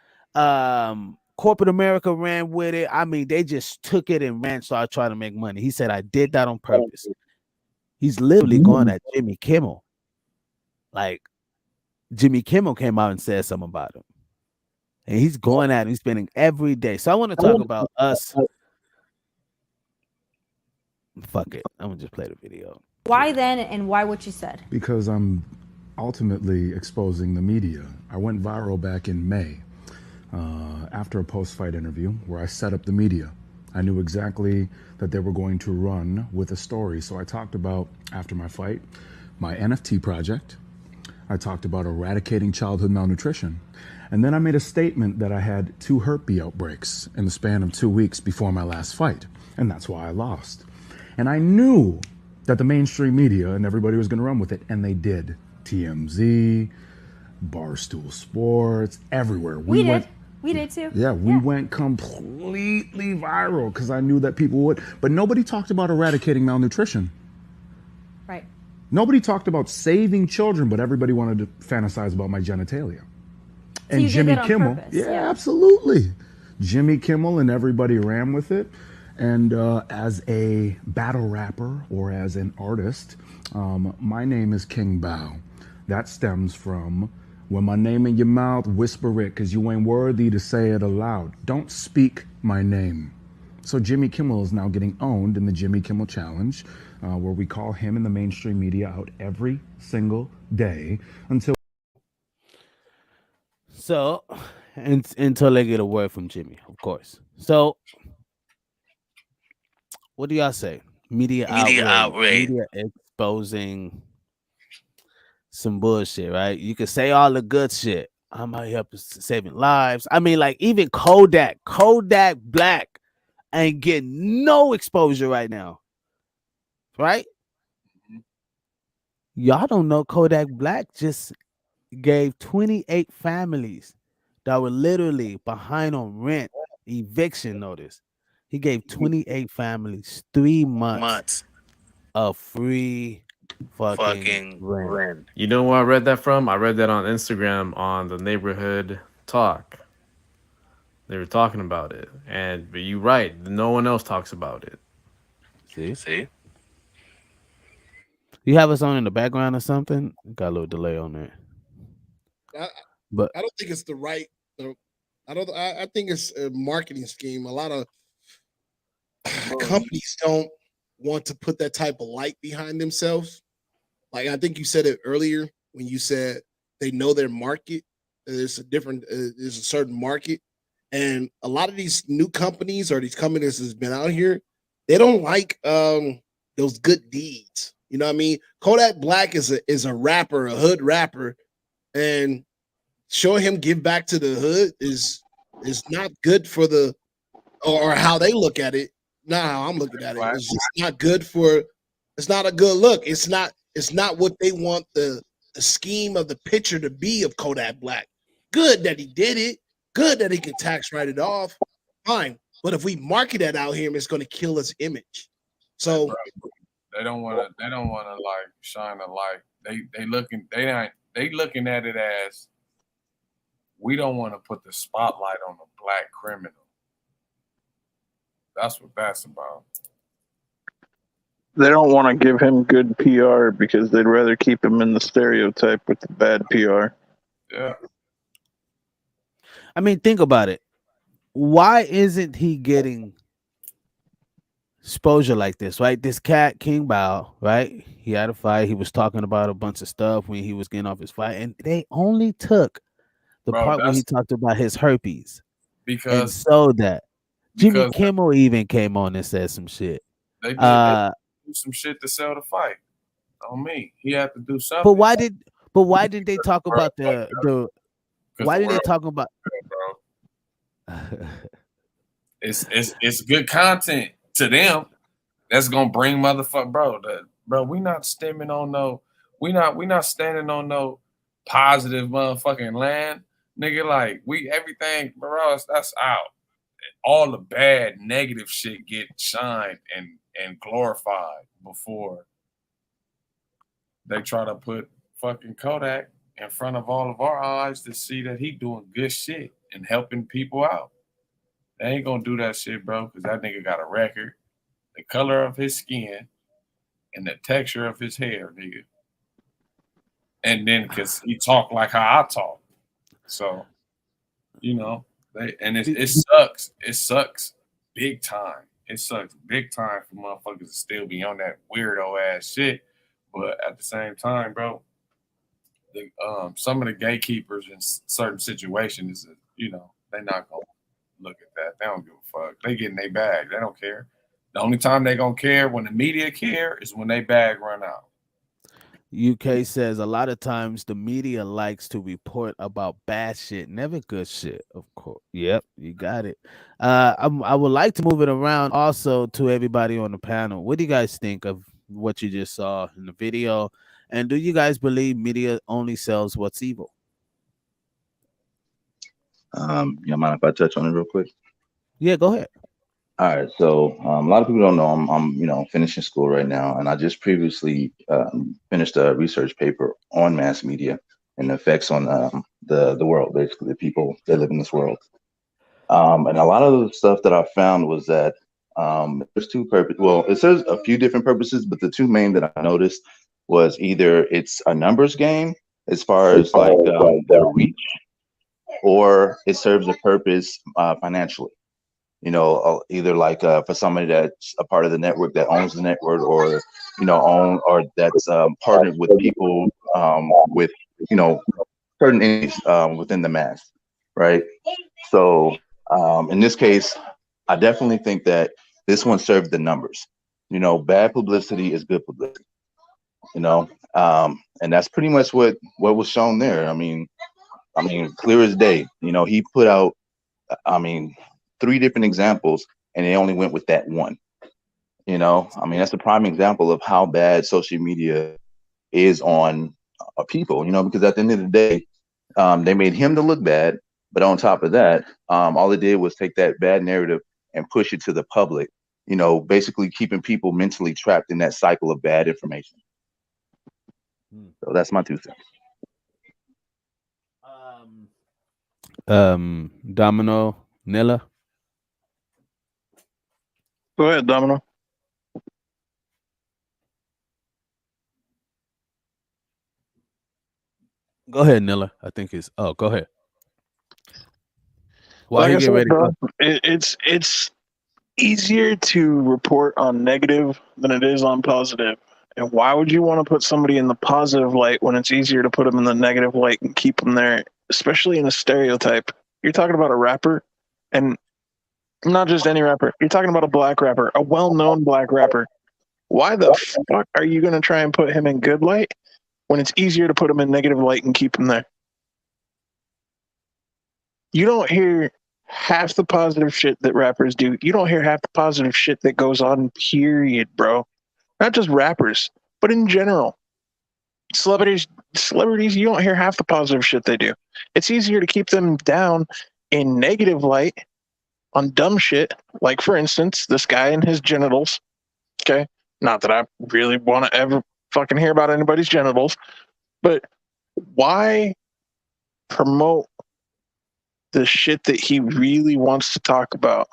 Corporate America ran with it. I mean, they just took it and started trying to make money. He said, I did that on purpose. He's literally going at Jimmy Kimmel. Like, Jimmy Kimmel came out and said something about him. And he's going at him. He's spending every day. So I want to talk about us. Fuck it. I'm going to just play the video. Why then and why what you said? Because I'm ultimately exposing the media. I went viral back in May after a post-fight interview where I set up the media. I knew exactly that they were going to run with a story. So I talked about, after my fight, my NFT project. I talked about eradicating childhood malnutrition. And then I made a statement that I had 2 herpes outbreaks in the span of 2 weeks before my last fight. And that's why I lost. And I knew that the mainstream media and everybody was going to run with it. And they did. TMZ, Barstool Sports, everywhere. We did. We did too. Yeah, we went completely viral because I knew that people would. But nobody talked about eradicating malnutrition. Right. Nobody talked about saving children, but everybody wanted to fantasize about my genitalia. So you did that on purpose, yeah, absolutely. Jimmy Kimmel and everybody ran with it. And as a battle rapper or as an artist, my name is King Bao. That stems from when my name in your mouth, whisper it, because you ain't worthy to say it aloud. Don't speak my name. So Jimmy Kimmel is now getting owned in the Jimmy Kimmel Challenge, where we call him in the mainstream media out every single day until. So, until they get a word from Jimmy, of course. So, what do y'all say? Media outrage, media exposing some bullshit, right? You can say all the good shit. I'm out here saving lives. I mean, like even Kodak Black ain't getting no exposure right now, right? Y'all don't know Kodak Black just gave 28 families that were literally behind on rent, eviction notice. He gave 28 families 3 months of free fucking rent. You know where I read that from? I read that on Instagram on the neighborhood talk. They were talking about it, but you're right. No one else talks about it. See? You have us on in the background or something? Got a little delay on there. But I don't think it's the right. I think it's a marketing scheme. A lot of companies don't want to put that type of light behind themselves. Like I think you said it earlier when you said they know their market. There's a certain market, and a lot of these new companies or these companies that's been out here, they don't like those good deeds. You know what I mean? Kodak Black is a rapper, a hood rapper, and showing him give back to the hood is not good for the or how they look at it. Not how I'm looking at it. It's just not good for. It's not a good look. It's not what they want the scheme of the picture to be of Kodak Black. Good that he did it. Good that he can tax write it off. Fine. But if we market that out here, it's going to kill his image. So they don't want to. They don't want to like shine a light. They looking at it as we don't want to put the spotlight on the black criminal. That's what that's about. They don't want to give him good PR because they'd rather keep him in the stereotype with the bad PR. Yeah. I mean, think about it. Why isn't he getting exposure like this, right? This cat, King Bao, right? He had a fight. He was talking about a bunch of stuff when he was getting off his fight, and they only took the part where he talked about his herpes and so that Jimmy Kimmel even came on and said some shit. They did do some shit to sell the fight. On me, he had to do something. But why didn't they talk about the? Why did they talk about? It's good content to them. That's gonna bring motherfucker, bro. We not stemming on no. We not standing on no positive motherfucking land, nigga. Like everything, bro. That's out. All the bad, negative shit get shined and glorified before they try to put fucking Kodak in front of all of our eyes to see that he doing good shit and helping people out. They ain't gonna do that shit, bro, because that nigga got a record, the color of his skin, and the texture of his hair, nigga. And then because he talk like how I talk. So, it sucks. It sucks big time. It sucks big time for motherfuckers to still be on that weirdo ass shit. But at the same time, bro, some of the gatekeepers in certain situations, they're not gonna look at that. They don't give a fuck. They getting their bag. They don't care. The only time they gonna care when the media care is when they bag run out. UK says a lot of times the media likes to report about bad shit, never good shit. Of course, yep, you got it. I would like to move it around also to everybody on the panel. What do you guys think of what you just saw in the video? And do you guys believe media only sells what's evil? You mind if I touch on it real quick? Yeah, go ahead. All right, so a lot of people don't know I'm finishing school right now, and I just previously finished a research paper on mass media and the effects on the world, basically the people that live in this world. And a lot of the stuff that I found was that there's two purposes. Well, it says a few different purposes, but the two main that I noticed was either it's a numbers game as far as like their reach, or it serves a purpose financially. Either like for somebody that's a part of the network that owns the network, or own or that's partnered with people with certain entities within the mass, right? So in this case, I definitely think that this one served the numbers. Bad publicity is good publicity. And that's pretty much what was shown there. I mean, clear as day. He put out, I mean, three different examples, and they only went with that one. That's a prime example of how bad social media is on people. Because at the end of the day, they made him to look bad, but on top of that, all it did was take that bad narrative and push it to the public. Basically keeping people mentally trapped in that cycle of bad information. So that's my 2 cents. Domino, Nilla. Go ahead, Domino. Go ahead, Nilla. I think it's. Oh, go ahead. While Like he I get said, ready, bro, it's easier to report on negative than it is on positive. And why would you want to put somebody in the positive light when it's easier to put them in the negative light and keep them there, especially in a stereotype? You're talking about a rapper, and not just any rapper. You're talking about a black rapper, a well-known black rapper. Why the fuck are you going to try and put him in good light when it's easier to put him in negative light and keep him there? You don't hear half the positive shit that rappers do. You don't hear half the positive shit that goes on, period, bro. Not just rappers, but in general. Celebrities, you don't hear half the positive shit they do. It's easier to keep them down in negative light on dumb shit. Like, for instance, this guy and his genitals. Okay. Not that I really want to ever fucking hear about anybody's genitals, but why promote the shit that he really wants to talk about?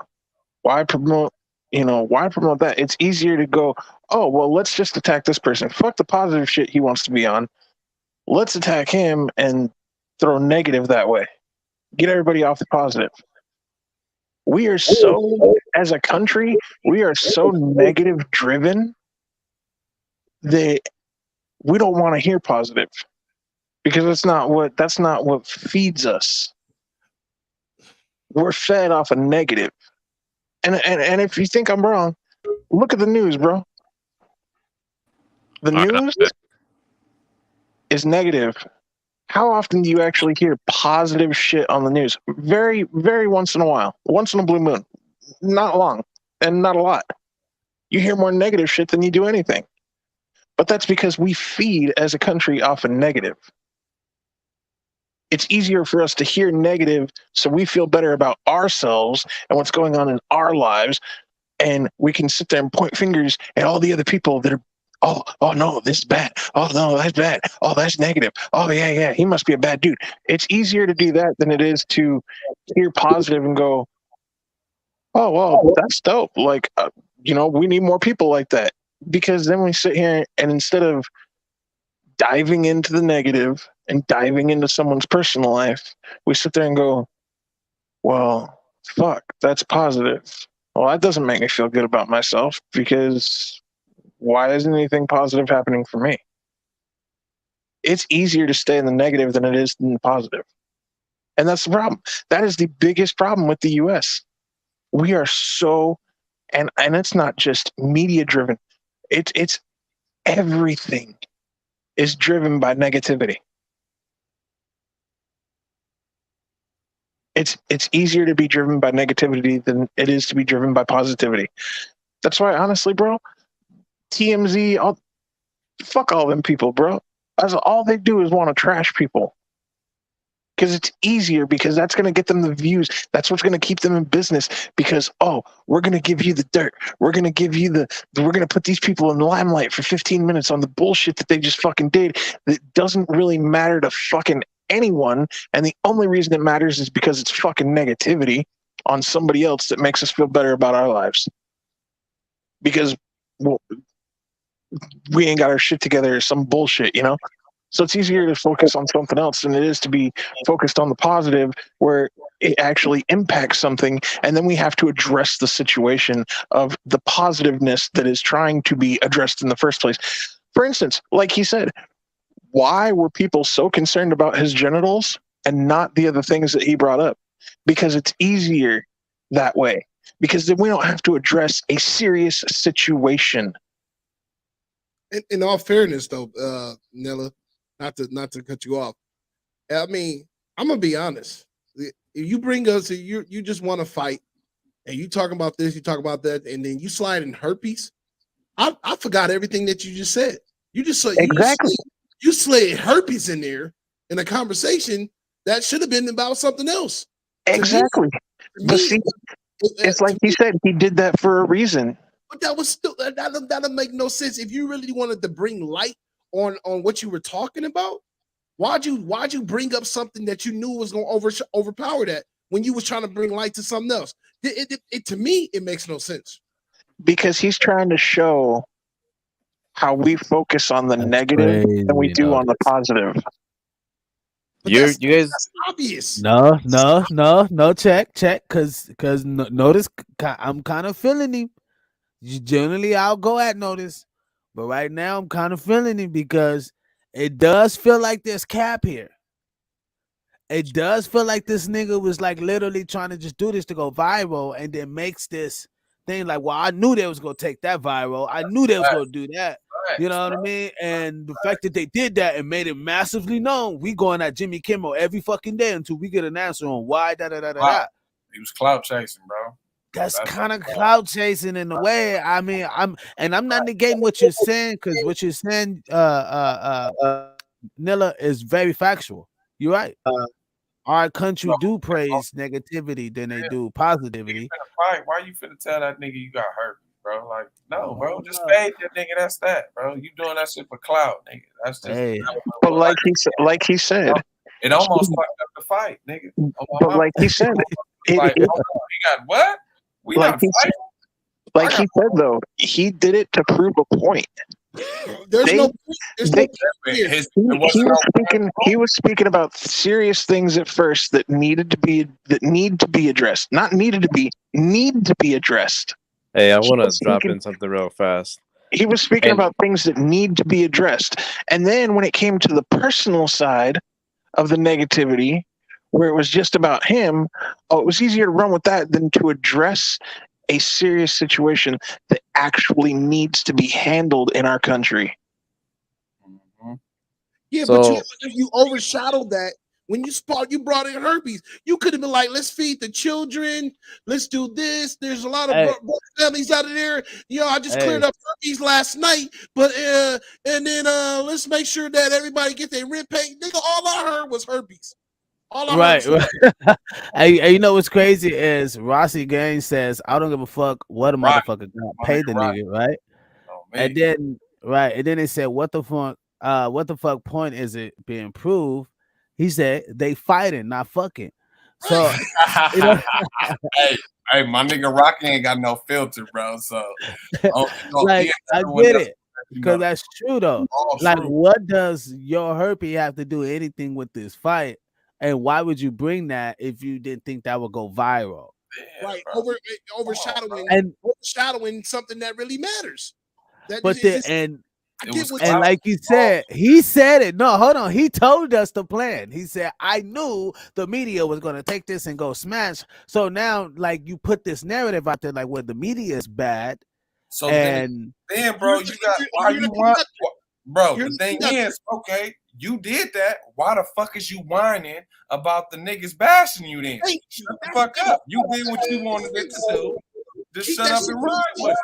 Why promote, why promote that? It's easier to go, oh, well, let's just attack this person. Fuck the positive shit he wants to be on. Let's attack him and throw negative that way. Get everybody off the positive. We are so, as a country, we are so negative driven that we don't want to hear positive because that's not what feeds us. We're fed off of negative. And if you think I'm wrong, look at the news, bro. The news is negative. How often do you actually hear positive shit on the news? Very, very once in a while. Once in a blue moon. Not long and not a lot. You hear more negative shit than you do anything. But that's because we feed as a country off of negative. It's easier for us to hear negative so we feel better about ourselves and what's going on in our lives. And we can sit there and point fingers at all the other people that are, oh no, this is bad. Oh no, that's bad. Oh, that's negative. Oh yeah, he must be a bad dude. It's easier to do that than it is to hear positive and go, oh well, that's dope. Like, we need more people like that. Because then we sit here and instead of diving into the negative and diving into someone's personal life, we sit there and go, well, fuck, that's positive. Well, that doesn't make me feel good about myself because why isn't anything positive happening for me? It's easier to stay in the negative than it is in the positive. And that's the problem. That is the biggest problem with the US. We are so, and it's not just media driven. It's everything is driven by negativity. It's easier to be driven by negativity than it is to be driven by positivity. That's why, honestly, bro, TMZ, fuck all them people, bro. That's all they do is want to trash people. Because it's easier, because that's going to get them the views. That's what's going to keep them in business. Because, oh, we're going to give you the dirt. We're going to give you we're going to put these people in the limelight for 15 minutes on the bullshit that they just fucking did. That doesn't really matter to fucking anyone. And the only reason it matters is because it's fucking negativity on somebody else that makes us feel better about our lives. Because well, we ain't got our shit together or some bullshit, you know? So it's easier to focus on something else than it is to be focused on the positive where it actually impacts something. And then we have to address the situation of the positiveness that is trying to be addressed in the first place. For instance, like he said, why were people so concerned about his genitals and not the other things that he brought up? Because it's easier that way. Because then we don't have to address a serious situation. In all fairness, though, Nella, not to cut you off. I mean, I'm gonna be honest. If you bring us, you just want to fight, and you talking about this, you talk about that, and then you slide in herpes. I forgot everything that you just said. You just said exactly. You slid herpes in there in a conversation that should have been about something else. Exactly. But see, it's like he said, he did that for a reason. But that was still that'll make no sense. If you really wanted to bring light on what you were talking about, why'd you bring up something that you knew was going to overpower that when you was trying to bring light to something else? It to me, it makes no sense. Because he's trying to show how we focus on the negative than we do on the positive. You guys, that's obvious. No, check, because notice I'm kind of feeling him. Generally, I'll go at notice, but right now I'm kind of feeling him because it does feel like there's cap here. It does feel like this nigga was like literally trying to just do this to go viral, and then makes this thing like, well, I knew they was gonna take that viral. I knew they was gonna do that. You know what I mean? And the fact that they did that and made it massively known, we going at Jimmy Kimmel every fucking day until we get an answer on why da. He was clout chasing, bro. That's kind of clout chasing in a way. I mean, I'm not negating what you're saying, because what you're saying, Nilla, is very factual. You're right. Our country do praise negativity than they do positivity. Why you finna tell that nigga you got herpes, bro? Like, no, bro, just fade that nigga. That's that, bro. You doing that shit for clout, nigga. That's just. But like he said, it almost fucked up the fight, nigga. But like he said, like, he got what? We like not he fighting. Like he said, though, he did it to prove a point. He was speaking about serious things at first that need to be addressed. Not needed to be, need to be addressed. Hey, I want to drop in something real fast. He was speaking about things that need to be addressed. And then when it came to the personal side of the negativity, where it was just about him, it was easier to run with that than to address a serious situation that actually needs to be handled in our country. Yeah, but you overshadowed that when you brought in herpes. You could have been like, let's feed the children, let's do this. There's a lot of families out of there. You know, I just cleared up herpes last night, but and then let's make sure that everybody get their rent paid. Nigga, all I heard was herpes. Right. Hey, you know what's crazy is Rossi Gaines says, I don't give a fuck what a motherfucker got paid the nigga, right? And then they said, what the fuck point is it being proved? He said they fighting, not fucking. So hey, my nigga Rocky ain't got no filter, bro. So like I get it. Because that's true though. Like, what does your herpes have to do anything with this fight? And why would you bring that if you didn't think that would go viral? Right, overshadowing something that really matters. I get what And like you said, he said it. No, hold on. He told us the plan. He said, I knew the media was going to take this and go smash. So now, like, you put this narrative out there, like, where the media is bad. So and then, bro, you got why you want, bro. The thing is, okay, you did that. Why the fuck is you whining about the niggas bashing you then? Shut the fuck up. You did what you wanted it to do. Just shut up and ride with it.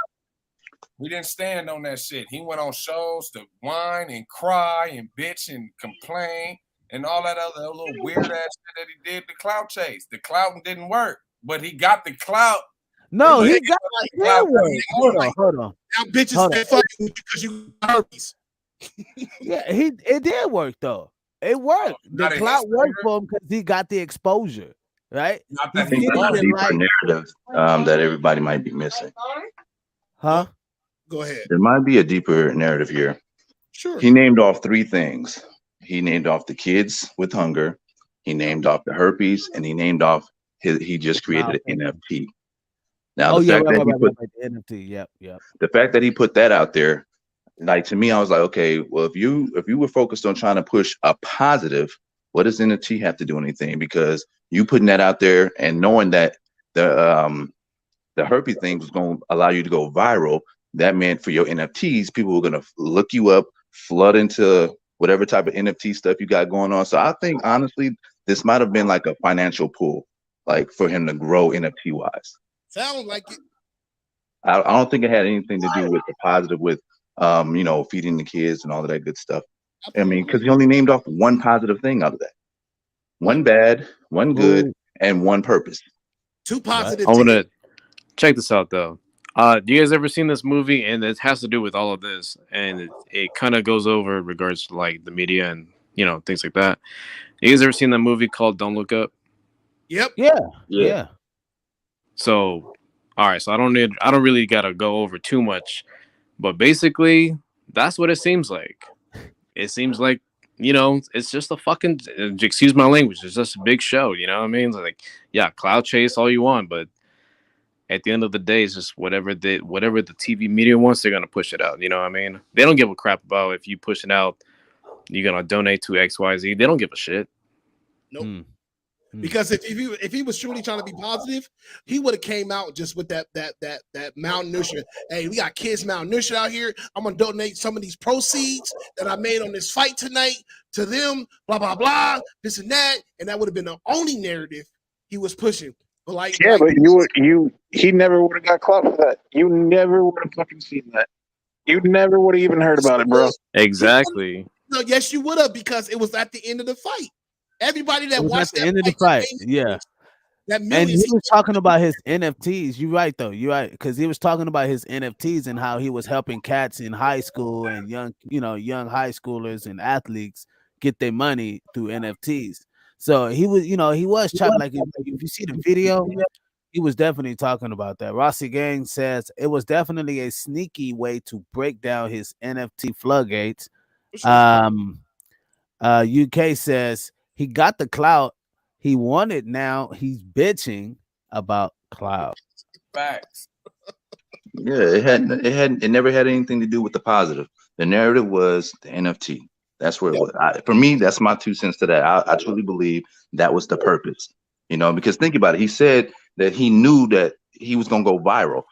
We didn't stand on that shit. He went on shows to whine and cry and bitch and complain and all that other little weird ass shit that he did. The clout chase. The clout didn't work, but he got the clout. No, he got the clout. Hold on. Now bitches say fuck you because you got herpes. Yeah, it did work though. It worked. The clout worked for him because he got the exposure, right? I think there's a deeper narrative that everybody might be missing. Huh? Go ahead. There might be a deeper narrative here. Sure. He named off 3 things. He named off the kids with hunger. He named off the herpes, and he named off he just created an NFT. Now, the fact that he put the NFT, yep. The fact that he put that out there, like, to me, I was like, okay, well, if you were focused on trying to push a positive, what does NFT have to do anything? Because you putting that out there and knowing that the herpes thing was going to allow you to go viral, that meant for your NFTs, people were going to look you up, flood into whatever type of NFT stuff you got going on. So I think, honestly, this might have been like a financial pull, like, for him to grow NFT wise. Sounds like it. I don't think it had anything to do with the positive with, feeding the kids and all of that good stuff. Absolutely. I mean, because he only named off one positive thing out of that. One bad, one good, and one purpose. 2 positive. I want to check this out, though. Do you guys ever seen this movie? And it has to do with all of this. And it kind of goes over in regards to, like, the media and, things like that. You guys ever seen that movie called Don't Look Up? Yep. Yeah. So, all right. So I don't really got to go over too much. But basically, that's what it seems like. It seems like, it's just a fucking, excuse my language, it's just a big show, you know what I mean? Like, yeah, cloud chase all you want, but at the end of the day, it's just whatever the TV media wants, they're gonna push it out. You know what I mean? They don't give a crap about if you push it out, you're gonna donate to XYZ. They don't give a shit. Nope. Because if he was truly trying to be positive, he would have came out just with that malnutrition. Hey, we got kids malnutrition out here. I'm gonna donate some of these proceeds that I made on this fight tonight to them. Blah blah blah. This and that, and that would have been the only narrative he was pushing. But like, yeah, but he never would have got caught for that. You never would have fucking seen that. You never would have even heard about it, bro. Exactly. No, yes, you would have, because it was at the end of the fight. Everybody that watched at the end of the fight, yeah. And he was talking about his NFTs. You're right, though. You're right, because he was talking about his NFTs and how he was helping cats in high school and young high schoolers and athletes get their money through NFTs. So he was chopping, like, if you see the video, he was definitely talking about that. Rossi Gang says it was definitely a sneaky way to break down his NFT floodgates. UK says he got the clout. He won it. Now he's bitching about clout. Facts. Yeah, it never had anything to do with the positive. The narrative was the NFT. That's where it was. For me, that's my 2 cents to that. I truly believe that was the purpose. Because think about it. He said that he knew that he was gonna go viral.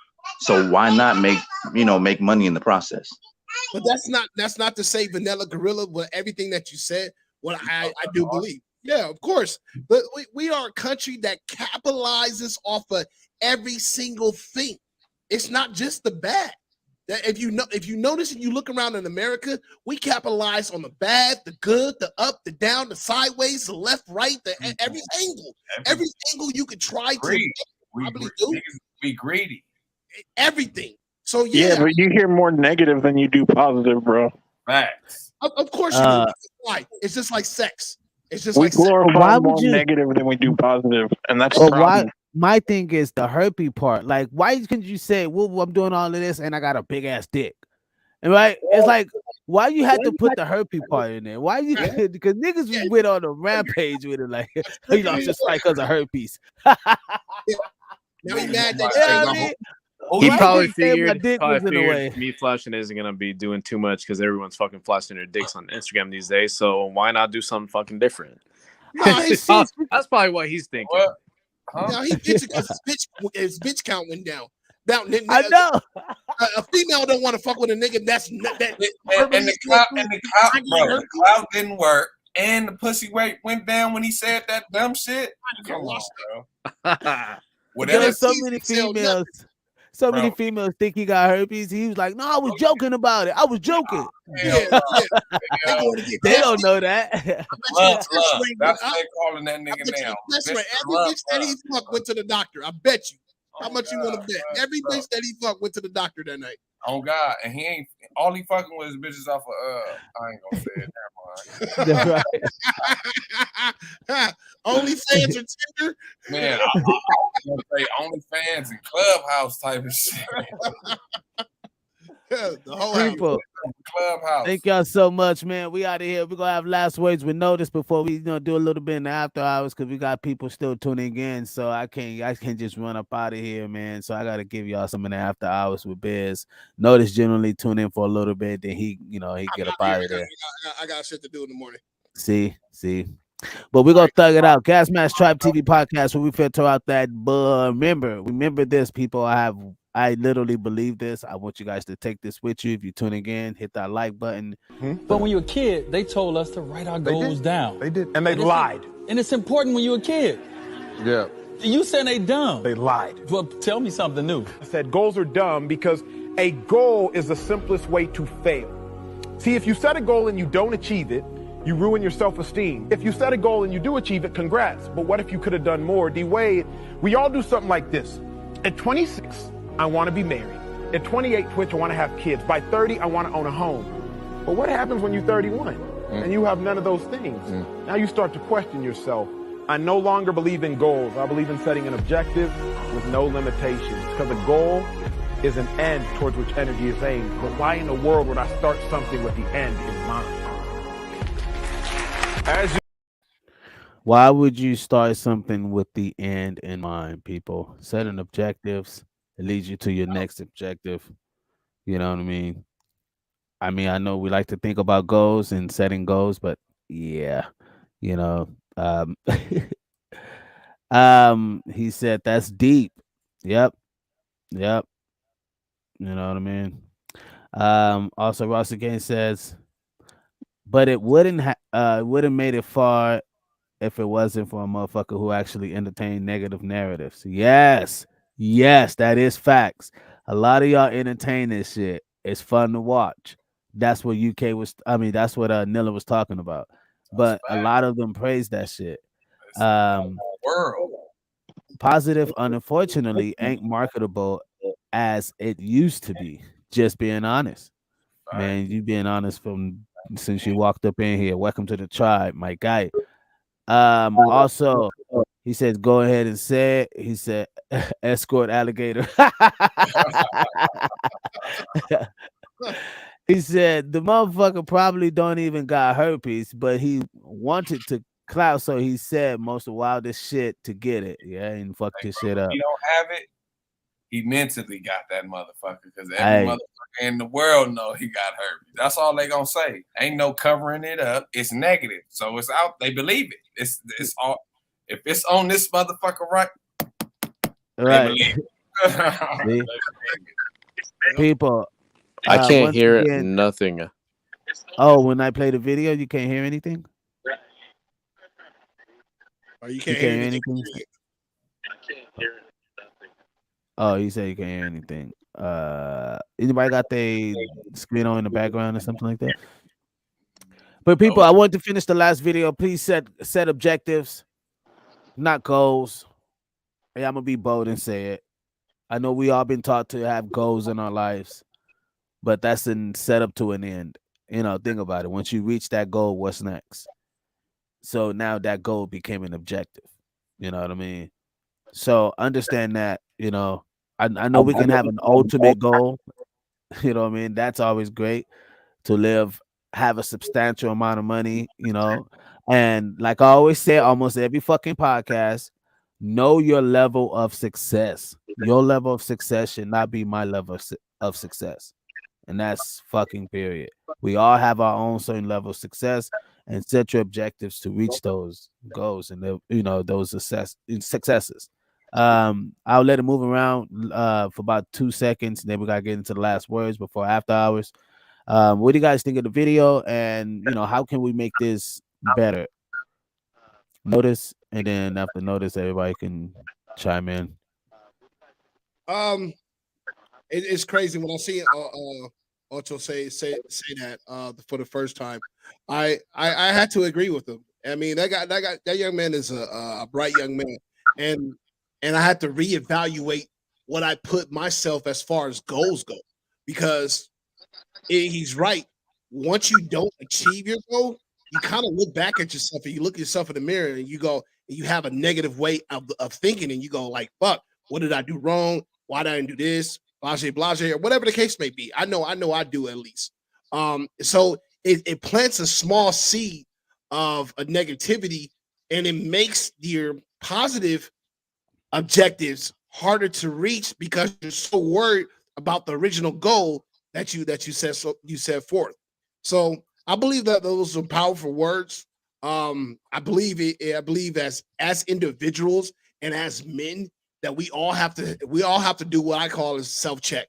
So why not make money in the process? But that's not to say Vanilla Gorilla with everything that you said. What I do believe. Yeah, of course. But we are a country that capitalizes off of every single thing. It's not just the bad. That if you notice and you look around in America, we capitalize on the bad, the good, the up, the down, the sideways, the left, right, every angle. Every angle you could try to. We greedy. Everything. So yeah, but you hear more negative than you do positive, bro. Facts. Of course you do. It's just like sex. It's just we like glorify more negative than we do positive, and that's the problem. My thing is the herpes part. Like, why couldn't you say, well, I'm doing all of this and I got a big ass dick? And right? It's like, why you had to put the herpes part in there? Why you because niggas was went on a rampage with it, like, just like because of herpes. Now he mad that He Why you probably keep saying my figured dick was in the way? me flashing isn't gonna be doing too much because everyone's fucking flashing their dicks on Instagram these days. So why not do something fucking different? No, That's probably what he's thinking. What? Huh? no, he bitching because his bitch count went down. Now, I know. A female don't want to fuck with a nigga that And the clout didn't work, and the pussy weight went down when he said that dumb shit. Come on, bro. Whatever. There's so many females. So many females think he got herpes. He was like, "No, I was joking about it. I was joking." Yeah. They don't know that. Love. That's what they calling that nigga now. That's right. Mr. Every Love, bitch that he fucked went to the doctor. I bet you. How much you want to bet? Every bitch that he fucked went to the doctor that night. Oh God, and he ain't all he fucking with is bitches off of I ain't gonna say it. Never mind. OnlyFans or Tinder? Man, I was gonna say OnlyFans and Clubhouse type of shit. The whole People, Clubhouse. thank y'all so much, man. We out of here. We're gonna have last words with notice before we do a little bit in the after hours because we got people still tuning in. So I can't just run up out of here, man. So I gotta give y'all some in the after hours with Biz. Notice generally tune in for a little bit, then he get up out of there. I got shit to do in the morning. See. But we're gonna thug it out. Gas Mask Tribe TV podcast where we filter out that. But remember this, people. I literally believe this. I want you guys to take this with you. If you tune again, hit that like button. But when you were a kid, they told us to write our goals down. They did. And they lied. And it's important when you're a kid. Yeah. You saying they dumb. They lied. Well, tell me something new. I said goals are dumb because a goal is the simplest way to fail. See, if you set a goal and you don't achieve it, you ruin your self-esteem. If you set a goal and you do achieve it, congrats. But what if you could have done more? D-Wade, we all do something like this. At 26, I want to be married. At 28, Twitch, I want to have kids. By 30, I want to own a home. But what happens when you're 31 and you have none of those things? Now you start to question yourself. I no longer believe in goals. I believe in setting an objective with no limitations because a goal is an end towards which energy is aimed. But why in the world would I start something with the end in mind? Why would you start something with the end in mind, people? Setting objectives. It leads you to your next objective. You know what I mean? I know we like to think about goals and setting goals, but yeah, he said that's deep. Yep. You know what I mean? Also Ross again says, but it wouldn't made it far if it wasn't for a motherfucker who actually entertained negative narratives. Yes, that is facts. A lot of y'all entertain this shit. It's fun to watch. That's what that's what Nilla was talking about. But a lot of them praise that shit. World. Positive, unfortunately, ain't marketable as it used to be. Just being honest. Man, you being honest since you walked up in here. Welcome to the tribe, my guy. Also, he said, go ahead and say it. He said, escort alligator. He said, the motherfucker probably don't even got herpes, but he wanted to clout, so he said most of wildest shit to get it. Yeah, and fuck this shit up. He don't have it. He mentally got that motherfucker because every motherfucker in the world know he got herpes. That's all they gonna say. Ain't no covering it up. It's negative, so it's out. They believe it. It's all. If it's on this motherfucker, right? Right. They believe it. People, I can't hear nothing. Oh, when I play the video, you can't hear anything. Or you can't hear anything. Oh, you said you can't hear anything. Anybody got their screen on in the background or something like that? But people, I want to finish the last video. Please set objectives, not goals. Hey, I'm gonna be bold and say it. I know we all been taught to have goals in our lives, but that's a setup to an end. Think about it. Once you reach that goal, what's next? So now that goal became an objective. You know what I mean? So understand that, I know we can have an ultimate goal. You know what I mean? That's always great to have a substantial amount of money, and like I always say, almost every fucking podcast, Know your level of success. Your level of success should not be my level of success. And that's fucking period. We all have our own certain level of success, and set your objectives to reach those goals and those successes. I'll let it move around for about 2 seconds, and then we gotta get into the last words before after hours. What do you guys think of the video, and how can we make this better? Notice, and then after notice, everybody can chime in. Um, it's crazy when I see Ocho say that for the first time. I had to agree with him. I mean, that young man is a bright young man, and I had to reevaluate what I put myself as far as goals go, because he's right. Once you don't achieve your goal, you kind of look back at yourself and you look at yourself in the mirror and you go, and you have a negative way of thinking, and you go like, "Fuck, what did I do wrong? Why did I do this? Blase, or whatever the case may be." I do at least. So it plants a small seed of a negativity, and it makes your positive objectives harder to reach because you're so worried about the original goal that you set forth. So I believe that those are powerful words. I believe as individuals and as men that we all have to do what I call is self check,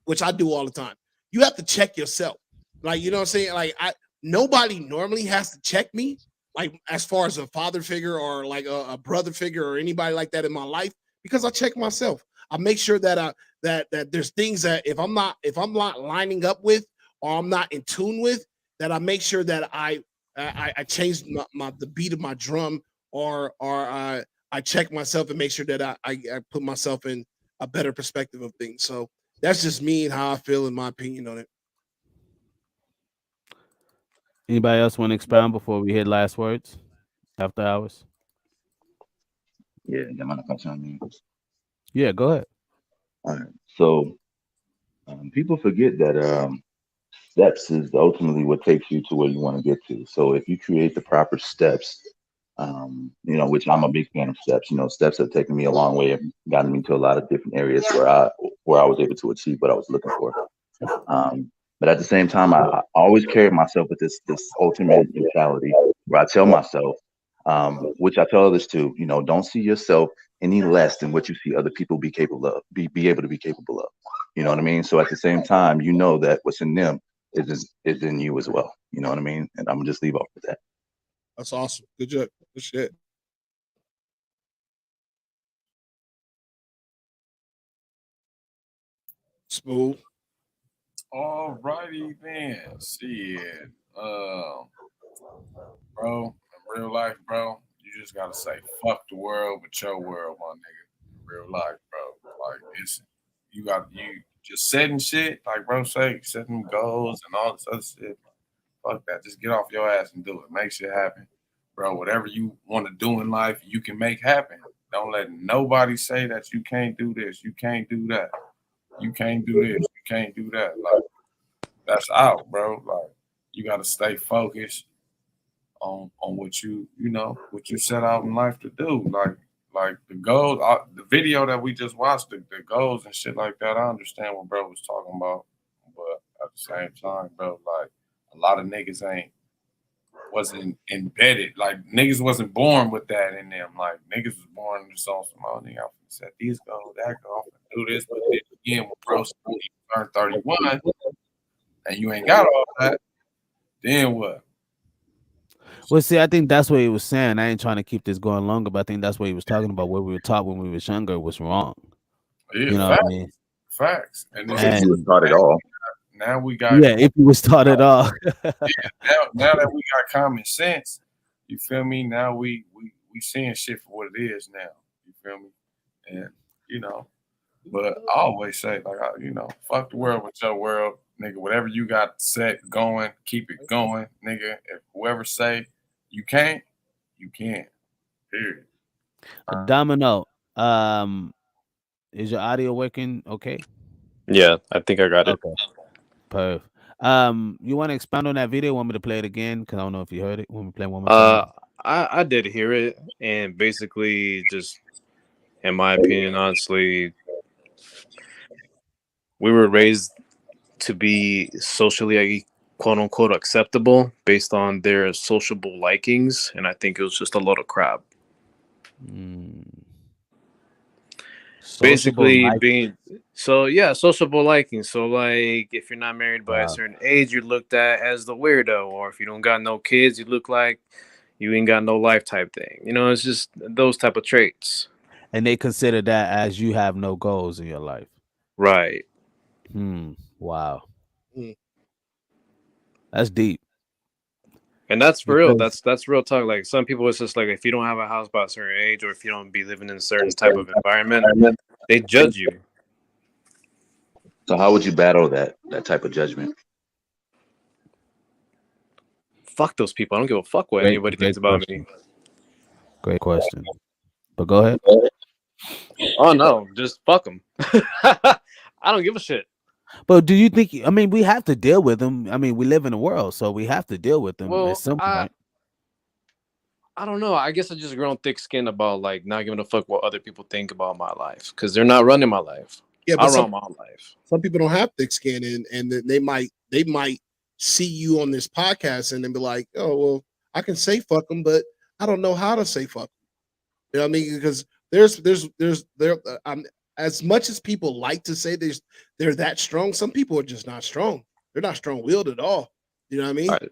which I do all the time. You have to check yourself. Like, you know what I'm saying? Like, nobody normally has to check me, like as far as a father figure or like a brother figure or anybody like that in my life, because I check myself. I make sure that that there's things that if I'm not lining up with, or I'm not in tune with, that I make sure that I change the beat of my drum, or I check myself and make sure that I put myself in a better perspective of things. So that's just me and how I feel, in my opinion, on it. Anybody else want to expound before we hit last words after hours? Yeah, yeah, man, I mean. Yeah, go ahead. All right. So people forget that steps is ultimately what takes you to where you want to get to. So if you create the proper steps, which I'm a big fan of steps. Steps have taken me a long way, have gotten me to a lot of different areas where I was able to achieve what I was looking for. But at the same time, I always carry myself with this ultimate mentality where I tell myself, which I tell others too, don't see yourself any less than what you see other people be capable of, be able to be capable of. You know what I mean? So at the same time, you know that what's in them is in you as well. You know what I mean? And I'm gonna just leave off with that. That's awesome. Good job. Good shit. Smooth. All righty then. Shit. Bro, in real life, bro, you just gotta say fuck the world but your world, my nigga. Real life, bro. Like it's you just setting shit, like bro say, setting goals and all this other shit. Fuck that. Just get off your ass and do it. Make shit happen. Bro, whatever you want to do in life, you can make happen. Don't let nobody say that you can't do this, you can't do that. You can't do this, you can't do that. Like that's out, bro. Like you gotta stay focused on what what you set out in life to do. Like the goals, the video that we just watched, the goals and shit like that. I understand what bro was talking about, but at the same time, bro, like a lot of niggas wasn't embedded. Like niggas wasn't born with that in them. Like niggas was born just on some old nigga. I'm finna set these goals, that goal, I'm do this, but then again, when bro when you turn 31 and you ain't got all that, then what? Well, see, I think that's what he was saying. I ain't trying to keep this going longer, but I think that's what he was talking about. What we were taught when we was younger was wrong. Yeah, You know what I mean? facts. And this If is you was And taught it all. now we got yeah, if he was taught it all. now that we got common sense, you feel me? Now we seeing shit for what it is now. You feel me? And you know, but I always say like fuck the world with your world, nigga. Whatever you got set going, keep it going, nigga. If whoever say you can't, you can't. Period. Domino, is your audio working? Okay. Yeah, I think I got it. Okay. Perfect. You want to expound on that video? Want me to play it again? Because I don't know if you heard it. Want me to play it one more Uh, time? I did hear it, and basically, just in my opinion, honestly, we were raised to be socially quote unquote acceptable based on their sociable likings, and I think it was just a load of crap. Sociable Basically, life. being so yeah, sociable liking. So like, if you're not married by a Wow. certain age, you're looked at as the weirdo, or if you don't got no kids, you look like you ain't got no life type thing. It's just those type of traits. And they consider that as you have no goals in your life. Right. Wow. Mm. That's deep. And that's for real. Because That's real talk. Like some people, it's just like if you don't have a house by a certain age, or if you don't be living in a certain type of environment, they judge you. So how would you battle that type of judgment? Fuck those people. I don't give a fuck what great, anybody great thinks about me. question. Great question. But go ahead. Oh no, just fuck them. I don't give a shit. But do you think? I mean, we have to deal with them. I mean, we live in the world, so we have to deal with them at Well, some point. I don't know. I guess I just grown thick skin about like not giving a fuck what other people think about my life because they're not running my life. Yeah, I but run my own life. some people don't have thick skin, and they might see you on this podcast and then be like, oh well, I can say fuck them, but I don't know how to say fuck 'em. You know what I mean? Because as much as people like to say they're that strong, some people are just not strong. They're not strong willed at all. You know what I All mean? right.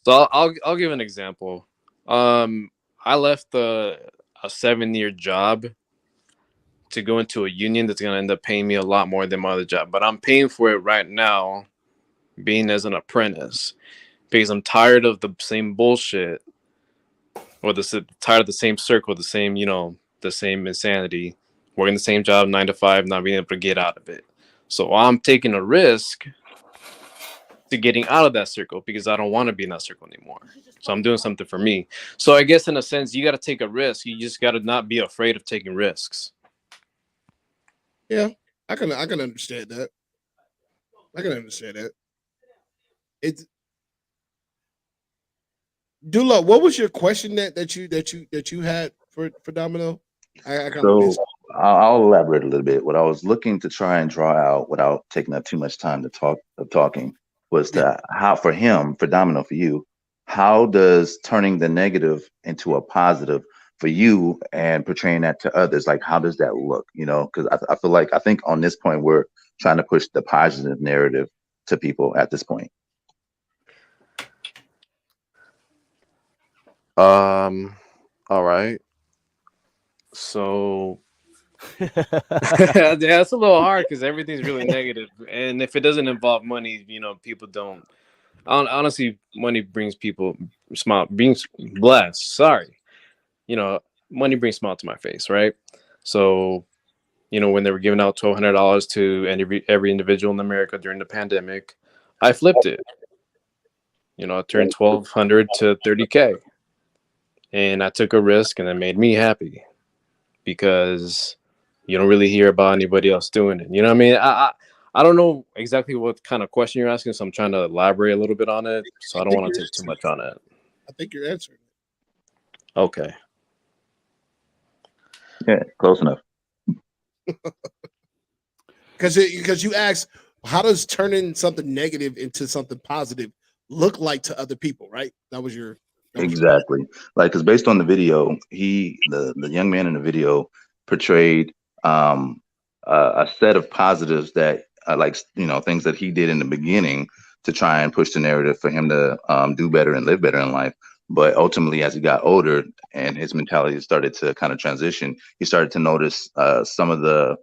So I'll give an example. I left a 7-year job to go into a union that's gonna end up paying me a lot more than my other job, but I'm paying for it right now, being as an apprentice, because I'm tired of the same bullshit, or tired of the same circle, the same the same insanity, working the same job 9 to 5, not being able to get out of it. So I'm taking a risk to getting out of that circle because I don't want to be in that circle anymore. So I'm doing something for me. So I guess in a sense, you got to take a risk. You just got to not be afraid of taking risks. Yeah, I can understand that. I can understand that. It's Dula. What was your question that you had for Domino? I kind of So missed. I'll elaborate a little bit. What I was looking to try and draw out without taking up too much time to talking was Yeah. to how for him, for Domino, for you, how does turning the negative into a positive for you and portraying that to others, like how does that look? Because I feel like I think on this point we're trying to push the positive narrative to people at this point. All right. So yeah, it's a little hard because everything's really negative, and if it doesn't involve money, people don't. Honestly, money brings people smile, brings bless. Sorry, you know, money brings smile to my face, right? So, when they were giving out $1,200 to every individual in America during the pandemic, I flipped it. I turned 1,200 to 30K, and I took a risk, and it made me happy because you don't really hear about anybody else doing it. You know what I mean? I don't know exactly what kind of question you're asking, so I'm trying to elaborate a little bit on it. So I I don't think want to you're take too answering. much on it. I think you're answering. Okay. Yeah, close enough. Because you asked, how does turning something negative into something positive look like to other people, right? That was your question. Exactly. Like, because based on the video, the young man in the video portrayed a set of positives that, like, things that he did in the beginning to try and push the narrative for him to do better and live better in life. But ultimately, as he got older and his mentality started to kind of transition, he started to notice some of the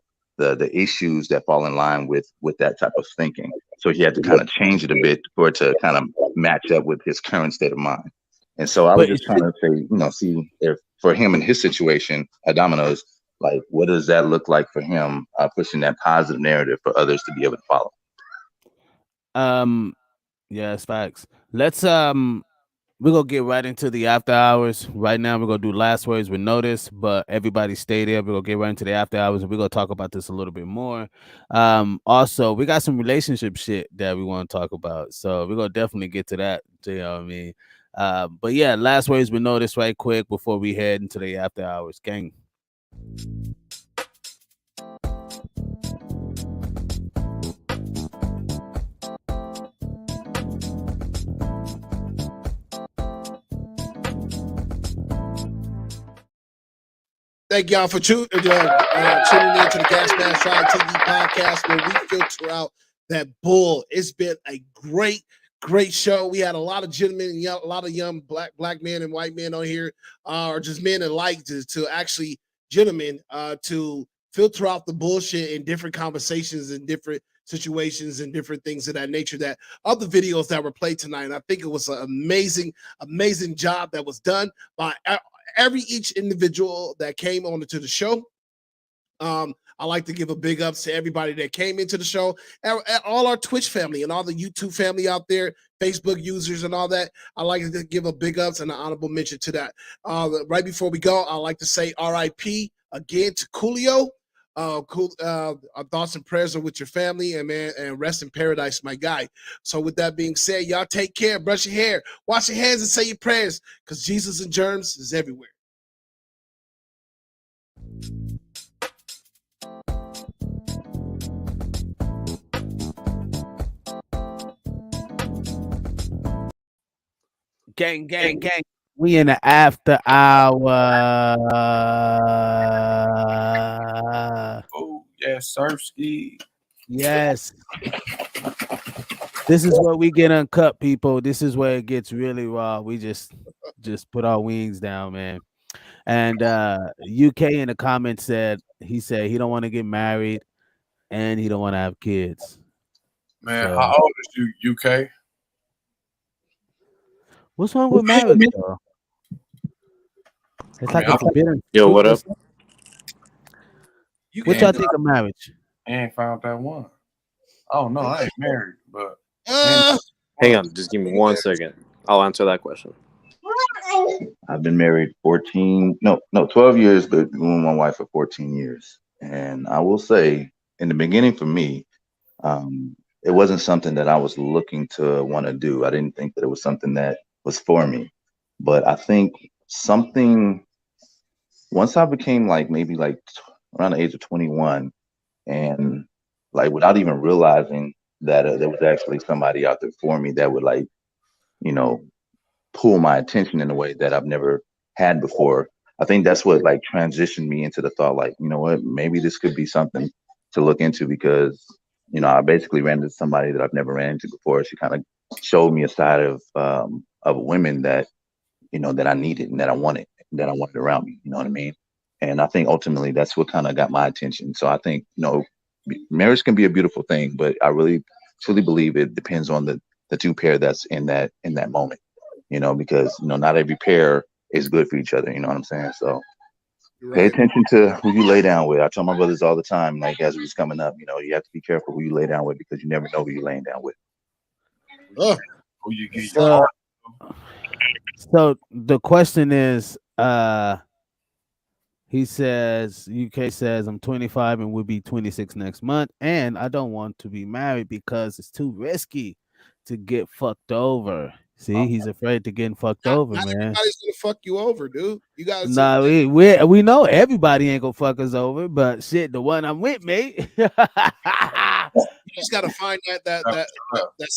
issues that fall in line with that type of thinking. So he had to kind of change it a bit for it to kind of match up with his current state of mind. And so I was But just trying to say, see if for him in his situation at Domino's, like what does that look like for him, pushing that positive narrative for others to be able to follow. um, yes, facts. Let's we're gonna get right into the after hours. Right now, we're gonna do last words with notice, but everybody stay there. We're gonna get right into the after hours and we're gonna talk about this a little bit more. Also, we got some relationship shit that we want to talk about. So we're gonna definitely get to that. You know what I mean? But yeah, last words we noticed right quick before we head into the after hours gang. Thank y'all for tuning in to the Gas Mask Side TV podcast, where we filter out that bull. It's been a great show. We had a lot of gentlemen and a lot of young black men and white men on here, or just men alike, to actually gentlemen to filter out the bullshit in different conversations and different situations and different things of that nature. That of the videos that were played tonight, and I think it was an amazing job that was done by each individual that came on to the show. I like to give a big ups to everybody that came into the show, and all our Twitch family and all the YouTube family out there, Facebook users and all that. I like to give a big ups and an honorable mention to that. Right before we go, I like to say RIP again to Coolio. Our thoughts and prayers are with your family, and man, and rest in paradise, my guy. So, with that being said, y'all take care, brush your hair, wash your hands, and say your prayers, because Jesus and germs is everywhere. Gang. We in the after hour. Oh, yes, Sirski. Yes. This is where we get uncut, people. This is where it gets really raw. We just put our wings down, man. And UK in the comments said he don't want to get married and he don't want to have kids. Man, So, how old is you, UK? what's wrong with marriage, though? It's like a forbidden Yo, what up? What y'all think of marriage? I ain't found that one. Oh no, I ain't married, but Hang on, just give me 1 second. I'll answer that question. I've been married 12 years, but been with my wife for 14 years. And I will say, in the beginning for me, it wasn't something that I was looking to want to do. I didn't think that it was something that was for me. But I think something, once I became maybe around the age of 21, and without even realizing that there was actually somebody out there for me that would you know, pull my attention in a way that I've never had before. I think that's what transitioned me into the thought, you know what, maybe this could be something to look into, because I basically ran into somebody that I've never ran into before. She kind of showed me a side of women that that I needed and that I wanted around me. You know what I mean? And I think ultimately that's what kind of got my attention. So I think marriage can be a beautiful thing, but I really truly believe it depends on the two pair that's in that moment. Because not every pair is good for each other. You know what I'm saying? So pay attention to who you lay down with. I tell my brothers all the time, as we was coming up, you have to be careful who you lay down with, because you never know who you're laying down with. Who you get So the question is, he says, UK says, I'm 25 and will be 26 next month, and I don't want to be married because it's too risky to get fucked over. See, he's afraid to getting fucked over, Not man. everybody's gonna fuck you over, dude. You gotta Nah, we know everybody ain't gonna fuck us over, but shit, the one I'm with, mate. You just gotta find that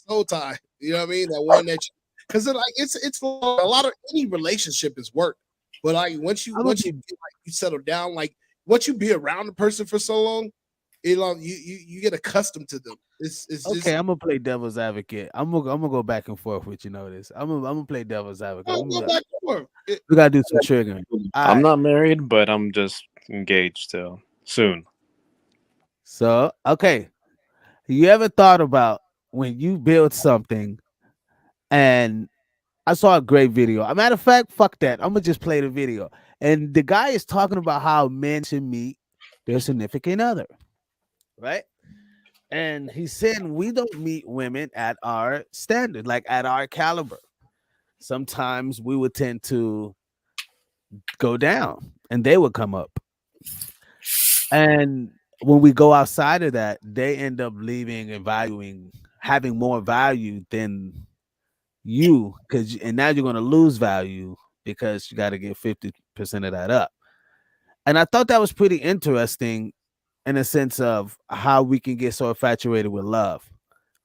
soul tie. You know what I mean? That one that, because it's a lot of any relationship is work, but once you you settle down, once you be around the person for so long, you get accustomed to them. It's okay. just, I'm gonna play devil's advocate. I'm gonna go back and forth with you. Notice I'm gonna play devil's advocate. go back and forth. We gotta do some triggering. I'm not married, but I'm just engaged still. Soon. So okay, you ever thought about when you build something? And I saw a great video. A matter of fact, fuck that. I'm gonna just play the video. And the guy is talking about how men should meet their significant other, right? And he's saying we don't meet women at our standard, like at our caliber. Sometimes we would tend to go down and they would come up. And when we go outside of that, they end up leaving and having more value than you, because and now you're going to lose value because you got to get 50% of that up. And I thought that was pretty interesting in a sense of how we can get so infatuated with love.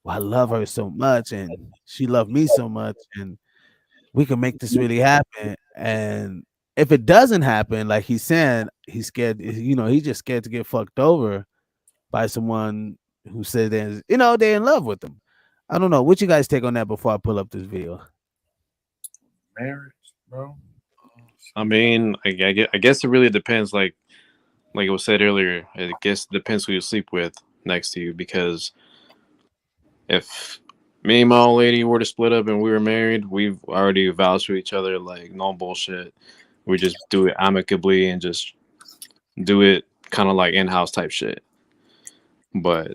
Well, I love her so much, and she loved me so much, and we can make this really happen. And if it doesn't happen, like he's saying, he's scared. He's just scared to get fucked over by someone who said they're in love with him. I don't know. What you guys take on that before I pull up this video? Marriage, bro. I mean, I guess it really depends. Like it was said earlier, I guess it depends who you sleep with next to you. Because if me and my old lady were to split up and we were married, we've already vouched for each other, like no bullshit. We just do it amicably and just do it kind of like in-house type shit. But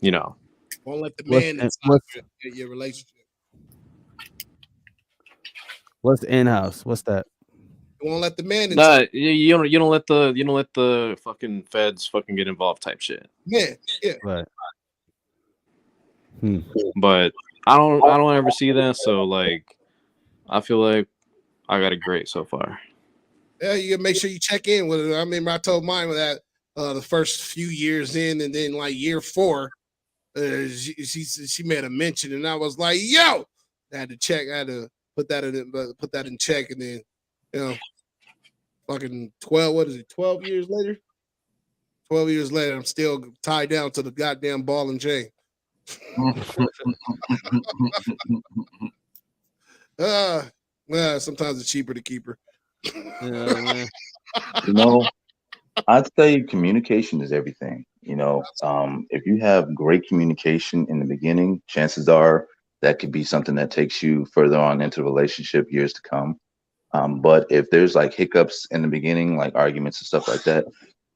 you know, Won't let the What's man in- inside what's your relationship. what's in house? What's that? You won't let the man inside. nah, you don't let the fucking feds fucking get involved type shit. Yeah, yeah. Right. Hmm. But I don't ever see that. So like, I feel like I got it great so far. Yeah, you gotta make sure you check in with it. I remember I told mine with that the first few years in, and then like year 4, she made a mention, and I was like, "Yo!" I had to check. I had to put that in check, and then you know, fucking 12. What is it? 12 years later. 12 years later, I'm still tied down to the goddamn ball and chain. Sometimes it's cheaper to keep her. Yeah, man. You know, I'd say communication is everything. If you have great communication in the beginning, chances are that could be something that takes you further on into the relationship years to come. But if there's like hiccups in the beginning, like arguments and stuff like that,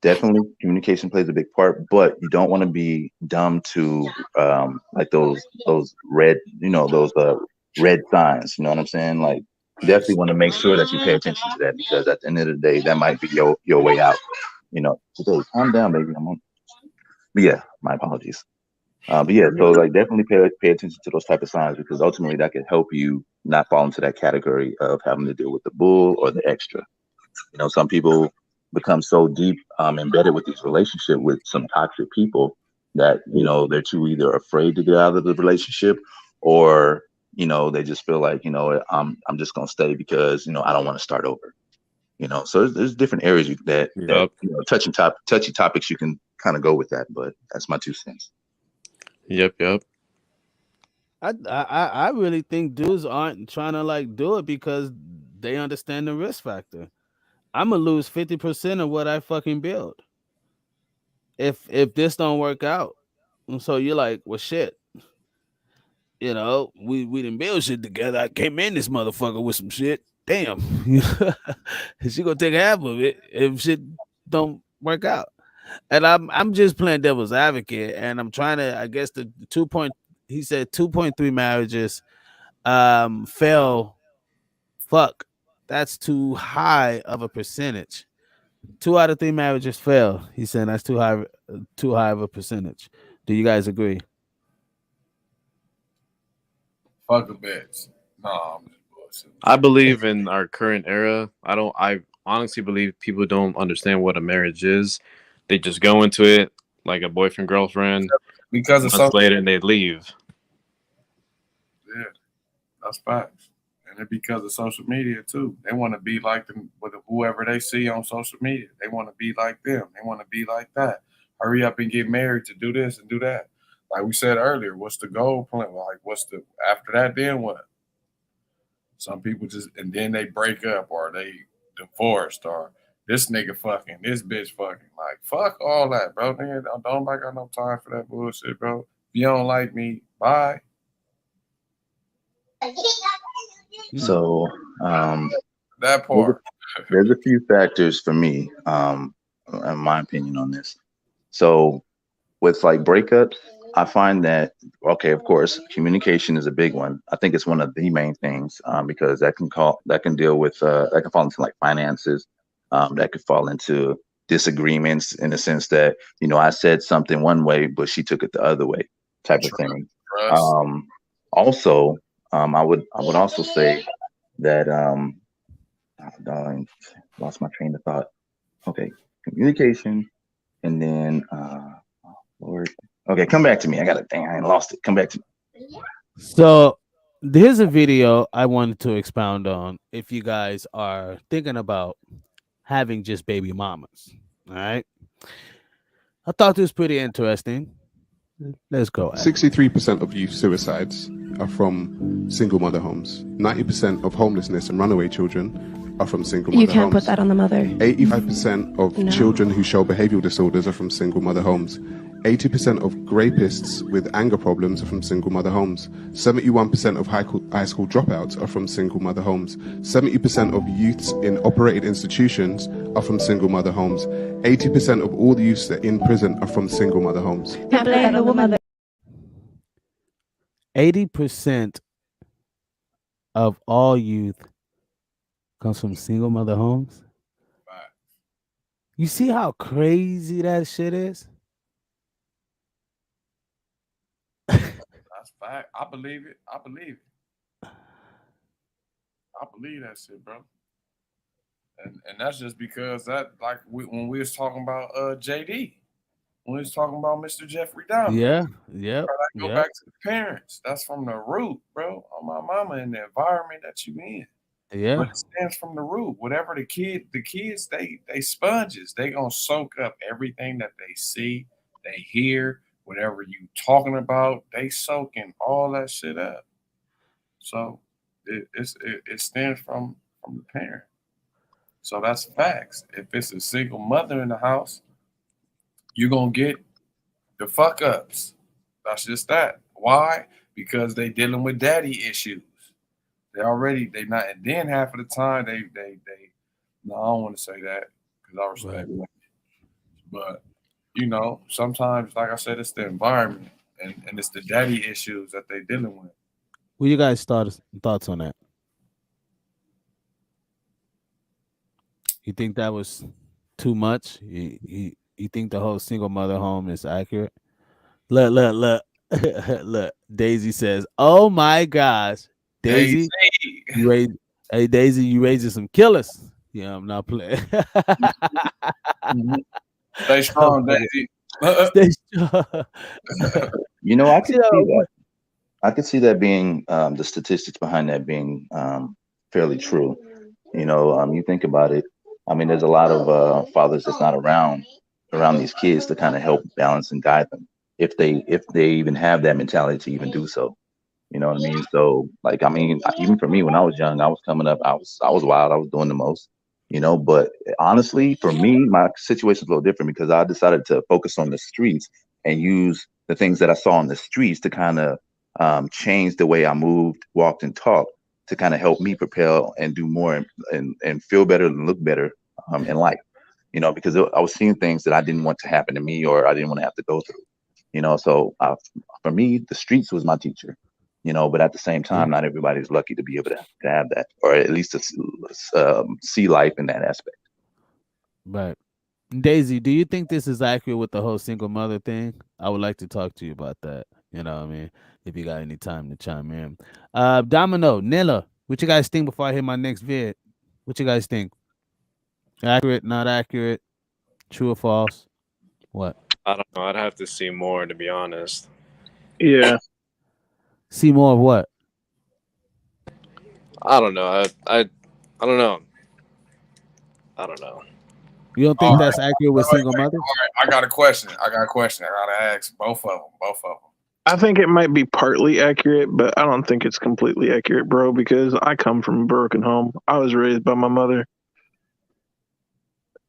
definitely communication plays a big part. But you don't want to be dumb to like those red, those red signs. You know what I'm saying? Like, you definitely want to make sure that you pay attention to that, because at the end of the day, that might be your way out. So calm down, baby. I'm on. But yeah, my apologies. But yeah, so like definitely pay attention to those type of signs, because ultimately that could help you not fall into that category of having to deal with the bull or the extra. Some people become so deep embedded with these relationship with some toxic people that they're too either afraid to get out of the relationship, or they just feel like I'm just gonna stay because I don't want to start over. So there's different areas that Yup. touchy topics you can kind of go with that, but that's my 2 cents. Yep. I really think dudes aren't trying to like do it because they understand the risk factor. I'm gonna lose 50% of what I fucking build if this don't work out. And so you're like, well, shit. We didn't build shit together. I came in this motherfucker with some shit. Damn, she gonna take half of it if shit don't work out. And I'm just playing devil's advocate, and I'm trying to. I guess the 2 point. He said 2.3 marriages fail. Fuck, that's too high of a percentage. 2 out of 3 marriages fail. He's saying that's too high of a percentage. Do you guys agree? Fuck the bets. No, I'm just I believe in our current era. I honestly believe people don't understand what a marriage is. They just go into it like a boyfriend girlfriend. because of Months social. later, and they leave. Yeah, that's facts. And it's because of social media too. They want to be like them with whoever they see on social media. They want to be like them. They want to be like that. Hurry up and get married to do this and do that. Like we said earlier, what's the goal plan? Like what's the after that? Then what? Some people just and then they break up or they divorced or this nigga fucking this bitch fucking. Like fuck all that, bro. Nigga, don't I got no time for that bullshit, bro. If you don't like me, bye. So That there's a, part. there's a few factors for me, in my opinion on this. So with like breakups, I find that okay, of course, communication is a big one. I think it's one of the main things, because that can deal with that can fall into like finances, that could fall into disagreements in the sense that I said something one way, but she took it the other way, type of thing. Trust. Um, Also. I would also say that darn, lost my train of thought. Okay, communication, and then Lord. Okay, come back to me. I got it. Dang, I ain't lost it. Come back to me. So here's a video I wanted to expound on if you guys are thinking about having just baby mamas. All right. I thought this was pretty interesting. Let's go. 63% of youth suicides are from single mother homes. 90% of homelessness and runaway children are from single mother You homes. can't put that on the mother. 85% of No. children who show behavioral disorders are from single mother homes. 80% of rapists with anger problems are from single mother homes. 71% of high school dropouts are from single mother homes. 70% of youths in operated institutions are from single mother homes. 80% of all the youths that are in prison are from single mother homes. Can't blame the woman. 80% of all youth comes from single mother homes. You see how crazy that shit is? That's fact. I believe it. I believe it. I believe that shit, bro. And that's just because that, like, when we was talking about JD, when we was talking about Mr. Jeffrey Dahmer. Yeah. Yep. Bro, that go Yep. back to the parents. That's from the root, bro. On my mama, and the environment that you in. Yeah. But it stems from the root. Whatever the kids, they sponges. They gonna soak up everything that they see, they hear, whatever you talking about. They soaking all that shit up. So it stems from the parent. So that's facts. If it's a single mother in the house, you're gonna get the fuck ups. That's just that. Why? Because they dealing with daddy issues. They not, and then half of the time they no, I don't want to say that because I respect women. But sometimes, like I said, it's the environment and it's the daddy issues that they dealing with. What you guys thoughts on that? You think that was too much? You think the whole single mother home is accurate? Look. Look. Daisy says, "Oh my gosh, Daisy, you raised, hey Daisy, you raising some killers." Yeah, I'm not playing. Stay strong, Daisy. Stay strong. I could see that. I could see that being the statistics behind that being fairly true. You think about it. I mean, there's a lot of fathers that's not around these kids to kind of help balance and guide them, if they even have that mentality to even do so. You know what I mean? So, like, I mean, even for me, when I was young, I was coming up, I was wild, I was doing the most. But honestly, for me, my situation is a little different because I decided to focus on the streets and use the things that I saw on the streets to kind of change the way I moved, walked, and talked to kind of help me propel and do more and feel better and look better in life. Because I was seeing things that I didn't want to happen to me or I didn't want to have to go through. So for me, the streets was my teacher. But at the same time, not everybody's lucky to be able to have that, or at least to see life in that aspect. Right. Daisy, do you think this is accurate with the whole single mother thing? I would like to talk to you about that. You know what I mean? If you got any time to chime in. Domino, Nilla, what you guys think before I hit my next vid? What you guys think? Accurate, not accurate, true or false? What? I don't know. I'd have to see more, to be honest. Yeah. See more of what? I don't know. I don't know. I don't know. You don't think that's accurate with single mothers? All right, I got a question. I gotta ask both of them. I think it might be partly accurate, but I don't think it's completely accurate, bro, because I come from a broken home. I was raised by my mother.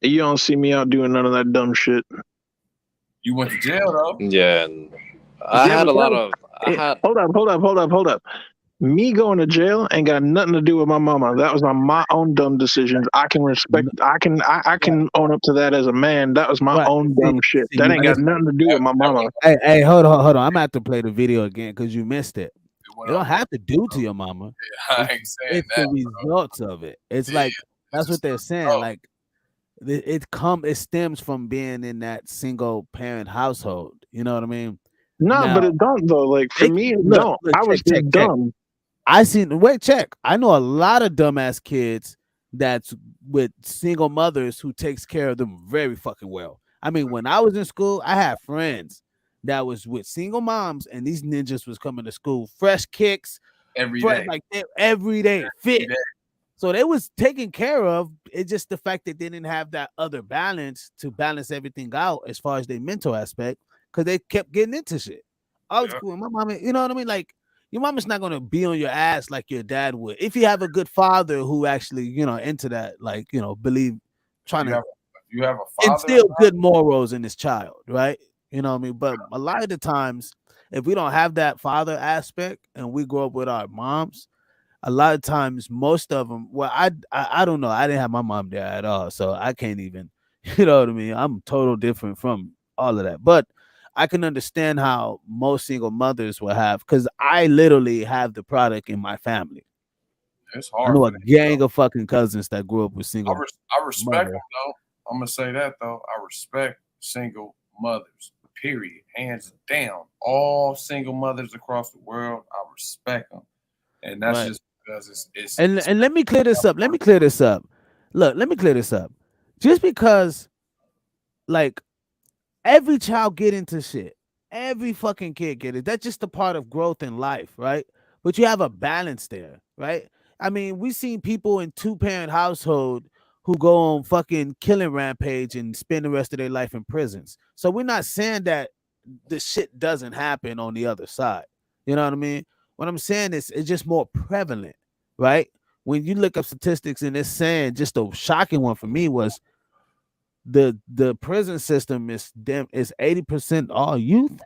You don't see me out doing none of that dumb shit. You went to jail, though. Yeah, and I had a lot of. Hold up. Me going to jail ain't got nothing to do with my mama. That was my own dumb decisions. I can respect. I can own up to that as a man. That was my own dumb shit. That ain't got nothing to do with my mama. Hey, hold on. I'm gonna have to play the video again because you missed it. You don't have to do to your mama. I ain't saying It's that, the results of it. It's like that's what they're saying. Like it stems from being in that single parent household. You know what I mean? No, Now, but it don't though. Like for me, it don't. I was just dumb. I seen wait check. I know a lot of dumbass kids that's with single mothers who takes care of them very fucking well. I mean, when I was in school, I had friends that was with single moms, and these ninjas was coming to school fresh kicks, every fresh day. like every day Every fit. day. So they was taken care of. It's just the fact that they didn't have that other balance to balance everything out as far as their mental aspect, because they kept getting into shit. I was Yeah. cool. My mama, you know what I mean? Like your mama's not gonna be on your ass like your dad would. If you have a good father who actually, into that, like, believe trying to If you have a father, instill good morals in his child, right? You know what I mean? But a lot of the times, if we don't have that father aspect and we grow up with our moms, a lot of times, most of them, well, I don't know. I didn't have my mom there at all, so I can't even, you know what I mean? I'm total different from all of that. But I can understand how most single mothers will have, because I literally have the product in my family. it's I hard know for a them. gang of fucking cousins that grew up with single I respect mother. them though. I'm gonna say that though. I respect single mothers. Period. Hands down. All single mothers across the world, I respect them, and that's Right. just because it's And let me clear this up. Let me clear this up. Look, let me clear this up. Just because, like, every child get into shit. Every fucking kid get it. That's just a part of growth in life, right? But you have a balance there, right? I mean, we seen people in two-parent household who go on fucking killing rampage and spend the rest of their life in prisons. So we're not saying that the shit doesn't happen on the other side. You know what I mean? What I'm saying is it's just more prevalent, right? When you look up statistics and it's saying, just a shocking one for me was the prison system is 80% all youth.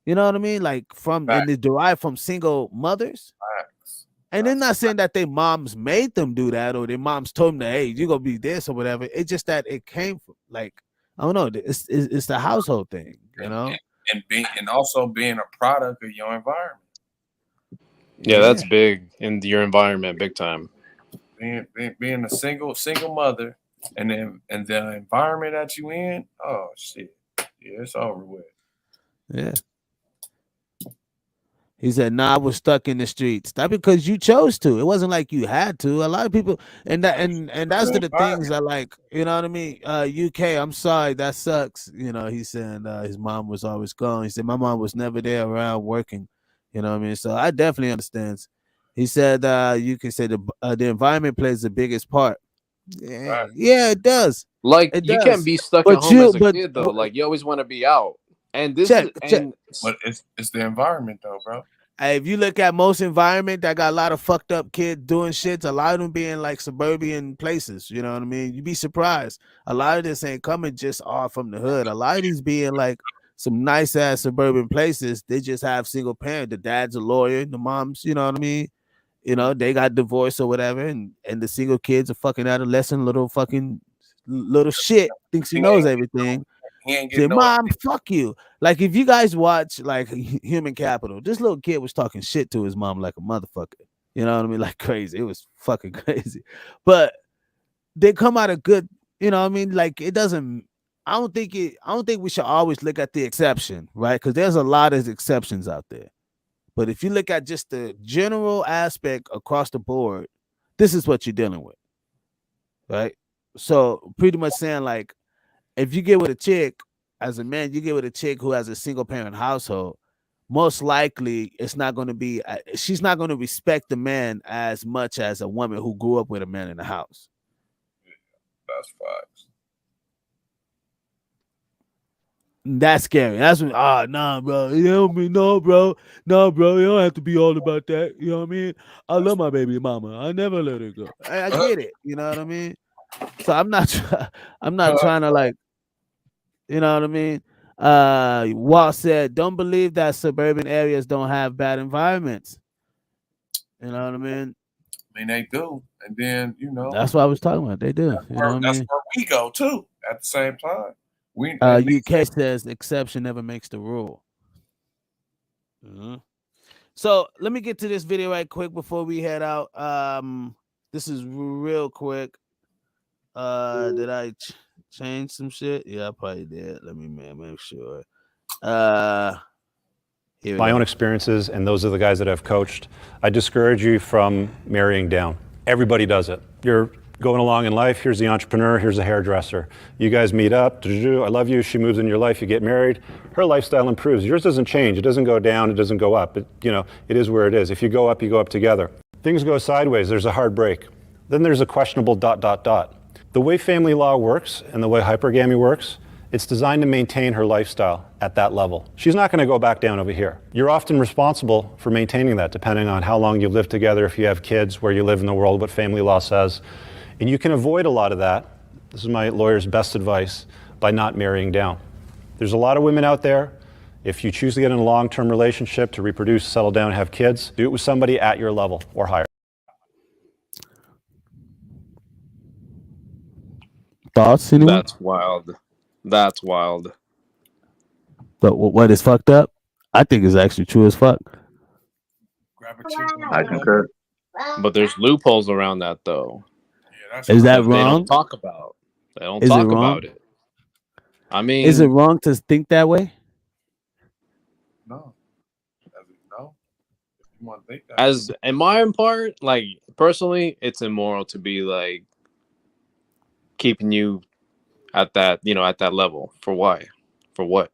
You know what I mean? Like from and facts. they derived from single mothers. Facts. And they're not saying that their moms made them do that or their moms told them that, hey, you're gonna be this or whatever. It's just that it came from, like, I don't know. It's the household thing, you And, know? and, and also being a product of your environment. Yeah, Yeah. that's big in your environment, big time. Being a single mother, and then and the environment that you in, oh shit, yeah, it's over with. Yeah. He said, "Nah, I was stuck in the streets. That because you chose to. It wasn't like you had to. A lot of people, and that's The the things environment. I like. You know what I mean? UK, I'm sorry, that sucks. He's saying his mom was always gone. He said my mom was never there around working. You know what I mean? So I definitely understand. He said you can say the environment plays the biggest part. Yeah, Right. yeah, it does. Like It you can't does. be stuck at But home you, as a but kid though. Like you always want to be out. And this is check. and But it's the environment though, bro. Hey, if you look at most environment that got a lot of fucked up kids doing shit, a lot of them being like suburban places. You know what I mean? You'd be surprised. A lot of this ain't coming just all from the hood. A lot of these being like some nice ass suburban places. They just have single parent. The dad's a lawyer, the mom's, you know what I mean? They got divorced or whatever, and the single kids are fucking adolescent, little fucking little shit, thinks he He knows ain't everything. he ain't Say, getting no. mom, fuck you. Like if you guys watch like Human Capital, this little kid was talking shit to his mom like a motherfucker. You know what I mean? Like crazy. It was fucking crazy. But they come out of good, you know what I mean? Like it doesn't I don't think we should always look at the exception, right? Because there's a lot of exceptions out there. But if you look at just the general aspect across the board, this is what you're dealing with, right? So pretty much saying like if you get with a chick as a man, you get with a chick who has a single parent household, most likely it's not going to be she's not going to respect the man as much as a woman who grew up with a man in the house. That's facts. That's scary. That's what, nah, bro. You know what I mean? No, bro. No, bro. You don't have to be all about that. You know what I mean? I love my baby mama. I never let her go. I get it. You know what I mean? So I'm not I'm not trying to like, you know what I mean? Walt said, don't believe that suburban areas don't have bad environments. You know what I mean? I mean, they do, and then That's what I was talking about. They do. You know what I that's mean? where we go too. At the same time, we and they UK says exception never makes the rule. Mhm. So let me get to this video right quick before we head out. This is real quick. Did I change some shit? Yeah, I probably did. Let me make sure. Uh, my own experiences, and those are the guys that I've coached, I discourage you from marrying down. Everybody does it. You're going along in life, here's the entrepreneur, here's the hairdresser. You guys meet up, I love you, she moves in your life, you get married, her lifestyle improves. Yours doesn't change, it doesn't go down, it doesn't go up. It is where it is. If you go up, you go up together. Things go sideways, there's a hard break. Then there's a questionable ... The way family law works and the way hypergamy works, it's designed to maintain her lifestyle at that level. She's not going to go back down over here. You're often responsible for maintaining that, depending on how long you live together, if you have kids, where you live in the world, what family law says. And you can avoid a lot of that, this is my lawyer's best advice, by not marrying down. There's a lot of women out there, if you choose to get in a long-term relationship, to reproduce, settle down, have kids, do it with somebody at your level or higher. Thoughts, anyone? That's wild. That's wild. But what is fucked up? I think it's actually true as fuck. I concur. But there's loopholes around that, though. Is that They don't wrong? talk about. They don't Is it talk wrong? about it. I mean, Is it wrong to think that way? No. No. If you want to think that. as in my own part, like personally, it's immoral to be like keeping you at that, at that level. For why? For what?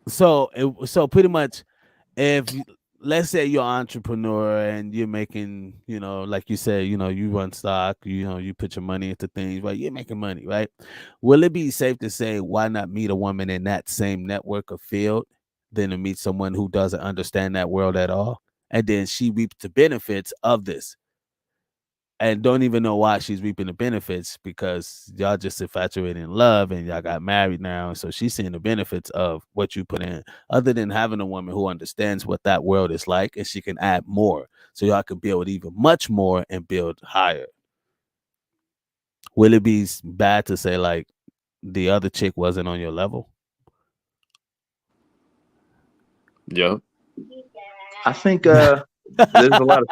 So pretty much, if let's say you're an entrepreneur and you're making, like you said, you run stock, you put your money into things, right? You're making money, right? Will it be safe to say why not meet a woman in that same network or field than to meet someone who doesn't understand that world at all, and then she reaps the benefits of this and don't even know why she's reaping the benefits because y'all just infatuated in love and y'all got married now. So she's seeing the benefits of what you put in, other than having a woman who understands what that world is like and she can add more. So y'all can build even much more and build higher. Will it be bad to say like the other chick wasn't on your level? Yeah. I think there's a lot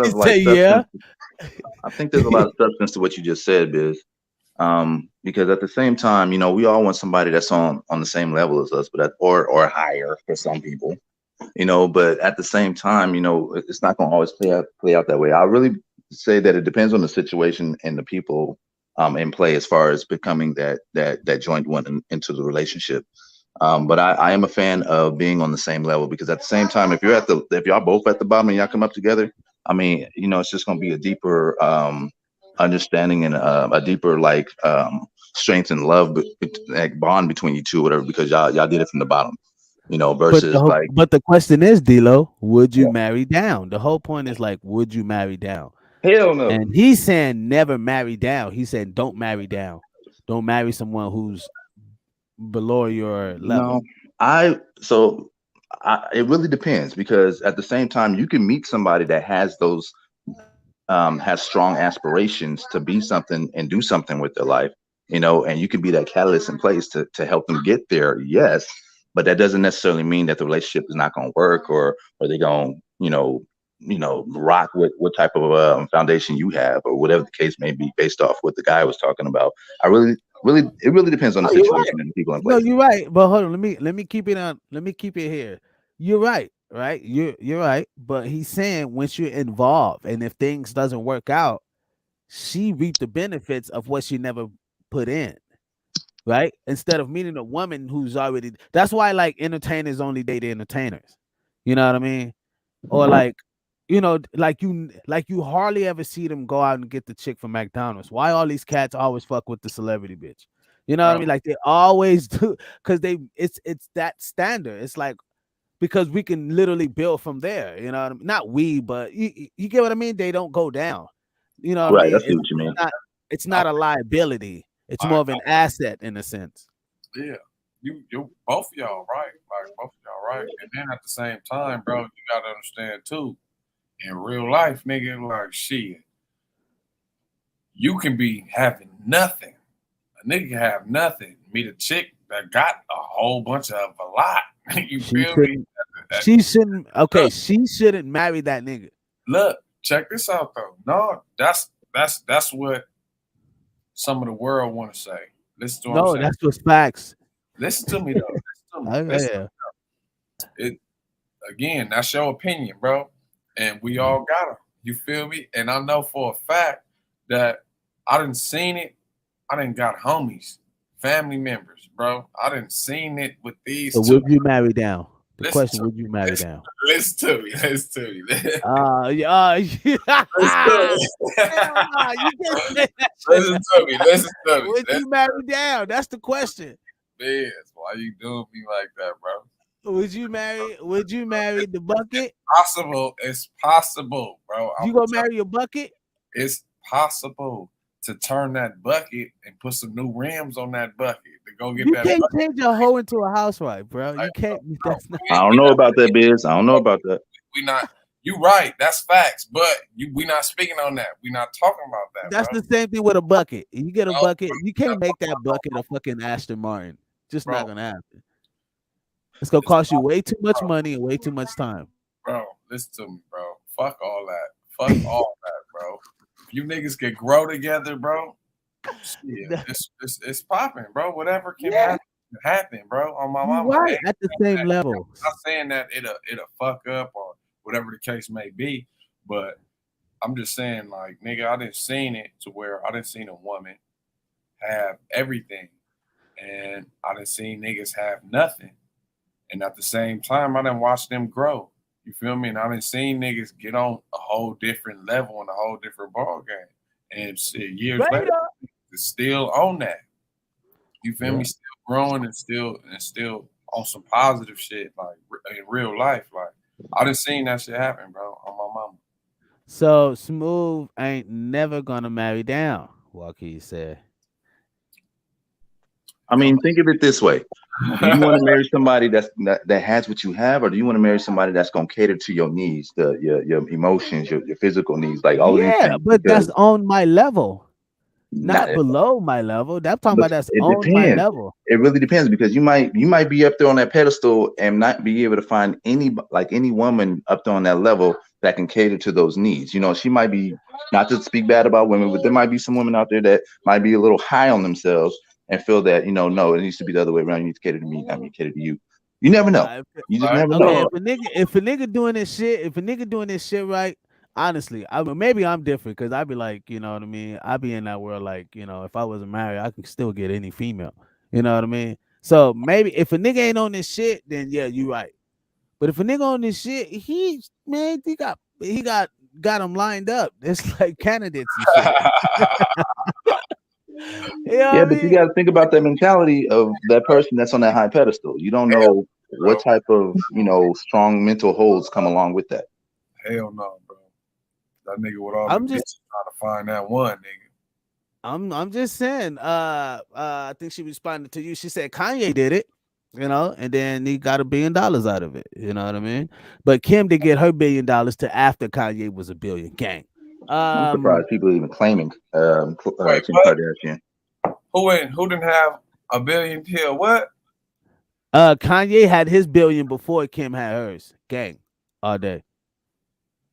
of like yeah. substance. I think there's a lot of substance to what you just said, Biz. Because at the same time, we all want somebody that's on the same level as us, but or higher for some people. But at the same time, it's not going to always play out that way. I really say that it depends on the situation and the people in play as far as becoming that joint one into the relationship. But I am a fan of being on the same level because at the same time, if y'all both at the bottom and y'all come up together, I mean, it's just going to be a deeper understanding and a deeper strength and love, like bond between you two, whatever, because y'all did it from the bottom, versus But the question is, D-Lo, would you marry down? The whole point is like, would you marry down? Hell no. And he's saying never marry down. He said don't marry down. Don't marry someone who's below your level. No, it really depends because at the same time you can meet somebody that has those has strong aspirations to be something and do something with their life, and you can be that catalyst in place to help them get there. Yes, but that doesn't necessarily mean that the relationship is not going to work or they're going to rock with what type of foundation you have or whatever the case may be based off what the guy was talking about. It really depends on the situation and the people in place. No, you're right. But hold on, let me keep it on. Let me keep it here. You're right, right? You're right. But he's saying once you're involved and if things doesn't work out, she reaped the benefits of what she never put in. Right? Instead of meeting a woman who's already that's why like entertainers only date entertainers. You know what I mean? Or like like you hardly ever see them go out and get the chick from McDonald's. Why all these cats always fuck with the celebrity bitch? You know what I mean? Like they always do because it's that standard. It's like because we can literally build from there. You know what I mean? Not we, but you get what I mean? They don't go down. You know what I Right, mean? I see what you mean. It's not a liability. It's more of an asset in a sense. Yeah. You both of y'all right. Like both of y'all right. And then at the same time, bro, you gotta understand too, in real life, nigga, like shit, you can be having nothing. A nigga can have nothing. Meet a chick that got a whole bunch of a lot. You feel me? She shouldn't she shouldn't marry that nigga. Look, check this out though. No, that's what some of the world want to say. Listen to what I'm No, saying. that's just facts. Listen to me though. Listen to me. Oh, Listen. yeah. It again. That's your opinion, bro. And we all got them. You feel me? And I know for a fact that I didn't seen it. I didn't got homies, family members, bro. I didn't seen it with these So two. would you marry down? The Listen question: to would you me. marry down? Listen to me. Listen to me. Listen Yeah. to Hell nah, you can't say that shit. Listen to me. Listen to me. Would you marry down? That's the question. B.S, why you doing me like that, bro? Would you marry the bucket? Possible. It's possible, bro. You gonna marry your bucket? It's possible to turn that bucket and put some new rims on that bucket to go get You that can't bucket. change a hoe into a housewife, bro. You can't. That's not. I don't know about that, Biz. I don't know about that. We not. You right. That's facts. But we not speaking on that. We not talking about that, That's bro. the same thing with a bucket. You get a No, bucket. You can't make that bucket a fucking Aston Martin. Just not gonna happen. It's gonna cost you way too much money and way too much time. Bro, listen to me, bro. Fuck all that. Fuck all that, bro. If you niggas can grow together, bro, shit, it's popping, bro. Whatever can happen, bro. On my You mama. right at the same level. I'm not saying that it'll fuck up or whatever the case may be, but I'm just saying, like, nigga, I didn't seen it to where I didn't seen a woman have everything, and I didn't seen niggas have nothing, and at the same time, I didn't watch them grow. You feel me? And I didn't seen niggas get on a whole different level and a whole different ball game, and shit, years later, it's still on that. You feel me? Still growing and still on some positive shit, like in real life. Like I done seen that shit happen, bro, on my mama. So Smooth ain't never gonna marry down. Waukee said. I mean, think of it this way: do you want to marry somebody that has what you have, or do you want to marry somebody that's gonna cater to your needs, your emotions, your physical needs, like all of these Yeah, things? but Because that's on my level, not, not below my level. That's talking but about that's it on my depends. level. It really depends because you might be up there on that pedestal and not be able to find any woman up there on that level that can cater to those needs. You know, she might be, not to speak bad about women, but there might be some women out there that might be a little high on themselves and feel that, no, it needs to be the other way around. You need to cater to me, not me cater to you. You never know. You just never Okay, know. if a nigga doing this shit, right, honestly, maybe I'm different because I be like, you know what I mean. I be in that world like, if I wasn't married, I can still get any female. You know what I mean. So maybe if a nigga ain't on this shit, then yeah, you right. But if a nigga on this shit, he got them lined up. It's like candidates and shit. You know Yeah, what I but you mean? got to think about that mentality of that person that's on that high pedestal. You don't know what type of, strong mental holds come along with that. Hell no, bro. That nigga with all I'm the just bitches trying to find that one nigga. I'm just saying. I think she responded to you. She said Kanye did it, and then he got $1 billion out of it. You know what I mean? But Kim did get her $1 billion to after Kanye was a billion. Gang. I'm surprised people even claiming Wait, Kim what? Kardashian. Who didn't have $1 billion till what? Kanye had his billion before Kim had hers. Gang, all day.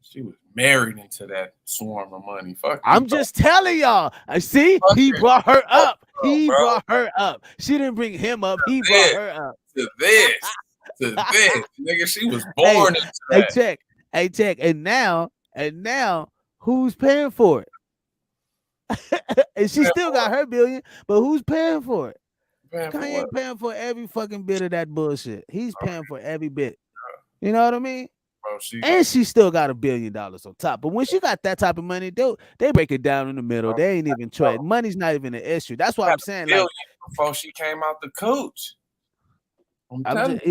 She was married into that swarm of money. Fuck you. I'm just telling y'all. I see he brought her up. He brought her up. She didn't bring him up. He brought her up. To this. Nigga, she was born into that. Hey, check. And now, who's paying for it? And she still got her billion, but who's paying for it? Kanye ain't paying for every fucking bit of that bullshit. He's paying for every bit. You know what I mean? Bro, and she still got $1 billion on top. But when she got that type of money, they break it down in the middle. They ain't even trade. Money's not even an issue. That's why I'm saying, like, before she came out the cooch. I'm just,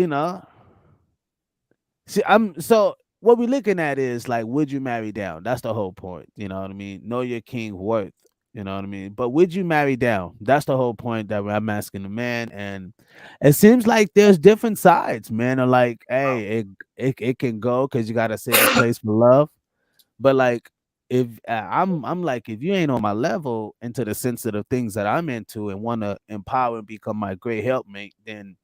See, so what we're looking at is like, would you marry down? That's the whole point. You know what I mean? Know your king worth. You know what I mean? But would you marry down? That's the whole point that I'm asking the man. And it seems like there's different sides. Men are like, hey, it can go because you gotta save a place for love. But like, if I'm like, if you ain't on my level into the sensitive things that I'm into and want to empower and become my great helpmate, then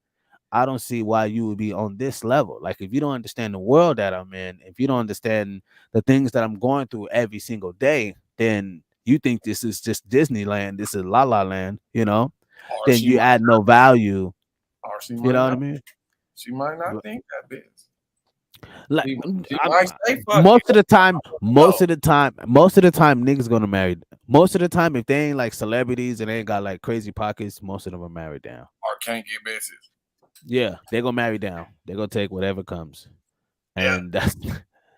I don't see why you would be on this level. Like, if you don't understand the world that I'm in, if you don't understand the things that I'm going through every single day, then you think this is just Disneyland, this is La La Land, Or then she you might add no not. value. Or she You might know what I not. mean? She might not think that bitch. Like She might say fuck most you. of the time, No. niggas gonna marry. Most of the time, if they ain't like celebrities and they ain't got like crazy pockets, most of them are married down. Or can't get bitches. Yeah, they gonna marry down. They gonna take whatever comes, Yeah. and that's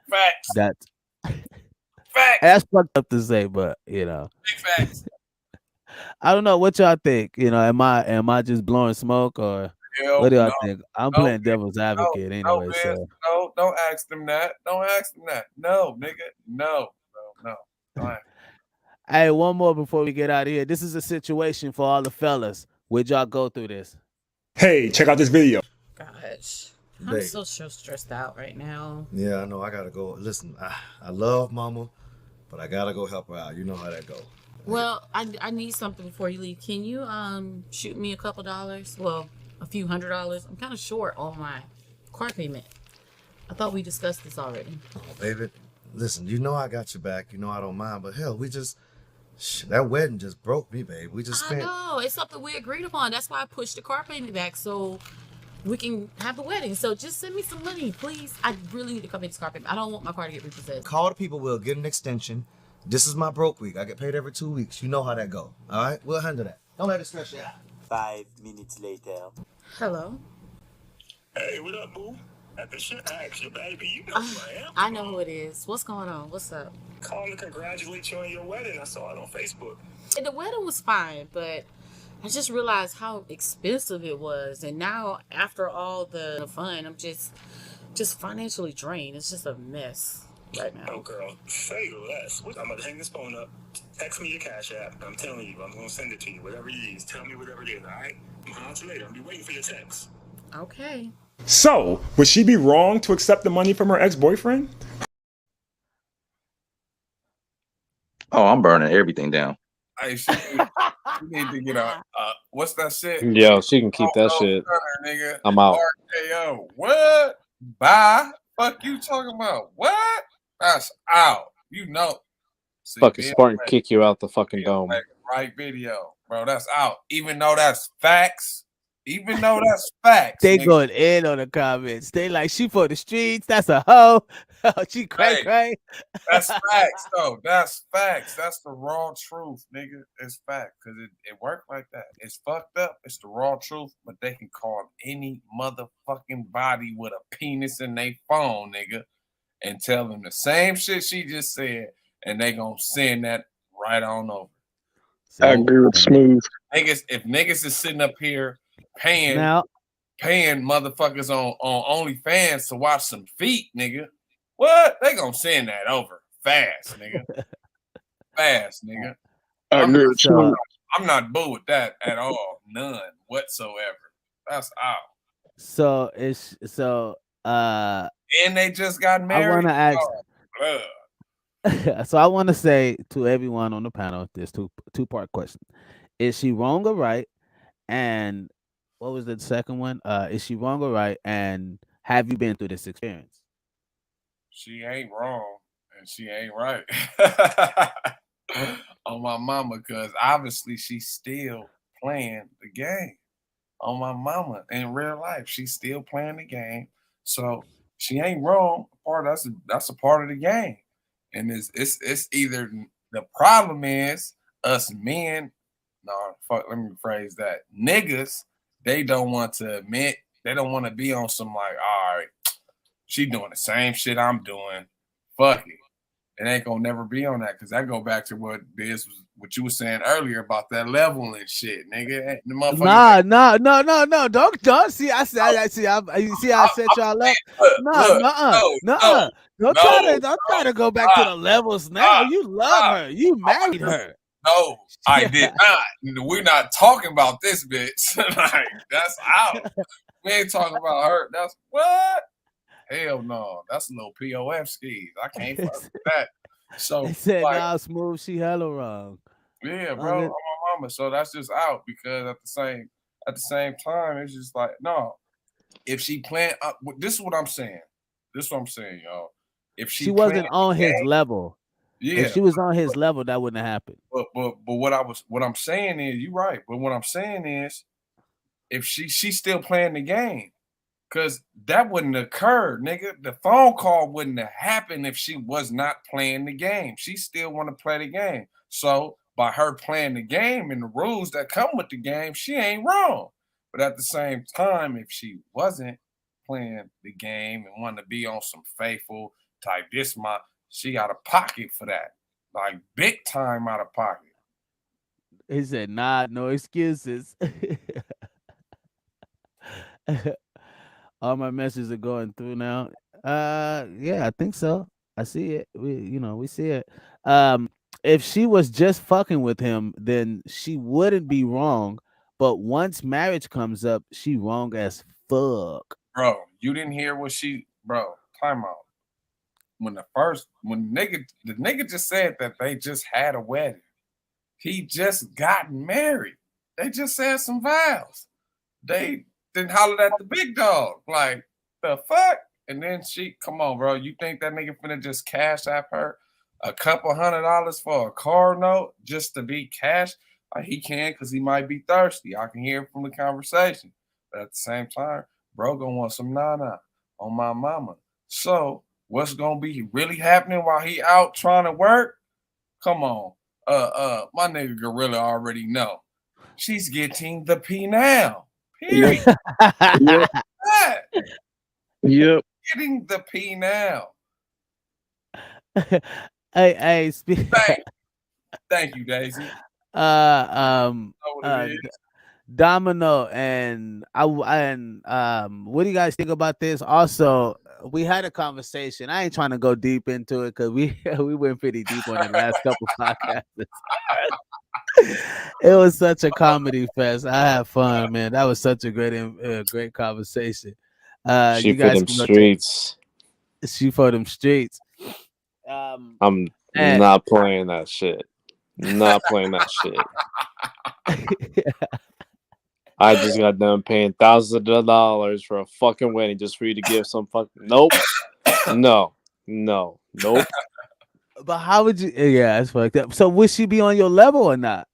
Facts. that's Facts. that's fucked up to say, but Big facts. I don't know what y'all think. Am I just blowing smoke or what Hell do y'all no. think? I'm No, playing devil's no, advocate no, anyway, man. so. No, don't ask them that. Don't ask them that. No, nigga. No. No. Don't ask. Hey, one more before we get out of here. This is a situation for all the fellas. Would y'all go through this? Hey, check out this video. Gosh, I'm Babe. so stressed out right now. Yeah, I know. I gotta go. Listen, I love Mama, but I gotta go help her out. You know how that go. Well, I need something before you leave. Can you shoot me a couple dollars? Well, a few $100. I'm kind of short on my car payment. I thought we discussed this already. Oh, baby, listen. You know I got your back. You know I don't mind. But hell, that wedding just broke me, babe. We just spent. I know it's something we agreed upon. That's why I pushed the car payment back so we can have the wedding. So just send me some money, please. I really need to come in this car payment. I don't want my car to get repossessed. Call the people. We'll get an extension. This is my broke week. I get paid every 2 weeks. You know how that go. All right, we'll handle that. Don't let it stress you out. 5 minutes later. Hello. Hey, what up, boo? After shit, I asked you, baby. You know who I am. I know who it is. What's going on? What's up? Calling to congratulate you on your wedding. I saw it on Facebook. The wedding was fine, but I just realized how expensive it was, and now after all the fun, I'm just financially drained. It's just a mess right now. Oh, girl, say less. I'm gonna hang this phone up. Text me your cash app. I'm telling you, I'm gonna send it to you. Whatever you need, tell me whatever it is. All right? I'm gonna holler later. I'll be waiting for your text. Okay. So, would she be wrong to accept the money from her ex-boyfriend? Oh, I'm burning everything down. Hey, she need to get a what's that shit? Yo, she can keep that shit. Nigga. I'm out. RKO. What? Bye. Fuck you talking about? What? That's out. You know. See, Fucking Spartan kick you out the fucking dome. Right video, bro. That's out. Even though that's facts. They Nigga. going in on the comments. They like, she for the streets. That's a hoe. She cray cray. That's facts, though. That's facts. That's the raw truth, nigga. It's fact. Because it worked like that. It's fucked up. It's the raw truth. But they can call any motherfucking body with a penis in their phone, nigga, and tell them the same shit she just said, and they gonna send that right on over. I agree with Smooth. If niggas is sitting up here paying motherfuckers on OnlyFans to watch some feet, nigga. What? They gonna send that over fast, nigga. Fast, nigga. I'm not boo with that at all. None whatsoever. That's out. So and they just got married. I want to ask. Oh, So I want to say to everyone on the panel, this two-part question: is she wrong or right? And what was the second one? Is she wrong or right? And have you been through this experience? She ain't wrong and she ain't right. On my mama, because obviously she's still playing the game. On my mama, in real life, she's still playing the game. So she ain't wrong. That's a part of the game. And it's either the problem is us men. No, fuck. Let me rephrase that. Niggas, they don't want to admit. They don't want to be on some like, all right, she doing the same shit I'm doing. Fuck it. It ain't gonna never be on that because that go back to what you were saying earlier about that level and shit, nigga. The Nah. Don't see. I see. You see how I set y'all up. No. Don't try to go back to the levels now. You love her. You married her. No, I did not. We're not talking about this bitch. Like, that's out. We ain't talking about her. That's what? Hell no. That's a little POF skis. I can't fuck with that. So they said, like, nah, Smooth, she hella wrong. Yeah, bro. I'm my mama. So that's just out because at the same time, it's just like, no. If she playing this is what I'm saying. This is what I'm saying, y'all. If she wasn't on his level. Yeah. If she was on his level, that wouldn't have happened. But what I'm saying is, you're right. But what I'm saying is, if she's still playing the game, because that wouldn't occur, nigga. The phone call wouldn't have happened if she was not playing the game. She still want to play the game. So by her playing the game and the rules that come with the game, she ain't wrong. But at the same time, if she wasn't playing the game and wanted to be on some faithful type, she out of pocket for that. Like big time out of pocket. He said, "Nah, no excuses." All my messages are going through now. Yeah, I think so. I see it. We see it. If she was just fucking with him, then she wouldn't be wrong. But once marriage comes up, she wrong as fuck. Bro, you didn't hear what time out. When the nigga just said that they just had a wedding. He just got married. They just said some vows. They then hollered at the big dog. Like, the fuck? And then come on, bro. You think that nigga finna just cash app her a couple $100 for a car note just to be cash? Like, he can because he might be thirsty. I can hear from the conversation. But at the same time, bro gonna want some nana on my mama. So what's gonna be really happening while he out trying to work? Come on. My nigga Gorilla already know. She's getting the P now. Period. Yep. Yep. Getting the P now. Hey, Thank you, Daisy. Domino and what do you guys think about this? Also, we had a conversation. I ain't trying to go deep into it because we went pretty deep on the last couple podcasts. It was such a comedy fest. I had fun, man. That was such a great conversation. She You for guys them can go streets. she for them streets. I'm not playing that shit. Not playing that shit. I just got done paying thousands of dollars for a fucking wedding just for you to give some fucking. Nope. Nope. But how would you? Yeah, it's fucked up. So would she be on your level or not?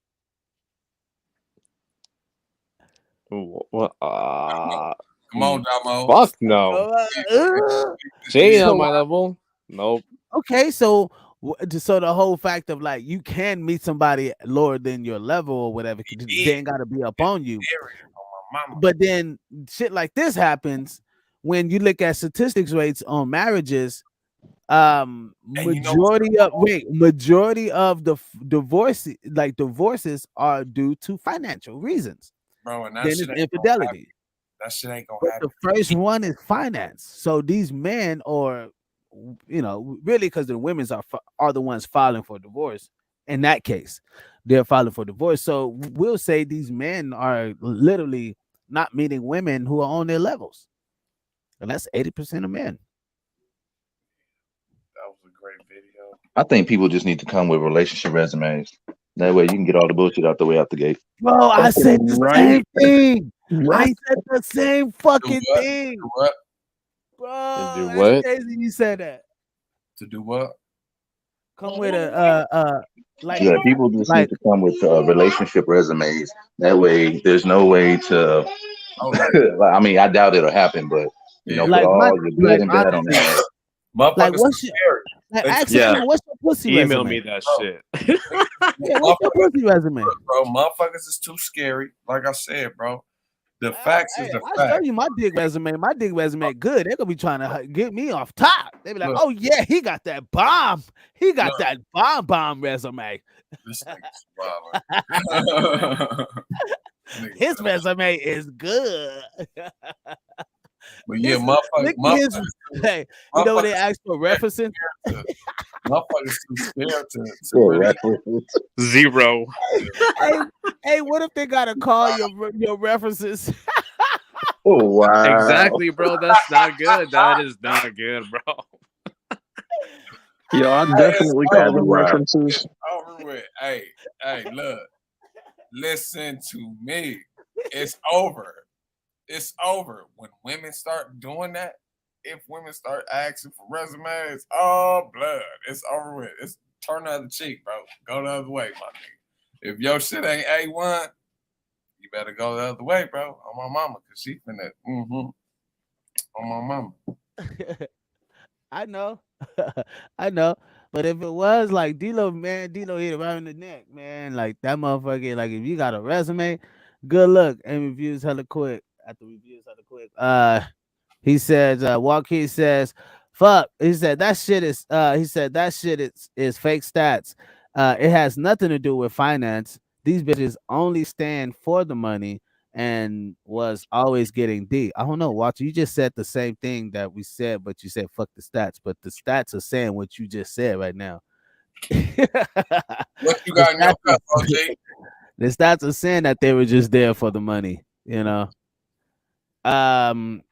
What? Come on, Damo. Fuck no. She ain't on my level. Nope. Okay, so the whole fact of like you can meet somebody lower than your level or whatever, they ain't gotta be up on you. But then shit like this happens when you look at statistics rates on marriages. Majority of the divorces are due to financial reasons. Bro, and Then it's infidelity. That shit ain't gonna But happen. the first one is finance. So these men are, really because the women are the ones filing for divorce. In that case, they're filing for divorce. So we'll say these men are literally not meeting women who are on their levels, and that's 80% of men. That was a great video. I think people just need to come with relationship resumes. That way you can get all the bullshit out the way out the gate. Bro, I said the same thing. I said the same fucking what? thing. What? Bro, do that's what? crazy you said that. To do what? Come with Yeah, people just need to come with relationship resumes. That way, there's no way to. I mean, I doubt it'll happen, but put all your good and bad on that. Like what's your ask him, what's your pussy Email resume? me that shit. Yeah, what's your pussy resume? Bro, motherfuckers is too scary. Like I said, bro. The facts is the I'll facts. show you my dick resume. My dick resume good. They're gonna be trying to get me off top. They be like, oh yeah, he got that bomb. He got that bomb resume. This nigga's wild. His resume is good. But yeah, motherfuckers. Hey, you know when they ask for references? Motherfuckers too scared to really. Zero. Hey, what if they gotta call your references? Oh wow! Exactly, bro. That's not good. That is not good, bro. Yo, I definitely call them references. Over with. Hey, look. Listen to me. It's over. It's over. When women start doing that, if women start asking for resumes, oh blood, it's over with. turn the other cheek, bro. Go the other way, my nigga. If your shit ain't A1, you better go the other way, bro. On my mama, cause she finna on my mama. I know. I know. But if it was like D-Lo, man, D-Lo hit it right in the neck, man. Like that motherfucker, like if you got a resume, good luck. And reviews hella quick. After reviews hella quick. He says, Joaquin says, fuck. He said that shit is fake stats. It has nothing to do with finance. These bitches only stand for the money and was always getting D. I don't know, Walter. You just said the same thing that we said, but you said fuck the stats. But the stats are saying what you just said right now. What you The got in your stats, cup, OG? the stats are saying that they were just there for the money, you know. Um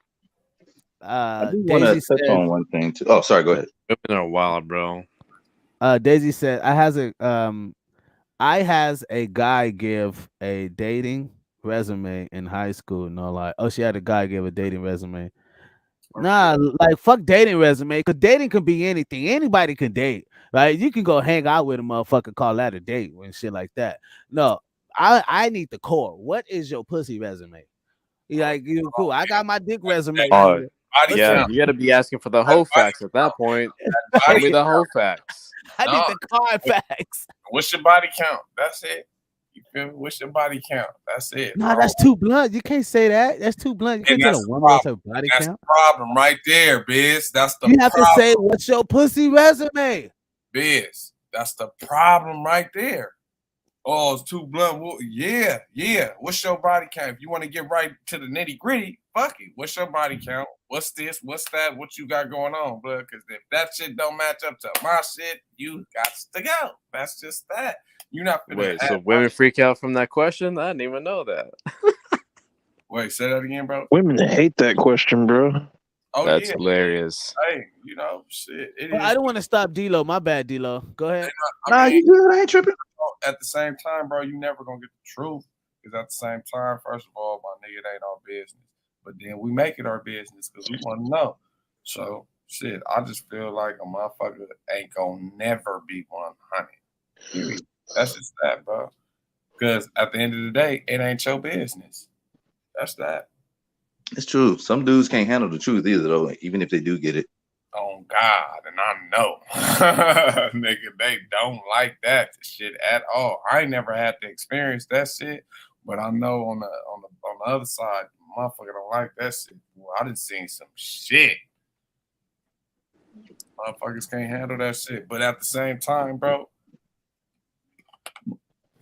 I do want to Daisy touch says on one thing too. Oh, sorry. Go ahead. Women are wild, bro. Daisy said I has a guy give a dating resume in high school. No lie. Oh, she had a guy give a dating resume. Nah, like fuck dating resume, cause dating could be anything. Anybody can date, right? You can go hang out with a motherfucker, call that a date and shit like that. No, I need the core. What is your pussy resume? You like you cool. I got my dick resume right Oh, here. Body What's yeah, your count. you got to be asking for the whole facts at that point. Show Body me the whole count. facts. I No. need the car facts. What's your body count? That's it. You feel me? What's your body count? That's it, Nah, bro. that's too blunt. You can't say that. That's too blunt. You And can't tell a that's the woman what's problem. her body That's the count. problem right there, Biz. That's the You have to say problem, what's your pussy resume. Biz. That's the problem right there. Oh, it's too blunt. Well, yeah. What's your body count? If you want to get right to the nitty gritty, fuck it. What's your body count? What's this? What's that? What you got going on, bro? Because if that shit don't match up to my shit, you got to go. That's just that. You're not gonna Wait, have so women freak out from that question? I didn't even know that. Wait, say that again, bro. Women hate that question, bro. Oh That's yeah. hilarious. Hey, shit. It Well, is. I don't want to stop D-Lo. My bad, D-Lo. Go ahead. I mean, you good? I ain't tripping. at the same time, bro, you never gonna get the truth. Because at the same time, first of all, my nigga, it ain't our business. But then we make it our business because we want to know. So shit, I just feel like a motherfucker ain't gonna never be 100. Period. That's just that, bro. Because at the end of the day, it ain't your business. That's that. It's true. Some dudes can't handle the truth either, though. Even if they do get it. On God, and I know, nigga, they don't like that shit at all. I ain't never had to experience that shit, but I know on the other side, motherfucker don't like that shit. Well, I done seen some shit. Motherfuckers can't handle that shit, but at the same time, bro,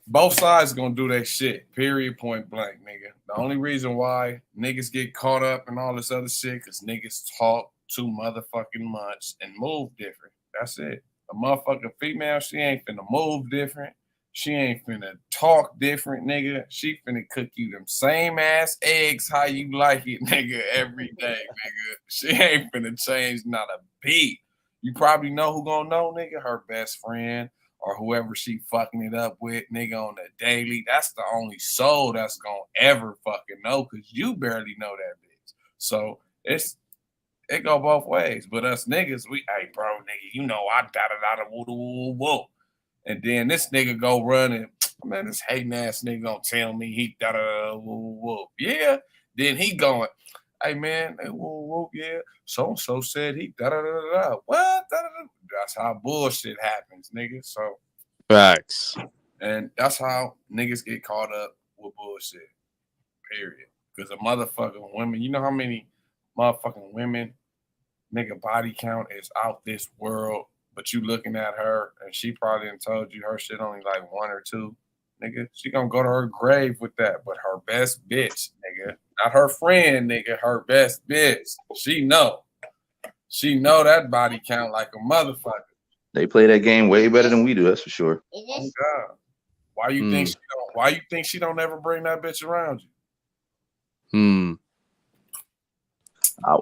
both sides gonna do that shit. Period. Point blank, nigga. The only reason why niggas get caught up in all this other shit, cause niggas talk too motherfucking much and move different. That's it. A motherfucking female, she ain't finna move different. She ain't finna talk different, nigga. She finna cook you them same ass eggs how you like it, nigga, every day, nigga. She ain't finna change not a beat. You probably know who gonna know, nigga, her best friend or whoever she fucking it up with, nigga, on the daily. That's the only soul that's gonna ever fucking know, cause you barely know that bitch. So it go both ways. But us niggas, we, hey, bro, nigga, you know I da woo woo woo. And then this nigga go running, man, this hating ass nigga gonna tell me he da woo woo. Yeah. Then he going, hey man, hey, woo woo, yeah. So and so said he da. What? That's how bullshit happens, nigga. So Facts. and that's how niggas get caught up with bullshit. Period. Because a motherfucking women, you know how many motherfucking women nigga body count is out this world, but you looking at her and she probably done told you her shit only like one or two. Nigga, she gonna go to her grave with that, but her best bitch, nigga, not her friend, nigga, her best bitch. She know that body count like a motherfucker. They play that game way better than we do. That's for sure. Oh God, why you think she don't? Why you think she don't ever bring that bitch around you?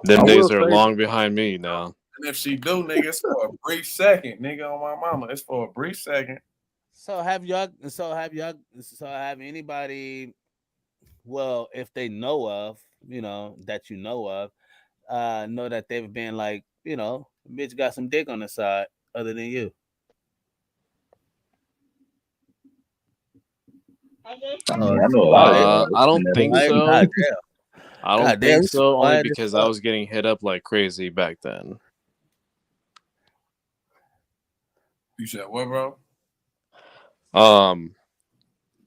Them I days will are say, long behind me now. And if she do, nigga, it's for a brief second, nigga. On my mama, it's for a brief second. So have anybody, well, if they know of, that you know of, know that they've been like, bitch got some dick on the side other than you. I mean, I know a lot of I don't think Like, so. goddamn. I don't Goddamn, think it's so. Only quiet as because I fuck. was getting hit up like crazy back then. You said what, bro?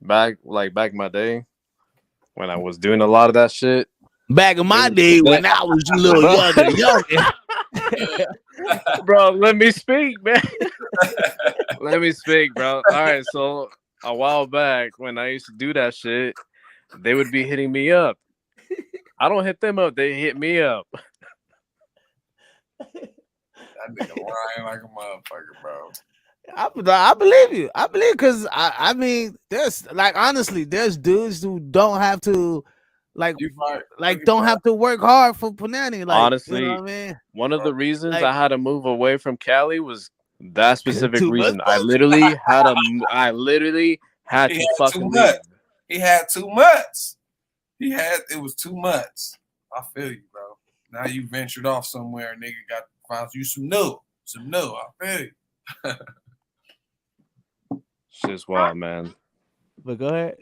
Back in my day when I was doing a lot of that shit. Back in my day when I was a little Bro. younger. Bro, let me speak, man. Let me speak, bro. All right, so a while back when I used to do that shit, they would be hitting me up. I don't hit them up; they hit me up. That nigga lying like a motherfucker, bro. I believe you. I believe because I mean, there's like honestly, there's dudes who don't have to like don't have to work hard for punani. Like, you know Honestly, what I mean? one of the reasons Like I had to move away from Cali was that specific too much. reason. I literally had He to had too fucking much. leave. He had too much. It was too much. I feel you, bro. Now you ventured off somewhere, nigga. Got to find you some new. I feel you. Shit's wild, man. But go ahead.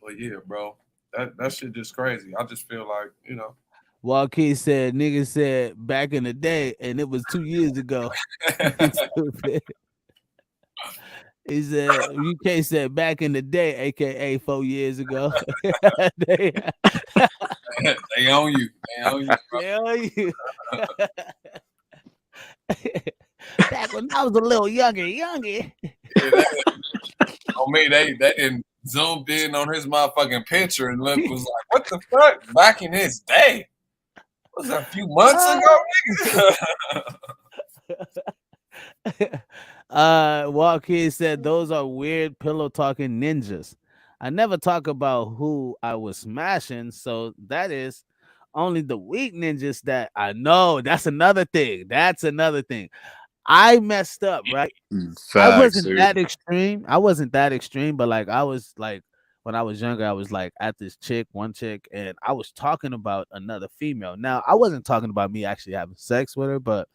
But yeah, bro. That shit just crazy. I just feel like, Joaquin said, niggas said back in the day, and it was 2 years ago. Stupid. He said, UK said back in the day, aka 4 years ago. they own you. They own you. Bro. They own you. Back when I was a little younger. Yeah, on me, they didn't zoomed in on his motherfucking picture and was like, what the fuck? Back in his day. Was that a few months ago, nigga? Joaquin said those are weird pillow talking ninjas. I never talk about who I was smashing, so that is only the weak ninjas that I know. That's another thing. I messed up, right? I Facts, wasn't that dude. extreme. But like I was like when I was younger, I was like at this one chick, and I was talking about another female. Now I wasn't talking about me actually having sex with her, but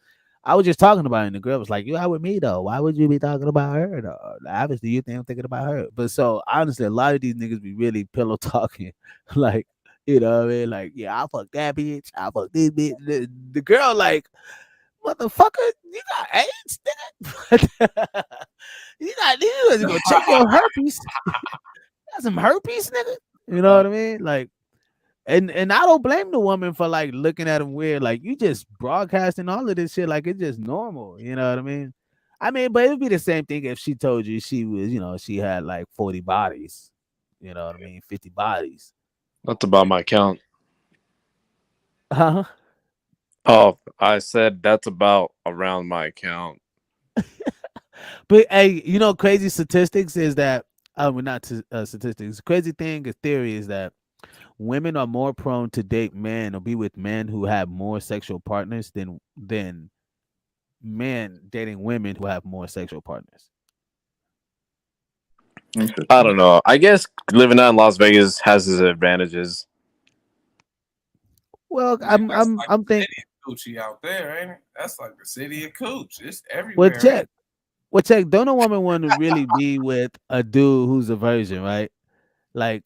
I was just talking about it. And the girl was like, "You out with me though? Why would you be talking about her though? Obviously, you think I'm thinking about her." But so honestly, a lot of these niggas be really pillow talking, like you know what I mean? Like, yeah, I fuck that bitch. I fuck this bitch. The girl like, motherfucker, you got AIDS, nigga. you go check your herpes. Got some herpes, nigga. You know what I mean? Like, and I don't blame the woman for like looking at him weird. Like, you just broadcasting all of this shit like it's just normal. You know what I mean? I mean, but it would be the same thing if she told you she was, she had like 40 bodies. You know what I mean? 50 bodies. That's about my count. Huh? Oh, I said that's about around my count. But hey, crazy statistics is that not statistics. Crazy thing, a theory is that women are more prone to date men or be with men who have more sexual partners than men dating women who have more sexual partners. I don't know. I guess living out in Las Vegas has its advantages. Well, Man, I'm thinking coochie out there, ain't it? That's like the city of cooch. It's everywhere. check. Don't a woman want to really be with a dude who's a virgin, right? Like,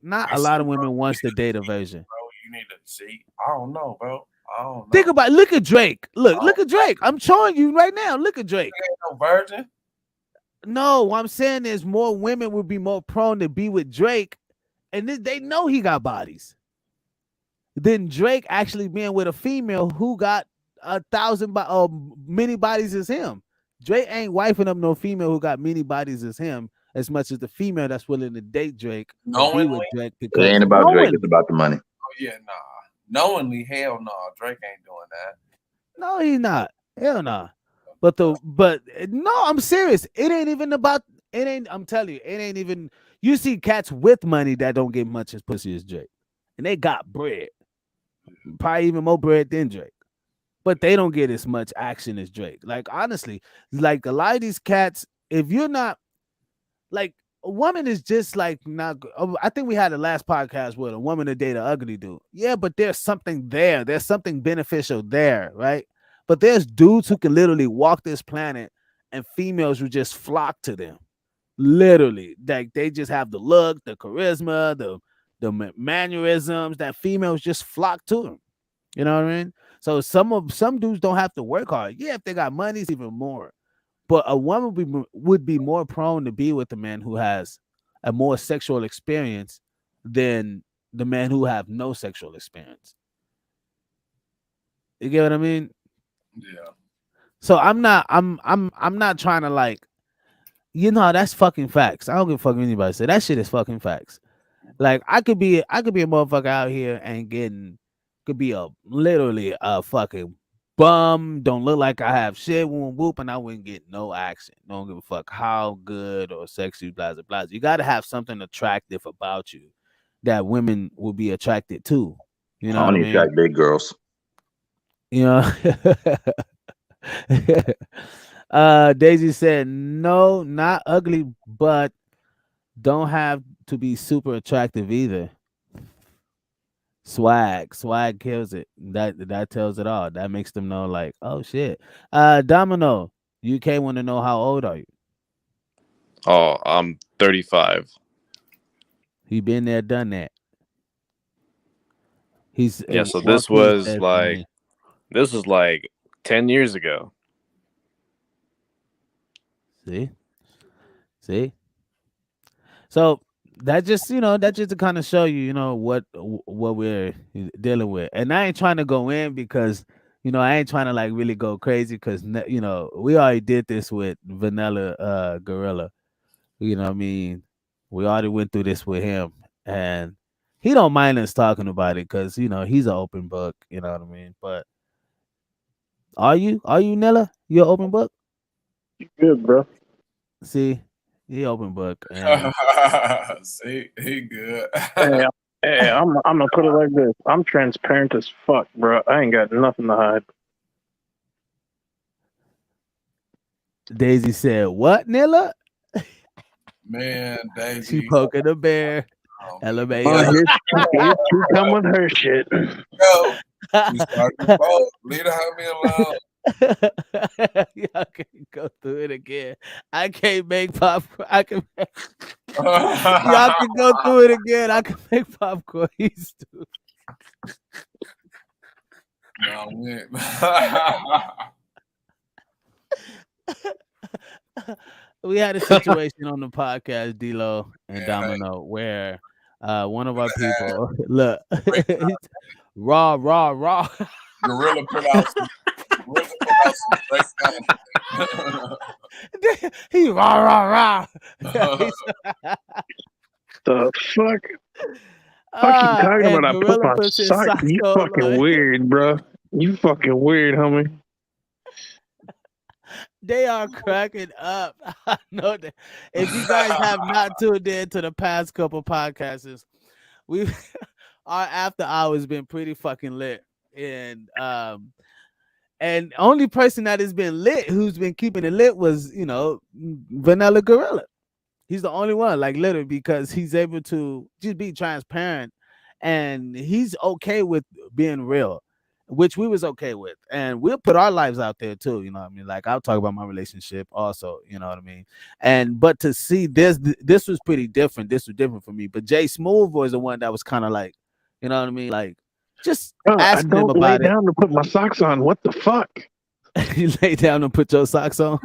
not a lot of women wants to date a virgin. Bro, you need to see. I don't know, bro. I don't know. Think about it. Look at Drake. Look at Drake. I'm showing you right now. Look at Drake. Ain't no virgin. No, what I'm saying is more women would be more prone to be with Drake, and they know he got bodies. Than Drake actually being with a female who got 1,000 many bodies as him. Drake ain't wifing up no female who got many bodies as him as much as the female that's willing to date Drake or be with Drake. It ain't about Drake, it's about the money. Oh yeah, nah. Knowingly, hell no. Drake ain't doing that. No, he's not. Hell nah. But no, I'm serious. It ain't even about it ain't I'm telling you, it ain't even you see cats with money that don't get much as pussy as Drake. And they got bread. Probably even more bread than Drake. But they don't get as much action as Drake. Like honestly, like a lot of these cats, if you're not like a woman is just like not. I think we had the last podcast with a woman to date an ugly dude. Yeah, but there's something there. There's something beneficial there, right? But there's dudes who can literally walk this planet, and females who just flock to them. Literally, like they just have the look, the charisma, the mannerisms that females just flock to them. You know what I mean? So some dudes don't have to work hard. Yeah, if they got money, it's even more. But a woman would be more prone to be with a man who has a more sexual experience than the man who have no sexual experience. You get what I mean? Yeah. So I'm not trying to like, that's fucking facts. I don't give a fuck what anybody say. That shit is fucking facts. Like I could be a motherfucker out here and could be a literally a fucking bum. Don't look like I have shit. Won't whoop, and I wouldn't get no action. Don't give a fuck how good or sexy, blah blah blah. You got to have something attractive about you that women will be attracted to. You know I what I only mean? attract big girls. You know. Daisy said, "No, not ugly, but don't have to be super attractive either." Swag kills it. That tells it all. That makes them know, like, oh shit. Domino, UK want to know how old are you? Oh, I'm 35. He been there, done that. He's Yeah, so one this piece was says for like me. 10 years ago. See. So that just to kind of show you, what we're dealing with. And I ain't trying to go in because I ain't trying to like really go crazy because we already did this with Vanilla Gorilla. You know what I mean? We already went through this with him, and he don't mind us talking about it because he's an open book. You know what I mean? But are you Nella? You an open book? Good, bro. See, he open book, and See, he good. Hey, I'm gonna put it like this. I'm transparent as fuck, bro. I ain't got nothing to hide. Daisy said, "What, Nella?" Man, She Daisy. poking the bear. Oh, LMAO. here she come with her shit. Yo, she started to vote. Leave the homie alone. Y'all can go through it again. I can't make popcorn. Y'all can go through it again. I can make popcorn. He's stupid. No, man. We had a situation on the podcast, D-Lo and Yeah. Domino, where one of our people look raw. Gorilla put out some great stuff. He rah. The fuck? Fuck you talking And about? I put Gorilla my puts his sock. socks You on. fucking weird, bro. You fucking weird, homie. They are cracking up. I know that. If you guys have not tuned in to the past couple podcasts, our after hours been pretty fucking lit. And only person that has been lit, who's been keeping it lit, was Vanilla Gorilla. He's the only one, like literally, because he's able to just be transparent, and he's okay with being real, which we was okay with, and we'll put our lives out there too. You know what I mean? Like I'll talk about my relationship also. You know what I mean? But to see this was pretty different. This was different for me. But Jay Smooth was the one that was kind of like, you know what I mean? Like just I asking him don't lay about it. down to put my socks on. What the fuck? You lay down and put your socks on.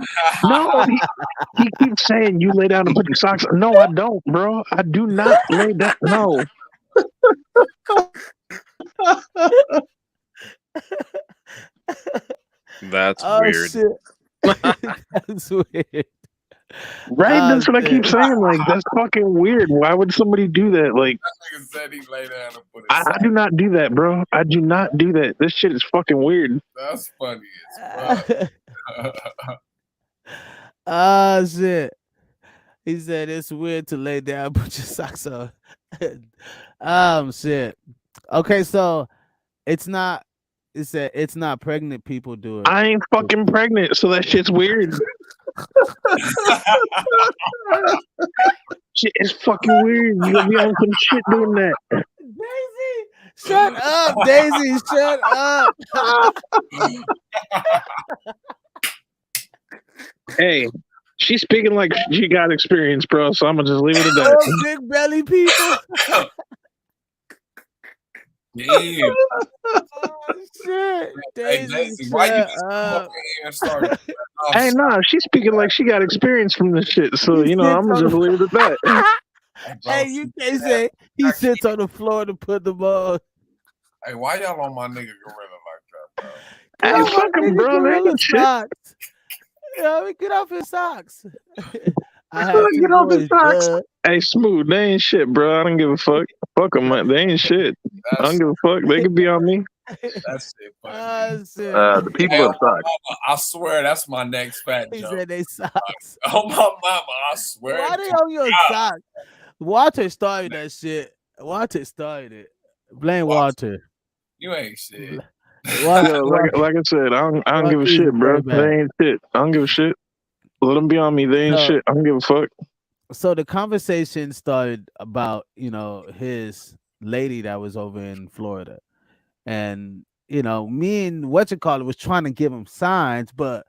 No, he keeps saying you lay down and put your socks on. No, I don't, bro. I do not lay down. No. That's Oh weird. shit. That's weird. Right? Oh, That's what I keep shit. saying. Like, that's fucking weird. Why would somebody do that? Like, That nigga said he lay down and put his I sock. do not do that, bro. I do not do that. This shit is fucking weird. That's funny as fuck. Oh shit. He said it's weird to lay down and put your socks on. Shit. Okay, so it's not pregnant people do it. I ain't fucking pregnant, so that shit's weird. Shit is fucking weird. You gonna be on some shit doing that. Daisy, shut up, Daisy, shut up. Hey, she's speaking like she got experience, bro. So I'm gonna just leave it at that. Oh, big belly people. Damn. Oh shit, Hey, Daisy, Daisy, why you shut just come up up. here and start? Hey, no, she's speaking like she got experience from this shit. So He you know, sits I'm on gonna just leave it at that. the. Hey, bro, Hey, you can't say he sits on the floor to put them on. hey, why y'all on my nigga gorilla like that, bro? Get Hey, off my fuck him, nigga bro. They ain't gorilla shit. socks. Get off his socks. I have two Get off his boys. socks. Hey, Smooth, they ain't shit, bro. I don't give a fuck. Fuck them, man. They ain't shit. I don't give a fuck. They could be on me. That's it, funny. The people Hey, of on my socks. mama, I swear that's my next fat He joke. said they socks. Oh my mama, I swear. Why they to on your God. socks? Walter started that shit. Walter started it. Blame Walter. You ain't shit. Walter, Yo, like I said, I don't give a Walter's shit, a bro. dirtbag. They ain't shit. I don't give a shit. Let them be on me. They ain't So- shit. I don't give a fuck. So the conversation started about, his lady that was over in Florida. And, me and whatchamacallit was trying to give him signs, but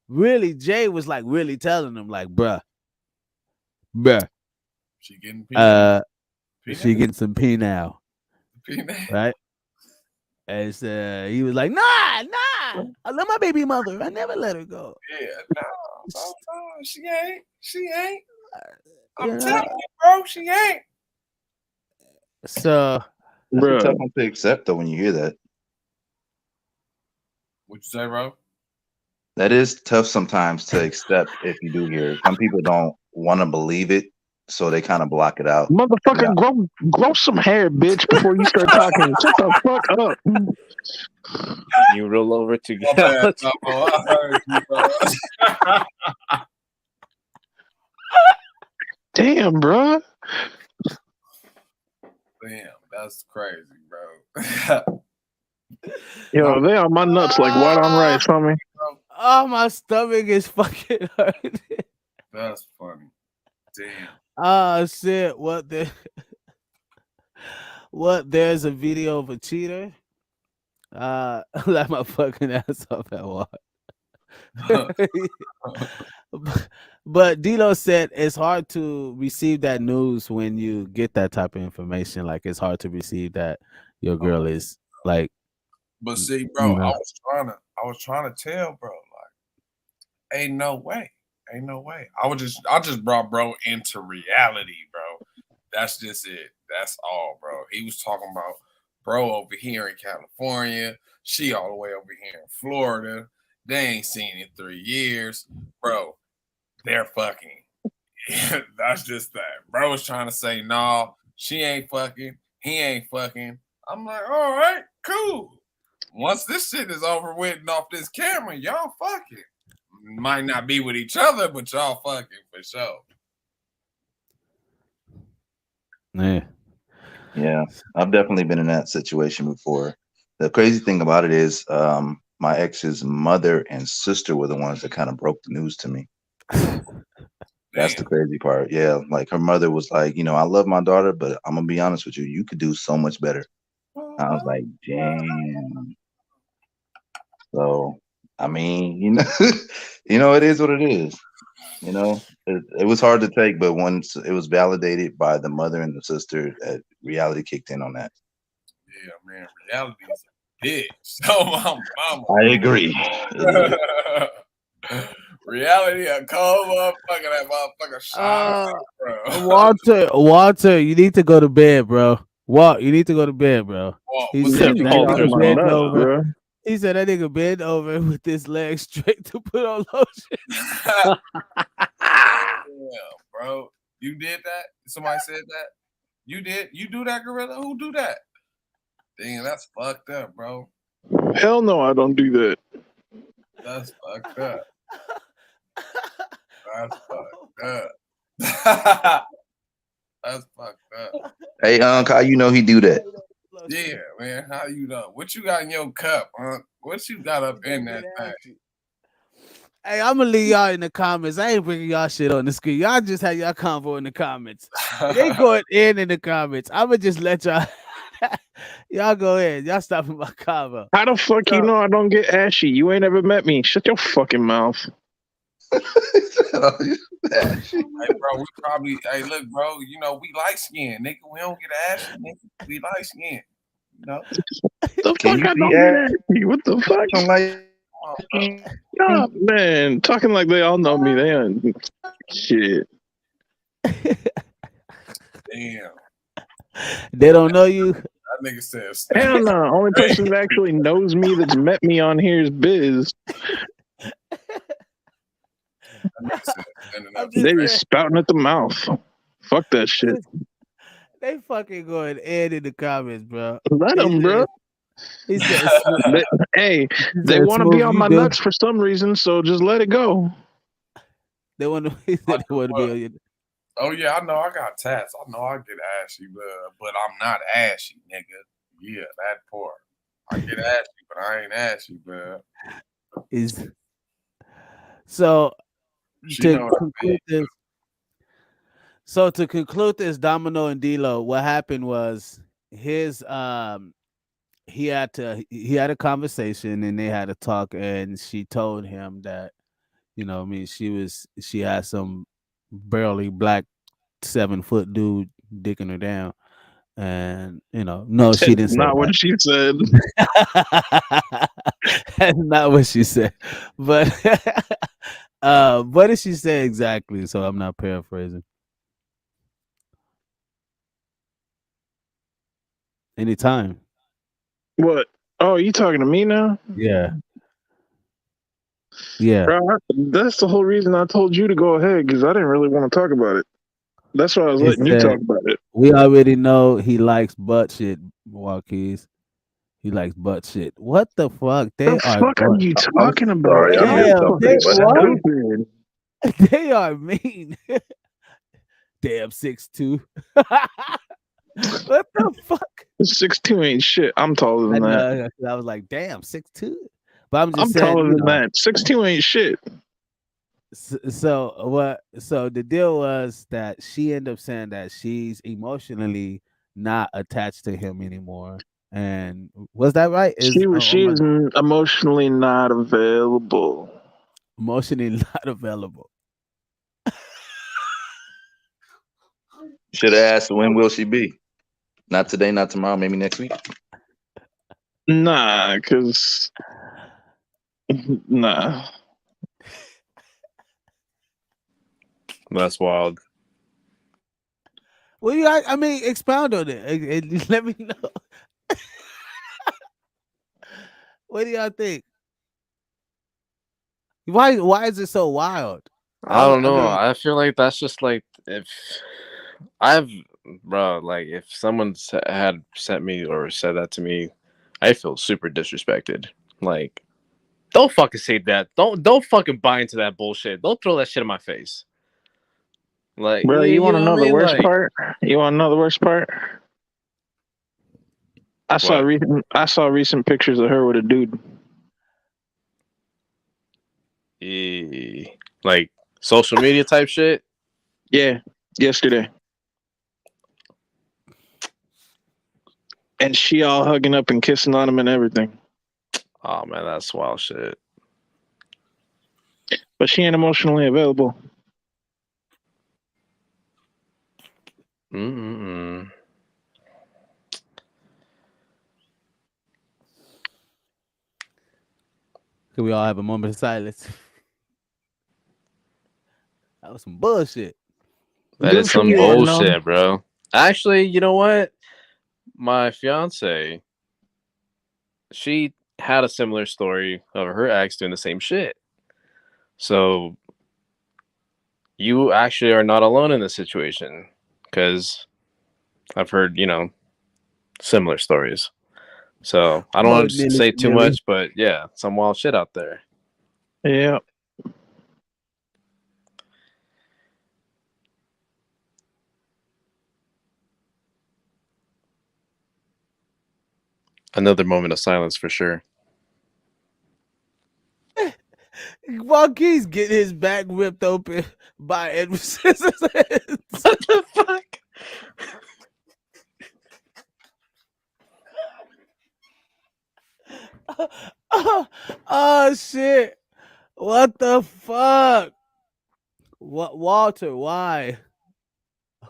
really Jay was like really telling him, like, bruh. She getting peanut. She getting some pee now. Peanut. Right? And so he was like, nah, I love my baby mother. I never let her go. Yeah, no, she ain't. She ain't. I'm You know? telling you, bro, she ain't. So, That's a Bruh. tough one to accept though when you hear that. What you say, bro? That is tough sometimes to accept if you do hear it. Some people don't want to believe it, so they kind of block it out. Motherfucker, Yeah. grow some hair, bitch, before you start talking. Shut the fuck up. You roll over to My get bad, out. Topo. I heard you, bro. Damn, bro. Damn, that's crazy, bro. Yo, they on my nuts like white on rice, homie. oh, my stomach is fucking hurting. That's funny. Damn. Oh shit! What? There's a video of a cheater. Let my fucking ass off at walk. But Dilo said it's hard to receive that news when you get that type of information. Like it's hard to receive that your girl is like. But see, bro, you know. I was trying to tell, bro, like, ain't no way. Ain't no way. I just brought bro into reality, bro. That's just it. That's all, bro. He was talking about bro over here in California, she all the way over here in Florida. They ain't seen in 3 years. Bro, they're fucking. That's just that. Bro was trying to say, no, she ain't fucking, he ain't fucking. I'm like, all right, cool. Once this shit is over with and off this camera, y'all fucking. Might not be with each other, but y'all fucking for sure. Yeah. Yeah, I've definitely been in that situation before. The crazy thing about it is, my ex's mother and sister were the ones that kind of broke the news to me. That's the crazy part. Yeah, like her mother was like, I love my daughter, but I'm gonna be honest with you, you could do so much better. I was like, damn. So, I mean, it is what it is. It was hard to take, but once it was validated by the mother and the sister, that reality kicked in on that. Yeah, man, reality is a bitch. So my mama. I agree. Reality a cold motherfucker. That motherfucker shot, bro. Walter, you need to go to bed, bro. You need to go to bed, bro. He what's said up, that Walter's nigga my bend nuts, over. bro. He said that nigga bend over with his legs straight to put on lotion. Yeah, bro. You did that? Somebody said that? You did? You do that, Gorilla? Who do that? Damn, that's fucked up, bro. Hell no, I don't do that. That's fucked up. That's fucked up. That's fucked up. Hey, how you know he do that? Yeah, man. How you know? What you got in your cup, huh? What you got up in that thing? Hey, I'm gonna leave y'all in the comments. I ain't bringing y'all shit on the screen. Y'all just have y'all convo in the comments. They going in the comments. I'm gonna just let y'all. Y'all go ahead. Y'all stopping my convo. How the fuck you know I don't get ashy? You ain't ever met me. Shut your fucking mouth. Hey, bro, we probably. Hey, look, bro. You know we light skinned, nigga. We don't get ashy, nigga. We light skinned. You know. The Can fuck you I see don't get at you. What the fuck? some light Yeah, man, talking like they all know me. They don't shit. Damn. They don't know you. That nigga said Hell no. Only person that actually knows me that's met me on here is Biz. I'm They just just saying, spouting at the mouth. Fuck that shit. they fucking going in the comments, bro. Let He them, bro. said, he said, Hey, he they said, want to be Smooth, on you my do. nuts for some reason, so just let it go. They want to. He said they want to be on your. Oh yeah, I know. I got tats. I know I get ashy, but I'm not ashy, nigga. Yeah, that part. I get ashy, but I ain't ashy, bro. Is so She to know what I mean. conclude this. So to conclude this, Domino and D'Lo, what happened was his he had a conversation and they had a talk and she told him that I mean she had some barely black 7-foot dude dicking her down and no she That's didn't say not that. what she said. That's not what she said, but what did she say exactly? So I'm not paraphrasing. Anytime. What? Oh, you talking to me now? Yeah. Yeah. Bro, that's the whole reason I told you to go ahead because I didn't really want to talk about it. That's why I was He letting you said, talk about it. "We already know he likes butt shit, Marquise. He likes butt shit. What the fuck? The They are fuck are going. you I'm talking about? sorry, I missed Damn, Y'all they something. fucking What happened? stupid. They are mean. Damn 6'2". What the fuck? 6'2" ain't shit. I'm taller I than that. know. I was like, damn 6'2". But I'm just I'm saying, taller than that. 6'2" ain't shit. So what? So the deal was that she ended up saying that she's emotionally not attached to him anymore. And was that right? She is emotionally not available. Emotionally not available. Should have asked when will she be? Not today, not tomorrow, maybe next week. Nah, cause nah. That's wild. Well, I mean, expound on it. Let me know. What do y'all think? Why is it so wild? I don't I know. mean, I feel like that's just like if I've, bro, like if someone had sent me or said that to me, I feel super disrespected. Like, don't fucking say that. Don't fucking buy into that bullshit. Don't throw that shit in my face. Like, Bro, you you want to know what I know the mean? worst Like, part? You want to know the worst part? what? I saw recent pictures of her with a dude. Like social media type shit. Yeah, yesterday. And she all hugging up and kissing on him and everything. Oh man, that's wild shit. But she ain't emotionally available. Mm-mm. can we all have a moment of silence? That was some bullshit. That Good is for some you, Unknown. bullshit, bro. Actually, you know what? My fiance, she had a similar story of her ex doing the same shit. So you actually are not alone in this situation because I've heard, similar stories. So I don't Oh, want to Nilly, say too Nilly. much, but yeah, some wild shit out there. Yeah. Another moment of silence for sure. Marquis getting his back ripped open by Edward Scissorhands. What the fuck? Oh shit! What the fuck? What, Walter? Why?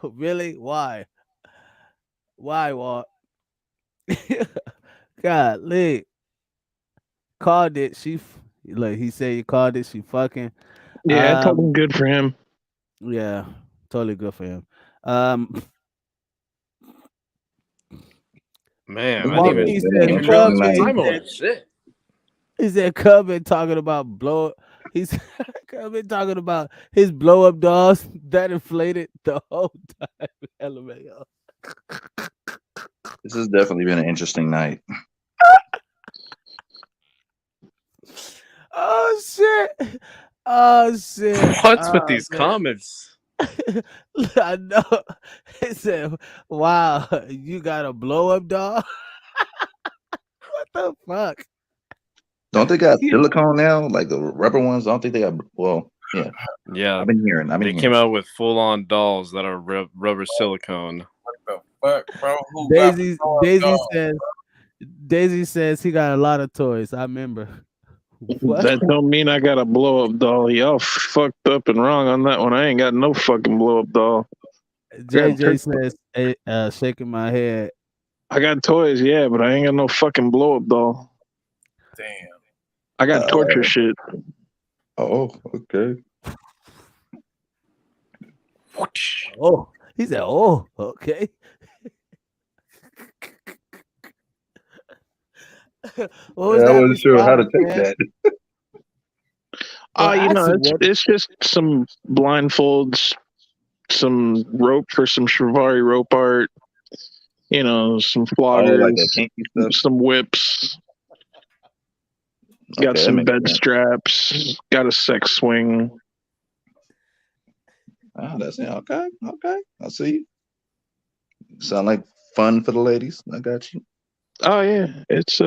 Really? Why? Why, Walt? God, Lee called it. Like he said, he called it. She fucking. Yeah, I told him good for him. Yeah, totally good for him. Um, Man, I didn't Joaquin said, even know "Cub this was man." time on. Shit. He said, "Cub been talking about blow." He's Cub been talking about his blow up dolls that inflated the whole time. LMAO. This has definitely been an interesting night. Oh shit! Oh shit! What's with Oh these man. comments? I know. He said, "Wow, you got a blow up doll? What the fuck?" Don't they got silicone now? Like the rubber ones? I don't think they got. Well, yeah. Yeah, I've been hearing. they came out with full-on dolls that are rubber silicone. What the fuck, bro? Who got Daisy the dog, Daisy dog? says Daisy says he got a lot of toys. I remember. What? That don't mean I got a blow up doll. Y'all fucked up and wrong on that one. I ain't got no fucking blow up doll. JJ says, shaking my head. I got toys, yeah, but I ain't got no fucking blow up doll. Damn. I got torture shit. Oh, okay. Oh, he said, "Oh, okay." What was Yeah, I that wasn't sure how to response, take man? that. Well, You know, actually, what? it's just some blindfolds, some rope for some Shrivari rope art, you know, some Oh, like floggers, that kinky stuff. some whips, got Okay, that some makes bed sense. straps, got a sex swing. Oh, that's it. Okay, okay. I see. Sound like fun for the ladies. I got you. Oh yeah, it's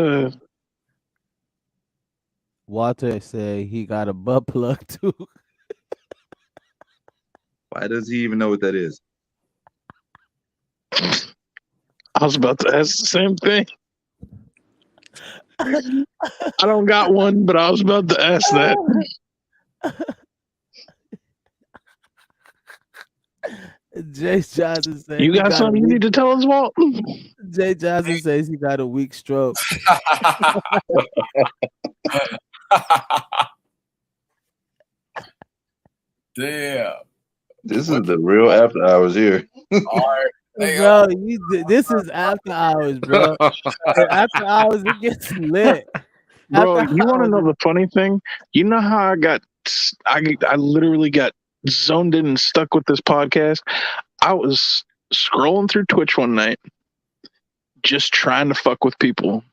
Walter said he got a butt plug too. Why does he even know what that is? I was about to ask the same thing. I don't got one, but I was about to ask that. Jay Johnson said You he got got a something you weak. need to tell us, Walt? Jay Johnson says he got a weak stroke. Damn. This is the real after hours here. All right. Bro, this is after hours, bro. And after hours, it gets lit. Bro, After you want to hours, know the funny thing? You know how I literally got zoned in and stuck with this podcast? I was scrolling through Twitch one night, just trying to fuck with people.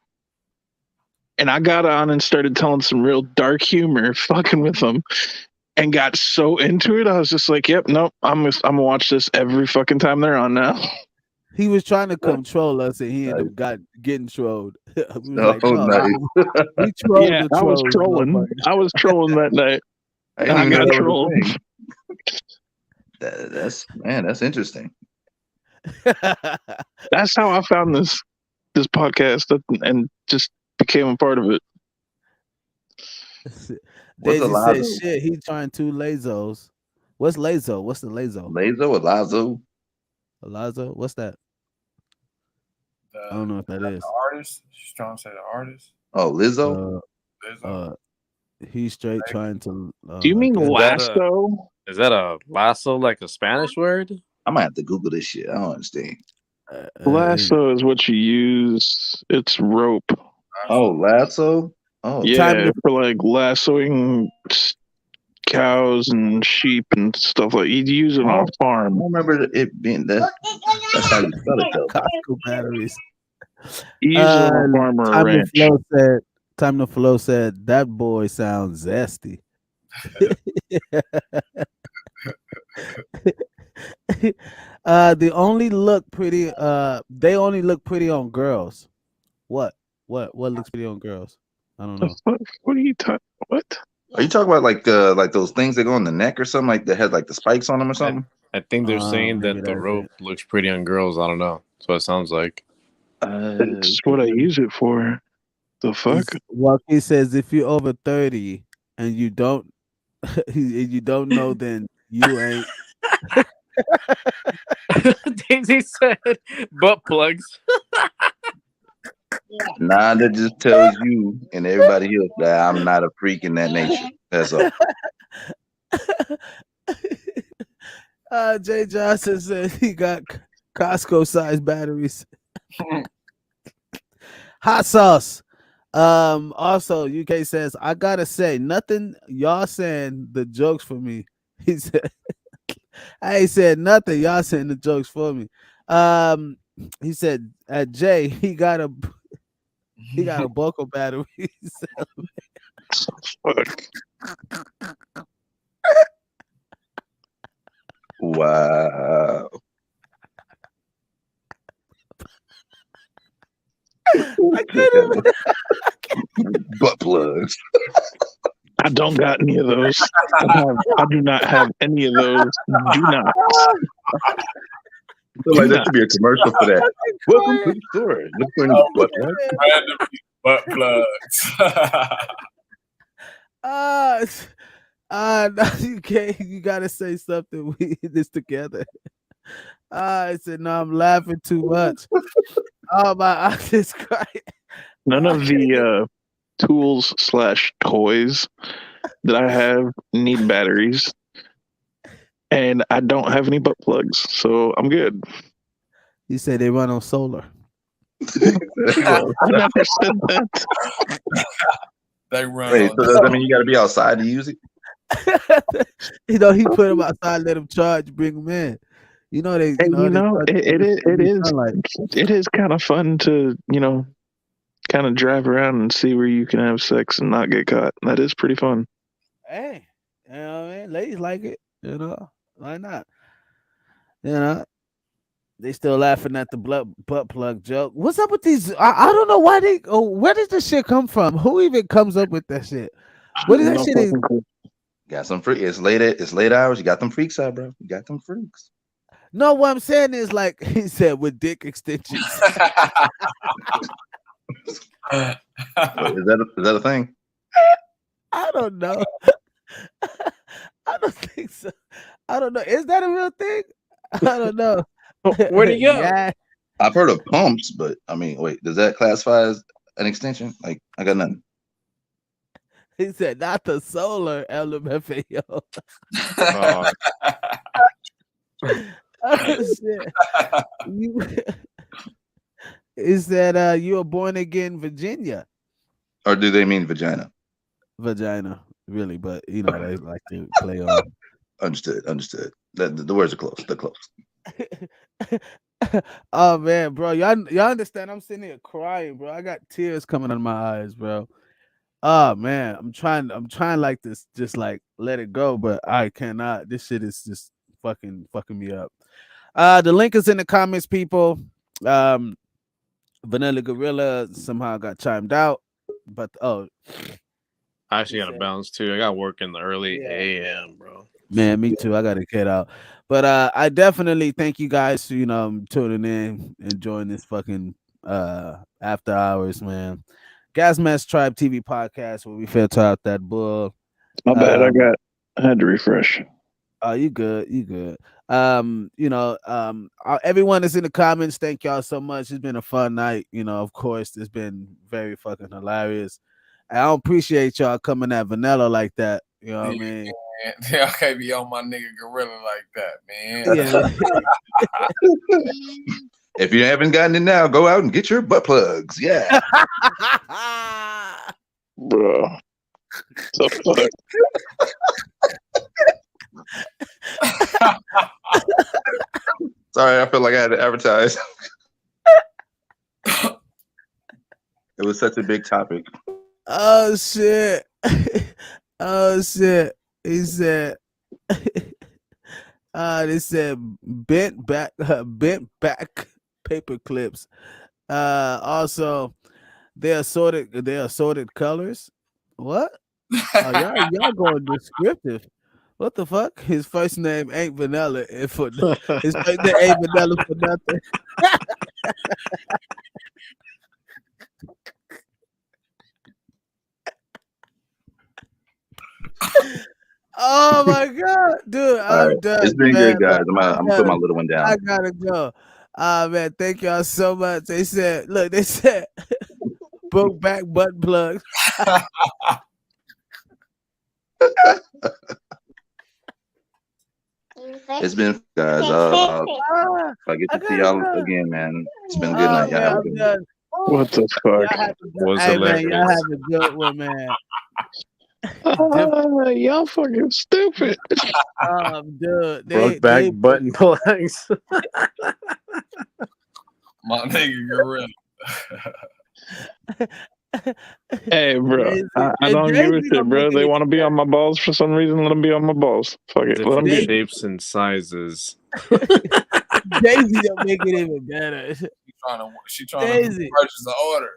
And I got on and started telling some real dark humor, fucking with them, and got so into it. I was just like, "Yep, nope, I'm gonna watch this every fucking time they're on now." he was trying to control us, and he ended up getting trolled. We was Oh, like, "No, nice. we trolled Yeah, the I was trolls, trolling. motherfucker." I was trolling that night. I didn't I even know got that was trolled. a thing. That's interesting. That's how I found this podcast and just became a part of it. What's a Daisy said, lazo? "Shit, he trying two lazos." What's lazo? What's the lazo? Lazo or lazo? Lazo? What's that? I don't know what that is. The artist. She's trying to say the artist. Oh, Lizzo. He's straight trying to. Do you mean get- lasso? Is that a lasso, like a Spanish word? I might have to Google this shit. I don't understand. Lasso is what you use. It's rope. Oh, lasso. Oh, Yeah, for like lassoing cows and sheep and stuff like. You'd use it on a I farm. don't remember it being that. That's how you spell it, though. Costco batteries. You use it on a farm or a ranch. Time to Flow said that boy sounds zesty. They only look pretty on girls. What looks pretty on girls? I don't know. What are you talking? What? Are you talking about like those things that go on the neck or something, like that has like the spikes on them or something? I think they're saying maybe that the that's rope looks pretty on girls. I don't know. That's what it sounds like. That's what I use it for. The fuck? Joaquin says if you're over 30 and you don't you don't know, then You ain't. Daisy said butt plugs. Nah, that just tells you and everybody else that I'm not a freak in that nature. That's all. Jay Johnson said he got Costco sized batteries. Hot sauce. Also, UK says, I gotta say, nothing y'all saying the jokes for me. He said, I ain't said nothing. Y'all saying the jokes for me. He said at Jay, he got a buckle battery. Wow. I couldn't. Butt plugs. I don't got any of those. I do not have any of those. Do not. I feel like there should be a commercial for that. Welcome to the store. Look for any butt plugs. Random butt plugs. No, you can't. You gotta say something. We in this together. I said, no, I'm laughing too much. Oh my, I just crying. None of the tools / toys that I have need batteries, and I don't have any butt plugs, so I'm good. You say they run on solar. I never said that. They run. Wait, so does that mean you got to be outside to use it? You know, he put them outside, let them charge, bring them in. You know they. And they charge it is sunlight. it is kind of fun to kind of drive around and see where you can have sex and not get caught. That is pretty fun. Hey, you know what I mean? Ladies like it. You know, why not? You know, they still laughing at the butt plug joke. What's up with these? I don't know why they. Oh, where does this shit come from? Who even comes up with that shit? What is that shit? Got some freak. It's late hours. You got them freaks out, bro. You got them freaks. No, what I'm saying is like he said with dick extensions. Wait, is that a thing? I don't know. I don't think so. I don't know. Is that a real thing? I don't know. Where'd he go? Yeah. I've heard of pumps, but I mean, wait, does that classify as an extension? Like, I got nothing. He said not the solar LMFAO. Oh. Oh shit. Is that you were born again Virginia? Or do they mean vagina? Vagina, really, but you know they like to play on. Understood. The words are close. They're close. Oh man, bro, y'all understand? I'm sitting here crying, bro. I got tears coming out of my eyes, bro. Oh man, I'm trying like this, just like let it go, but I cannot. This shit is just fucking me up. The link is in the comments, people. Vanilla Gorilla somehow got chimed out, but I actually got to bounce too. I got work in the early AM, bro. man, me too. I got to get out, but I definitely thank you guys for tuning in, enjoying this fucking after hours, man. Gas Mask Tribe TV podcast where we filter out that bull. My bad. I had to refresh. Oh, you good. Everyone is in the comments. Thank y'all so much. It's been a fun night. Of course, it's been very fucking hilarious. I don't appreciate y'all coming at Vanilla like that. You know what I mean? Y'all can't be on my nigga Gorilla like that, man. If you haven't gotten it now, go out and get your butt plugs. Yeah. Bro. The fuck? Sorry, I feel like I had to advertise. It was such a big topic. Oh shit. Oh shit. He said they said bent back paper clips. Also they're assorted colors. What? Oh, y'all going descriptive. What the fuck? His first name ain't Vanilla, and his first name ain't Vanilla for nothing. Oh my god, dude, All I'm right, done, it's been man. good, guys. I'm I'm gonna put my done. little one I down. gotta go. Man, thank y'all so much. They said, look, they said broke back butt plugs. It's been, guys. If I get I to see gotta y'all go. again, man, it's been a good Oh night. Y'all man, have a I'm good night. done. What the fuck? Y'all have a good, Was hey man, y'all hilarious. have a good one, man. Y'all fucking stupid. Dude, Brokeback they button plugs. My nigga Gorilla. Hey, bro, Daisy, I and don't give a Daisy shit, don't make bro. They it want to be on my balls for some reason. Let them be on my balls. Fuck it. Let them Different be. shapes and sizes. Daisy don't make it even better. She trying to Daisy, purchase an order.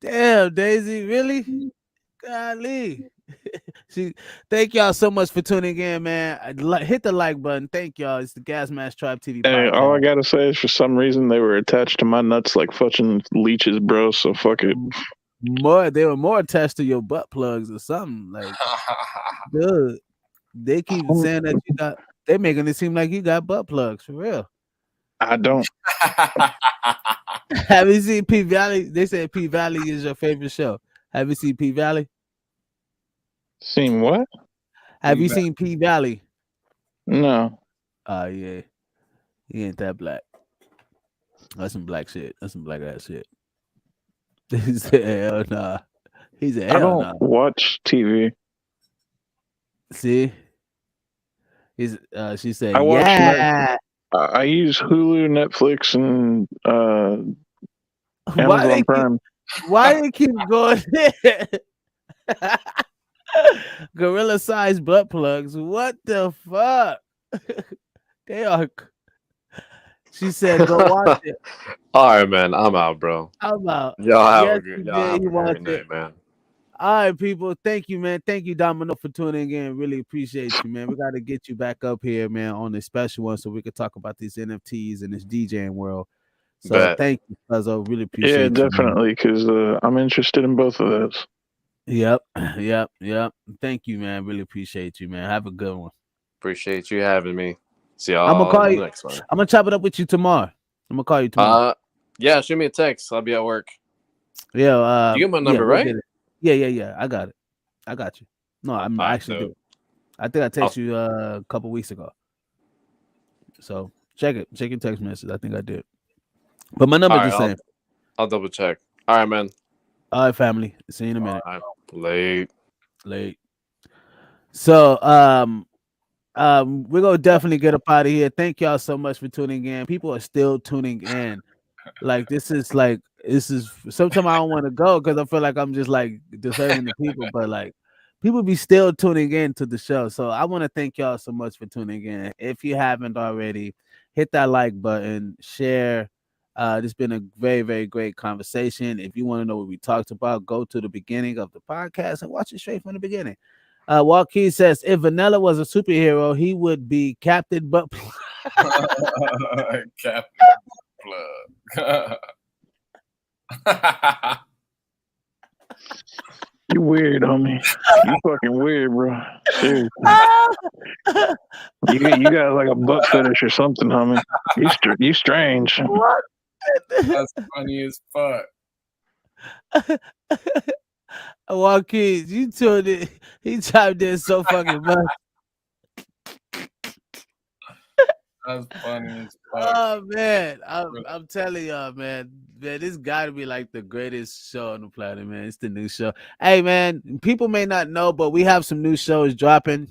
damn, Daisy, really? Golly. Thank y'all so much for tuning in, man. Hit the like button. Thank y'all. It's the Gas Mask Tribe TV Hey, all I podcast. gotta say is for some reason they were attached to my nuts like fucking leeches, bro. So fuck it. They were more attached to your butt plugs or something. Like, dude, they keep saying that you got. They making it seem like you got butt plugs for real. I don't. Have you seen P Valley? They say P Valley is your favorite show. Have you seen P Valley? Seen what? Have you seen P Valley? No. Oh yeah, he ain't that black. That's some black shit. That's some black ass shit. He said hell nah. He said I hell don't nah. watch TV. See, she said I watch yeah. I use Hulu, Netflix, and Why Amazon they keep? Prime. Why they keep going there? Gorilla size butt plugs. What the fuck? They are. She said, "Go watch it." All right, man. I'm out, bro. I'm out. Y'all have Yes, a good. he Y'all did. have He a great watched it. night, man. All right, people. Thank you, man. Thank you, Domino, for tuning in. Really appreciate you, man. We got to get you back up here, man, on this special one so we could talk about these NFTs and this DJing world. So Bet. thank you, Fuzzo. Really Yeah, appreciate you, man. definitely, because I'm interested in both of those. Yep. Thank you, man. Really appreciate you, man. Have a good one. Appreciate you having me. See I'm gonna y'all call in you. the next one. I'm gonna chop it up with you tomorrow. I'm gonna call you tomorrow. Yeah. Shoot me a text. I'll be at work. Yeah. You get my Yeah, number, we'll right? get it. Yeah. I got it. I got you. No, I'm All right, actually dope. do. I think I texted you a couple weeks ago. So check it. Check your text message. I think I did. But my All number's right, the same. I'll double check. All right, man. All right, family. See you in a minute. All right. Late. So we're gonna definitely get up out of here. Thank y'all so much for tuning in. People are still tuning in. This is sometimes I don't want to go because I feel like I'm just like disturbing the people, but like people be still tuning in to the show. So I want to thank y'all so much for tuning in. If you haven't already, hit that like button, share. This has been a very, very great conversation. If you want to know what we talked about, go to the beginning of the podcast and watch it straight from the beginning. Joaquin says if Vanilla was a superhero, he would be Captain Butt. Captain Plug. You weird, homie. You fucking weird, bro. Seriously. You got like a butt fetish or something, homie. You strange. What? That's funny as fuck. Joaquin, you told it. He chimed in so fucking much. That's funny as fuck. Oh man, I'm telling y'all, man, this got to be like the greatest show on the planet, man. It's the new show. Hey, man, people may not know, but we have some new shows dropping.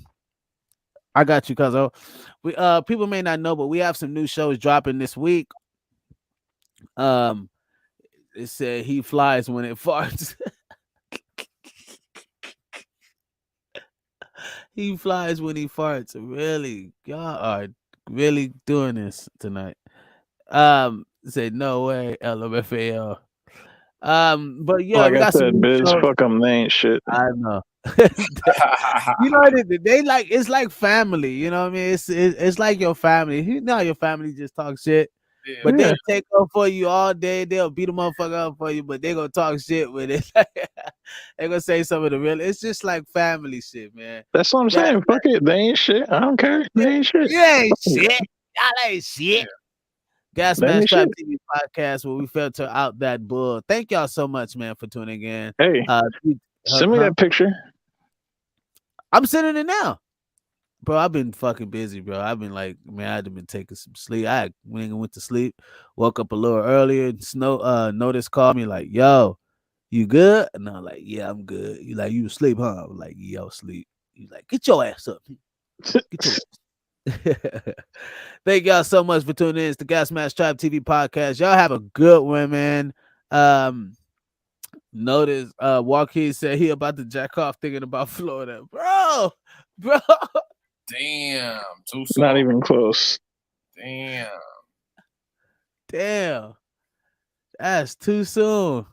I got you, Cuzzo. People may not know, but we have some new shows dropping this week. It said he flies when it farts. He flies when he farts. Really, y'all are really doing this tonight. Say no way, LMFAO. But yeah, Like we I got some said, new Biz, shows. fuck them. They ain't shit. I know. You know they like it's like family. You know what I mean? It's like your family. You know how your family just talk shit. But Yeah. they'll take up for you all day. They'll beat a motherfucker up for you, but they gonna talk shit with it. They gonna say some of the real. It's just like family shit, man. That's what I'm Yeah, saying. Fuck it. They ain't shit. I don't care. They ain't shit. you ain't Fuck it. shit. Y'all ain't shit. Gas They Mask ain't Trap shit. TV podcast where we filter out that bull. Thank y'all so much, man, for tuning in. Hey, send me Huh? that picture. I'm sending it now. Bro, I've been fucking busy, bro. I've been like, man, I've been taking some sleep. I went to sleep, woke up a little earlier. Notice called me like, yo, you good? And I'm like, yeah, I'm good. You like, you asleep, huh? I'm like, yeah, I was asleep. You like, get your ass up. Get your ass. Thank y'all so much for tuning in. It's the Gas Mask Tribe TV podcast. Y'all have a good one, man. Notice Joaquin said he about to jack off thinking about Florida. Bro. Damn, too soon. Not even close. Damn. That's too soon.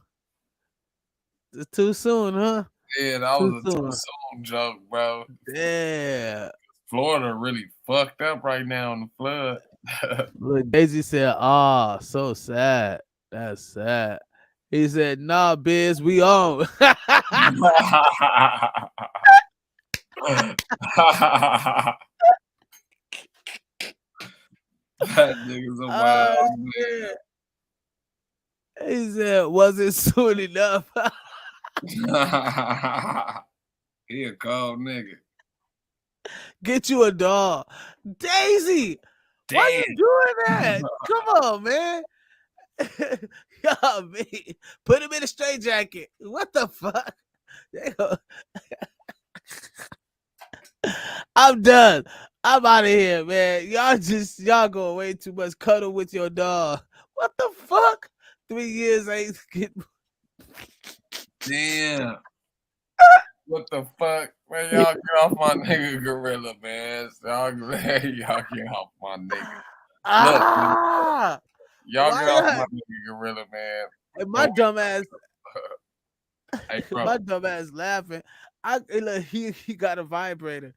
It's too soon, huh? Yeah, that Too was a too soon. soon joke, bro. Yeah. Florida really fucked up right now in the flood. Look, Daisy said, "Ah, so sad. That's sad." He said, "Nah, Biz, we on." That nigga's a wild man. Shit. He said, "Was it soon enough?" He a cold nigga. Get you a dog, Daisy. Damn. Why you doing that? Come on, man. Yo, me. Put him in a straight jacket. What the fuck? I'm done. I'm out of here, man. Y'all going way too much. Cuddle with your dog. What the fuck? 3 years ain't getting. Damn. What the fuck? Man, y'all get off my nigga Gorilla, man. Y'all get off my nigga. Look, man, y'all get off my nigga Gorilla, man. And my dumb ass. Hey, bro. My dumb ass laughing. He got a vibrator.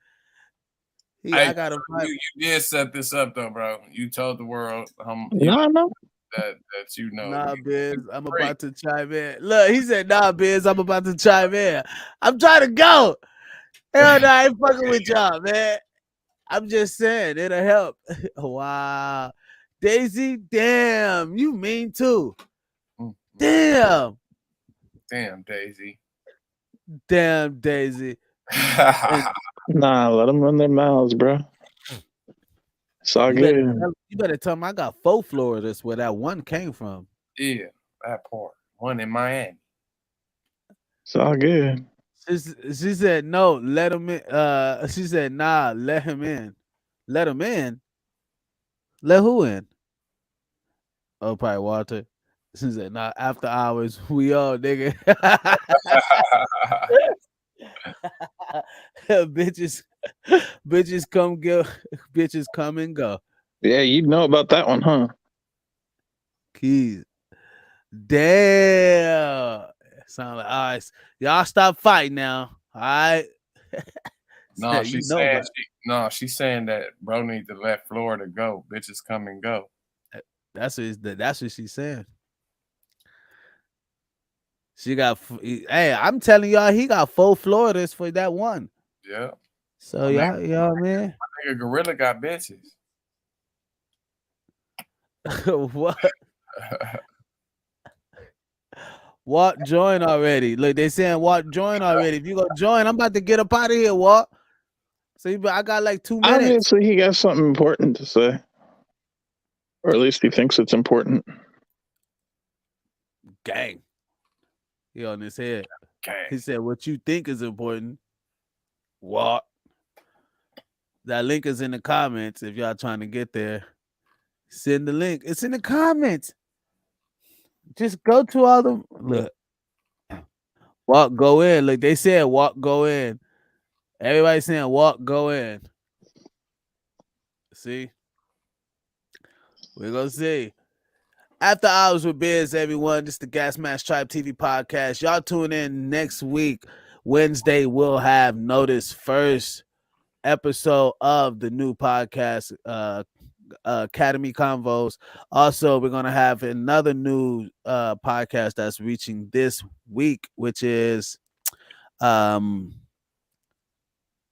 Hey, I got a vibrator. you did set this up though, bro. You told the world No. that you know. Nah, Biz, I'm about to chime in. Look, he said, nah, Biz, I'm about to chime in. I'm trying to go. Hell no, I ain't fucking with y'all, man. I'm just saying, it'll help. Wow. Daisy, damn, you mean too. Damn. Damn, Daisy. Damn, Daisy. Nah, let them run their mouths, bro. It's all good. You better tell them I got 4 Floridas where that one came from. Yeah, that part. One in Miami. It's all good. She said, no, let him in. She said, nah, let him in. Let him in? Let who in? Oh, probably Walter. She said, nah, after hours, we all, nigga. bitches come go. Bitches come and go. Yeah, you know about that one, huh? Keys. Damn. Sound like, all right, y'all stop fighting now. All right. No, she's saying that bro need to let Florida go. Bitches come and go. That's what she's saying. She got. Hey, I'm telling y'all, he got 4 Floridas for that one. Yeah. So y'all, man. My nigga Gorilla got bitches. What? Walt join already. Look, they saying Walt join already. If you go join, I'm about to get up out of here, Walt. So I got like 2 minutes. Obviously, he got something important to say, or at least he thinks it's important. Gang. He on his head. Gang. He said, "What you think is important, Walt?" That link is in the comments. If y'all trying to get there, send the link. It's in the comments. Just go to all the look. Walk, go in. Look, they said walk, go in. Everybody saying walk, go in. See? We're gonna see. After Hours with Biz, everyone. This is the Gas Mask Tribe TV podcast. Y'all tune in next week. Wednesday, we'll have Notice first episode of the new podcast Academy Convos. Also, we're gonna have another new podcast that's reaching this week, which is hold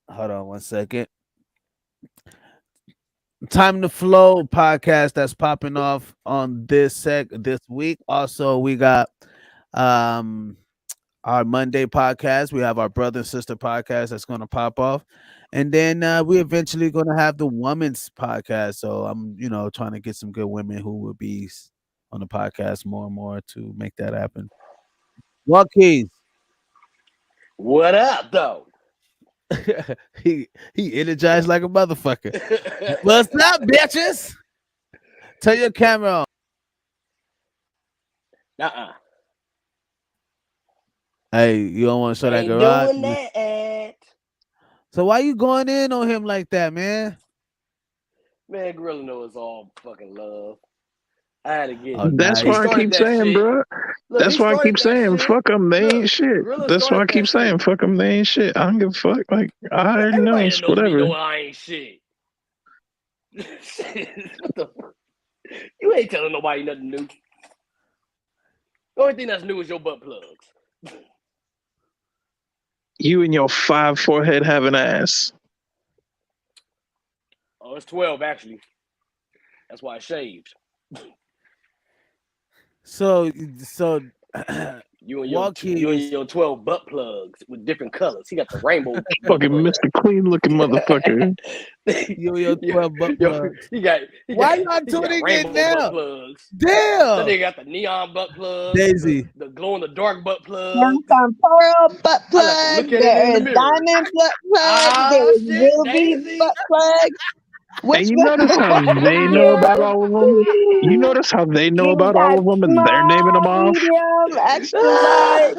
on one second. Time to Flow podcast that's popping off on this week. Also, we got um our Monday podcast. We have our brother and sister podcast that's going to pop off. And then we eventually going to have the women's podcast. So I'm, trying to get some good women who will be on the podcast more and more to make that happen. What keys? What up, though? he energized like a motherfucker. What's up, bitches? Turn your camera on. Hey, you don't want to show that garage? Doing that. So why you going in on him like that, man? Man, Gorilla know it's all fucking love. I had to get. That's why I keep saying, bro. That's why I keep saying, fuck them. They ain't shit. That's why I keep saying, fuck them. They ain't shit. I don't give a fuck. Like, I already know. It's whatever. Know I ain't shit. What the fuck? You ain't telling nobody nothing new. The only thing that's new is your butt plugs. You and your 5 forehead having ass. Oh, it's 12 actually. That's why I shaved. So you and your 12 butt plugs with different colors. He got the rainbow. Fucking Mr. Clean looking motherfucker. You and your 12 butt plugs. Why you not tuning in now? Plugs. Damn. Then they got the neon butt plugs. Daisy. The glow in the dark butt plugs. There's some pearl butt plugs. There's diamond butt plugs. There's ruby butt plugs. And you notice how they know about all of them? You notice how they know about all of them and they're naming them off? Medium, extra large.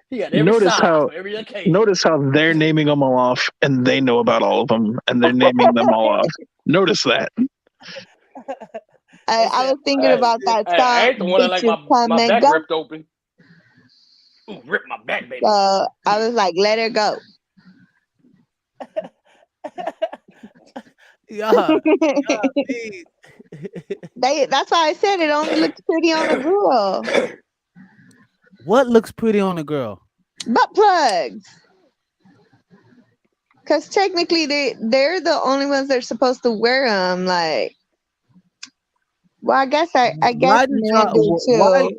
He got every size for every occasion. Notice how they're naming them all off and they know about all of them and they're naming them all off. Notice that. I was thinking about that song. I ain't the one that like my back ripped open. Ooh, rip my back, baby. So I was like, let her go. That's why I said it only looks pretty on a girl. What looks pretty on a girl? Butt plugs. Because technically they're the only ones that are supposed to wear them. Like, well, I guess men do too.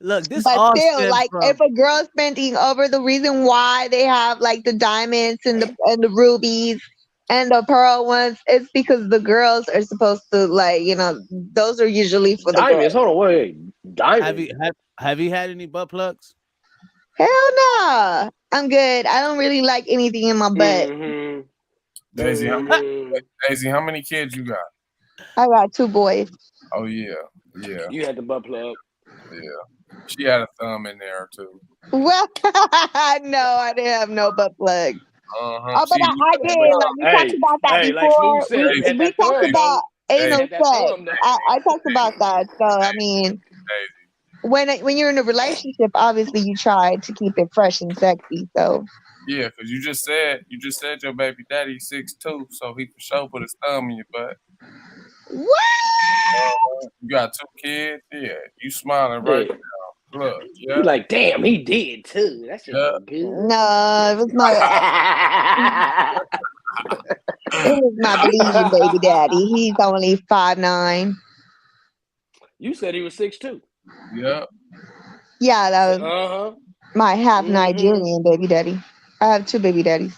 Look, this but all still, like, from... if a girl's bending over, the reason why they have like the diamonds and the rubies and the pearl ones, it's because the girls are supposed to, like, those are usually for the diamonds. girls. Hold on, wait, diamonds. Have you had any butt plugs? Hell no, I'm good. I don't really like anything in my butt. Mm-hmm. Daisy, how many kids you got? I got 2 boys. Oh yeah. You had the butt plug. Yeah. She had a thumb in there too. Well, no, I didn't have no butt plug. Uh-huh. Oh, but I did. Like, we talked about that before. Like we talked about anal sex. I talked about that. So I mean, when you're in a relationship, obviously you try to keep it fresh and sexy. So yeah, because you just said your baby daddy 6'2", so he for sure put his thumb in your butt. What? You got 2 kids? Yeah, you smiling right now. Look, You're like, damn, he did too. That's just good. No, it was my it was my bleeding baby daddy. He's only 5'9". You said he was 6'2". Yeah. Yeah, that was my half Nigerian baby daddy. I have 2 baby daddies.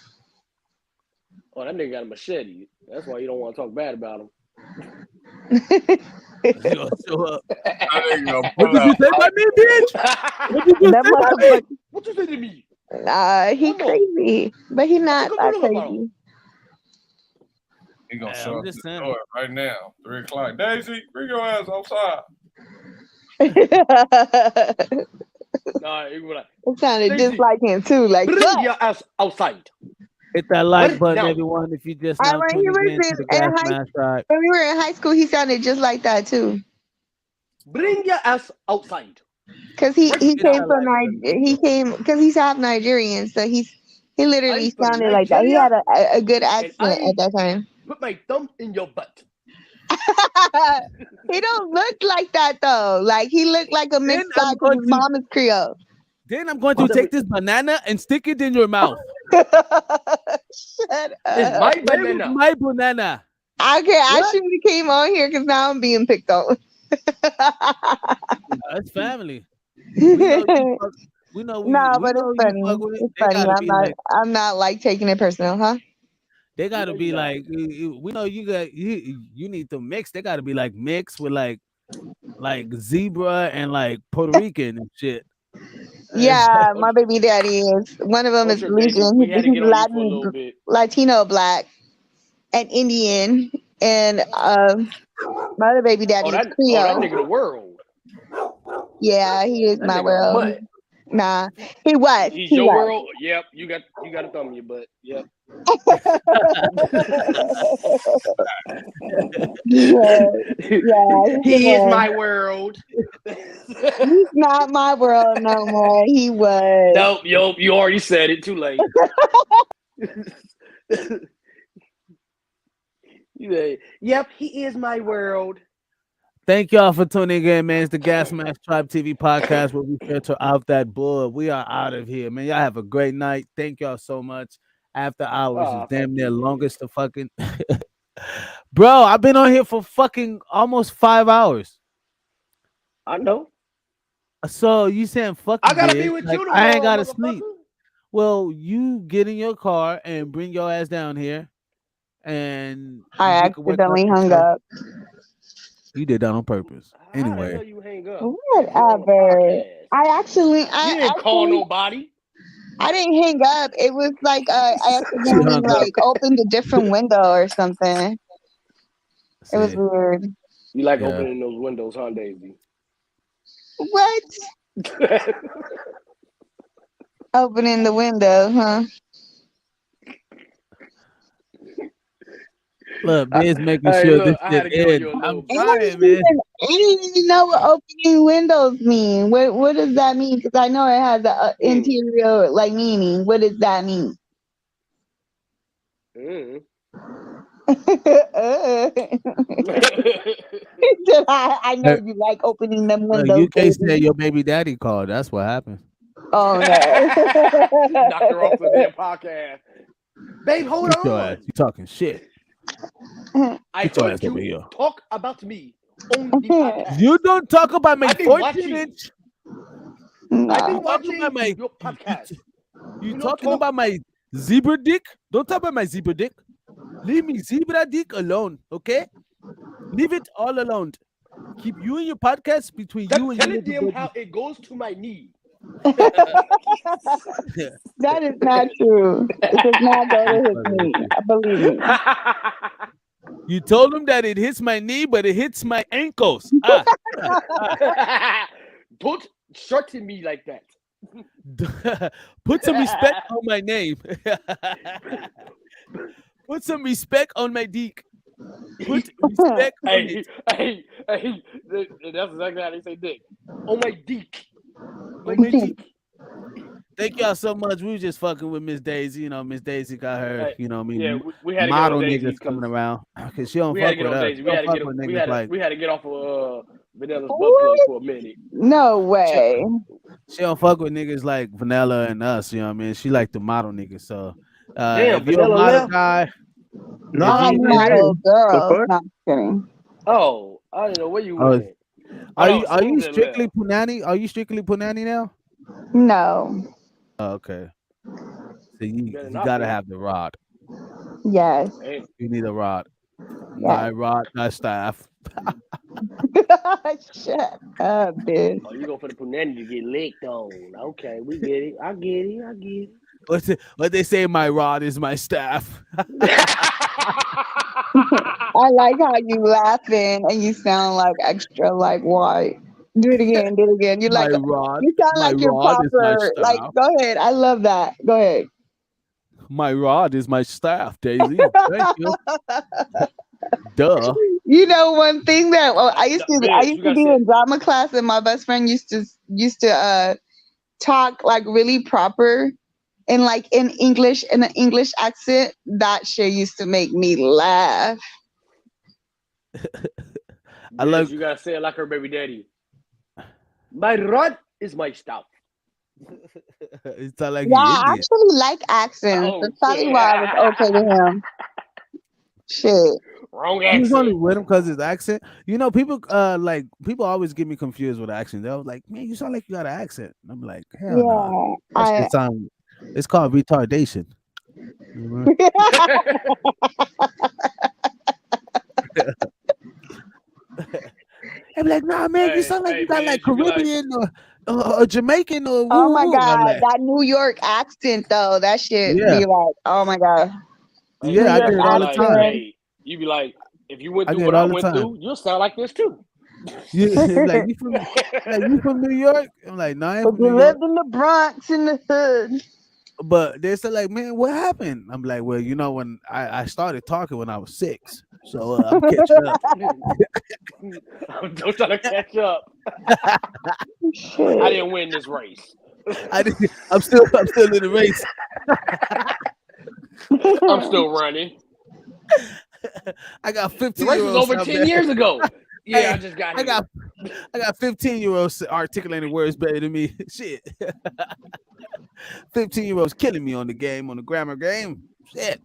Oh, that nigga got a machete. That's why you don't want to talk bad about him. What did you say about me, bitch? What you say to me? He crazy, but he not that crazy. He gonna show up at the door right now. 3 o'clock. Daisy, bring your ass outside. It sounded just like him too. Like, bring your ass outside. Hit that like button, everyone, if you just now tuning in to the Gas Mask Side. When we were in high school, he sounded just like that too. Bring your ass outside. Cause he came from because he's half Nigerian, so he literally sounded like that. He had a good accent at that time. put my thumb in your butt. He don't look like that though. Like he looked like a mixed guy because his mom is Creole. Then I'm going to take this banana and stick it in your mouth. Shut It's up. my Where is banana. my banana? Okay, I What? should have came on here because now I'm being picked on. That's family. We know you fuck, No, we but know it's you funny. fuck with it. It's They funny. gotta be like I'm not like taking it personal, huh? they gotta No, be you're not. like we know you got you need to mix. They gotta be like mixed with like zebra and like Puerto Rican and shit. Yeah, my baby daddy is. One of them is Ultra baby, Legion. we had to He's get on you for a little bit. Latino black and Indian, and my other baby daddy is that Creole. nigga the world. Yeah, he is That my nigga world. butt. Nah, he was. He's He your was. world. Yep, you got a thumb in your butt. Yep. Yeah, He is my world. He's not my world no more. He was. Nope, you already said it. Too late. You say, yep, he is my world. Thank y'all for tuning in, man. It's the Gas Mask Tribe TV podcast where we filter out that bull. We are out of here, man. Y'all have a great night. Thank y'all so much. After hours is damn near longest to fucking. Bro, I've been on here for fucking almost 5 hours. I know. So you saying fucking I gotta be Biz, with like, you I ain't tomorrow, gotta motherfucker. sleep. Well, you get in your car and bring your ass down here, and I you can work out accidentally the hung show. up. You did that on purpose. How the Anyway, hell you hang up? Whatever. You didn't call nobody. I didn't hang up. It was like I she accidentally hung up. opened a different window or something. It was See, weird. You like Yeah. opening those windows, huh, Daisy? What? Opening the window, huh? Look, Biz making Hey, sure look, this I had shit to get on ends. you a I'm little bit. trying, man. I didn't even know what opening windows mean. What does that mean? Because I know it has an interior like meaning. What does that mean? I know you like opening them Look, windows, you can't say baby. your baby daddy called. That's what happened. Oh no! Knocked her off the damn podcast. Babe, hold Get your ass. on. You talking shit. I Get your heard ass over you here. talk about me on the podcast. You don't talk about my I've been 14 watching. inch. I've been You talking watching about my your podcast. you don't talking talk- about my zebra dick? Don't talk about my zebra dick. Leave me zebra dick alone, okay? Leave it all alone. Keep you and your podcast between you and your Telling little them baby. how it goes to my knee. That is not true. It does not go to his knee. Believe me. You told him that it hits my knee, but it hits my ankles. Don't shorten me like that. Put some respect on my name. Put some respect on my dick. Put respect on it. Hey, that's exactly how they say dick. On my dick. On my dick. Thank y'all so much. We was just fucking with Miss Daisy. You know, Miss Daisy got her, you know, we had to get model on Daisy niggas coming around. Because she don't we had to fuck get with on us. Daisy. She don't fuck with niggas like We had to get off of Vanessa's butt plug for a minute. No way. she don't fuck with niggas like Vanilla and us, you know what I mean? She like the model niggas. So Damn, if you're a Vanilla model left? guy, I'm not a girl. No, I'm kidding. Oh, I don't know where you went. are you strictly punani? Are you strictly punani now? No. Oh, okay. So you gotta have the rod. Yes. You need a rod. Yeah. My rod, my staff. Shut up, bitch. Oh, you go for the punani to get licked on. Okay, we get it. I get it. What they say? My rod is my staff. I like how you laughing and you sound like extra like white. Do it again. You My like rod. you sound My like you're rod is my proper. Like, staff. go ahead. I love that. Go ahead. My rod is my staff, Daisy. Thank you. Duh. You know, one thing that I used to be in drama class, and my best friend used to talk like really proper, in an English accent, that shit used to make me laugh. I Bitch, like. you gotta say it like her baby daddy. My rod is my stuff. It sound like Yeah, he I Indian. actually like accents. Oh, That's probably why I was okay with him. Shit. wrong You was only accent. with him because his accent. People like people always get me confused with accents. They was like, "Man, you sound like you got an accent." And I'm like, "Hell nah, Yeah. that shit sound." It's called retardation. Mhm. They be like, "Nah, man, you sound like Hey, you got like Biz, you be like, Caribbean or Jamaican or Oh woo my woo." I'm god, like, that New York accent though, that shit "Yeah, be like, oh my god, hey, New yeah, I York get Biz, it you be all the like, time. accent. hey, you be like, if you went I through get it what I all the went time." through, you'll sound like this too. You like you from New York? I'm like, "No, I ain't But from New you York." lived in the Bronx in the hood. But they're still like, "Man, what happened?" I'm like, "Well, when I started talking when I was 6, so I'm catching up." Don't try to catch up. I Shit. didn't win this race. I'm still in the race. I'm still running. I got The 15 race year was olds over out 10 there. years ago. Yeah, I Hey, just got I here. got I got 15-year-olds articulating words better than me. Shit. 15-year-olds killing me on the grammar game. Shit.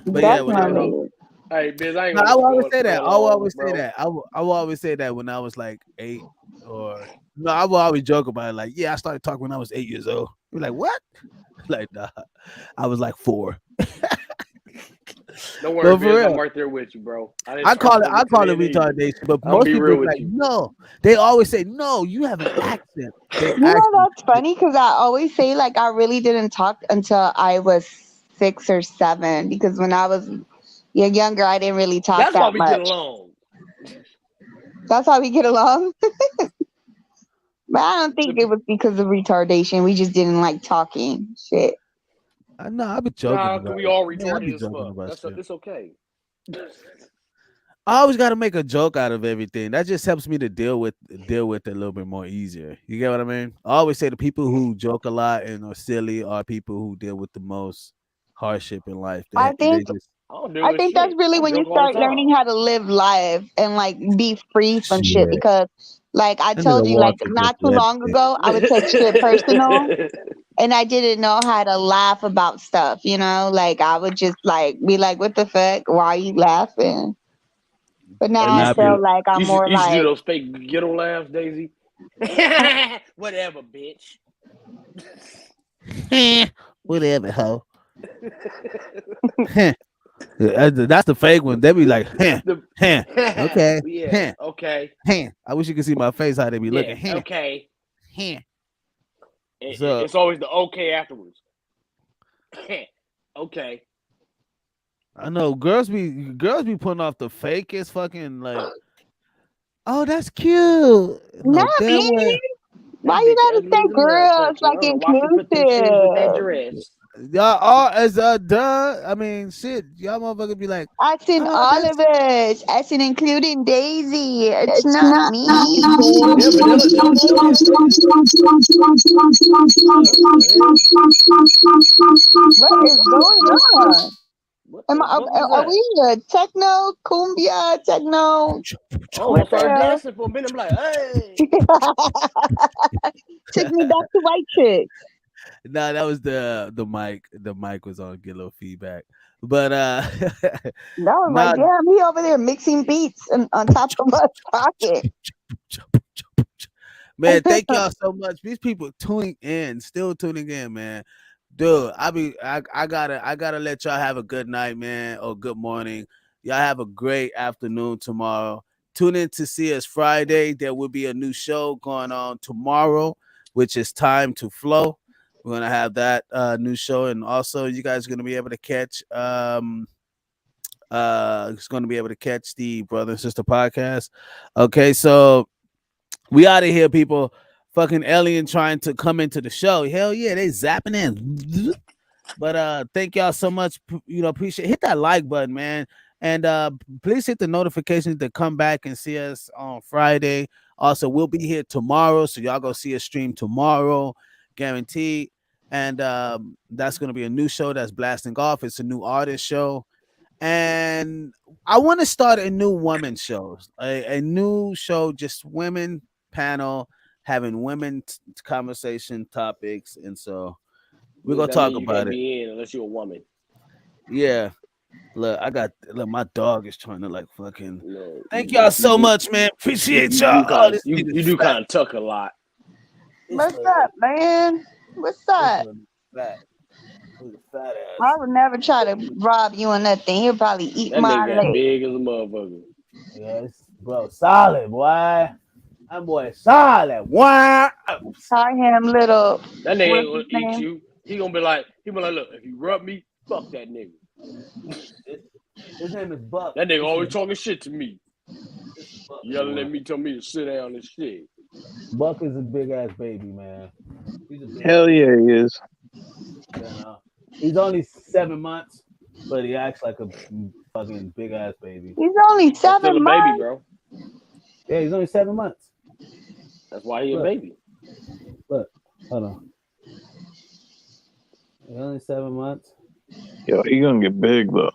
But yeah, I ain't whatever. gonna. Definitely. Hey, Biz, I ain't No, gonna I let will you always go say for that. that I will long, always say bro. that. I will always say that when I was like 8 or no, I will always joke about it. Like, yeah, I started talking when I was 8 years old. You're like, what? Like, nah, I was like 4. Don't worry, But for Biz. I'm real, right there with you, bro. I didn't I start call it till I till call the it end either. retardation. But I'm gonna most be people real be with like, you. no. They always say, no, you have an accent. They You know actually that's funny because I always say like I really didn't talk until I was 6 or 7 because when I was younger I didn't really talk That's why that we get much. along. That's how we get along. But I don't The think it pe- was because of retardation. We just didn't like talking. Shit. I know I be joking Nah, cause about we it. all Yeah, I be retarded as joking fuck. about shit. It's okay. I always got to make a joke out of everything. That just helps me to deal with it a little bit more easier. You get what I mean? I always say the people who joke a lot and are silly are people who deal with the most hardship in life. I They think just I don't deal I with think that's shit. really I when you joke all the start time. learning how to live life and like be free from shit shit. because like I That nigga told you like Walter just not too left long it. ago I would take shit personal and I didn't know how to laugh about stuff, like I would just like be like, what the fuck? Why are you laughing? But Oh, now you I Nah, used to feel do like I'm more you used to do like those fake ghetto laughs, Daisy. Whatever, bitch. whatever, hoe. That's the fake one. They be like, The okay, yeah, okay, I wish you could see my face how they be yeah, looking, okay. huh. So It's always the okay afterwards. Okay. I know girls be putting off the fakest fucking like, oh, that's cute. No, not damn me. well. Why That you bitch gotta ugly say as a girls motherfucker. I like don't know why she put them shoes with that inclusive? dress. Y'all all as duh. I mean, shit. Y'all motherfuckers be like, As in oh, all that's of us, as in including Daisy. It's it's not not. me, Yeah, bitch. Vanilla Moore is nigga. What the hell? What is going on? What Am the I, fuck was are that? we techno, cumbia, techno? I What almost the started hell? dancing for a minute. I'm like, hey. Took me back to white chicks. Nah, that was the mic. The mic was on, get a little feedback. But That was like, nah, damn, he over there mixing beats on top of us talking. man, thank y'all so much. These people tuning in, still tuning in, man. Dude, I gotta let y'all have a good night, man, or good morning. Y'all have a great afternoon tomorrow. Tune in to see us Friday. There will be a new show going on tomorrow, which is Time to Flow. We're gonna have that new show, and also you guys are gonna be able to catch it's gonna be able to catch the brother and sister podcast. Okay, so we out of here, people. Fucking alien trying to come into the show. Hell yeah, they zapping in. But thank y'all so much. Appreciate, hit that like button, man. And please hit the notifications to come back and see us on Friday. Also, we'll be here tomorrow, so y'all go see us stream tomorrow, guaranteed. and that's going to be a new show that's blasting off. It's a new artist show, and I want to start a new woman show, a new show, just women panel having women conversation topics, and so we're What does gonna that talk mean? You about can't it. be in unless you're a woman. Yeah, look, my dog is trying to like fucking. No, Thank y'all you so do. much, man. Yeah, Appreciate you y'all. do Oh, kind. this You nigga's do fat. kind of tuck a lot. This What's little, up, man? What's this up? little fat. Look at fat I ass. would never try to rob you or nothing. He'll probably eat That my nigga that leg. big as a motherfucker. Yes, bro, solid boy. That boy solid. What? Call him little. That nigga What's ain't his gonna eat name? you. He gonna be like, look, if you rub me, fuck that nigga. His name is Buck. That nigga This is always talking shit to me, Buck, yelling boy. at me, telling me to sit down and shit. Buck is a big ass baby, man. He's a big Hell ass. yeah, he is. You know, he's only 7 months, but he acts like a fucking big ass baby. He's only That's still a 7 months. baby, bro. Yeah, he's only 7 months. That's why he a Look, baby. look, hold on. He's only 7 months. Yo, he gonna get big though.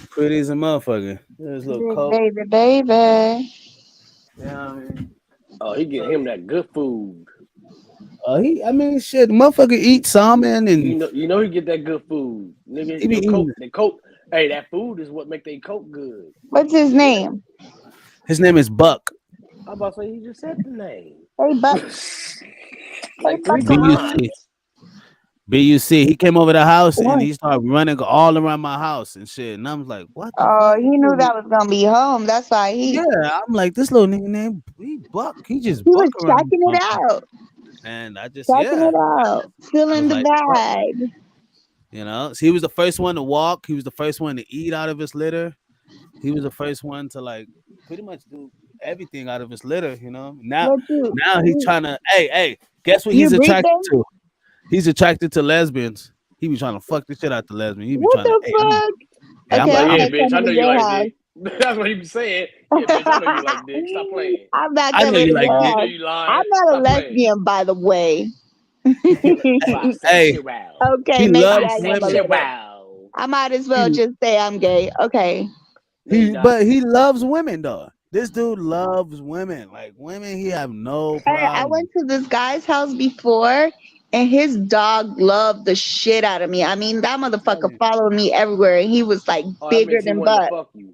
Pretty as a motherfucker. His little Big coat. baby, baby. Yeah, I mean, Oh, he get him that good food. I mean, shit, motherfucker eat salmon and You know he get that good food, nigga. he be Your coat, eating. the coat. Hey, that food is what make they coat good. What's his name? His name is Buck. I'm about to say he just said the name Hey, Buck. like 3 BUC. times. BUC. He came over the house and What? he started running all around my house and shit. And I was like, what the Oh, fuck? he knew that was gonna be home. That's why Yeah, I'm like, this little nigga named Buck. He just he buck was around checking this it motherfucker. out. And I just, Checking yeah, it out. Feeling was the like, fuck. vibe. So he was the first one to walk. He was the first one to eat out of his litter. He was the first one to like pretty much do everything out of his litter. Now, What now he's trying to. Hey, guess what you he's breed attracted them? to? He's attracted to lesbians. He be trying to fuck the shit out the lesbian. He be What trying to. the fuck? I'm Okay, like, I'm yeah, not bitch, I coming know to you your like house. dick. That's what he be saying. Yeah, bitch, I know you like dick. Stop playing. I'm not I know coming you to like your I dick. know house. you I'm lying. not a Stop playing. lesbian, by the way. Hey, Bisexual. Okay, he maybe loves I am a women. little. Bisexual. I might as well He just say I'm gay. Okay. No, you not. but he loves women though. This dude loves women. Like women, he have no I problem. went to this guy's house before, and his dog loved the shit out of me. I mean, that motherfucker followed me everywhere, and he was like Oh, that bigger means he than wanted to Buck. fuck you.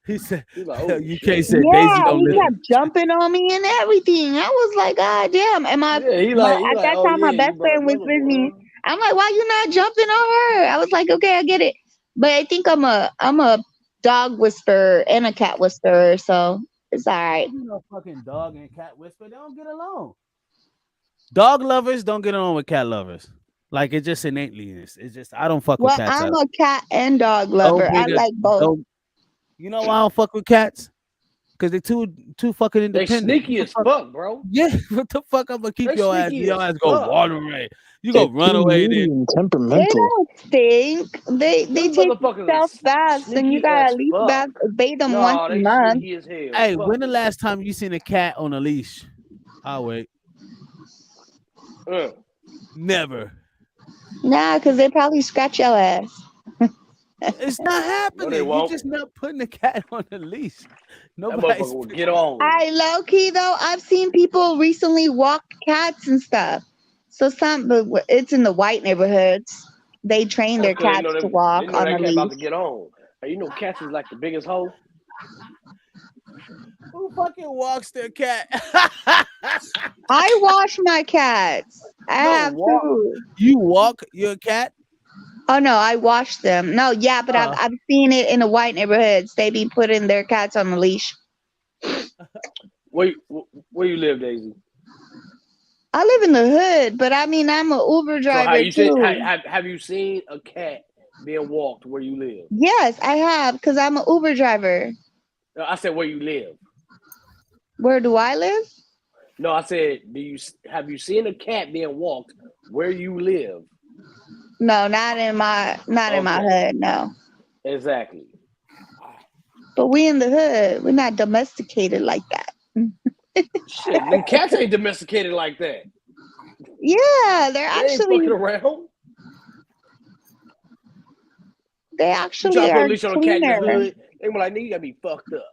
He said, He's like, oh "UK shit. said Daisy Yeah, don't he live." kept jumping on me and everything. I was like, God damn. And Yeah, he at like, that oh time, yeah, my you best my friend was brother, with me. boy. I'm like, why you not jumping on her? I was like, okay, I get it. But I think I'm a dog whisperer and a cat whisperer, so it's all right. You know, fucking dog and cat whisper. They don't get along. Dog lovers don't get along with cat lovers. Like it just innately is. It's just I don't fuck with Well, cats. I'm a cat and dog Don't lover. I bring it. like both. Don't. You know why I don't fuck with cats? Because they too fucking They independent. sneaky What as the fuck? fuck, bro. Yeah, what the fuck? I'm gonna keep They your ass. sneaky Your as ass go fuck. water away. You They're go run too away. moody Then and They temperamental. don't stink. They Them take motherfuckers themselves is fast, and you sneaky gotta as at least fuck. bathe them once No, a they month. sneaky as hell. hey, Fuck when the them. last time you seen a cat on a leash? I'll wait. Never. Nah, because they probably scratch your ass. It's not No, they happening. You won't. just not putting the cat on the leash. That Nobody's. motherfucker will get on. I low key though, I've seen people recently walk cats and stuff. So but it's in the white neighborhoods. They train That's their because cats to they walk know on that a cat about to leash. get on. Hey, you know cats is like the biggest hoe. Who fucking walks their cat? I wash my cats. I have walk. to. You walk your cat? Oh no, I wash them. No, yeah, but I've seen it in the white neighborhoods. They be putting their cats on the leash. Where you live, Daisy? I live in the hood, but I mean I'm an Uber So driver too. have you seen a cat being walked where you live? Yes, I have, because I'm an Uber driver. No, I said where you live. Where do I live? No, I said have you seen a cat being walked where you live? No, not in my hood, no. Exactly. But we in the hood. We're not domesticated like that. Shit, them cats ain't domesticated like that. Yeah, they're They ain't actually fucking around. they You actually try to put a are leash on a cat in the cleaner. hood, they be like, nigga, you gotta be fucked up.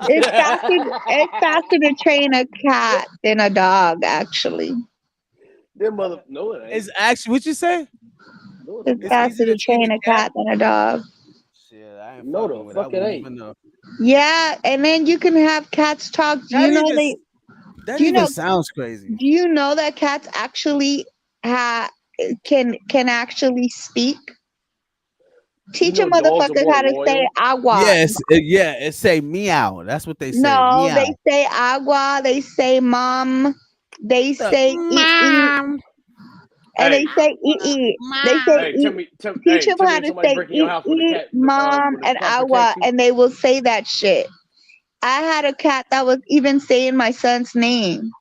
It's faster to train a cat than a dog, actually. Them mother, no, it ain't. It's actually what you say? No, It's It's faster easy to to train train a a cat. cat than a dog. Shit, I ain't No, fucking the with it. I fuck it wouldn't ain't. even know. Yeah, and then you can have cats talk. Do That you know even they? that Do you even know? sounds crazy. Do you know that cats actually can actually speak? You Teach a know dogs are motherfucker more how to say loyal. agua. Yes, it say meow. That's what they say. No, Meow. they say agua. They say mom. They The say eat. mom. And they Hey, say eat. They say hey, eat. Teach them tell me how if to somebody say break in your house, would the eat, cat, mom, would the and cat agua, protect you? and they will say that shit. I had a cat that was even saying my son's name.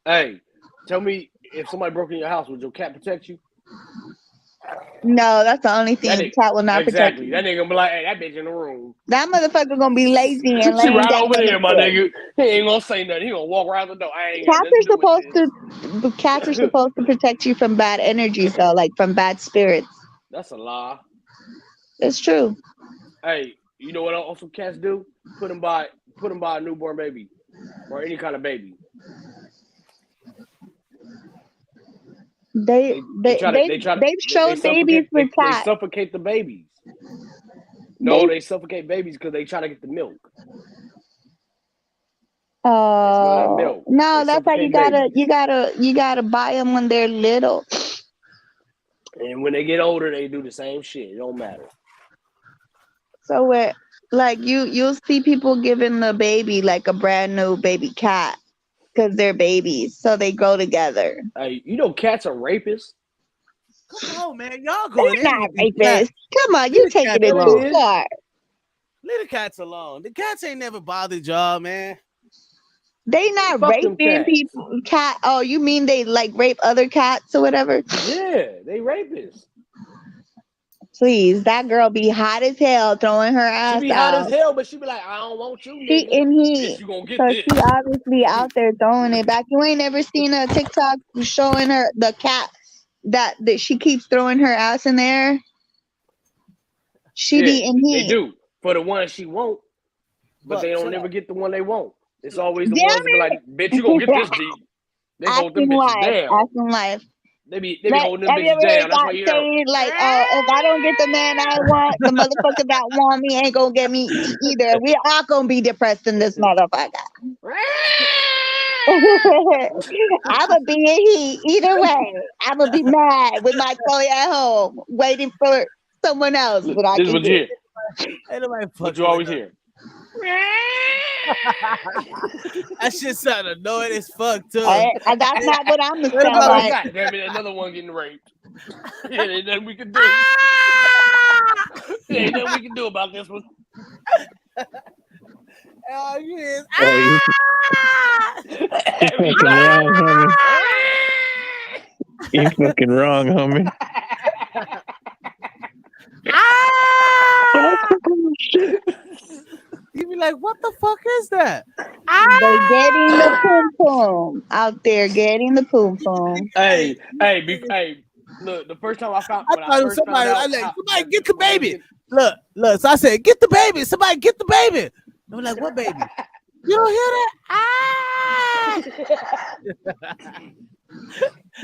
Hey, tell me if somebody broke in your house, would your cat protect you? No, that's the only That thing. nigga, Cat will not protect exactly. you. That nigga gonna be like, hey, that bitch in the room. That motherfucker gonna be lazy and She laying right down over on the there, my floor. nigga. He ain't gonna say nothing. He gonna walk around the door. I ain't got Cats nothing to are do with supposed this. to. Cats are supposed to protect you from bad energies, though, like from bad spirits. That's a lie. It's true. Hey, you know what also cats do? Put them by a newborn baby or any kind of baby. They They they try to they they try to they've they showed babies suffocate with they cats. suffocate the babies. No, They they suffocate babies because they try to get the milk. They smell that milk. no, They that's why suffocate babies. you gotta buy them when they're little. And when they get older, they do the same shit. It don't matter. So where like you'll see people giving the baby like a brand new baby cat because they're babies, so they grow together. Hey, you know cats are rapists. Come on, man. Y'all going They're in not with these cats. rapists. Come on, Leave you the taking cats it Yeah, too they alone. is. far. Leave the cats alone. The cats ain't never bothered y'all, man. They not Fuck them raping cats. people. Cat. Oh, you mean they like rape other cats or whatever? Yeah, they rapists. Please, that girl be hot as hell throwing her She ass be hot as out. hell, but she be like, I don't want you, She nigga. in Bitch, heat. you gonna So get she this. obviously out there throwing it back. You ain't never seen a TikTok showing her the cat that she keeps throwing her ass in there. She Yeah, be in they heat. do. For the one she won't, but they Fuck, don't chill never out. get the one they want. It's always the ones that be like, Damn bitch, you gonna get it. this deep. They hold them Asking bitches life. down. Asking life. They be Like, holding them have you bitches ever heard down. That's that why you hear saying like, "Oh, if I don't get the man I want, the motherfucker that want me ain't gonna get me either. We all gonna be depressed in this motherfucker." I'ma be in heat either way. I'ma be mad with my toy at home, waiting for someone else that I this is can what you get. hear. Ain't nobody What you fucking with always them. hear. That shit sound annoying as fuck too. That's not what I'm gonna What sound about Oh, like. God damn it, another one getting raped. It ain't nothing we can do. It ain't nothing we can do about this one. Oh, yes. Hey, you Every fucking night. wrong, homie. You fucking wrong, homie. You be like, what the fuck is that? They getting the poom poom out there, getting the poom poom. Hey, hey, look, the first time I when I thought it was first found somebody. I out like how somebody that get the when they was baby. getting Look. So I said, get the baby. Somebody get the baby. I'm like, what baby? You don't hear that?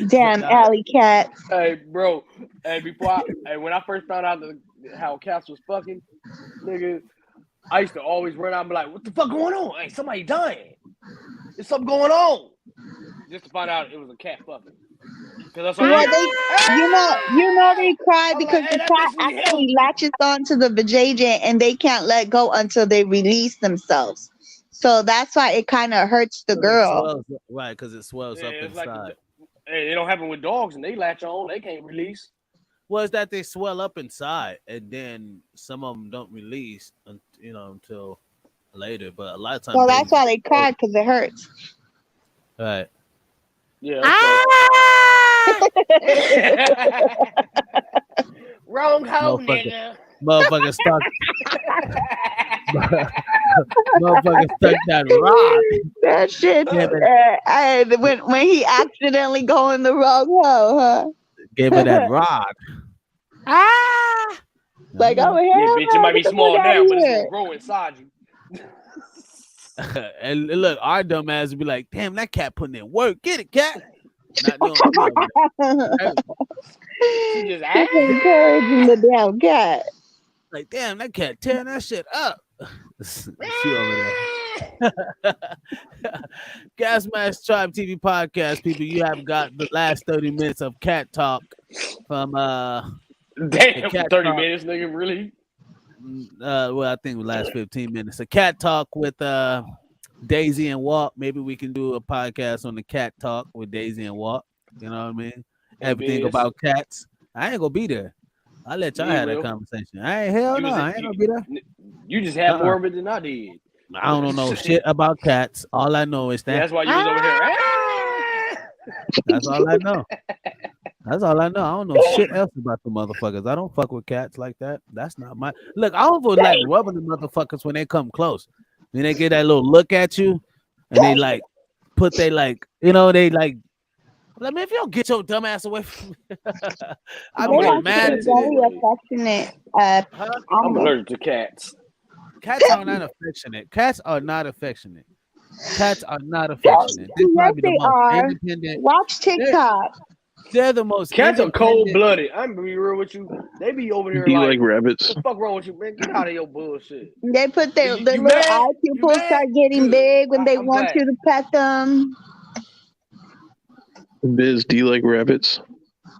Damn Nah, alley cats. hey, bro, when I first found out how Cass was fucking, nigga, I used to always run out and be like, what the fuck going on? Hey, somebody dying. There's something going on. Just to find out it was a cat fucking. Because that's all you Yeah, hear. you know they cry I'm like, because hey, the that cat bitch need help. actually latches onto the vajayjay and they can't let go until they release themselves. So that's why it kind of hurts the 'cause it girl. swells, right? Because it swells Yeah, up it's like inside. hey, it don't happen with dogs and they latch on. They can't release. Well, it's that they swell up inside, and then some of them don't release, until later. But a lot of time So that's babies, why they cry because it hurts. right? Yeah, okay. Wrong hole, Motherfucker, nigga. motherfucker start Motherfucker stuck that rock. That shit. Gave it, When he accidentally go in the wrong hole, huh? gave her that rock. Ah! Like, oh Yeah, hell bitch, it no, might be get the fuck small out now, of but it's gonna here. grow inside you. And look, our dumb ass would be like, damn, that cat putting in work. Get it, cat. Not knowing we over there. She just Just encouraging the damn cat. Like, damn, that cat tearing that shit up. She over there. Gas Mask Tribe TV podcast, people. You have got the last 30 minutes of cat talk from the damn cat 30 talk. minutes, nigga, really? Well, I think the last 15 minutes. A cat talk with Daisy and Walt. Maybe we can do a podcast on the cat talk with Daisy and Walt. You know what I mean? And Everything Biz. about cats. I ain't gonna be there. I'll let y'all Me have that will. conversation. I ain't hell no. I ain't gonna be there. You just had more of it than I did. I don't know shit about cats. All I know is Yeah, that that's why you was over here. that's all I know. That's all I know. I don't know shit else about the motherfuckers. I don't fuck with cats like that. That's not my look. I don't feel like rubbing the motherfuckers when they come close. When they get that little look at you, and they like put they like they like. Like, man, if you don't get your dumb ass away from me, I They're get mad actually as very shit. affectionate I'm animals. allergic to cats. Cats are not affectionate. Cats are not affectionate. Cats are not affectionate. They're Yes, probably the they most are. independent. Watch TikTok. They're the most Cats are cold independent. blooded. I'm gonna be real with you. They be over here Do you like, like rabbits? what the fuck wrong with you, man? Get out of your bullshit. They put their You little mad? eye You pupils mad? start getting Good. big when they I'm want glad. you to pet them. Biz, do you like rabbits?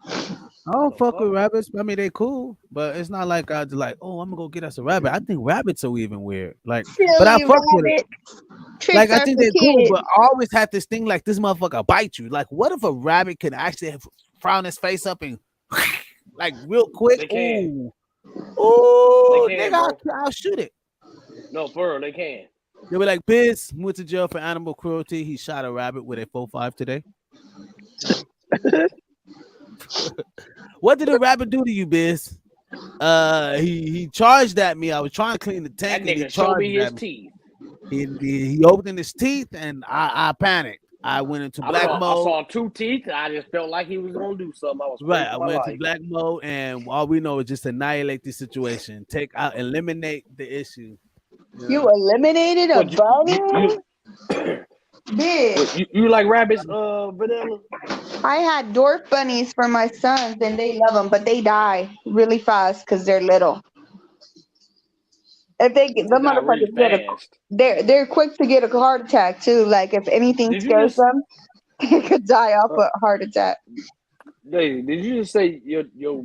I don't fuck with rabbits. I mean, they cool, but it's not like I just like, oh, I'm gonna go get us a rabbit. I think rabbits are even weird. Like, but I Silly fuck with it. rabbit. Tricks Like, I are think for they're cool, kids. but I always had this thing like this motherfucker bite you. Like, what if a rabbit could actually frown his face up and like real quick? They can. Ooh, They can, nigga, bro. I'll shoot it. No, for real, they can. They were like, Biz went to jail for animal cruelty. He shot a rabbit with a 4.5 today. What did the rabbit do to you, Biz? He charged at me. I was trying to clean the tank, That and he nigga showed me charged his at me. teeth. He opened his teeth, and I panicked. I went into black I mode. saw 2 teeth. I just felt like he was gonna do something. I was Right, afraid I for my went to life. black mode, and all we know is just annihilate the situation, eliminate the issue. You eliminated a bunny? Bitch. You like rabbits, Vanilla? I had dwarf bunnies for my sons, and they love them, but they die really fast because they're little. If the die really motherfuckers they're quick to get a heart attack too. Like if anything Did you scares just- them, they could die off a heart attack. Daisy, did you just say your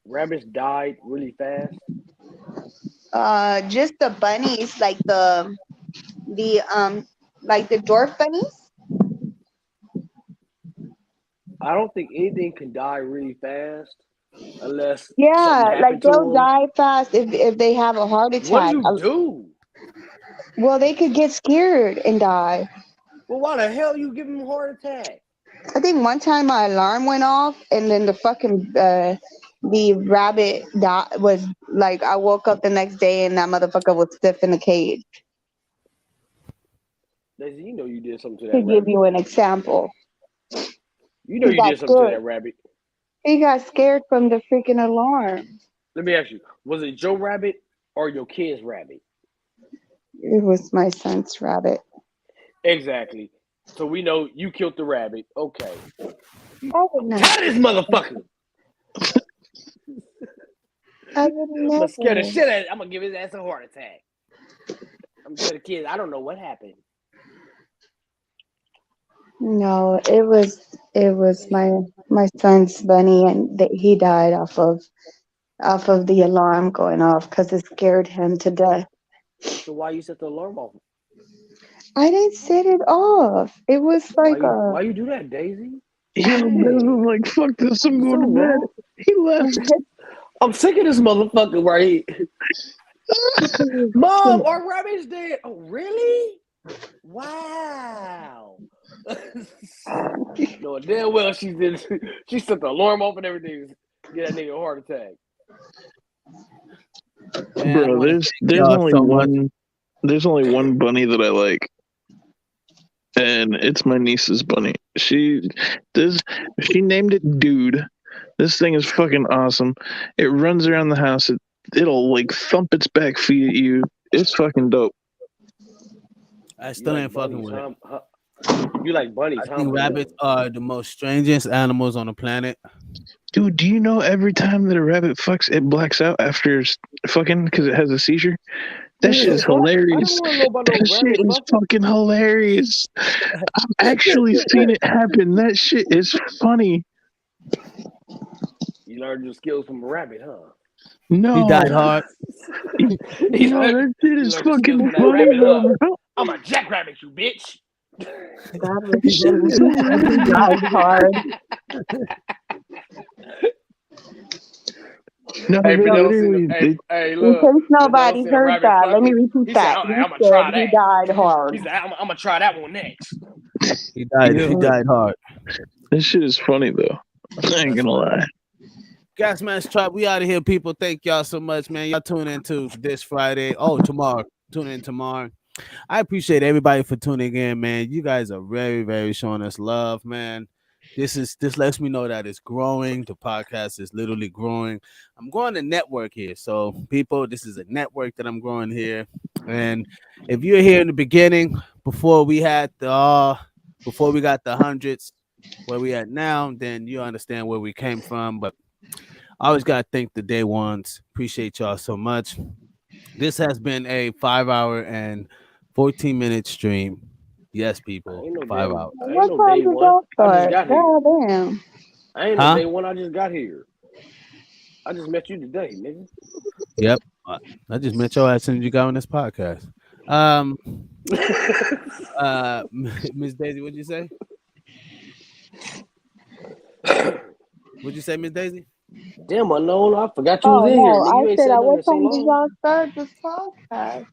rabbits died really fast? Just the bunnies, like the dwarf bunnies. I don't think anything can die really fast unless Yeah, something like happened to they'll them. die fast if they have a heart attack. What do you do? Well, they could get scared and die. Well, why the hell you give them a heart attack? I think one time my alarm went off, and then the rabbit was like, I woke up the next day and that motherfucker was stiff in the cage. Daisy, you know you did something to To that give rabbit. you an example, You know he you got did something to scared. that rabbit. He got scared from the freaking alarm. Let me ask you: was it Joe Rabbit or your kid's rabbit? It was my son's rabbit. Exactly. So we know you killed the rabbit. Okay. I would not. Tell this motherfucker. I would I'm gonna scare the never. shit out. I'm gonna give his ass a heart attack. I'm telling the kids, I don't know what happened. No, it was my son's bunny, and he died off of the alarm going off because it scared him to death. So why you set the alarm off? I didn't set it off. It was like Why you do that, Daisy? Yeah, Biz was like, fuck this, I'm going to bed. He left. I'm sick of this motherfucker right here. Mom, our rabbit's dead. Oh, really? Wow. No, damn well she set the alarm off and everything. Get that nigga a heart attack. Man, Bro, there's y'all only so much. one. There's only one bunny that I like, and it's my niece's bunny. She named it Dude. This thing is fucking awesome. It runs around the house. It'll like thump its back feet at you. It's fucking dope. I You still like ain't fucking bunnies, with it. huh? You like bunnies, I huh, think Blue? rabbits are the most strangest animals on the planet. Dude, do you know every time that a rabbit fucks, it blacks out after fucking because it has a seizure? That shit is What? I don't hilarious. want to know about no That shit rabbit is fucking. fucking hilarious. I've actually seen it happen. That shit is funny. You learned your skills from a rabbit, huh? He No. died hard. you No, learned, that shit you is learned your skills fucking from that funny rabbit, huh? though, bro. I'm a jackrabbit, you bitch. That was That shit funny. is He died hilarious. hard. No, Hey, they but never seen. literally, Hey, they, hey, In look, case but never nobody seen a heard rabbit that, let me fucking. repeat He said, that. "I'm He gonna try said he that." died hard. He said, "I'm gonna try that one next." He you died. know He what? died hard. This shit is funny though. I ain't That's gonna funny. lie. Gas Mask Trap, we out of here, people. Thank y'all so much, man. Y'all tune in to this Friday. Oh, tomorrow. Tune in tomorrow. I appreciate everybody for tuning in, man. You guys are very, very showing us love, man. This lets me know that it's growing. The podcast is literally growing. I'm growing a network here. So, people, this is a network that I'm growing here. And if you're here in the beginning, before we had before we got the hundreds where we at now, then you understand where we came from. But I always gotta thank the day ones. Appreciate y'all so much. This has been a 5 hour and 14-minute stream. Yes, people, 5 hours. I ain't What no time day did one. that I just start? got here. God damn. I ain't no Huh? day one. I just got here. I just met you today, nigga. Yep. I just met your ass as soon as you got on this podcast. Um, Miss Daisy, what'd you say? What'd you say, Miss Daisy? Damn, unknown. I forgot you was Oh in here, no, nigga. I You ain't said said at nothing what in so time did long. y'all start this podcast?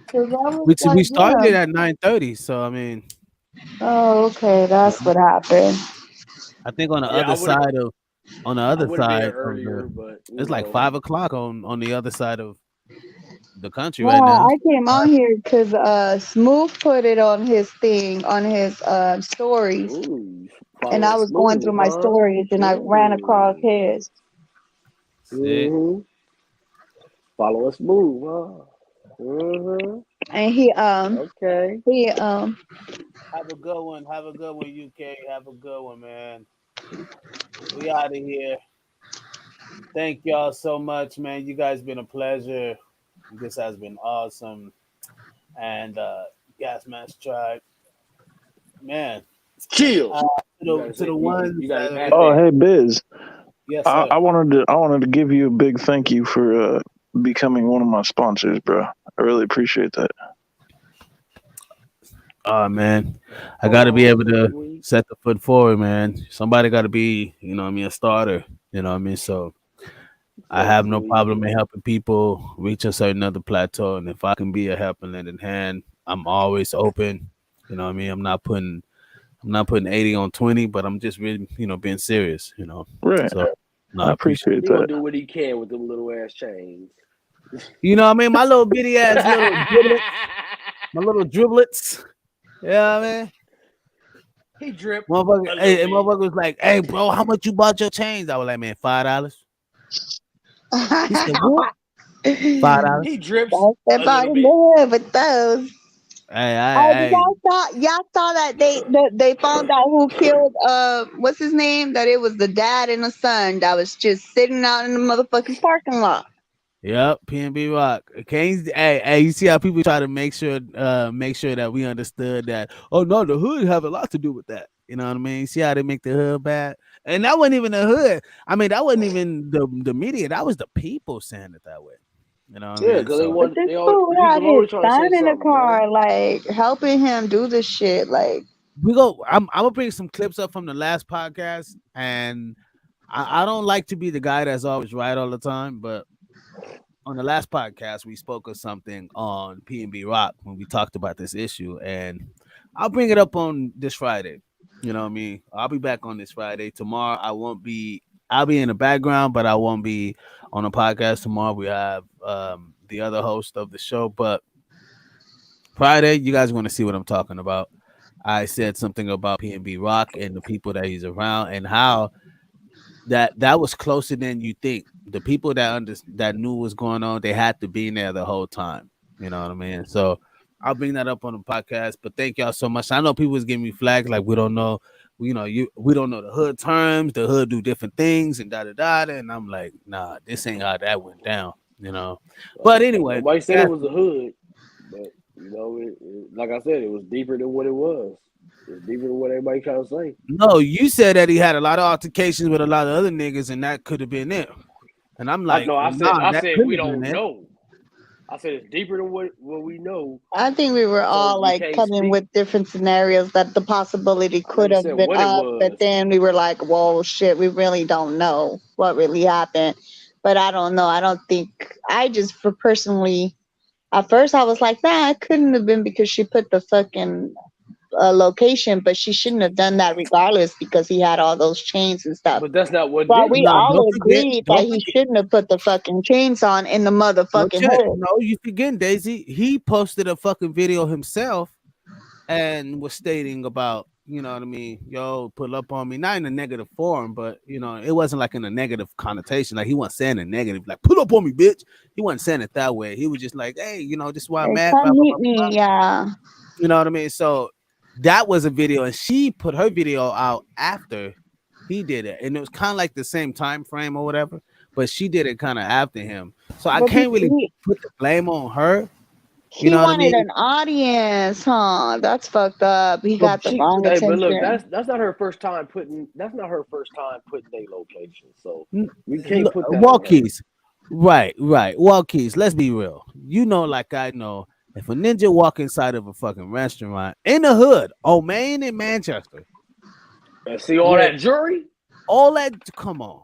Because I was We like, started yeah. at 9:30, so I mean, Oh, okay, that's what happened. I think on the Yeah, other side of I would have been here the, earlier, but you it's like know. 5 o'clock on the other side of the country Yeah, right now. I came on here because Smooth put it on his thing, on his stories, Ooh, and follow I us was going through smooth, my huh? stories, and I ran across his. See? Follow us smooth, huh? And Okay. he Have a good one. Have a good one, UK. Have a good one, man. We out of here. Thank y'all so much, man. You guys been a pleasure. This has been awesome. And Gas Mask Tribe, man. Chill. You To gotta the say ones you gotta that add Oh, that. hey Biz. yes, I, sir. I wanted to give you a big thank you for becoming one of my sponsors, bro. I really appreciate that. Oh man, I got to be able to set the foot forward, man. Somebody got to be, you know, what I mean, a starter. You know, what I mean, so I So have no sweet. problem in helping people reach a certain other plateau, and if I can be a helping lending hand, I'm always open. You know, what I mean, I'm not putting 80 on 20, but I'm just really, being serious. Right. So no, I I appreciate appreciate He that. gonna do what he can with them little ass chains. You know what I mean? My little bitty ass little driblets, my little driblets. Yeah, man. He dripped Motherfucker, a little hey, bit. motherfucker was like, "Hey, bro, how much you bought your chains?" I was like, "Man, $5." He said, "What? $5?" He drips Don't step a out little in bit. the hood with those. Hey, Oh, did hey, y'all saw that they found out who killed what's his name? That it was the dad and the son that was just sitting out in the motherfucking parking lot. yep, PNB Rock. Hey, you see how people try to make sure that we understood that. Oh no, the hood have a lot to do with that. You know what I mean? See how they make the hood bad, and that wasn't even the hood. I mean, that wasn't even the media. That was the people saying it that way. You know what I Yeah, mean? because they So But want this they all fool the had people his always trying to son say in the something, bro. car, like helping him do the shit. Like, I'm gonna bring some clips up from the last podcast, and I don't like to be the guy that's always right all the time, but on the last podcast we spoke of something on P&B Rock when we talked about this issue, and I'll bring it up on this Friday. You know what I mean? I'll be back on this Friday. Tomorrow I won't be. I'll be in the background, but I won't be on the podcast tomorrow. We have the other host of the show, but Friday, you guys want to see what I'm talking about. I said something about PNB Rock and the people that he's around and how that was closer than you think. The people that knew what was going on, they had to be in there the whole time. You know what I mean? So I'll bring that up on the podcast. But thank y'all so much. I know people was giving me flags like we don't know, we don't know the hood terms. The hood do different things and da da da. And I'm like, nah, this ain't how that went down. But anyway, Nobody said it was a hood, but like I said, it was deeper than what it was. It's deeper than what everybody trying to say. no, you said that he had a lot of altercations with a lot of other niggas, and that could have been it. And I'm like, I nah, that said couldn't we have been don't it. know. I said it's deeper than what we know. I think we were So all we like can't coming speak. with different scenarios that the possibility I could never have said been what it up, but was. then we were like, whoa, shit, we really don't know what really happened. But I don't know. I don't think, I just, for personally, at first I was like, nah, it couldn't have been because she put the fucking location, but she shouldn't have done that regardless because he had all those chains and stuff. But that's not what But did we it. No, all agreed that he shouldn't have put the fucking chains on in the no motherfucking check. hood. No, you forgetting Daisy. He posted a fucking video himself and was stating about, you know what I mean, yo, pull up on me. Not in a negative form, but it wasn't like in a negative connotation. Like he wasn't saying a negative, like pull up on me, bitch. He wasn't saying it that way. He was just like, hey, this is why I'm Hey, mad, come blah, blah, meet blah, blah. me, yeah. You know what I mean? So that was a video, and she put her video out after he did it, and it was kind of like the same time frame or whatever. But she did it kind of after him, so I But can't really put the blame on her. You he know what I wanted mean? an audience, huh? That's fucked up. He got the wrong But look, attention. that's not her first time putting. That's not her first time putting a location. So we can't Look, put that on her. walkies, right, walkies. Let's be real. Like I know, if a ninja walk inside of a fucking restaurant in the hood, Maine in Manchester, And see all where that jury, all that, come on.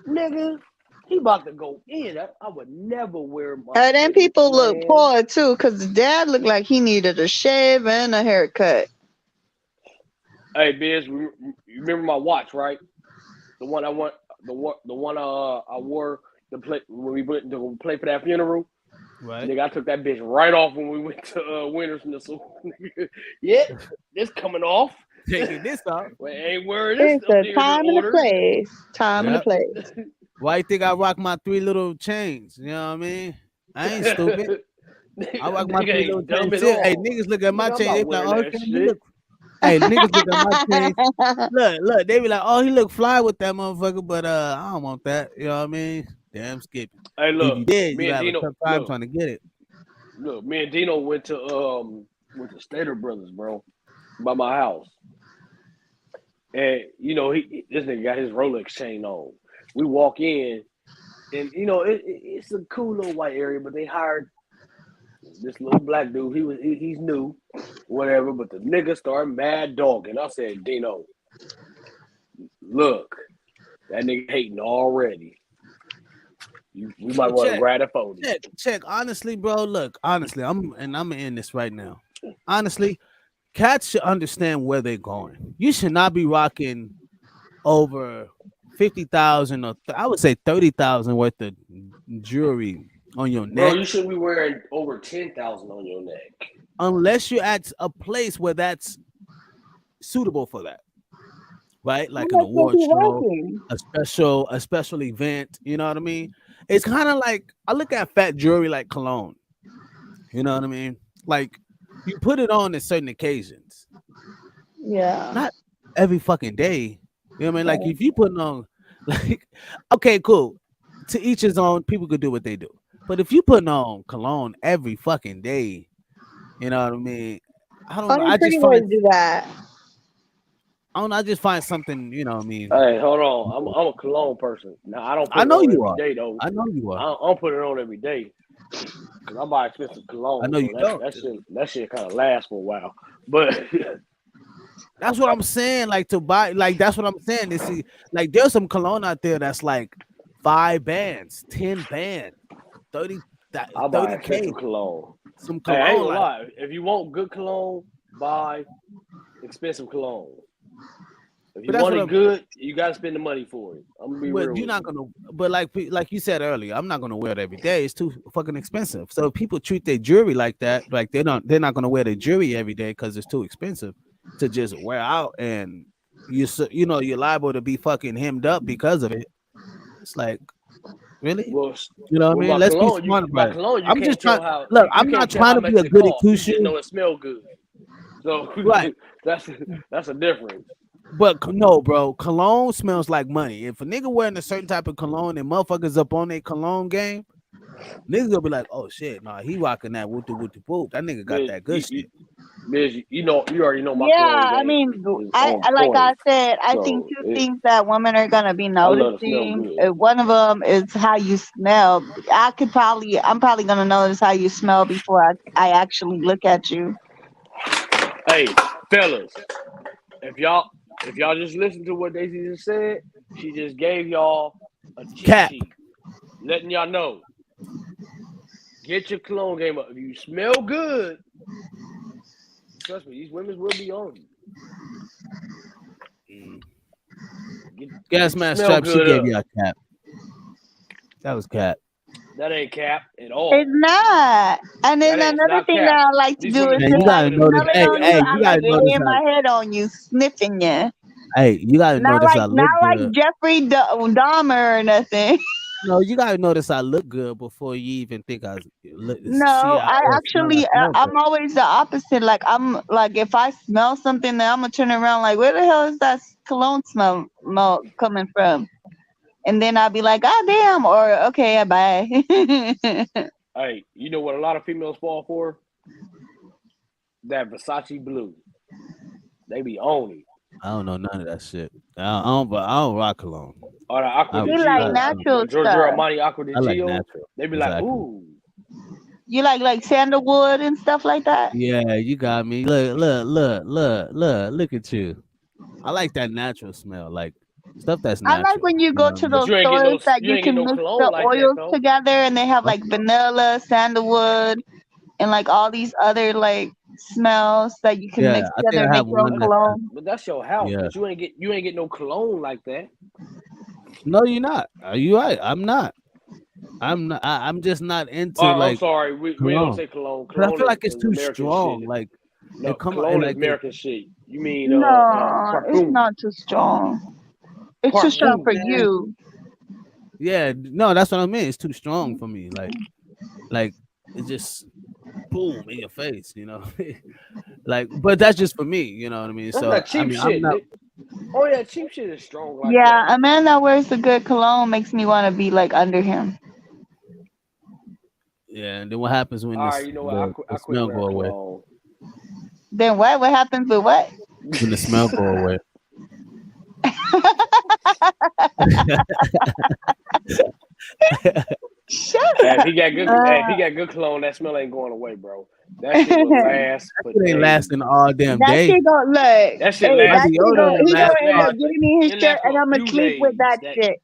nigga. He about to go in. I would never wear my. And then people look man. poor too, because his dad looked like he needed a shave and a haircut. Hey, Biz, you remember my watch, right? The one I want, the one I wore to play when we went to play for that funeral. Right. Nigga, I took that bitch right off when we went to Winners in the School. Yeah, this coming off. Taking this off. Well, ain't wearing this It's up a there time in and a order. place. Time and a Yep. place. Why you think I rock my 3 little chains? You know what I mean? I ain't stupid. I rock my Nigga 3 little ain't dumb chains. at Hey, all. niggas look at my Nigga, I'm chain. They not be like, wearing oh, that damn, he shit. look. Hey, niggas look at my chain. Look. They be like, oh, he look fly with that motherfucker, but I don't want that. You know what I mean? Damn, Skippy. Hey, If look, you did, me you and have a Dino. tough time trying to get it. Look, me and Dino went to Stater Brothers, bro, by my house. And this nigga got his Rolex chain on. We walk in, and it's a cool little white area, but they hired this little black dude. He's new, whatever. But the nigga started mad dogging. I said, Dino, look, that nigga hating already. We might want to grab a photo. Check. Honestly, bro, look, honestly, I'm in this right now. Honestly, cats should understand where they're going. You should not be rocking over 50,000 or I would say 30,000 worth of jewelry on your Bro, neck. you shouldn't be wearing over 10,000 on your neck unless you're at a place where that's suitable for that. Right? Like How an much was award he show, working? a special event, you know what I mean? It's kind of like I look at fat jewelry like cologne. You know what I mean? Like you put it on at certain occasions. Yeah. Not every fucking day. You know what I mean? Like if you put on like okay, cool. To each his own, people could do what they do. But if you putting on cologne every fucking day, you know what I mean? I don't know. Only I pretty just boys find do that. I don't know, I just find something, you know what I mean? Hey, hold on. I'm a cologne person. Now I don't I put it know on you every are. day though. I know you I are. don't put it on every day because I buy expensive I cologne, know you so don't. that shit kind of lasts for a while. But That's what I'm saying. Like to buy, like that's what I'm saying. This is like there's some cologne out there that's like 5 bands, 10 bands, 30 I buy 30K. expensive cologne. Some Hey, I ain't cologne, gonna like lie. If you want good cologne, buy expensive cologne. If But you that's want what it I'm. good, you gotta spend the money for it. I'm gonna be But real you're with not you. gonna. But like you said earlier, I'm not gonna wear it every day. It's too fucking expensive. So if people treat their jewelry like that, like they're not gonna wear their jewelry every day because it's too expensive to just wear out, and you know you're liable to be fucking hemmed up because of it. It's like really, Well, you know what I well, mean? Let's be smart about it. you I'm can't just trying. tell how Look, you I'm can't not tell trying how to be much a it goody costs. two You just shoes. know it smell good. So Right. that's a difference. But no, bro, cologne smells like money. If a nigga wearing a certain type of cologne and motherfuckers up on their cologne game, niggas gonna be like, oh shit, nah, he rocking that whoop whoop whoop. That nigga got Biz, that good shit. you know, you already know my Yeah, cologne I game mean, is on like I point. said, I think So two things that women are gonna be I love to smell noticing. good. One of them is how you smell. I'm probably gonna notice how you smell before I actually look at you. Hey, fellas, if y'all just listen to what Daisy just said, she just gave y'all a cheat Cap. sheet, letting y'all know. Get your cologne game up. If you smell good, trust me, these women will be on you. Gas Get your mask smell trap, she good gave up. you a cap. That was cap. That ain't cap at all. It's not. And then It's another not thing cap. that I like to These do is women Man, if you I fall gotta for them notice. smell it Hey, on you, hey, manipulative I you like gotta shit. notice laying how. my head on you, sniffing you. Hey, you gotta notice I look Not good. like Jeffrey Dahmer or nothing. No, you gotta notice I look good before you even think see No, I or smell. I actually, smell good. I'm always the opposite. Like I'm like, if I smell something, then I'm gonna turn around. Like, where the hell is that cologne smell coming from? And then I'll be like, God damn, or okay, bye. Hey, you know what a lot of females fall for? That Versace blue. They be on it. I don't know none of that shit. I don't rock cologne. Or the Aqua di You like Gio, natural Giorgio stuff. Armani Aqua di I like Gio. natural. They be like, Exactly. ooh. You like sandalwood and stuff like that. Yeah, you got me. Look at you. I like that natural smell, like stuff that's I like natural. when you You know go what I to mean? But those you ain't get stores that you you ain't get can no mix cologne the like that oils though. together, and they have Huh? like vanilla, sandalwood, and like all these other like smells that you can Yeah, mix I think together and I make have your own one that. cologne. But that's your house. Yeah. But you ain't get no cologne like that. No, you're not. Are you right? I'm not. I'm not. I'm just not into Oh, I'm like sorry. We ain't gonna cologne. say cologne. But I Cologne feel like it's is too American strong. shit. Like No, it come out cologne is like it. American shit. You mean No, it's parfum. not too strong. It's too strong for Parfum. you. Yeah, no, that's what I mean. It's too strong for me. Like it just boom in your face. You know. Like, but that's just for me. You know what I mean? That's So that I cheap mean, I'm shit, not. Nick. Oh yeah, cheap shit is strong like that. Yeah, a man that wears a good cologne makes me want to be like under him. Yeah, and then what happens when All right, you know what? the I quit smell go wearing away? cologne. Then what? What happens with what? When the smell go away? Shut Hey, if up. he got good, hey, if he got good cologne, that smell ain't going away, bro. That shit will last for It ain't days. lasting all damn That day. shit gonna look. That shit Hey, My lasts. that shit deodorant gonna will he last gonna end all up day. giving me his It shirt, lasts and for a I'm gonna few sleep with days. that shit,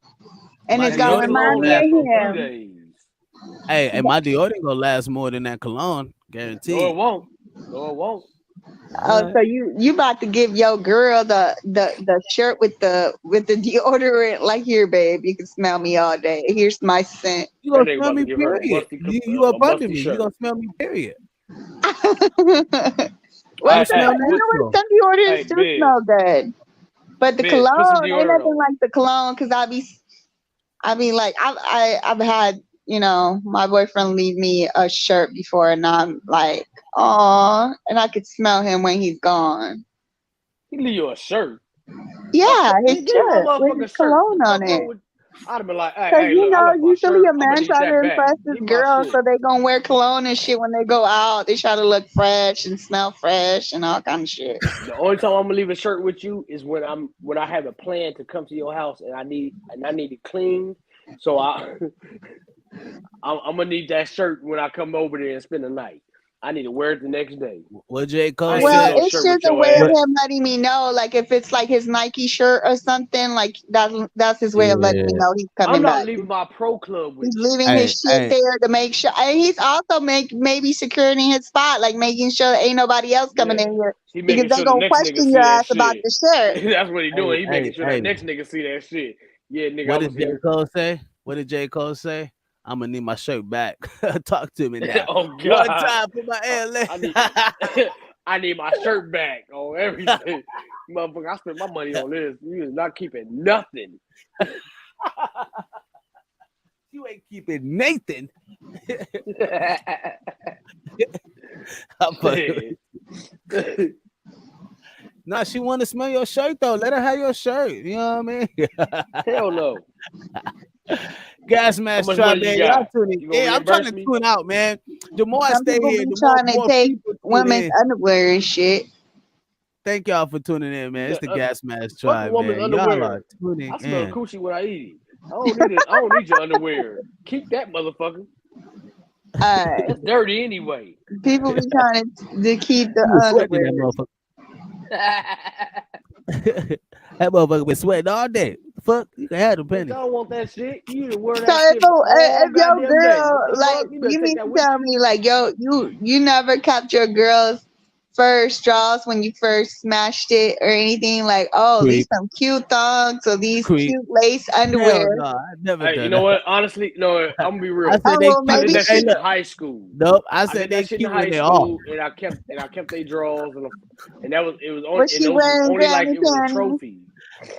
and My it's That gonna deodorant gonna remind cologne me last. lasts for a of few him. days. Hey, and my deodorant gonna last more than that cologne, No, it guaranteed. won't. No, it won't. Oh, All right. so you about to give your girl the shirt with the deodorant? Like, here, babe, you can smell me all day. Here's my scent. You That gonna nigga smell about to me, give her period. You up a under musty me. You shirt. gonna smell me, period. Well, I'm Hey, smell you know what? natural. Some deodorants hey, do smell good, but the Biz, put some cologne ain't deodorant nothing on. like the cologne. Cause I mean, like I've had my boyfriend leave me a shirt before, and I'm like, oh, and I could smell him when he's gone. He leave you a shirt. Yeah, his Give my shirt with his motherfucking shirt. The cologne on fuck wrong it. with? I'd have been like, hey, Cause hey, look, I left my usually shirt. a I'm gonna man need try to that back. impress his Give my girl, shit. so they gonna wear cologne and shit when they go out. They try to look fresh and smell fresh and all kind of shit. The only time I'm gonna leave a shirt with you is when I have a plan to come to your house and I need it cleaned. So I'm gonna need that shirt when I come over there and spend the night. I need to wear it the next day. What J. I Cole ain't leaving Well, said? no it's shirt just with a your way of ass. him letting me know, like if it's like his Nike shirt or something, like that's his way of letting me Yeah. know he's I'm coming not back. leaving my pro club with He's you. leaving his Hey, shit hey, there to make sure, and he's also maybe securing his spot, like making sure ain't nobody else coming Yeah. in here He because making they sure the gonna next nigga question see your that ass about shit. the shirt. That's what he doing. He making sure that hey. next nigga see that shit. Yeah, nigga, I What did was J. here. Cole say? What did J. Cole say? I'm gonna need my shirt back. Talk to me now. Oh One God, time for my LA. I need, I need my shirt back on everything, motherfucker. I spent my money on this. You is not keeping nothing. You ain't keeping Nathan. I'm fucking with Nah, she want to smell your shirt though. Let her have your shirt. You know what I mean? Hell no. Gas How mask much try, money you man. Y'all got? tuning You gonna in. I'm trying reimburse to me? tune out, man. The more I Some stay people here, be the trying to more take people tune women's in. underwear and shit. Thank y'all for tuning in, man. It's the Gas Mask Fuck a Tribe, woman's man. Y'all are underwear. tuning I smell in. coochie when I eat it. I don't need it. I don't need your underwear. Keep that motherfucker. That's dirty anyway. People be trying to keep the You was sweating underwear. that motherfucker. That motherfucker been sweating all day. Fuck, you can have the Bitch, I penny. don't want that shit. You done wear So that shit all if your goddamn day. girl, What the like, fuck? You better you take mean that to with tell you. me, like, yo, you never kept your girl's first straws when you first smashed it or anything? Like, oh, these Creep. some cute thongs or these Creep. cute lace underwear. Hell no, I never Hey, you done know that. what? Honestly, no, I'm gonna be I real. said Oh they well, I cute. did maybe that Hey, she. shit in look. high school. Nope. I I said did they that shit in cute when high they off. school, and I kept they drawers, and that was it was on, Was and she those was wearing only like granny it was a panties? trophy.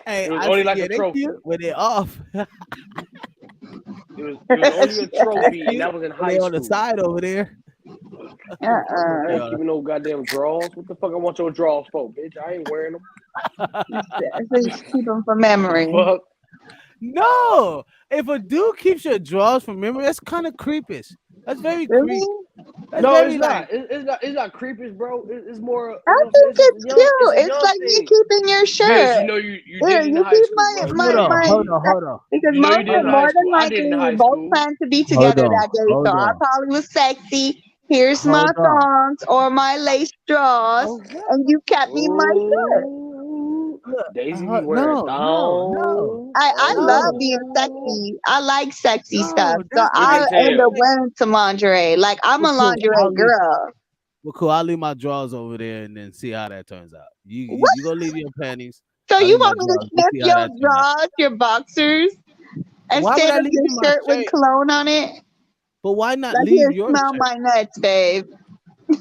Hey, It was I only said like yeah, a they cute trophy. when they off. It was only a They trophy, and cute that was in when high they on the school. side over there. I ain't Uh-uh. keeping no goddamn drawers. What the fuck I want your drawers for, bitch? I ain't wearing them. So you keep them for memory. Fuck. No, if a dude keeps your drawers from memory, that's kind of creepish. That's very creep. Really? That's No, it's very like. not. It's not creepish, bro. It's more. I You know what I'm saying? think it's It's cute. a It's young like me thing. keeping your Bitch, shirt. you know you Here, did it in you high keep school, bro. You Hold did it in on, high hold school. on, hold on. because You know you did it in high more than school. I did it likely in we high both school. planned to be Hold together on, that day. So hold I on, probably was sexy. Here's my hold on. thongs or my lace straws, Oh God. and you kept me my shirt. Ooh. Look, Daisy be wearing no, no, no, thongs. I love no, being Oh. sexy. I like sexy stuff. no. So This We hey, can I hey, end up tell. hey. wearing some lingerie. Like I'm Well, a cool. lingerie girl. Well, cool. I'll leave my drawers over there and then see how that turns out. What? You gonna leave your panties. So I'll you leave my want me to drawers. We'll sniff see how your that turns out. drawers, your boxers, Why would instead I of leave your you my shirt with shirt? cologne on it? But why not Like leave here, your smell shirt? my nuts, babe.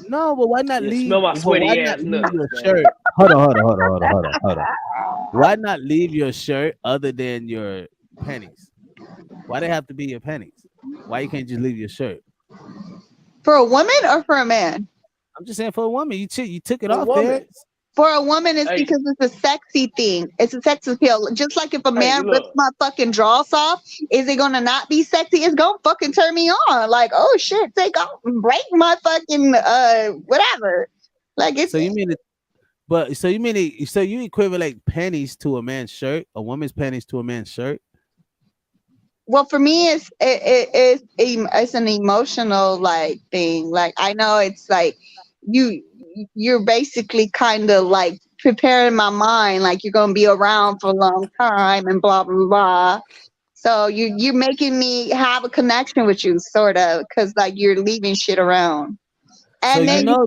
No, but why not Yeah, smell leave? my But why sweaty not ass leave nuts, your man. shirt? Hold on. Why not leave your shirt other than your pennies? Why they have to be your pennies? Why you can't just leave your shirt? For a woman or for a man? I'm just saying for a woman, you took it For a off there. woman. For a woman, it's Hey, because it's a sexy thing. It's a sex appeal. Just like if a hey, man rips look. my fucking drawers off, is it gonna not be sexy? It's gonna fucking turn me on. Like, oh shit, take off, break my fucking whatever. Like it's So you mean it? But so you mean it? So you equivalent pennies to a man's shirt, a woman's pennies to a man's shirt? well for me it's an emotional like thing. Like I know it's like you you're basically kind of like preparing my mind like you're gonna be around for a long time and blah blah blah. So you're making me have a connection with you sort of because like you're leaving shit around. So And you then Hey, know,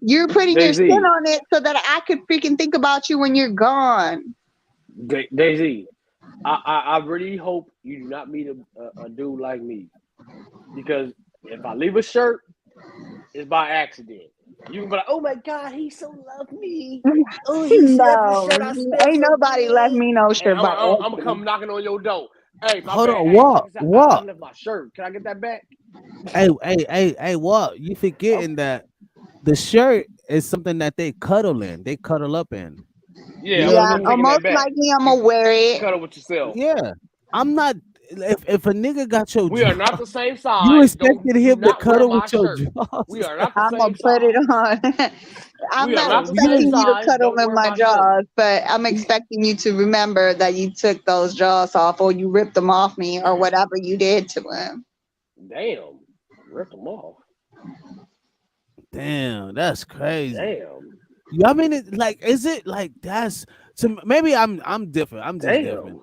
you're putting your skin Daisy. on it so that I could freaking think about you when you're gone. Daisy. I really hope you do not meet a dude like me because if I leave a shirt, it's by accident. You can be like, oh my God, he so love me. Oh, he left his No, shirt. I smell ain't so nobody left good. me no And shirt by I'm gonna come accident. knocking on your door. Hey, my hold bad. on, Hey, check walk, this out. I walk. left my shirt. Can I get that back? Hey, walk. You Oh, forgetting that the shirt is something that they cuddle in. They cuddle up in. You yeah, know what I Yeah, mean? or taking that most back. likely I'm You gonna wear it. cuddle with yourself. Yeah. I'm not. If a nigga got your We are draw, not the same you size. expected Do him to not wear cuddle my with your shirt. drawers. We are not the I'm gonna same put it size. on. I'm We are not not the No, same expecting you to size. cuddle Don't in wear my my shirt. jaws, but I'm expecting you to remember that you took those jaws off or you ripped them off me or whatever you did to them. Damn, rip them off. Damn, that's crazy. Damn. Yeah, I mean, is it like that's so? Maybe I'm different. I'm just different. Damn.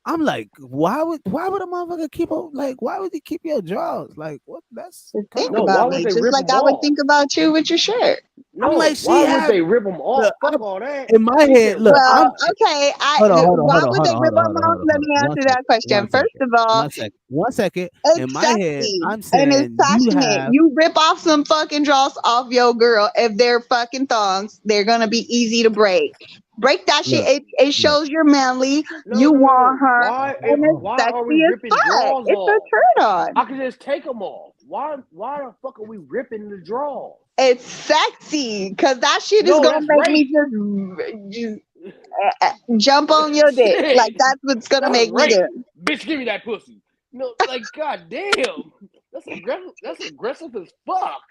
I'm like, why would a motherfucker keep why would he keep your drawers? Like, what? That's Just kind think of No, why about weird. would me, they just rip like them I would off? think about you with your shirt. I'm No, like, she why would have they rip them off? look, Fuck all that. in my She head. said Look, rip them Well, I'm off. okay. hold Why on, would hold they on, rip hold on, them hold on, off? hold on, Let hold me on. answer that question. First of all, One second, one second. In it's my head, sexy I'm and it's saying you passionate. have You rip off some fucking draws off your girl. If they're fucking thongs, they're gonna be easy to break. Break that shit. look, It look. shows you're manly. No, You no, no, want no. her, Why? and it's Why are we sexy as ripping fuck. drawers It's a off? turn on. I can just take them off. Why? Why the fuck are we ripping the drawers? It's sexy because that shit is No, gonna that's make me rape. just jump on your dick. Like Shit, that's what's gonna that's make me rape. do. Bitch, give me that pussy. No, like goddamn, that's aggressive. That's aggressive as fuck.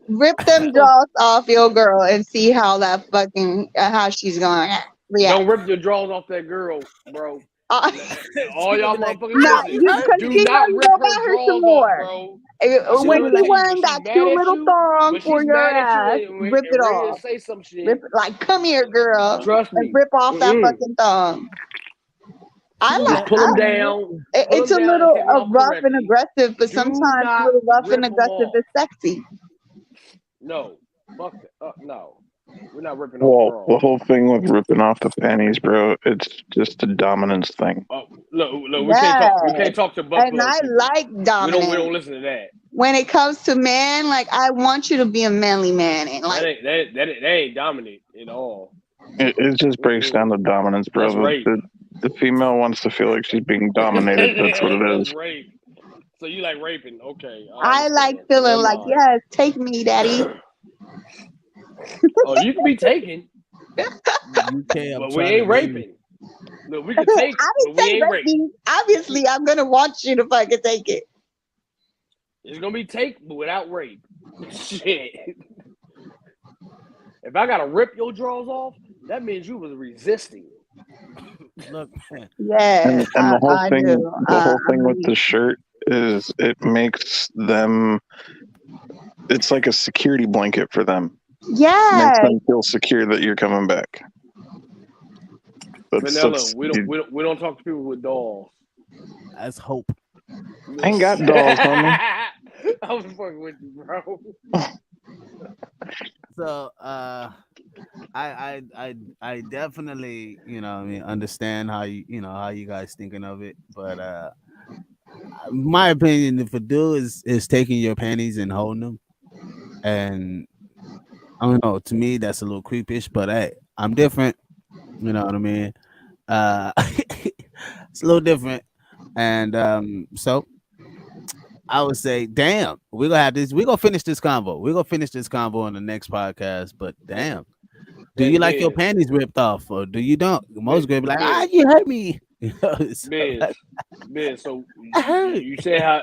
Rip them draws off your girl and see how that fucking how she's gonna react. Don't rip your drawers off that girl, bro. All She gonna y'all be like, motherfuckers Nah, listen. because Do she know not you rip gonna her buy her some drawers off, more. bro. When When she she wearing when she's that mad cute at little you, thong when for she's your mad at you ass, rip it and ready to off. say some Rip shit, it, like, come here, girl, trust and me. rip off that fucking thong. she gonna be Just like, pull I them rip down. Pull It's them a down and little take them off rough and correctly. aggressive, but Do sometimes a not little rough and rip them aggressive off. is sexy. No, fuck that. No, we're not ripping no Well, the drawers. whole thing with ripping off the panties, bro, it's just a dominance thing. Oh, look, we can't talk. We Yes, can't talk to butt and plug I people. like We dominance. don't listen to that. When it comes to men, like I want you to be a manly man, and That like ain't that ain't dominant at all. It just breaks down to dominance, That's bro. rape. The female wants to feel like she's being dominated. That's what it That's is. rape. So you like raping? Okay, I like understand. feeling Never like, mind. yes, take me, daddy. Oh, you can be taken, UK, I'm but we trying to ain't hear you. raping. Look, we can take, I but didn't we say ain't raping. raping. Obviously, I'm gonna want you to fucking take it. It's gonna be take, but without rape. Shit. If I gotta rip your drawers off, that means you was resisting. Look, man. Yes, And the whole I thing, do. the whole thing with the shirt is it makes them. It's like a security blanket for them. Makes Yes. them feel secure that you're coming back. Vanilla, we don't talk to people with dolls. That's hope. I ain't got dolls, homie. I was fucking with you, bro. So I definitely, I mean, understand how how you guys thinking of it, but my opinion, if a dude is taking your panties and holding them, and I don't know, to me that's a little creepish, but hey, I'm different. You know what I mean? It's a little different, and so I would say, damn, we're gonna have this. We're gonna finish this convo. We're gonna finish this convo on the next podcast. But damn, do you like your Biz, panties ripped off, or do you don't? Most girls be like, Biz, you hurt me. So, Biz. So I hurt. you say how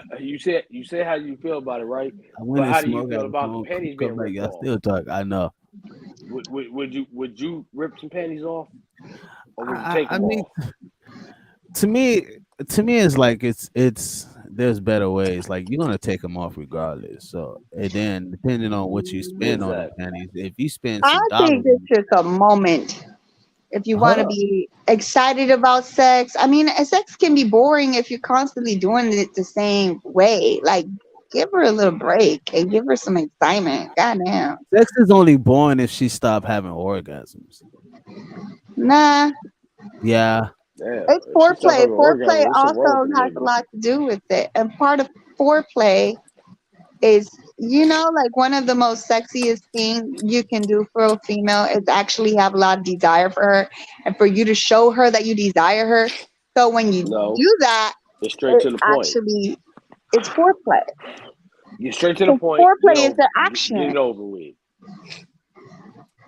you feel about it, right? I went But and how do you smoked feel out the about the phone. panties Come being back, ripped y'all off? still talk. I know. Would you rip some panties off, or would you take I them mean, off? to me, it's like it's there's better ways. Like you're gonna take them off regardless. So and then depending on what you spend on them Exactly. panties, if you spend I some think dollars, it's just a moment. If you want hold to up. be excited about sex, I mean, sex can be boring if you're constantly doing it the same way. Like, give her a little break and give her some excitement. Goddamn. Sex is only born if she stopped having orgasms. Nah, Yeah. Yeah, it's if she stopped foreplay. having Foreplay orgasm, what's so wrong also with them has a niggas? lot to do with it. And part of foreplay is, like one of the most sexiest things you can do for a female is actually have a lot of desire for her and for you to show her that you desire her. So when you No, do that, it's straight to the point. it's foreplay. Get straight to the Because point. foreplay is the Get action. it over with.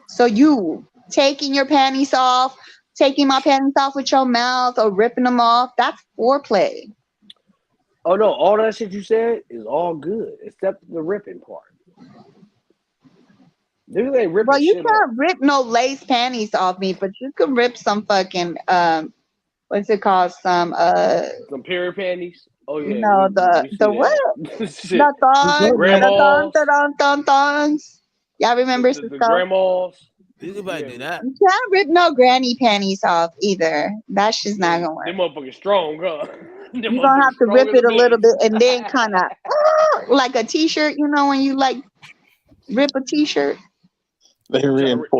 So you taking your panties off, taking my panties off with your mouth or ripping them off, that's foreplay. Oh no, all that shit you said is all good, except the ripping part. Niggas ain't ripping Well, you shit off. can't rip no lace panties off me, but you can rip some fucking what's it called? Some period panties. Oh yeah, No, we see the what? that. Shit, The thongs, grandmas, the thongs. Y'all remember the Cisco? grandmas. You can probably Yeah, do that. You can't rip no granny panties off either. That's just not them gonna work. motherfuckers strong, huh? Them You're gonna motherfuckers have to strong rip as a it a little bitch. bit and then kind of like a t-shirt. You know when you like rip a t-shirt. They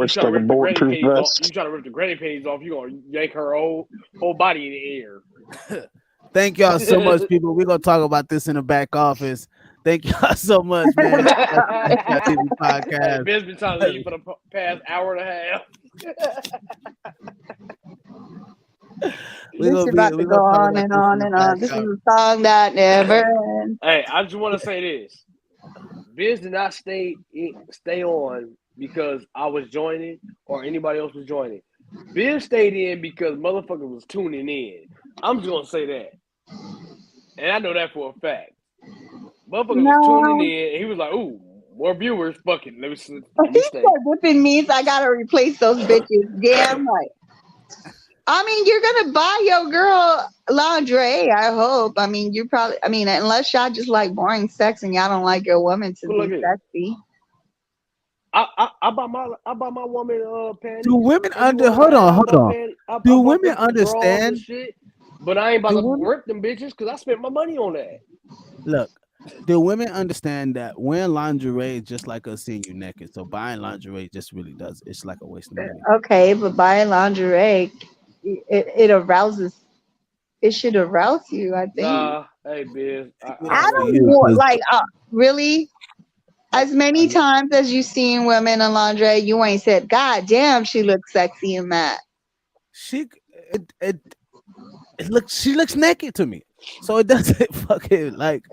You reinforced trying to like a rip the granny bulletproof panties off? You vest. trying to rip the granny panties off? You gonna yank her whole body in the air. Thank y'all so much, people. We're gonna talk about this in the back office. Thank y'all so much, man. TV Hey, podcast. Ben's been trying to leave for the past hour and a half. This is about to We're go gonna talk on about and this in on the and back on. This is office. a song that never ends. Hey, I just want to say this: Biz did not stay on because I was joining or anybody else was joining. Biz stayed in because motherfucker was tuning in. I'm just gonna say that, and I know that for a fact. Motherfucker was tuning No, in, and he was like, "Ooh, more viewers. Fuck it, let me he stay." said whipping means I gotta replace those bitches. Damn right. I mean, you're gonna buy your girl lingerie. I hope. I mean, you probably. I mean, unless y'all just like boring sex and y'all don't like your woman to But look be at sexy. I buy my woman panties. Do women Every under once in a hold on, while, I hold buy on. panties. I Do bought women them drawers and understand? shit. But I ain't about Do to women rip them bitches because I spent my money on that. look? Do women understand that wearing lingerie is just like us seeing you naked? So buying lingerie just really does. It's like a waste of money. Okay, but buying lingerie, it arouses. It should arouse you. I think. Nah, hey Biz, Maybe I I not don't for want don't you, that. want because like really. I, As many I times as you seen women in lingerie, you ain't said, "God damn, she looks sexy in that." she it looks she looks naked to me. So it doesn't fucking like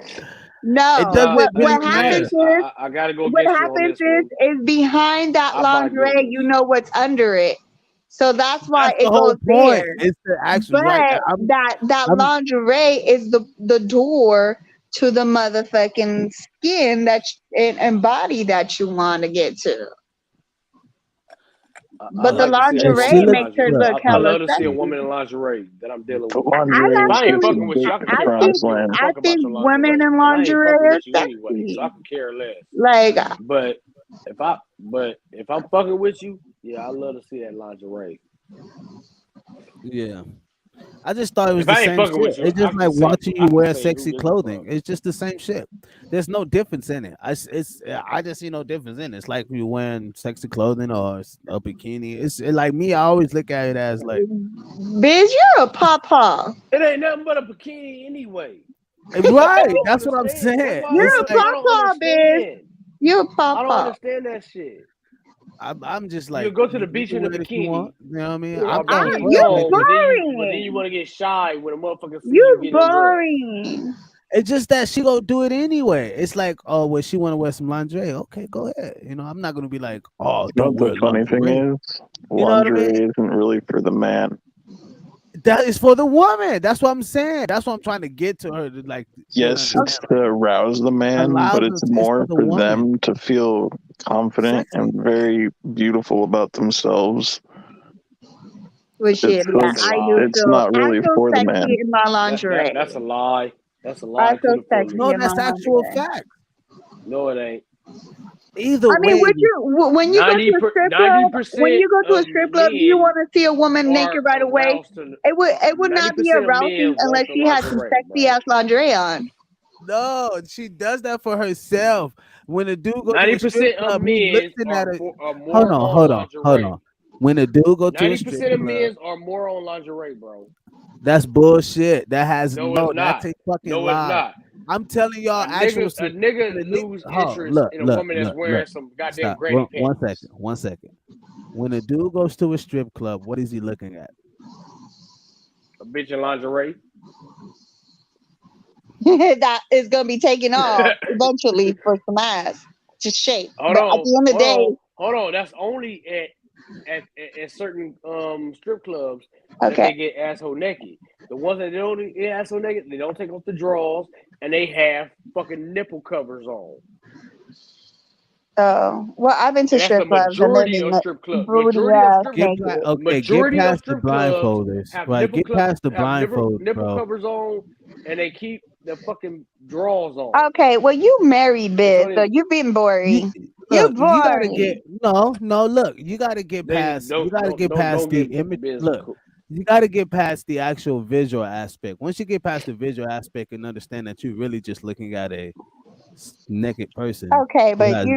it No, nah, doesn't hey really what happens Biz, matter. is I gotta go what against you on happens this one. is behind that I buy good lingerie, ones. you know what's under it. So that's why That's the it whole goes point. there. It's the actual right. But that I'm lingerie is the door to the motherfucking skin and body that you want to get to. I But the like to see a if woman she lingerie in look makes her lingerie. look look I look hella love to see a look. woman sexy. in lingerie that I'm dealing The with. lingerie If is I ain't just actually, a fucking with big you, I could I care less. think I don't give a I fuck about think your women lingerie, in and I ain't lingerie fucking are with you anyway, so I sexy. could care less. Like But if I'm fucking with you, yeah, I love to see that lingerie. Yeah. I just thought it was If the I ain't same fucking shit. with you, It's just like watching you I can wear say who sexy gives a clothing. fuck. It's just the same shit. There's no difference in it. I just see no difference in it. It's like you wearing sexy clothing or a bikini. Like me. I always look at it as like Biz, you're a papa. It ain't nothing but a bikini anyway. That's why I right. don't That's what I'm understand. That's saying. why You're It's a like I don't papa, Biz. understand. You're a I don't papa. understand that shit. I'm just You like go to the you beach can in a wear it if you want. bikini You know what I mean? or a I'm down bikini for it. You're Like, thong, but then you boring. want to get shy when a motherfucker see you You're get undressed. boring. it's just that she gonna do it anyway. It's like, oh, well, she want to wear some lingerie. Okay, go ahead. You know, I'm not gonna be like, oh, You know don't what the wear funny thing lingerie. is? You know what I mean? Lingerie isn't really for the man. That is for the woman. That's what I'm saying. That's what I'm trying to get to her to like get her Yes, understand. it's to arouse the man, but Allows it's us. It's for more the for woman. them to feel confident and Sexy. very beautiful about themselves. Well, shit, So That's a lie. it's not I really feel for the sexy man. in my That's lingerie. a lie. That's a I lie to feel the sexy fullest. No, in my that's actual lingerie. fact. No, it ain't. Either I mean, way, when you go to a strip club, when 90% you go to a of strip club, do you men want to see a woman are naked right away? aroused to. It would not be 90% of arousing men unless want the she had some lingerie, sexy bro. ass lingerie on. no, she does that for herself. When a dude go to a strip 90% of club, he's men looking at it. are Hold more on, on hold on, hold lingerie. on. When a dude go to a strip 90% of club, men are more on lingerie, bro. that's bullshit. That has No, it's that's not. a fucking No, it's lie. not. I'm telling y'all, actual. A nigga lose Oh, interest in a woman that's look. wearing some goddamn Stop. granny One panties. second. One second. When a dude goes to a strip club, what is he looking at? A bitch in lingerie. That is gonna be taken off eventually for some ass to shape. But at the end of the day, Hold on. That's only at certain strip clubs that okay. they get asshole naked. The ones that don't get asshole naked, they don't take off the drawers and they have fucking nipple covers on. Oh, well, I've been to And that's the strip clubs and they majority be of strip clubs. booty ass naked. Get Majority of past the strip clubs blindfolders. have Right, get past the have blindfolds, nipple bro. covers on, and they keep the fucking drawers on. Okay, well, you married, It's bitch, so only you've been You boring. You look, you gotta get boring. no. Look, you gotta get they past. You gotta get don't past the get image. biz. Look, you gotta get past the actual visual aspect. Once you get past the visual aspect and understand that you're really just looking at a naked person Okay, who but has.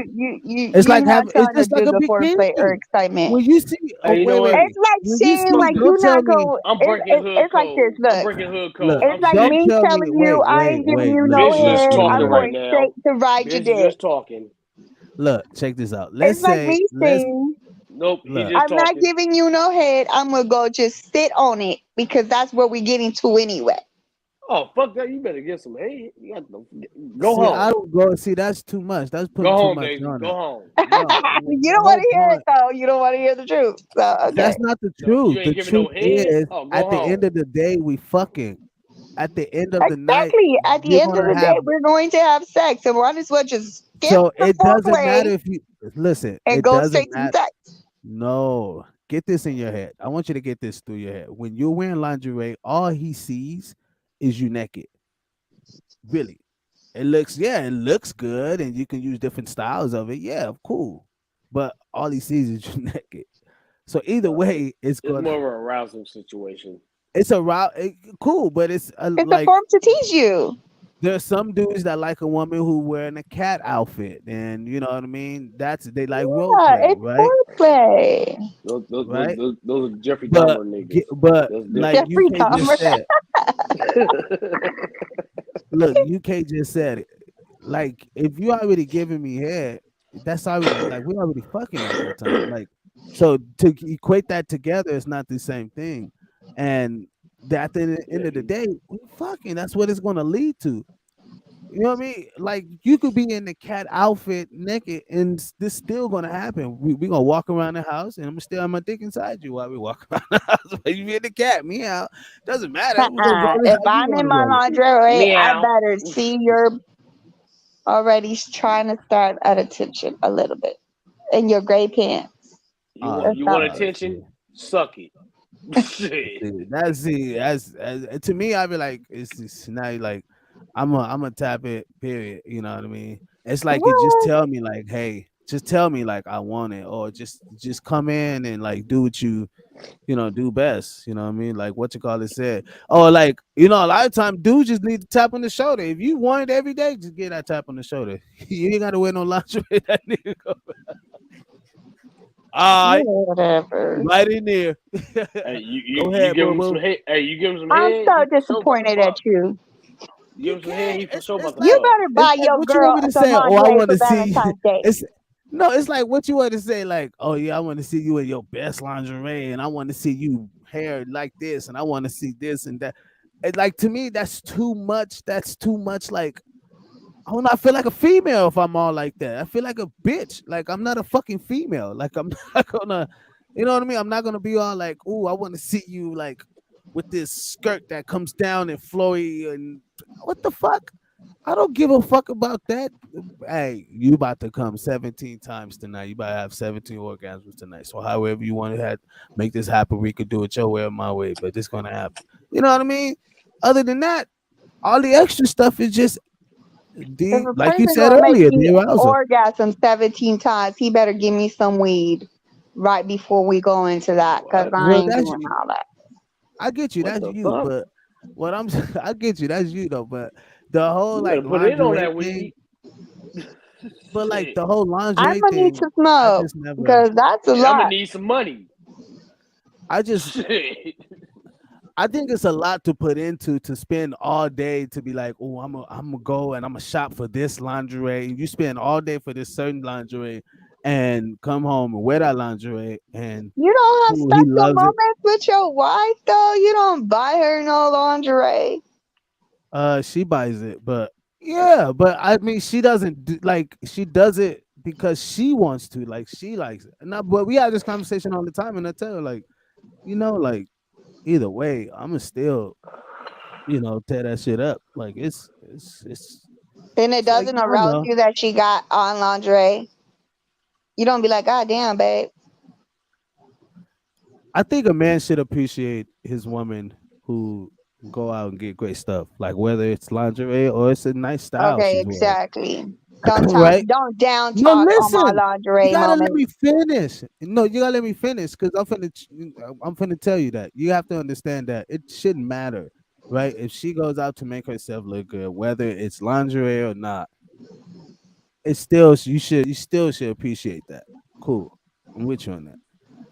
It's you're like not It's trying to just like do a the foreplay or bikini. excitement. When you see, Hey, you know what? It's like when you saying see, like Fuck don't you tell not me. go. I'm breaking hood It's like this. code. I'm Look, breaking hood code. Look, it's I'm like don't saying, me tell me. telling you I Wait, ain't giving wait. you Look, no biz is look, just head. look, talking I'm look, right going now. straight to ride your Biz is dick. just talking. look. Check this out. Let's It's like say, me let's saying Nope, he look. just I'm not talking. giving you no head. I'm gonna go just sit on it because that's what we're getting to anyway. Oh fuck that! You better get some head. You got to go See, I home. don't go. See, that's too much. That's Go putting too home, much Daisy. on Go it. home. No, You the don't want whole to hear it point. though. You don't want to hear the truth. So That's okay. not the No, you truth. The ain't giving truth no head. is, Oh, go at the end home. of the day, we fucking. At the end of the night, Exactly. At the you're end of gonna the day, have. we're going to have sex, and might as well just skip So the it doesn't matter foreplay if you listen. and It go doesn't straight to the matter. sex. No, get this in your head. I want you to get this through your head. When you're wearing lingerie, all he sees is you naked. Really, it looks good, and you can use different styles of it. Yeah, cool. But all he sees is you naked. So either way, it's It's gonna more of an arousal situation. it's a route. Cool, but it's It's a like form to tease you. there's some dudes that like a woman who wearing a cat outfit, and you know what I mean. That's they like role Yeah, play, it's right? foreplay. Right. Those are Jeffrey But Dahmer niggas. but That's like different. Jeffrey UK Dahmer. just said, look, UK just said it. Like if you already giving me head, that's already like we already fucking at that time. Like so to equate that together is not the same thing. And that at the end Yeah, of the day, we fucking that's what it's gonna lead to. You know what I mean? Like you could be in the cat outfit naked, and this still gonna happen. We gonna walk around the house, and I'm gonna still have my dick inside you while we walk around the house. But you be in the cat, meow. Doesn't matter. We're gonna roll it If how you I'm want in to my roll it. lingerie, I meow. better see you're already trying to start at attention a little bit in your gray pants. That's You want not. attention? See, Suck it. Shit. that's to me. I be like, it's not like I'm a tap it. Period. You know what I mean? It's like you just What? tell me like, hey, just tell me like I want it, or just come in and like do what you do best. You know what I mean? Like what you call it said. Or like, a lot of time dudes just need to tap on the shoulder. If you want it every day, just get that tap on the shoulder. You ain't gotta wear no lingerie that nigga go. All right, Whatever. right in there. Hey, Go you ahead, give boo him some boo. head. Hey, you give him some I'm head. so He for sure about to disappointed at fuck. you. You give You him some head. can't. He for sure It's about to You like fuck. better it's buy like your what you want girl me to some say. Oh, I lingerie want for to see. Valentine's Day. It's no. It's like what you want to say. Like, oh yeah, I want to see you in your best lingerie, and I want to see you hair like this, and I want to see this and that. And like to me, that's too much. That's too much. Like I don't know. I feel like a female if I'm all like that. I feel like a bitch. Like I'm not a fucking female. Like I'm not gonna, you know what I mean? I'm not gonna be all like, oh, I want to see you like with this skirt that comes down and flowy and what the fuck? I don't give a fuck about that. Hey, you about to come 17 times tonight. You about to have 17 orgasms tonight. So however you want to make this happen, we could do it your way or my way, but it's gonna happen. You know what I mean? Other than that, all the extra stuff is just If the a like you person said gonna make earlier, me the arousal. orgasm 17 times, he better give me some weed right before we go into that, cause What? I Well, ain't doing all that. I get you, What that's the you. fuck? But what I'm I get you, that's you though. But the whole You better like put it on lingerie that thing, weed. but like Shit. the whole I'm lingerie gonna need thing, to I smoke just never. because that's a And I'm gonna lot. need some money. I just Shit. I think it's a lot to put into to spend all day to be like, oh, I'm gonna go and I'm gonna shop for this lingerie. You spend all day for this certain lingerie, and come home and wear that lingerie, and You don't have cool, he special loves it. moments with your wife though. You don't buy her no lingerie. She buys it, but yeah, but I mean, she does it because she wants to, like she likes it. And but we have this conversation all the time, and I tell her like, like either way, I'ma still, tear that shit up. Like Then it it's like doesn't I don't arouse know. you that she got on lingerie. You don't be like, God damn, babe. I think a man should appreciate his woman who go out and get great stuff, like whether it's lingerie or it's a nice style Okay, she's wearing, exactly. Don't talk. right? Don't down No, talk on my listen. You lingerie gotta let moment. me finish. No, you gotta let me finish because I'm finna tell you that you have to understand that it shouldn't matter, right? If she goes out to make herself look good, whether it's lingerie or not, it's still you still should appreciate that. Cool, I'm with you on that.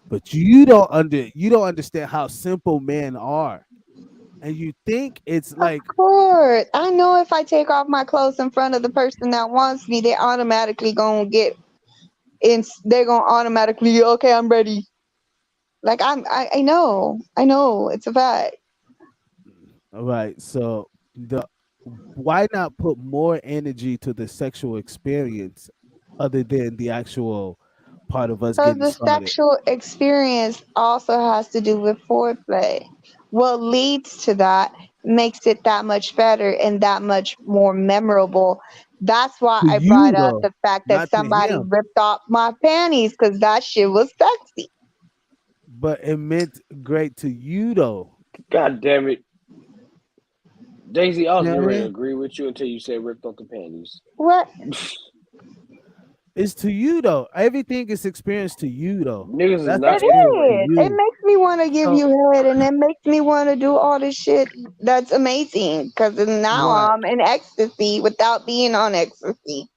But you don't understand how simple men are, and you think it's Of like course, I know if I take off my clothes in front of the person that wants me, they automatically gonna get in. They're gonna automatically, okay, I'm ready. Like I know, it's a fact. right. So the why not put more energy to the sexual experience other than the actual part of us Because getting the started? sexual experience also has to do with foreplay. What leads to that makes it that much better and that much more memorable. That's why To I brought you up though, the fact that not to somebody him. ripped off my panties because that shit was sexy. But it meant great to you though. God damn it. Daisy, I was You know getting what I ready to mean? agree with you until you said ripped off the panties. What? It's to you though. Everything is experienced to you though. Niggas is That's not It experienced to anyway. is. It you. makes me want to give So you head and it makes me want to do all this shit that's amazing because now right. I'm in ecstasy without being on ecstasy.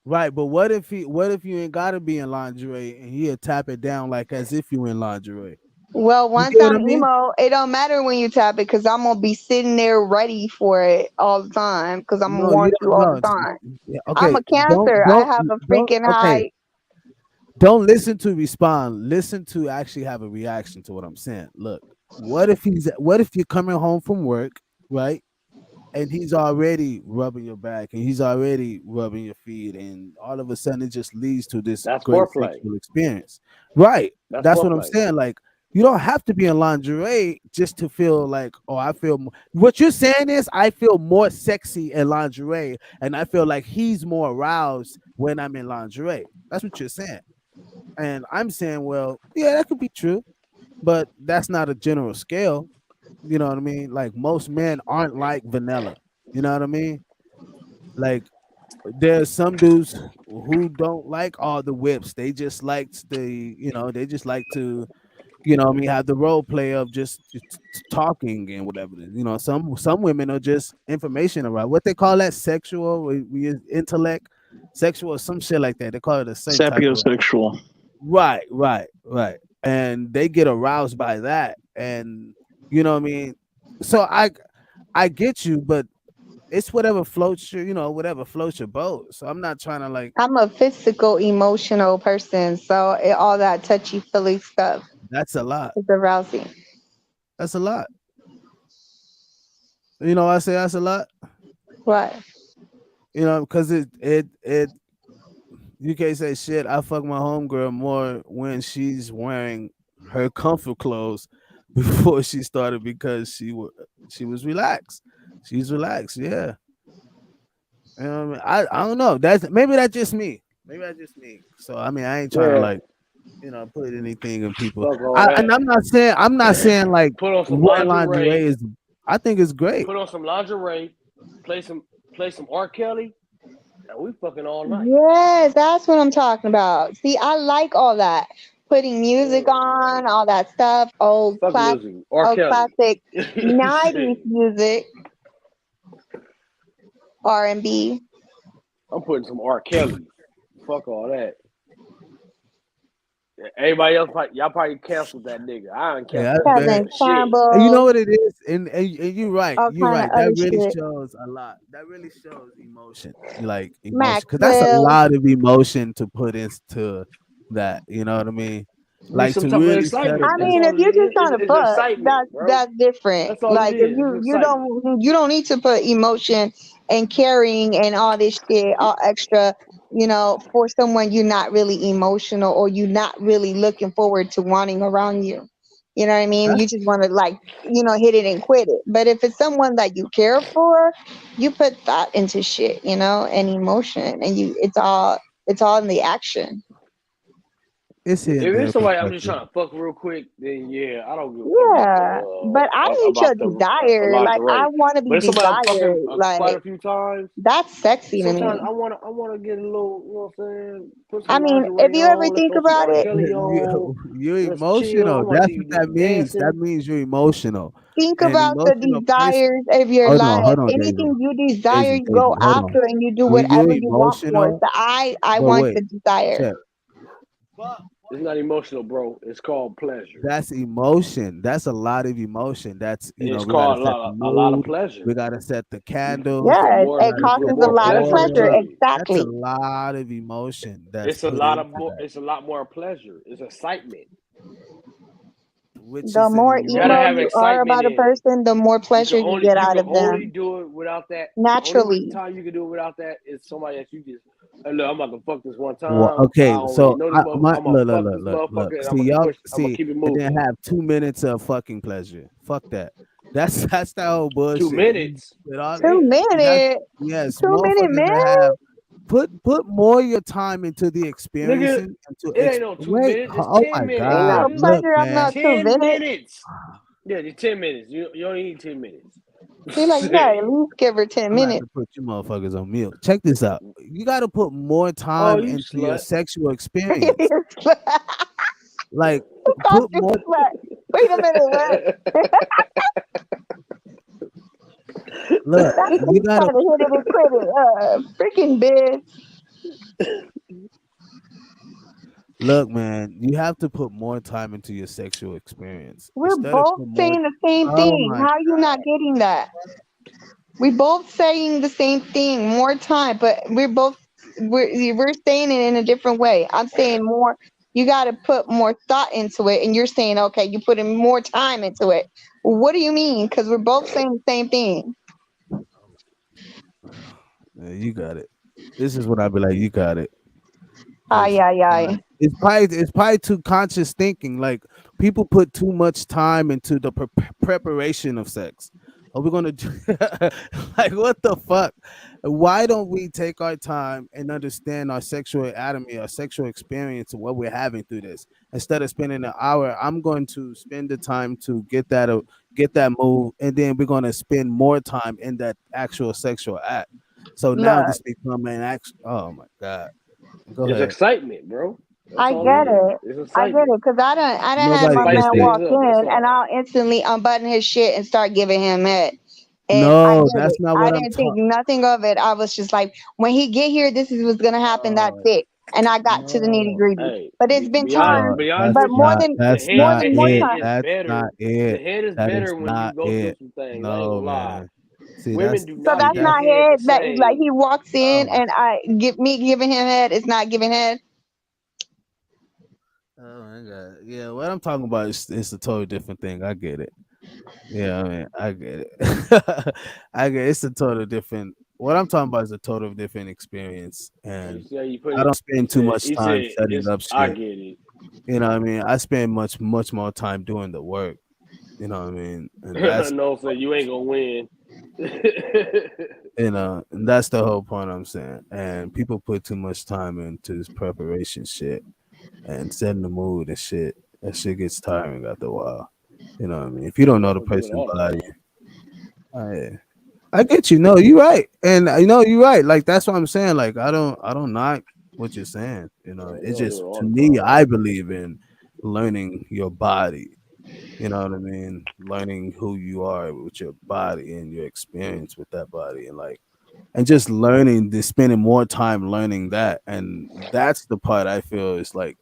Right, but what if you ain't gotta be in lingerie and he'll tap it down like as if you in lingerie? Well, You once get what I'm I mean? emo, it don't matter when you tap it because I'm gonna be sitting there ready for it all the time because I'm gonna No, you want don't you all know. the time. Yeah, I'm okay, a cancer. I have a don't freaking okay. high. Don't listen to respond. Listen to actually have a reaction to what I'm saying. Look, what if you're coming home from work, right? And he's already rubbing your back and he's already rubbing your feet and all of a sudden it just leads to this That's great foreplay. sexual experience, right? That's That's what I'm foreplay. saying. Like you don't have to be in lingerie just to feel like, oh, what you're saying is I feel more sexy in lingerie and I feel like he's more aroused when I'm in lingerie. That's what you're saying. And I'm saying, well, yeah, that could be true, but that's not a general scale. You know what I mean? Like most men aren't like vanilla. You know what I mean? Like there's some dudes who don't like all the whips. They just like they just like to, what I mean, have the role play of just talking and whatever. Some women are just information around what they call that sexual, we use intellect, sexual, some shit like that. They call it a certain type of Sapiosexual. right, right, right. And they get aroused by that. And you know what I mean? So I get you, but it's whatever floats your boat. So I'm not trying to like I'm a physical, emotional person, so all that touchy feely stuff that's a lot. is arousing. That's a lot. You know why I say that's a lot? What? Because it you can't say shit. I fuck my homegirl more when she's wearing her comfort clothes before she started because she was relaxed. She's relaxed, yeah. I don't know. That's just me. Maybe that's just me. So I mean, I ain't trying to Yeah. like put anything in people. Fuck all that. I'm not saying like Put on some wearing lingerie lingerie. is. I think it's great. Put on some lingerie. Play some R. Kelly, and we fucking all night. Yes, that's what I'm talking about. See, I like all that. Putting music Yeah. on, all that stuff, Fuck music. R. old Kelly. classic 90s Shit. music, R&B. I'm putting some R. Kelly. Fuck all that. Everybody else, y'all probably canceled that nigga. I ain't Yeah, canceled that's that nigga very. Kevin for shit. And you know Campbell, what it is, and you're right. all You're kind of right. That other really shit. shows a lot. That really shows emotion. You like emotion because that's a Maxwell. lot of emotion to put into that. You know what I mean? Need Like some to type of really set excitement. it. I That's mean, if all it you're just is. trying to It's fuck, excitement, bro. that's different. That's all it Like if is. It's excitement. you don't need to put emotion and caring and all this shit, all extra, for someone you're not really emotional or you're not really looking forward to wanting around you. You know what I mean? That's You just want to like, hit it and quit it. But if it's someone that you care for, you put thought into shit, and emotion, and it's all in the action. It's If here and there it's somebody I'm just perspective. trying to fuck real quick, then yeah, I don't give a fuck Yeah, but I need your about the desire. about the Like I rate. want to But be if somebody I'm fucking desired. quite a Like few times, that's sexy to sometimes me. I wanna get a little, you know what I'm saying? Put I some mean, if lingerie you ever on. Let's think throw some about R. it, Kelly on. You're Let's chill. I emotional. want to That's see you what do that some means. That dancing. means you're emotional. think And about the emotional person. desires of your life. Hold on, Daisy. Anything you desire, Daisy, you Daisy, go hold on. after and you do When you're whatever you want for it. emotional, So I but want wait, the desire. check. It's not emotional, bro. It's called pleasure. That's emotion. That's a lot of emotion. That's It's we gotta called set the a lot of mood. pleasure. We gotta set the candles. You put Yes, We more it gotta you costs put set a more the lot of pleasure pleasure. into order. it. That's a Exactly. lot of emotion that's It's a put lot into of more. that, It's a lot more pleasure. It's excitement. which The is an more You gotta emo have emotion. you are excitement about a in it. person, the more pleasure you get You out can of only them do it without that. The only naturally. time you can do it without that is somebody that you just. Hey, look, I'm about to fuck this one Well, time. I okay, don't really so know this motherfucker. my I'm gonna fuck this look. motherfucker and I'm See gonna y'all. push. I'm gonna See, keep it and then moving. have 2 minutes of fucking pleasure. Fuck that. That's that's that whole 2 bullshit. minutes. With all Two Damn. that's minutes, yes, 2 minute motherfuckers that man. have put more of your time into the Nigga, experiencing into it ain't no 2 minutes. It's oh 10 my minutes, Ain't god, no nigga. look pleasure of no man. 2 10 minutes. minutes. Yeah, it's 10 minutes. You only need 10 minutes. See, like you gotta at least give her 10 I'm gonna have to minutes. put you motherfuckers on mute. Check this out. You gotta put more Oh, time you into your slut. sexual experience. Like Called put you more slut. Wait a minute, what? look, That's you me gotta trying to hit it and quit it. Freaking bitch. look, man, you have to put more time into your sexual experience. We're Instead of both putting more saying the same oh thing. my How are you not getting that? We both saying the same thing. More time, but we're saying it in a different way. I'm saying more. You got to put more thought into it, and you're saying okay, you put in more time into it. What do you mean? Because we're both saying the same thing. you got it. This is what I be like, you got it. Ay Because ay ay. it's probably too conscious thinking. Like people put too much time into the preparation of sex. Are we gonna do like what the fuck? Why don't we take our time and understand our sexual anatomy, our sexual experience, and what we're having through this? Instead of spending an hour, I'm going to spend the time to get that move, and then we're gonna spend more time in that actual sexual act. So now Look, this become an act. Oh my god! Go It's ahead. excitement, bro. That's I all it get is. it. It's I get excitement. it. Cause I done had Nobody my Spice gets man it. things walk up. That's in and all. I'll instantly unbutton his shit and start giving him head. And I No, get that's it. not I what I'm didn't think talking. nothing of it. I was just like, when he get here, this is what's gonna happen. That's Oh it. And I got to the nitty no, gritty. Hey, But it's been no, time. be honest that's But with you, not. That's more not than the more it. head time. is That's not better. The it. head is That is better when you not go through it. some things. I ain't No, gonna lie. man. See, Women that's do So not that's give that's. not head head. the That like same. he walks in Oh, and I give me giving him head. It's not giving head. oh my god. Yeah, what I'm talking about is a totally different thing. I get it. Yeah, I mean, I get it. I get it's a total different. What I'm talking about is a total different experience, Oh, you and see how you put I it? don't spend too much He time said setting it's up I shit. get it. You know what I mean? I spend much more time doing the work. You know what I mean? And that's No, so you ain't gonna win. and that's the whole point I'm saying. And people put too much time into this preparation shit and setting the mood and shit. That shit gets tiring after a while. You know what I mean? If you don't know I the don't do it person's all the body, time. I get you. No, you're right, and you know you're right. Like that's what I'm saying. Like I don't knock what you're saying. You know, You it's don't do just it all to the me, time. I believe in learning your body. You know what I mean? Learning who you are with your body and your experience with that body, and like and just learning, just spending more time learning that, and that's the part I feel is like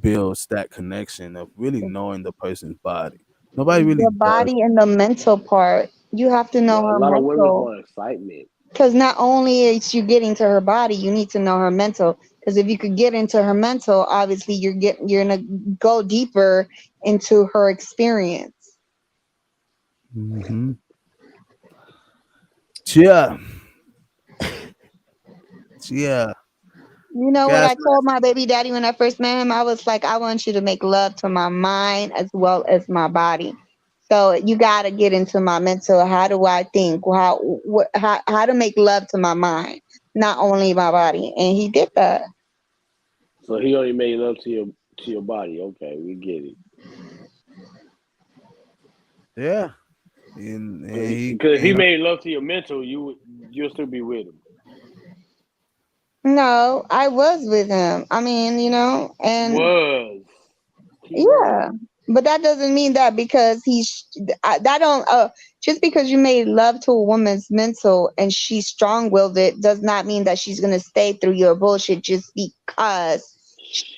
builds that connection of really knowing the person's body. Nobody really The does. body and the mental part. You have to know But a her lot of women mental. want excitement. Because not only is you getting to her body, you need to know her mental. Because if you could get into her mental, obviously you're gonna go deeper into her experience. Mm-hmm. Yeah, yeah. You know what I Gaslight. told my baby daddy when I first met him? I was like, I want you to make love to my mind as well as my body. So you got to get into my mental. How do I think? How to make love to my mind, not only my body. And he did that. So he only made love to To your body. Okay, we get it. Yeah. And Because if he made love to your mental, you'll still be with him. No, I was with him. I mean, and Was. yeah, but that doesn't mean that because that don't just because you made love to a woman's mental and she's strong-willed, it does not mean that she's gonna stay through your bullshit just because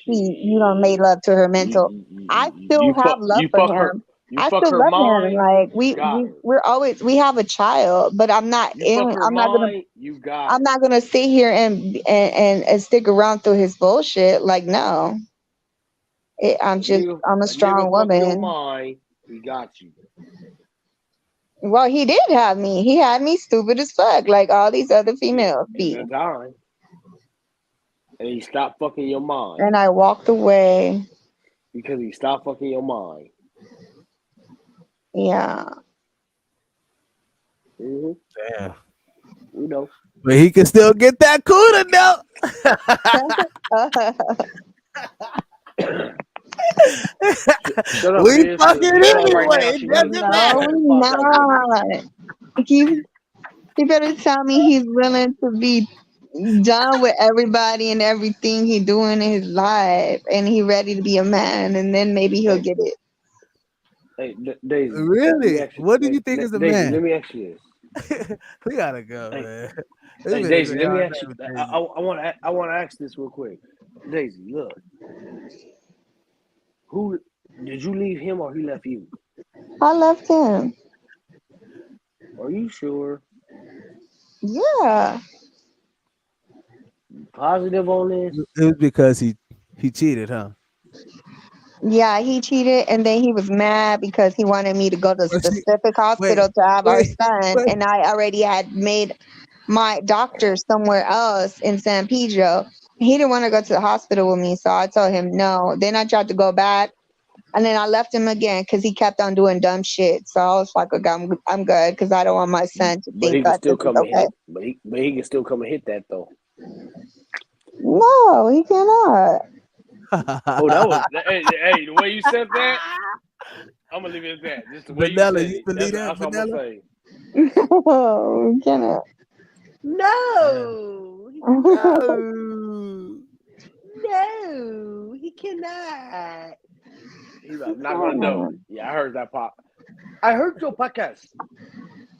made love to her mental. I still have love for him. You I fuck still her love him. mind, Like you got her. we have a child, but I'm not You fuck her I'm not gonna mind, you got her. sit here and stick around through his bullshit. Like no. I'm a strong Nigga fuck your woman. mind, he got you. Well, he did have me. He had me stupid as fuck, like all these other females At be. that time. And he stopped fucking your mind. And I walked away. Because he stopped fucking your mind. Yeah. Mm-hmm. Damn. We know. But he can still get that cooler though. Shut up, We bitch. fucking anyway. Right now, It she needs doesn't to matter. No, we're not. He better tell me he's willing to be done with everybody and everything he doing in his life, and he ready to be a man, and then maybe he'll get it. Hey, Daisy. Really? What do you think is a Daisy, man? let me ask you this. We gotta go, man. Hey, Daisy, let me ask you. I want to ask this real quick. Daisy, look. Who did you leave him or he left you? I left him. Are you sure? Yeah. Positive on this? It was because he cheated, huh? Yeah, he cheated, and then he was mad because he wanted me to go to a specific hospital to have our son, and I already had made my doctor somewhere else in San Pedro. He didn't want to go to the hospital with me, so I told him no. Then I tried to go back, and then I left him again because he kept on doing dumb shit. So I was like, okay, I'm good because I don't want my son to But think he can that still this is come and okay. hit. But he can still come and hit that though. No, he cannot. Oh, that was hey, the way you said that, I'm gonna leave it at that. Just the way Vanilla, you said you it. believe That's that, all I'm gonna Vanilla? say. No, he cannot. No, No. no, he cannot. He's like, I'm not gonna know. Yeah, I heard that pop. I heard your podcast.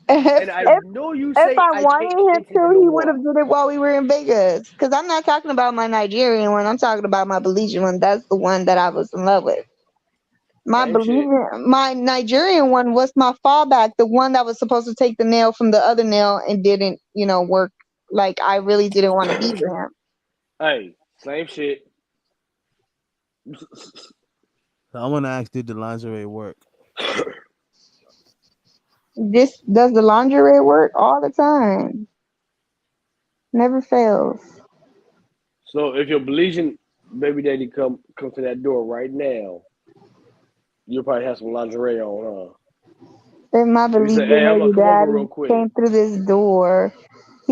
And I know you say If I I wanted can't him continue to, no he would more. have did it while we were in Vegas. Because I'm not talking about my Nigerian one. I'm talking about my Belizean one. That's the one that I was in love with. My Nigerian one was my fallback. The one that was supposed to take the nail from the other nail and didn't, work. Like I really didn't want to be with him. Hey, same shit. I want to ask, did the lingerie work? This does the lingerie work all the time. Never fails. So if your Belizean baby daddy come to that door right now, you'll probably have some lingerie on, If my huh? You say, Belizean hey, I'm gonna baby come over real daddy quick. came through this door,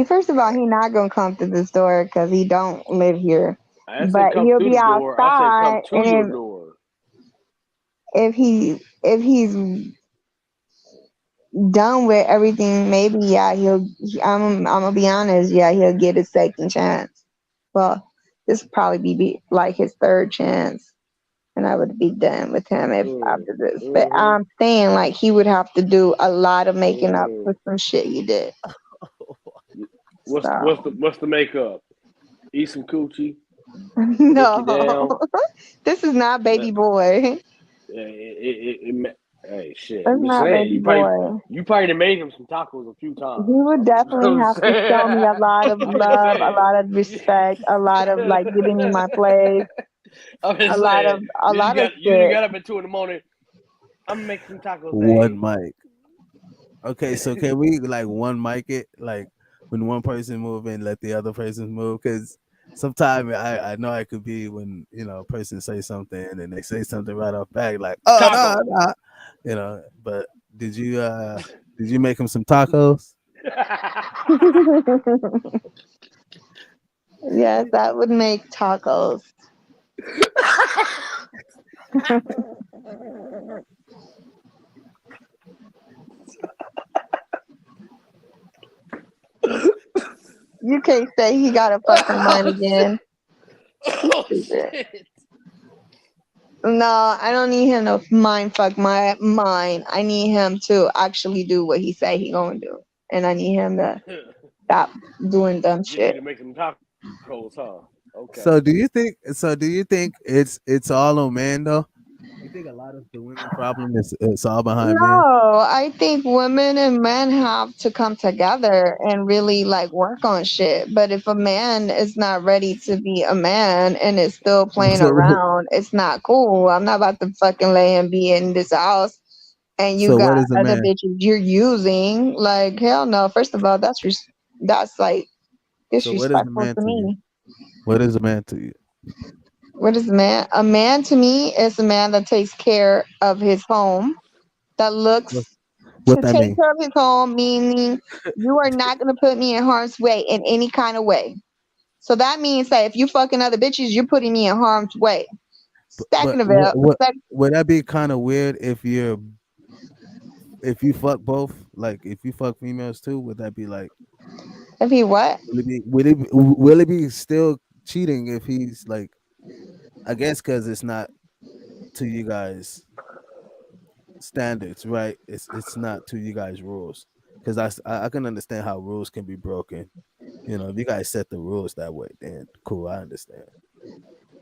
first of all, he not gonna come through this door because he don't live here. I didn't say But come he'll through be the door. I said come outside, to your and door. if he's done with everything, maybe yeah, I'm gonna be honest, yeah, he'll get a second chance. Well, this would probably be like his third chance, and I would be done with him if after this. But I'm saying like he would have to do a lot of making up for some shit he did. What's the makeup? Eat some coochie. No, Dick you down. this is not baby boy. Hey, shit. That's I'm just not saying. baby boy. You probably done made him some tacos a few He times. would definitely I'm have just to show saying. me a lot of I'm just love, a saying. lot of respect, a lot of like giving me my place, I'm a just lot saying. of a You lot of done shit. got up at 2 in the morning. I'm gonna make some tacos. One mic. Okay, so can we like one mic it? Like when one person move in, let the other person move? Because sometimes I know it could be when a person say something and they say something right off back, like oh no, But did you make him some tacos? Yes, that would make tacos. You can't say he got a fucking mind Oh shit! again. He's Oh stupid. shit! No, I don't need him to mind fuck my mind. I need him to actually do what he say he gonna do, and I need him to stop doing dumb Get you shit. to make some tacos, huh? Okay. So do you think? So do you think it's all on man though? You think a lot of the women problem is it's all behind men? No, I think women and men have to come together and really like work on shit. But if a man is not ready to be a man and is still playing So around, it's not cool. I'm not about to fucking lay and be in this house and you so got what is a other man? bitches you're using. Like hell no. First of all, that's like So what is a disrespectful man to to you? me. What is a man to you? What is a man? A man to me is a man that takes care of his home, that What looks what to that take mean? care of his home, meaning you are not going to put me in harm's way in any kind of way. So that means that if you fucking other bitches, you're putting me in harm's way. But Second of all, would that be kind of weird if you fuck both? Like if you fuck females too, would that be like if he what? will it be still cheating if he's like I guess because it's not to you guys standards, right? It's not to you guys rules because I can understand how rules can be broken. You know, if you guys set the rules that way, then cool, I understand.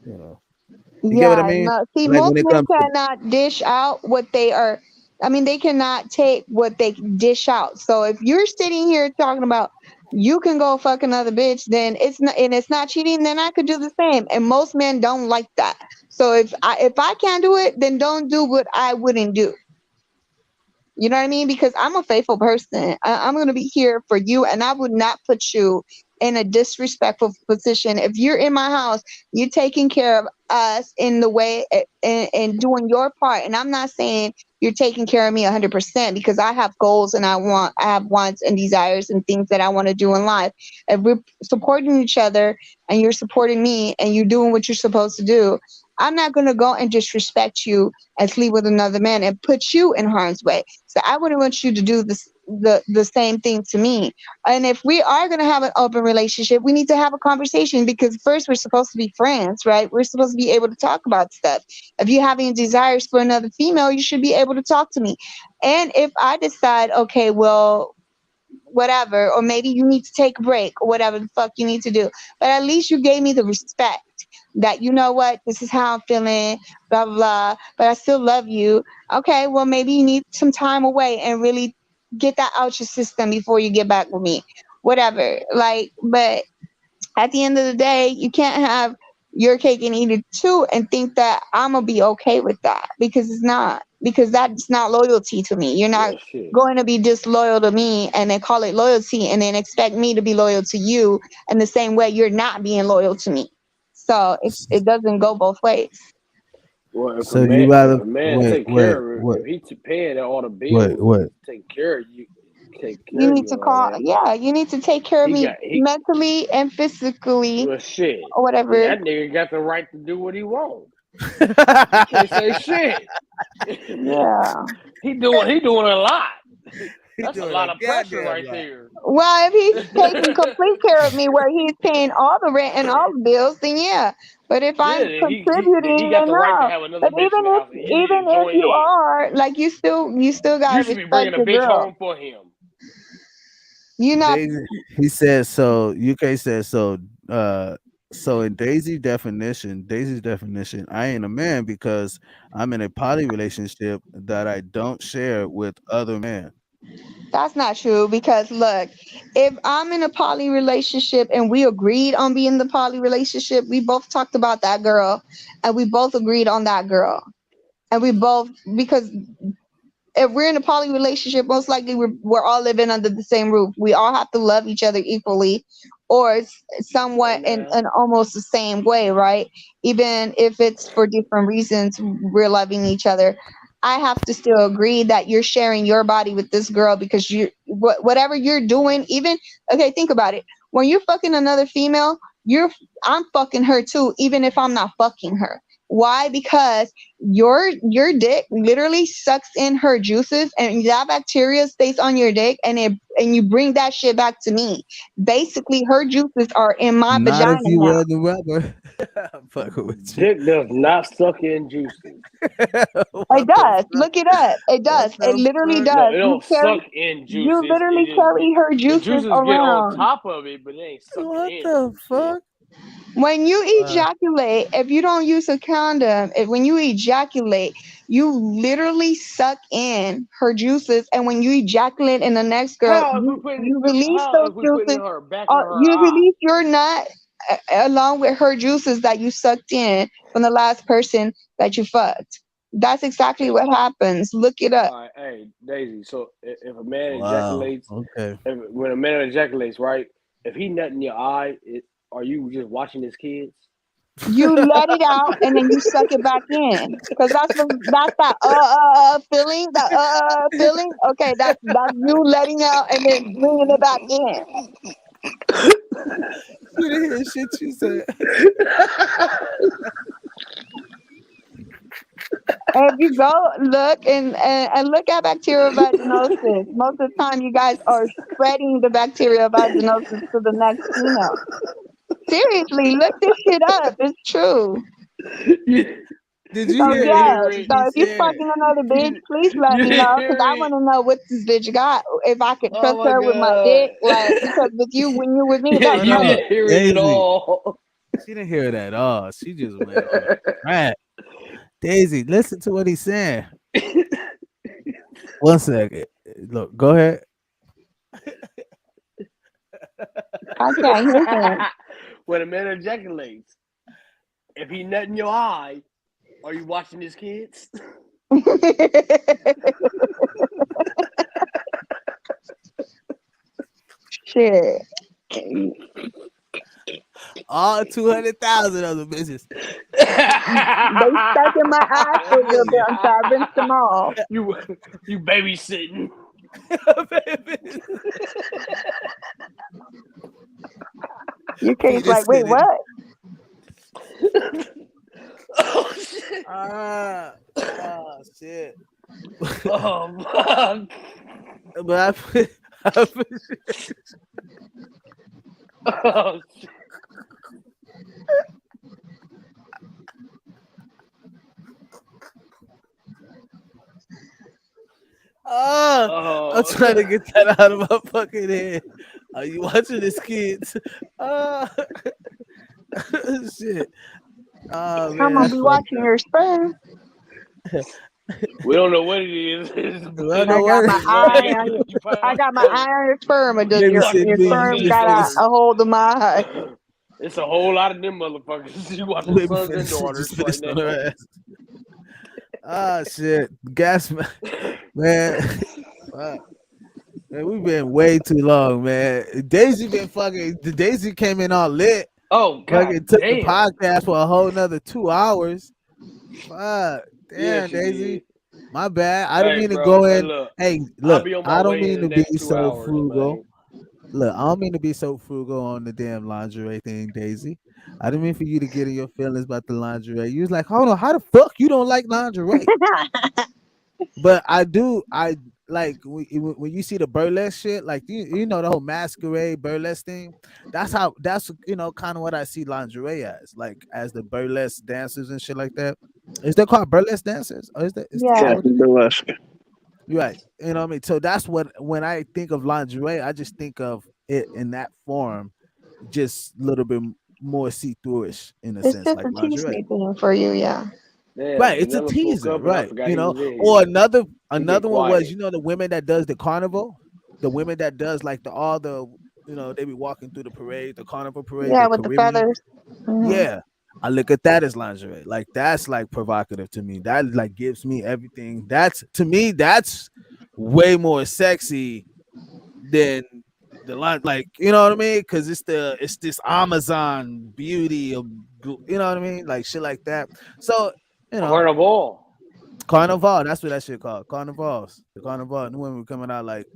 You know, you get what I Yeah, mean? no. See, Like when most it men comes to cannot dish out what they are. I mean, they cannot take what they dish out. So if you're sitting here talking about you can go fuck another bitch, then it's not, and it's not cheating. Then I could do the same. And most men don't like that. So if I can't do it, then don't do what I wouldn't do. You know what I mean? Because I'm a faithful person. I'm going to be here for you, and I would not put you in a disrespectful position. If you're in my house, you're taking care of us in the way and doing your part. And I'm not saying you're taking care of me 100% because I have goals and I have wants and desires and things that I want to do in life. If we're supporting each other and you're supporting me and you're doing what you're supposed to do, I'm not going to go and disrespect you and sleep with another man and put you in harm's way. So I wouldn't want you to do the same thing to me. And if we are going to have an open relationship, we need to have a conversation because first we're supposed to be friends, right? We're supposed to be able to talk about stuff. If you have any desires for another female, you should be able to talk to me. And if I decide, okay, well, whatever, or maybe you need to take a break or whatever the fuck you need to do, but at least you gave me the respect that you know what, this is how I'm feeling, blah blah blah, but I still love you. Okay, well maybe you need some time away and really get that out your system before you get back with me. Whatever. Like, but at the end of the day, you can't have your cake and eat it too and think that I'm gonna be okay with that because it's not. Because that's not loyalty to me. You're not Well, shit. going to be disloyal to me and then call it loyalty and then expect me to be loyal to you in the same way you're not being loyal to me. So it doesn't go both ways. Well, so you if rather a man take care of if he paying all the bills and wait. he's taking care of you, take You care of need you to and all call, that, yeah, you need to take care of he me got he mentally and physically well shit. or Then whatever. that nigga got the right to do what he want. He can't say shit. Yeah. he doing a lot. He That's a doing a lot of pressure goddamn right lot. there. Well, if he's taking complete care of me where he's paying all the rent and all the bills, then yeah. But if Yeah, I'm then he contributing, got then the right to no. have another But bitch in the house, and he need even to if join you in. are, like you still You gotta should be respect bringing a your bitch girl. home for him. You not Daisy, he says so. UK says so. So in Daisy's definition, I ain't a man because I'm in a poly relationship that I don't share with other men. that's not true because look, if I'm in a poly relationship and we agreed on being in the poly relationship, we both talked about that girl and we both agreed on that girl. And we both because if we're in a poly relationship, most likely we're all living under the same roof. We all have to love each other equally, or Hey somewhat now, in almost the same way, right? Even if it's for different reasons, we're loving each other. I have to still agree that you're sharing your body with this girl because whatever you're doing, even okay, think about it. When you're fucking another female, I'm fucking her too, even if I'm not fucking her Why? Because your dick literally sucks in her juices, and that bacteria stays on your dick, and you bring that shit back to me. Basically, her juices are in my Not if vagina you now. wear the rubber. I'm fucking with you. Dick does not suck in juices. It What the does. fuck? Look it up. It What does. It the literally fuck? No, does. it don't suck in You juices. literally It just carry her the juices juices get on around. top of it, but it ain't sucking What in. the fuck? When you Uh, ejaculate, if you don't use a condom, when you ejaculate, you literally suck in her juices, and when you ejaculate in the next girl, you release How those if we putting juices. her back in her You eye? release your nut along with her juices that you sucked in from the last person that you fucked. That's exactly what happens. Look it up. All right, hey Daisy. So if a man wow. ejaculates, Okay. when a man ejaculates, right? If he nut in your eye, are you just watching his kids? You let it out and then you suck it back in, because that's that feeling, that feeling. Okay, that's you letting out and then bringing it back in. You didn't hear shit you said. If you go look and look at bacterial vaginosis, most of the time you guys are spreading the bacterial vaginosis to the next female. Seriously, look this shit up. It's true. Did you So hear yeah, what so she if you said? fucking another bitch, please let You me know, because I hear want it? to know what this bitch got. If I could Oh trust my her with my dick, god! like, because with you, when you with me, that's Hold You on, nothing. didn't hear it at Daisy. all. She didn't hear it at all. She just went on a rant. Daisy, listen to what he's saying. One second. Look, go ahead. I can't hear him. When a man ejaculates, if he nut in your eye, are you watching his kids? Shit. All 200,000 of them bitches. They stuck in my eyes for a little bit until I rinsed them off. you you babysitting. Your kid's Penis like, wait, sitting. what? Oh shit! Shit. Oh fuck! But I put Oh shit! oh, I'm Oh trying to get that out of my fucking head. Are you watching this, kids? Oh, shit. Oh, I'm man, gonna that's be fucked watching your sperm. we don't know what it is, up. I but know what you probably I got my watching eye on your sperm, or does you babysit your watching me. sons sperm and got Just a daughters. hold of my eye? It's a whole lot of them motherfuckers. You watching baby sons and finish, daughters just right finished on now. her ass. Ah, shit. Gas, man. Fuck. Man, we've been way too long, man. Daisy been fucking. The Daisy came in all lit. Oh god Fucking took the damn! podcast for a whole nother 2 hours. Fuck. Yeah, Damn, she Daisy. did. My bad. I didn't Hey, mean to bro. go Hey, in. look. Hey, I'll look. be on my I don't way in mean the to be next two so hours, frugal. man. Look, I don't mean to be so frugal on the damn lingerie thing, Daisy. I didn't mean for you to get in your feelings about the lingerie. You was like, hold on, how the fuck you don't like lingerie? But I do. I like when you see the burlesque shit, like you know the whole masquerade burlesque thing. That's how. That's kind of what I see lingerie as, like as the burlesque dancers and shit like that. Is that called burlesque dancers? Or is Yeah. that Yeah, what it is? burlesque. You're right. You know what I mean? So that's what when I think of lingerie, I just think of it in that form, just a little bit more see-through-ish in a It's sense, just like a lingerie. teasy thing for you, yeah. Damn, Right, it's a Vanilla spoke teaser, up, and I right? forgot he was in Or here. He been another one was quiet. the women that does the carnival, the women that does like all the they be walking through the parade, the carnival parade, Yeah, the with the Caribbean. feathers. Hmm. Yeah, I look at that as lingerie. Like that's like provocative to me. That like gives me everything. That's to me that's way more sexy than the line. Like you know what I mean? Because it's this Amazon beauty of you know what I mean? Like shit like that. So you know. Carnival. Carnival, that's what that shit called. Carnivals. The carnival. And the women were coming out like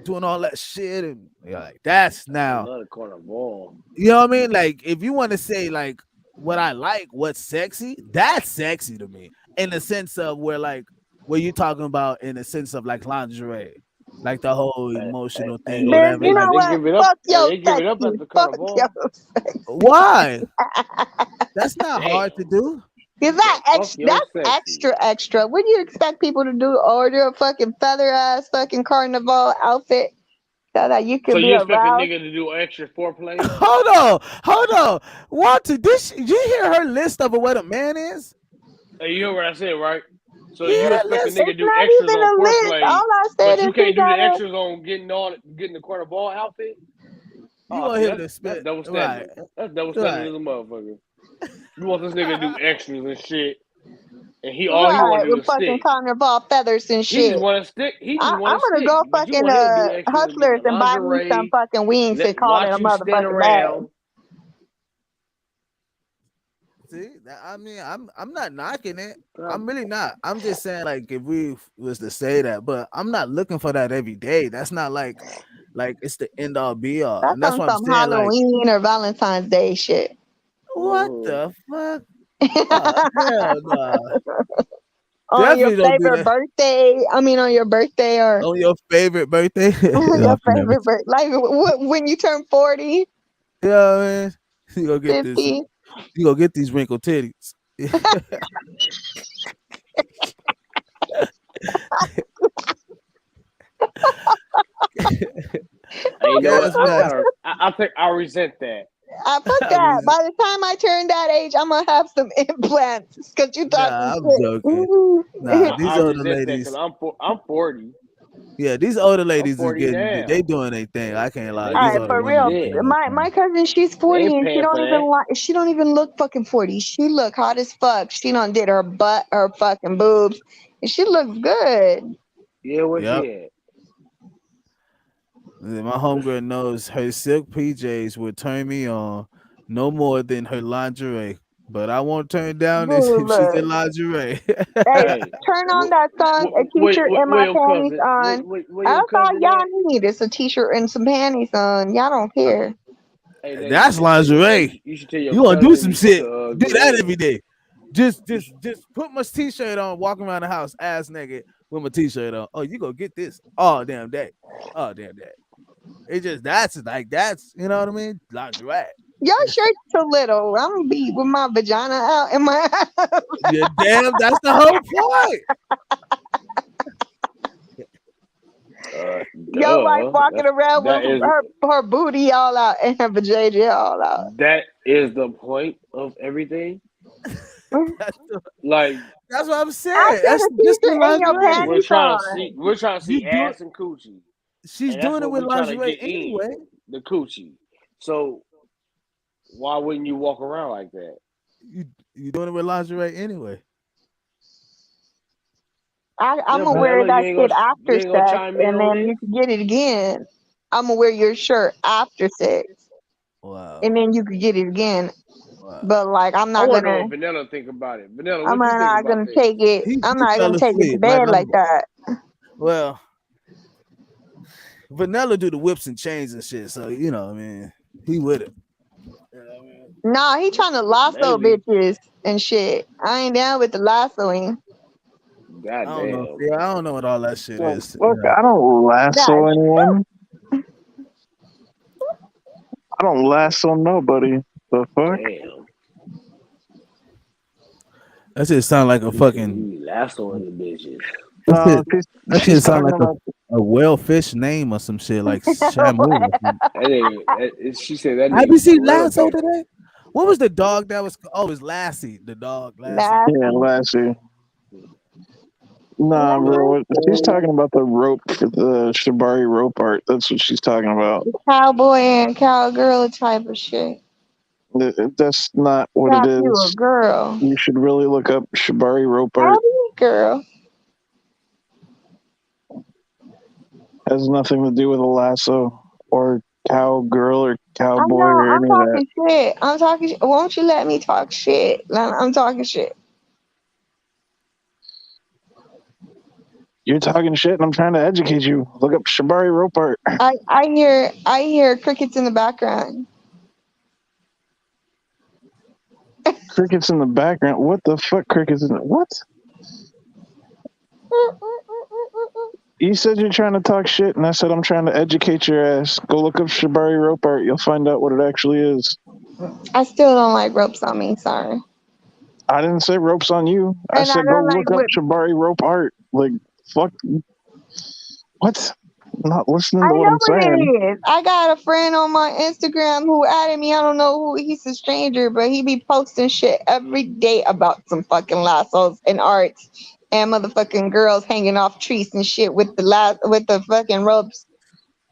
doing all that shit and like that's I now. love the carnival. You know what I mean? Like if you want to say like what I like, what's sexy, that's sexy to me. In the sense of where you talking about in the sense of like lingerie, like the whole emotional thing or Bitch, whatever. you know Like what? Fuck your They give it up at sexy. the Fuck carnival. your sexy. why? That's not Damn. hard to do. Is that Fuck extra? your That's sexy. extra. What do you expect people to do? Order a fucking feather ass fucking carnival outfit so that you So could be you expect a aroused? nigga to do extra foreplay? Hold on. Walter, did you hear her list of what a man is? Hey, you hear what I said, right? So You hear you that expect a list? nigga to It's do not extras even on a list. foreplay, All I said but is you he can't do the gotta. extras on getting the corner ball outfit? You Oh, want see, him that's to that's spit double right, standard. That's double standard right. as a motherfucker. You want this nigga to do extras and shit, and all he want Right, to do with is fucking stick. carnival feathers and He just shit. want to stick. He just want I'm to gonna stick. go But you fucking want him to do extras, getting Hustlers the and buy me some lingerie, fucking wings and call it a watch you stand motherfucking bag. around. See, I'm not knocking it. I'm really not. I'm just saying like if we was to say that, but I'm not looking for that every day. That's not like it's the end all be all, That's and that's on what I'm some saying. Like, Halloween or Valentine's Day shit. what the fuck? Oh, hell no! On your Definitely don't do favorite that birthday. I mean, on your birthday or on your favorite birthday. your Y'all never. favorite birthday, like when you turn 40, Yeah, man. You gonna get this. 50. You gonna get these wrinkled titties. And you know what? Yes, man. I think I resent that. Fuck I that. mean, By the time I turn that age, I'm gonna have some implants because you talking nah, I'm joking. Nah, shit. these I older resent that because ladies. I'm 40. Yeah, these older I'm ladies is 40 getting. They now. doing their thing. I can't And lie. they All These right, giving older for me women real. is shit. doing their My thing. cousin, she's They 40 ain't and paying for that. she don't even look fucking 40. She look hot as fuck. She done did her butt, her fucking boobs, and she looks good. Yeah, where Yep. she at? My homegirl knows her silk PJs would turn me on no more than her lingerie. But I won't turn down this Good if she's look. in lingerie. Hey, Hey, turn on that song, a t-shirt and where my your panties cousin? on. Where your That's all cousin y'all at? need is a t-shirt and some panties on. Y'all don't care. Hey, that That's lingerie. you should tell your You want to do some cousin shit? to Do get that in. every day. Just put my t-shirt on, walking around the house ass naked with my t-shirt on. Oh, you gonna get this all damn day. Oh damn day. It just that's you know what I mean? Lingerie. Your shirt's too little. I'm gonna be with my vagina out in my house. Yeah, damn, that's the whole point. Your wife Duh. walking around That with is her booty all out and her vajayjay all out. that is the point of everything. That's, Like that's what I'm I saying. said That's a just the t-shirt and your lingerie. we're panties trying to on. see You do it. ass and coochie, She's and that's doing it what with we're trying to lingerie get in anyway. the coochie. So why wouldn't you walk around like that? You doing it with lingerie anyway. I'm Yeah, gonna wear Vanilla, that shit you after ain't gonna sex, chime in and on then this. you can get it again. I'm gonna wear your shirt after sex, Wow. and then you can get it again. Wow. But like, I want to know what Vanilla think about it. Vanilla, I'm what you think not about gonna this? take it. I'm He not fell gonna take it to asleep. Like bed like I'm that. well, Vanilla do the whips and chains and shit. So you know, I mean, he with it. You know what I mean? Nah, he trying to lasso Maybe. bitches and shit. I ain't down with the lassoing. I don't know. Goddamn. Yeah, I don't know what all that shit Well, is. look, I don't lasso That anyone. I don't lasso nobody. The fuck? Damn. That shit sound like a fucking. You lassoing the bitches. That No, shit. That she's shit sound talking like about. a well fish name or some shit like Shamu. Or something. She said that Have you nigga seen for Lasso real. today? What was the dog that was? Oh, it was Lassie. The dog Lassie. Yeah, nasty. Lassie. Nah, bro. She's talking about the rope for the Shibari rope art. That's what she's talking about. Cowboy and cowgirl type of shit. That's not what it Got you a is. girl. You should really look up Shibari rope art. Howdy, girl. Has nothing to do with a lasso or cowgirl or I cowboy know. or I'm any of that. talking shit. I'm talking. Won't you let me talk shit? I'm talking shit. You're talking shit and I'm trying to educate you. Look up Shibari rope art. I hear crickets in the background. Crickets in the background. What the fuck? Crickets in the what? You said you're trying to talk shit, and I said I'm trying to educate your ass. Go look up Shibari rope art. You'll find out what it actually is. I still don't like ropes on me. Sorry. I didn't say ropes on you. I And I said go don't like look up whip. Shibari rope art. Like, fuck. What? I'm not listening I to what know I'm what saying. it is. I got a friend on my Instagram who added me. I don't know who. He's a stranger, but he be posting shit every day about some fucking lassos and arts and motherfucking girls hanging off trees and shit with with the fucking ropes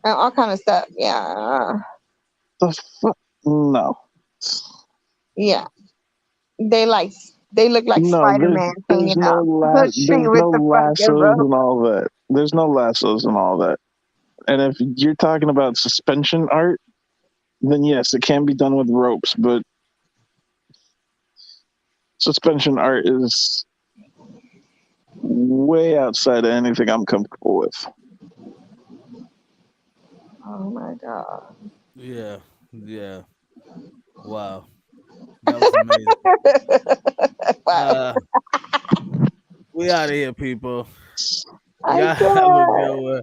and all kind of stuff. Yeah, The fuck? No. yeah. They like they look like No, Spider Man there's hanging no out the tree there's with no the fucking lassos rope. and all that. There's no lassos and all that. And if you're talking about suspension art, then yes, it can be done with ropes, but suspension art is way outside of anything I'm comfortable with. Oh my god. Yeah, yeah. Wow, that was amazing. Wow. We out of here, people. I Y'all have a good can't. one.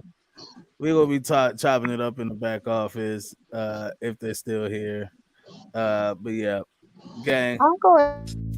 We're gonna be chopping it up in the back office if they're still here. But yeah, gang. I'm going.